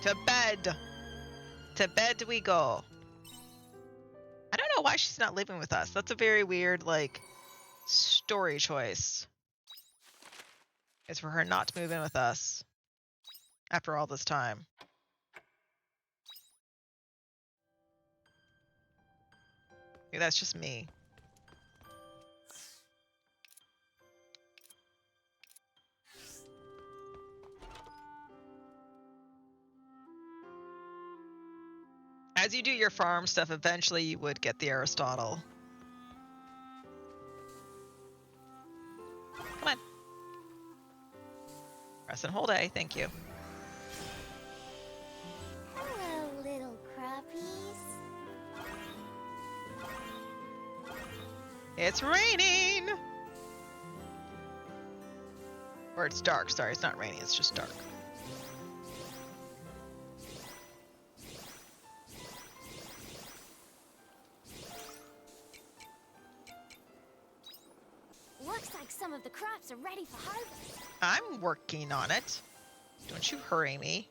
To bed. To bed we go. I don't know why she's not living with us. That's a very weird, like, story choice. It's for her not to move in with us after all this time. Maybe that's just me. As you do your farm stuff, eventually you would get the Aristotle. Come on. Press and hold A, thank you. Hello, little crappies. It's raining! Or it's dark, sorry, it's not raining, it's just dark. Looks like some of the crops are ready for harvest. I'm working on it. Don't you hurry me.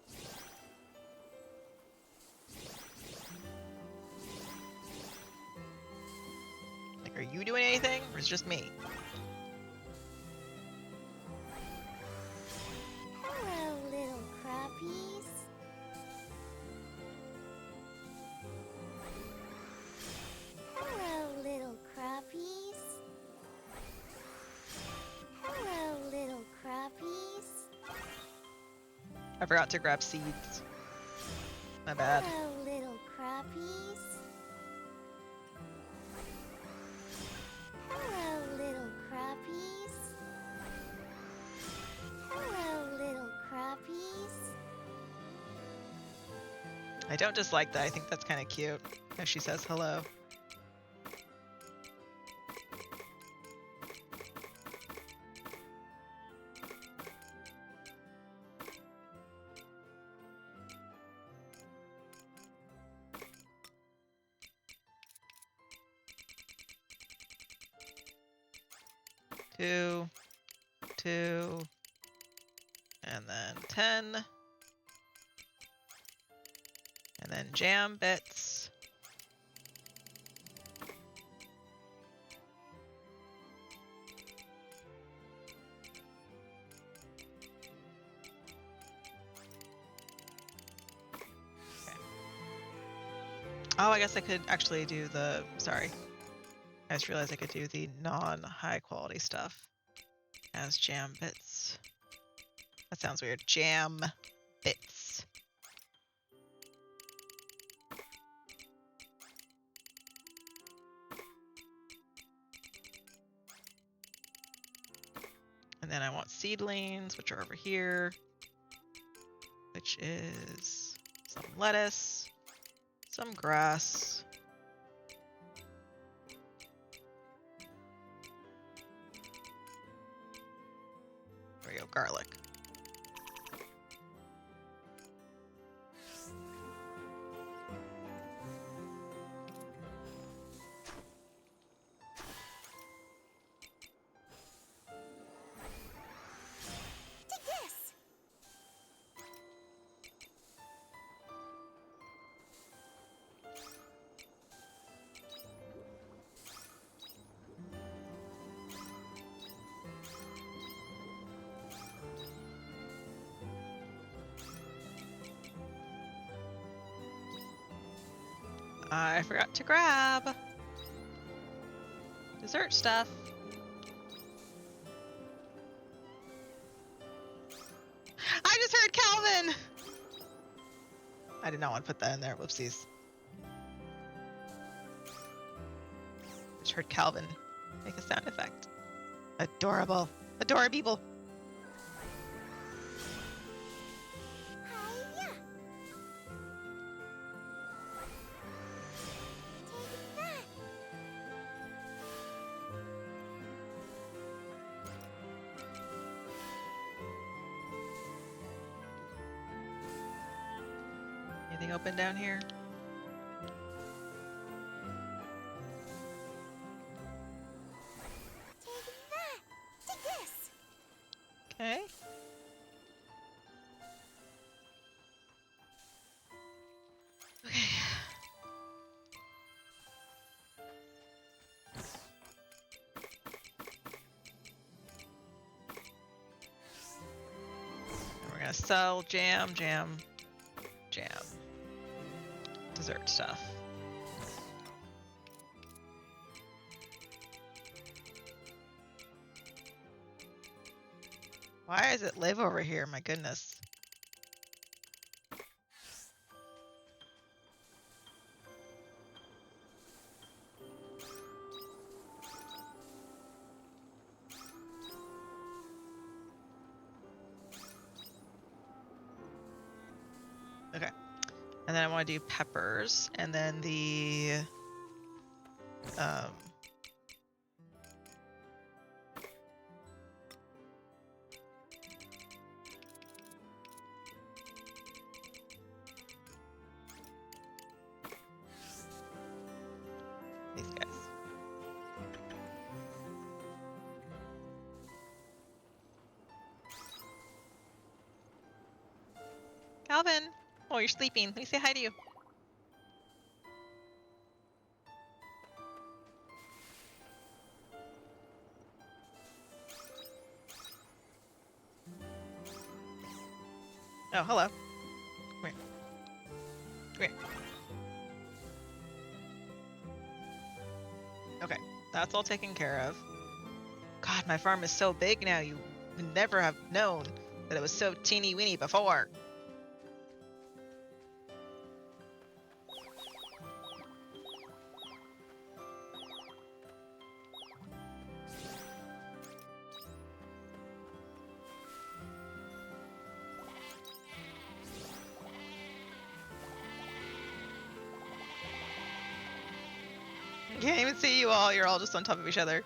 Like, are you doing anything, or is it just me? Hello, little crappies. Hello, little crappies. Hello, little crappies. I forgot to grab seeds. My bad. Hello, little crappies. I don't dislike that. I think that's kind of cute. How she says hello. Two, and then 10, and then jam bits. Okay. Oh, I guess I could actually do the, sorry. I just realized I could do the non-high quality stuff as jam bits. That sounds weird. Jam bits. And then I want seedlings, which are over here, which is some lettuce, some grass, there we go, garlic. Take this! I forgot to grab dessert stuff. I just heard Calvin! I did not want to put that in there. Whoopsies. Just heard Calvin make a sound effect. Adorable. Adorable. Hiya! Take that! Anything open down here? Take that! Take this! Okay. Okay. And we're gonna sell jam. Dessert stuff. Why does it live over here? My goodness. Okay. And then I want to do peppers, and then the these guys. Calvin! Oh, you're sleeping. Let me say hi to you. Oh, hello. Come here. Come here. Okay, that's all taken care of. God, my farm is so big now. You would never have known that it was so teeny weeny before. Can't even see you all. You're all just on top of each other.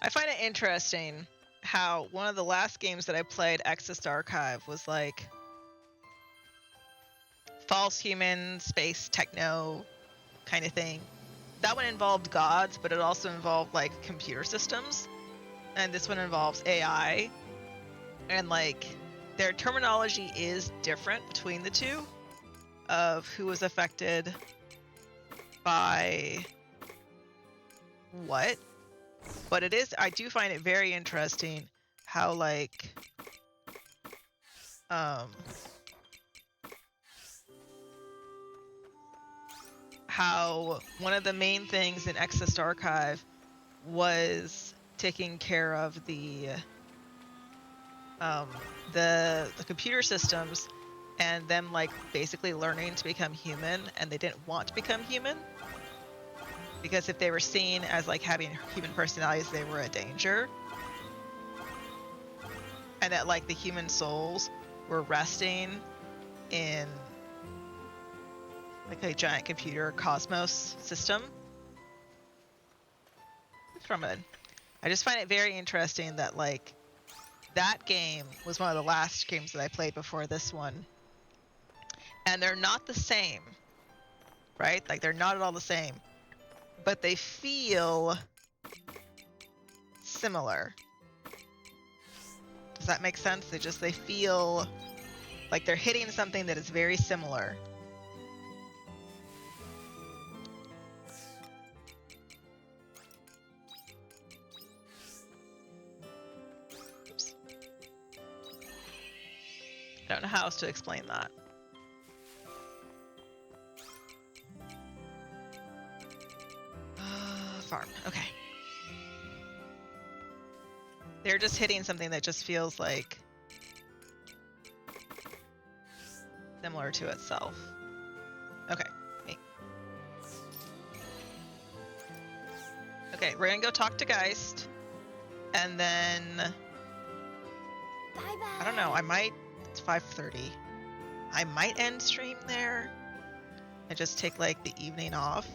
I find it interesting how one of the last games that I played, Exist Archive, was like false human, space techno kind of thing. That one involved gods, but it also involved like computer systems. And this one involves AI. And like their terminology is different between the two of who was affected by what. But it is, I do find it very interesting how like how one of the main things in Exist Archive was taking care of the computer systems and them like basically learning to become human, and they didn't want to become human because if they were seen as like having human personalities, they were a danger, and that like the human souls were resting in like a giant computer cosmos system. From it, I just find it very interesting that like that game was one of the last games that I played before this one, and they're not the same, right? Like they're not at all the same, but they feel similar. Does that make sense? They feel like they're hitting something that is very similar. Oops. I don't know how else to explain that. Farm. Okay. They're just hitting something that just feels like similar to itself. Okay. Me. Okay, we're gonna go talk to Geist, and then Bye-bye. I don't know. I might. It's 5:30. I might end stream there and just take like the evening off.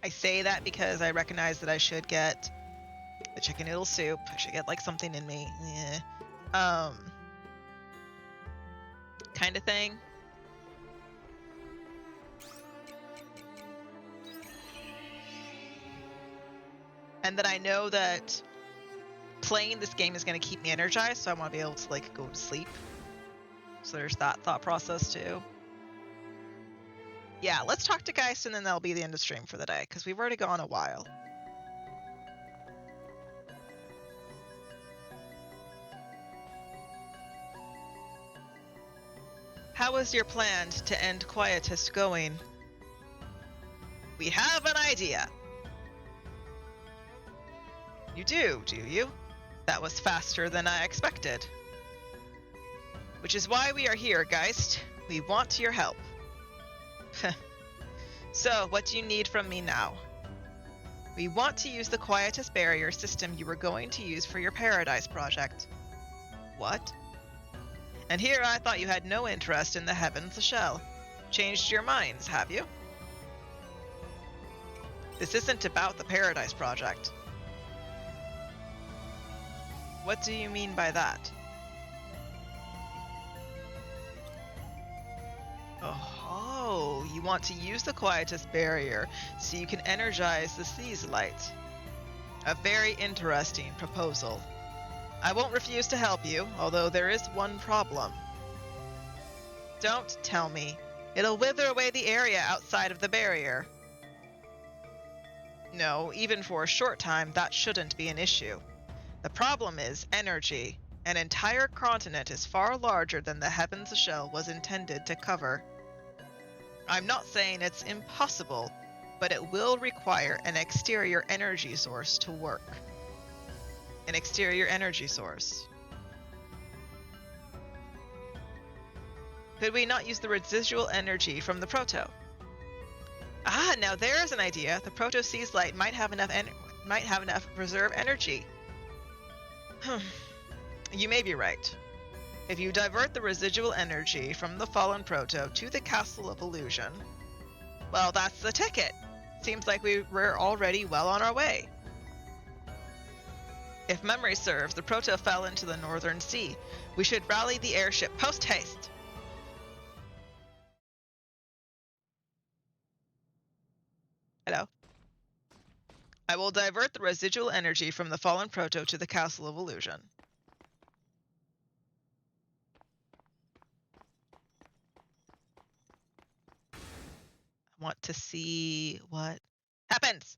I say that because I recognize that I should get the chicken noodle soup. I should get like something in me. Kind of thing. And that I know that playing this game is going to keep me energized, so I want to be able to like go to sleep. So there's that thought process too. Yeah, let's talk to Geist and then that'll be the end of stream for the day, because we've already gone a while. How is your plan to end Quietist going? We have an idea. You do you? That was faster than I expected. Which is why we are here, Geist. We want your help. So, what do you need from me now? We want to use the Quietist barrier system you were going to use for your Paradise project. What? And here I thought you had no interest in the Heavens Shell. Changed your minds, have you? This isn't about the Paradise project. What do you mean by that? Oh, you want to use the Quietist barrier so you can energize the Seas Light. A very interesting proposal. I won't refuse to help you, although there is one problem. Don't tell me. It'll wither away the area outside of the barrier. No, even for a short time, that shouldn't be an issue. The problem is energy. An entire continent is far larger than the Heavens Shell was intended to cover. I'm not saying it's impossible, but it will require an exterior energy source to work. an exterior energy source. Could we not use the residual energy from the proto? Ah, now there's an idea. The proto sees light might have enough reserve energy. You may be right. If you divert the residual energy from the fallen proto to the Castle of Illusion, well, that's the ticket. Seems like we were already well on our way. If memory serves, the proto fell into the Northern Sea. We should rally the airship post-haste. Hello. I will divert the residual energy from the fallen proto to the Castle of Illusion. I want to see what happens.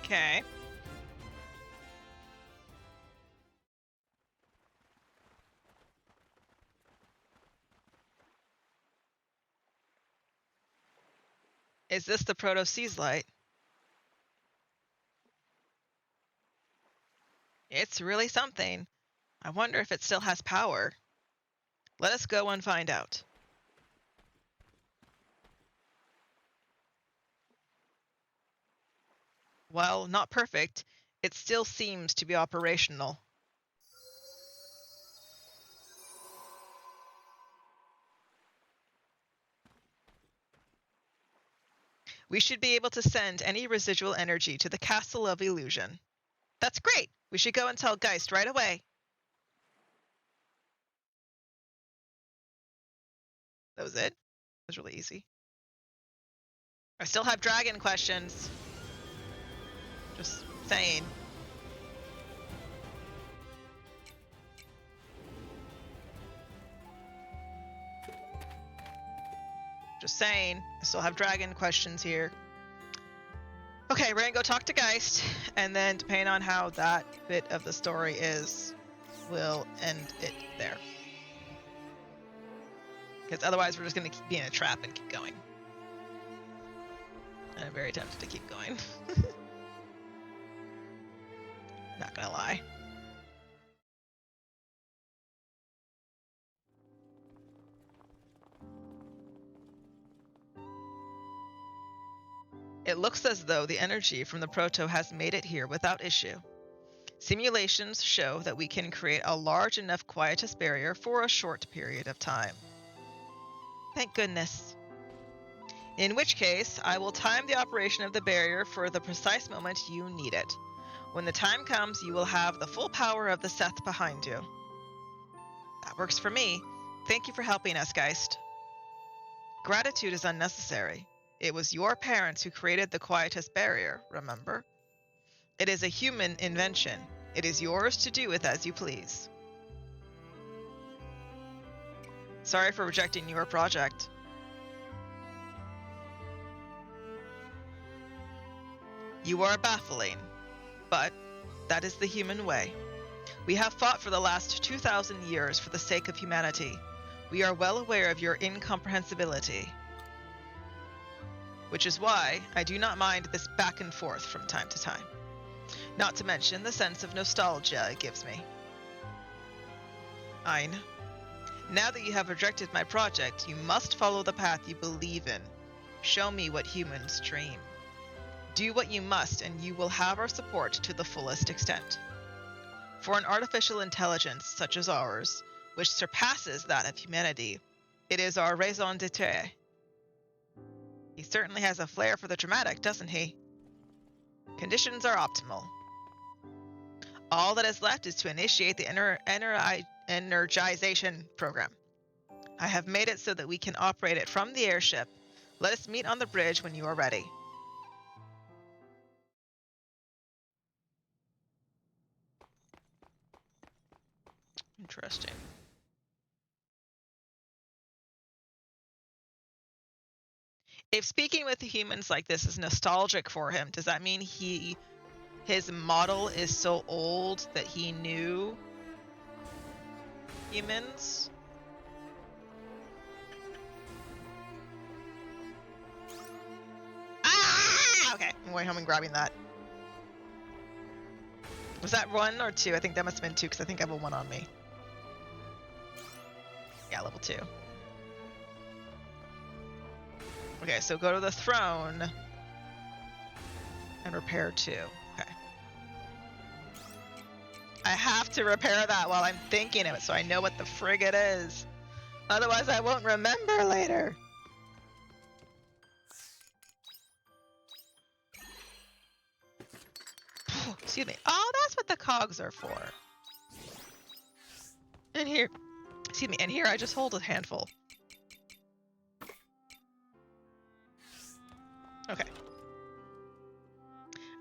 Okay. Is this the Proto Seas light? It's really something. I wonder if it still has power. Let us go and find out. While not perfect, it still seems to be operational. We should be able to send any residual energy to the Castle of Illusion. That's great! We should go and tell Geist right away. That was it? It was really easy. I still have dragon questions. Just saying. Just saying. I still have dragon questions here. Okay, we're gonna go talk to Geist, and then depending on how that bit of the story is, we'll end it there. Because otherwise we're just gonna be in a trap and keep going. And I'm very tempted to keep going. Not gonna lie. It looks as though the energy from the proto has made it here without issue. Simulations show that we can create a large enough quietus barrier for a short period of time. Thank goodness. In which case, I will time the operation of the barrier for the precise moment you need it. When the time comes, you will have the full power of the Seth behind you. That works for me. Thank you for helping us, Geist. Gratitude is unnecessary. It was your parents who created the quietus barrier, remember? It is a human invention. It is yours to do with as you please. Sorry for rejecting your project. You are baffling, but that is the human way. We have fought for the last 2,000 years for the sake of humanity. We are well aware of your incomprehensibility, which is why I do not mind this back and forth from time to time. Not to mention the sense of nostalgia it gives me. Ein. Now that you have rejected my project, you must follow the path you believe in. Show me what humans dream. Do what you must, and you will have our support to the fullest extent. For an artificial intelligence such as ours, which surpasses that of humanity, it is our raison d'etre. He certainly has a flair for the dramatic, doesn't he? Conditions are optimal. All that is left is to initiate the energization program. I have made it so that we can operate it from the airship. Let us meet on the bridge when you are ready. Interesting. If speaking with the humans like this is nostalgic for him, does that mean his model is so old that he knew humans? Ah! Okay, I'm going home and grabbing that. Was that 1 or 2? I think that must have been 2 because I think I have a 1 on me. Yeah, level 2. Okay, so go to the throne and repair 2. Okay. I have to repair that while I'm thinking of it so I know what the frig it is. Otherwise I won't remember later. Excuse me. Oh, that's what the cogs are for. And here, excuse me, and here I just hold a handful. Okay.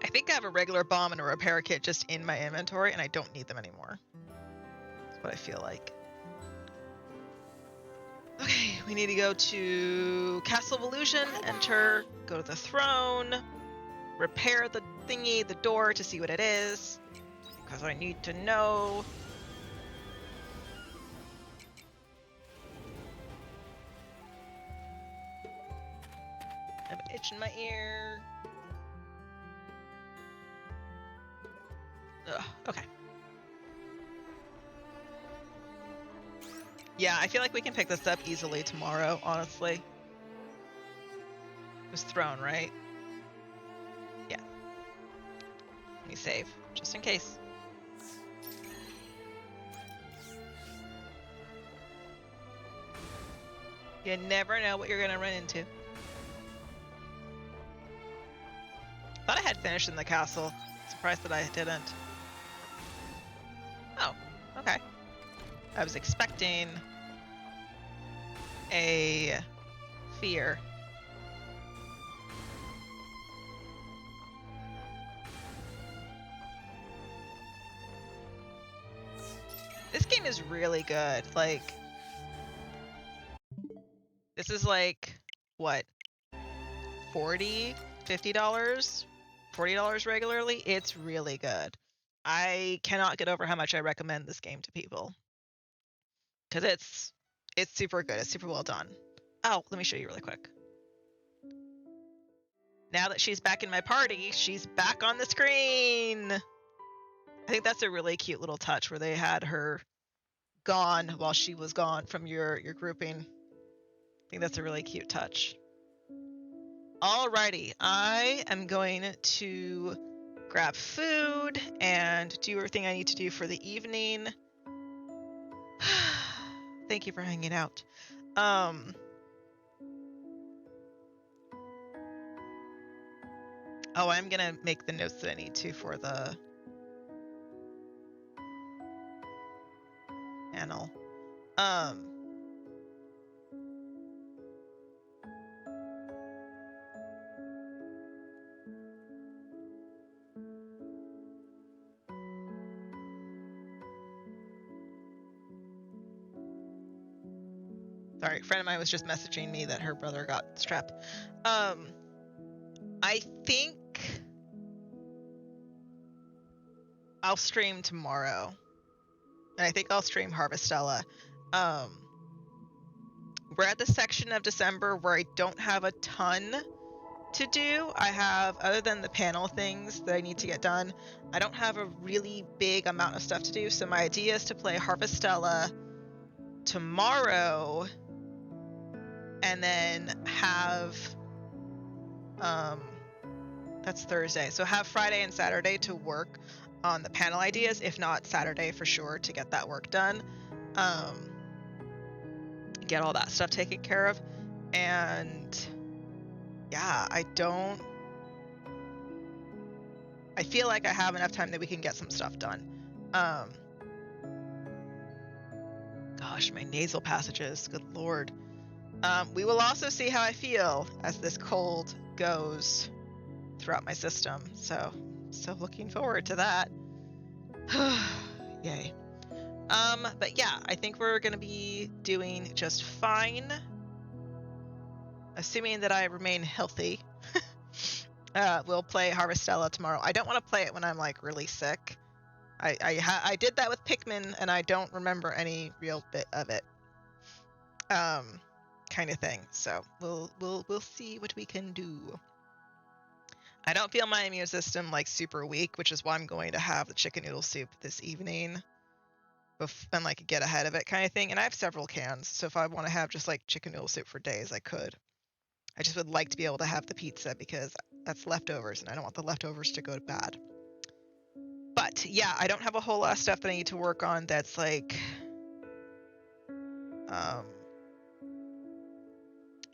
I think I have a regular bomb and a repair kit just in my inventory, and I don't need them anymore. That's what I feel like. Okay, we need to go to Castle of Illusion, enter, go to the throne, repair the thingy, the door, to see what it is, because I need to know. I have an itch in my ear. Ugh, okay. Yeah, I feel like we can pick this up easily tomorrow, honestly. It was thrown, right? Yeah. Let me save, just in case. You never know what you're gonna run into. Thought I had finished in the castle. Surprised that I didn't. Oh, okay. I was expecting a fear. This game is really good. Like, this is like, what, $40, $50, $40 regularly? It's really good. I cannot get over how much I recommend this game to people. Because it's super good. It's super well done. Oh, let me show you really quick. Now that she's back in my party, she's back on the screen. I think that's a really cute little touch where they had her gone while she was gone from your grouping. I think that's a really cute touch. Alrighty, I am going to grab food and do everything I need to do for the evening. Thank you for hanging out. Oh, I'm gonna make the notes that I need to for the panel. Sorry, a friend of mine was just messaging me that her brother got strep. I think I'll stream tomorrow. And I think I'll stream Harvestella. We're at the section of December where I don't have a ton to do. I have, other than the panel things that I need to get done, I don't have a really big amount of stuff to do. So my idea is to play Harvestella tomorrow and then have, that's Thursday. So have Friday and Saturday to work on the panel ideas, if not Saturday for sure, to get that work done. Get all that stuff taken care of. And yeah, I feel like I have enough time that we can get some stuff done. Gosh, my nasal passages, good lord. We will also see how I feel as this cold goes throughout my system. So looking forward to that. Yay. But yeah, I think we're gonna be doing just fine, assuming that I remain healthy. We'll play Harvestella tomorrow. I don't want to play it when I'm like really sick. I did that with Pikmin, and I don't remember any real bit of it. Kind of thing. So we'll see what we can do. I don't feel my immune system like super weak, which is why I'm going to have the chicken noodle soup this evening, and like get ahead of it kind of thing. And I have several cans, so if I want to have just like chicken noodle soup for days, I could. I just would like to be able to have the pizza because that's leftovers, and I don't want the leftovers to go to bad. But yeah, I don't have a whole lot of stuff that I need to work on that's like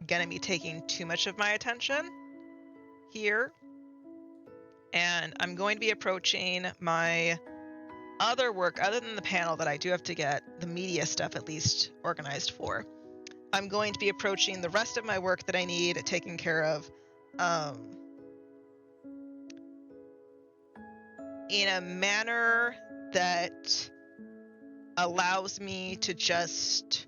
gonna be taking too much of my attention here. And I'm going to be approaching my other work, other than the panel that I do have to get the media stuff at least organized for. I'm going to be approaching the rest of my work that I need taken care of in a manner that allows me to just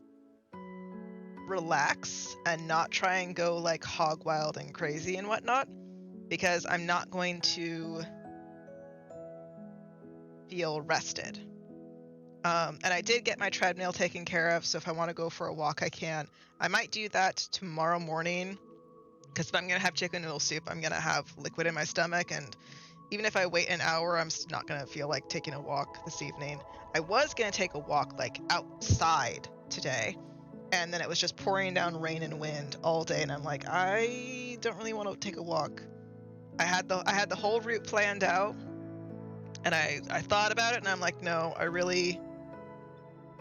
relax and not try and go like hog wild and crazy and whatnot, because I'm not going to feel rested. And I did get my treadmill taken care of, so if I want to go for a walk, I can. I might do that tomorrow morning, because if I'm going to have chicken noodle soup, I'm going to have liquid in my stomach, and even if I wait an hour, I'm not going to feel like taking a walk this evening. I was going to take a walk like outside today, and then it was just pouring down rain and wind all day, and I'm like, I don't really want to take a walk. I had the whole route planned out, and I thought about it, and I'm like, no,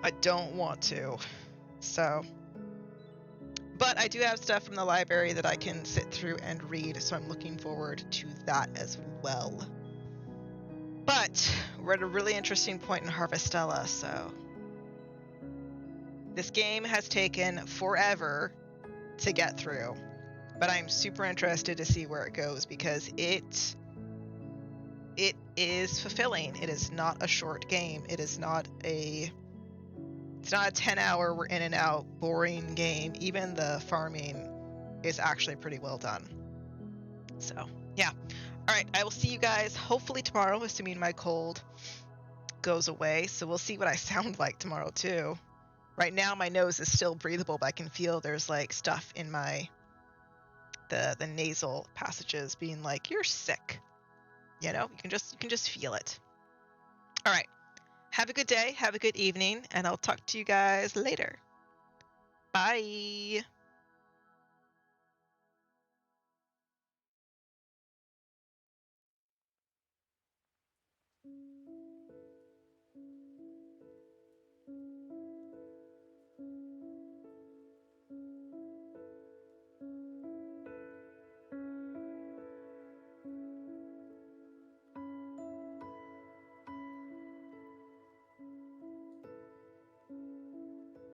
I don't want to. So, but I do have stuff from the library that I can sit through and read, so I'm looking forward to that as well. But we're at a really interesting point in Harvestella, so this game has taken forever to get through, but I'm super interested to see where it goes, because it is fulfilling. It is not a short game. It's not a 10-hour we're in and out boring game. Even the farming is actually pretty well done. So yeah. All right, I will see you guys hopefully tomorrow, assuming my cold goes away. So we'll see what I sound like tomorrow too. Right now my nose is still breathable, but I can feel there's like stuff in my the nasal passages being like, you're sick. You know, you can just feel it. All right. Have a good day, have a good evening, and I'll talk to you guys later. Bye.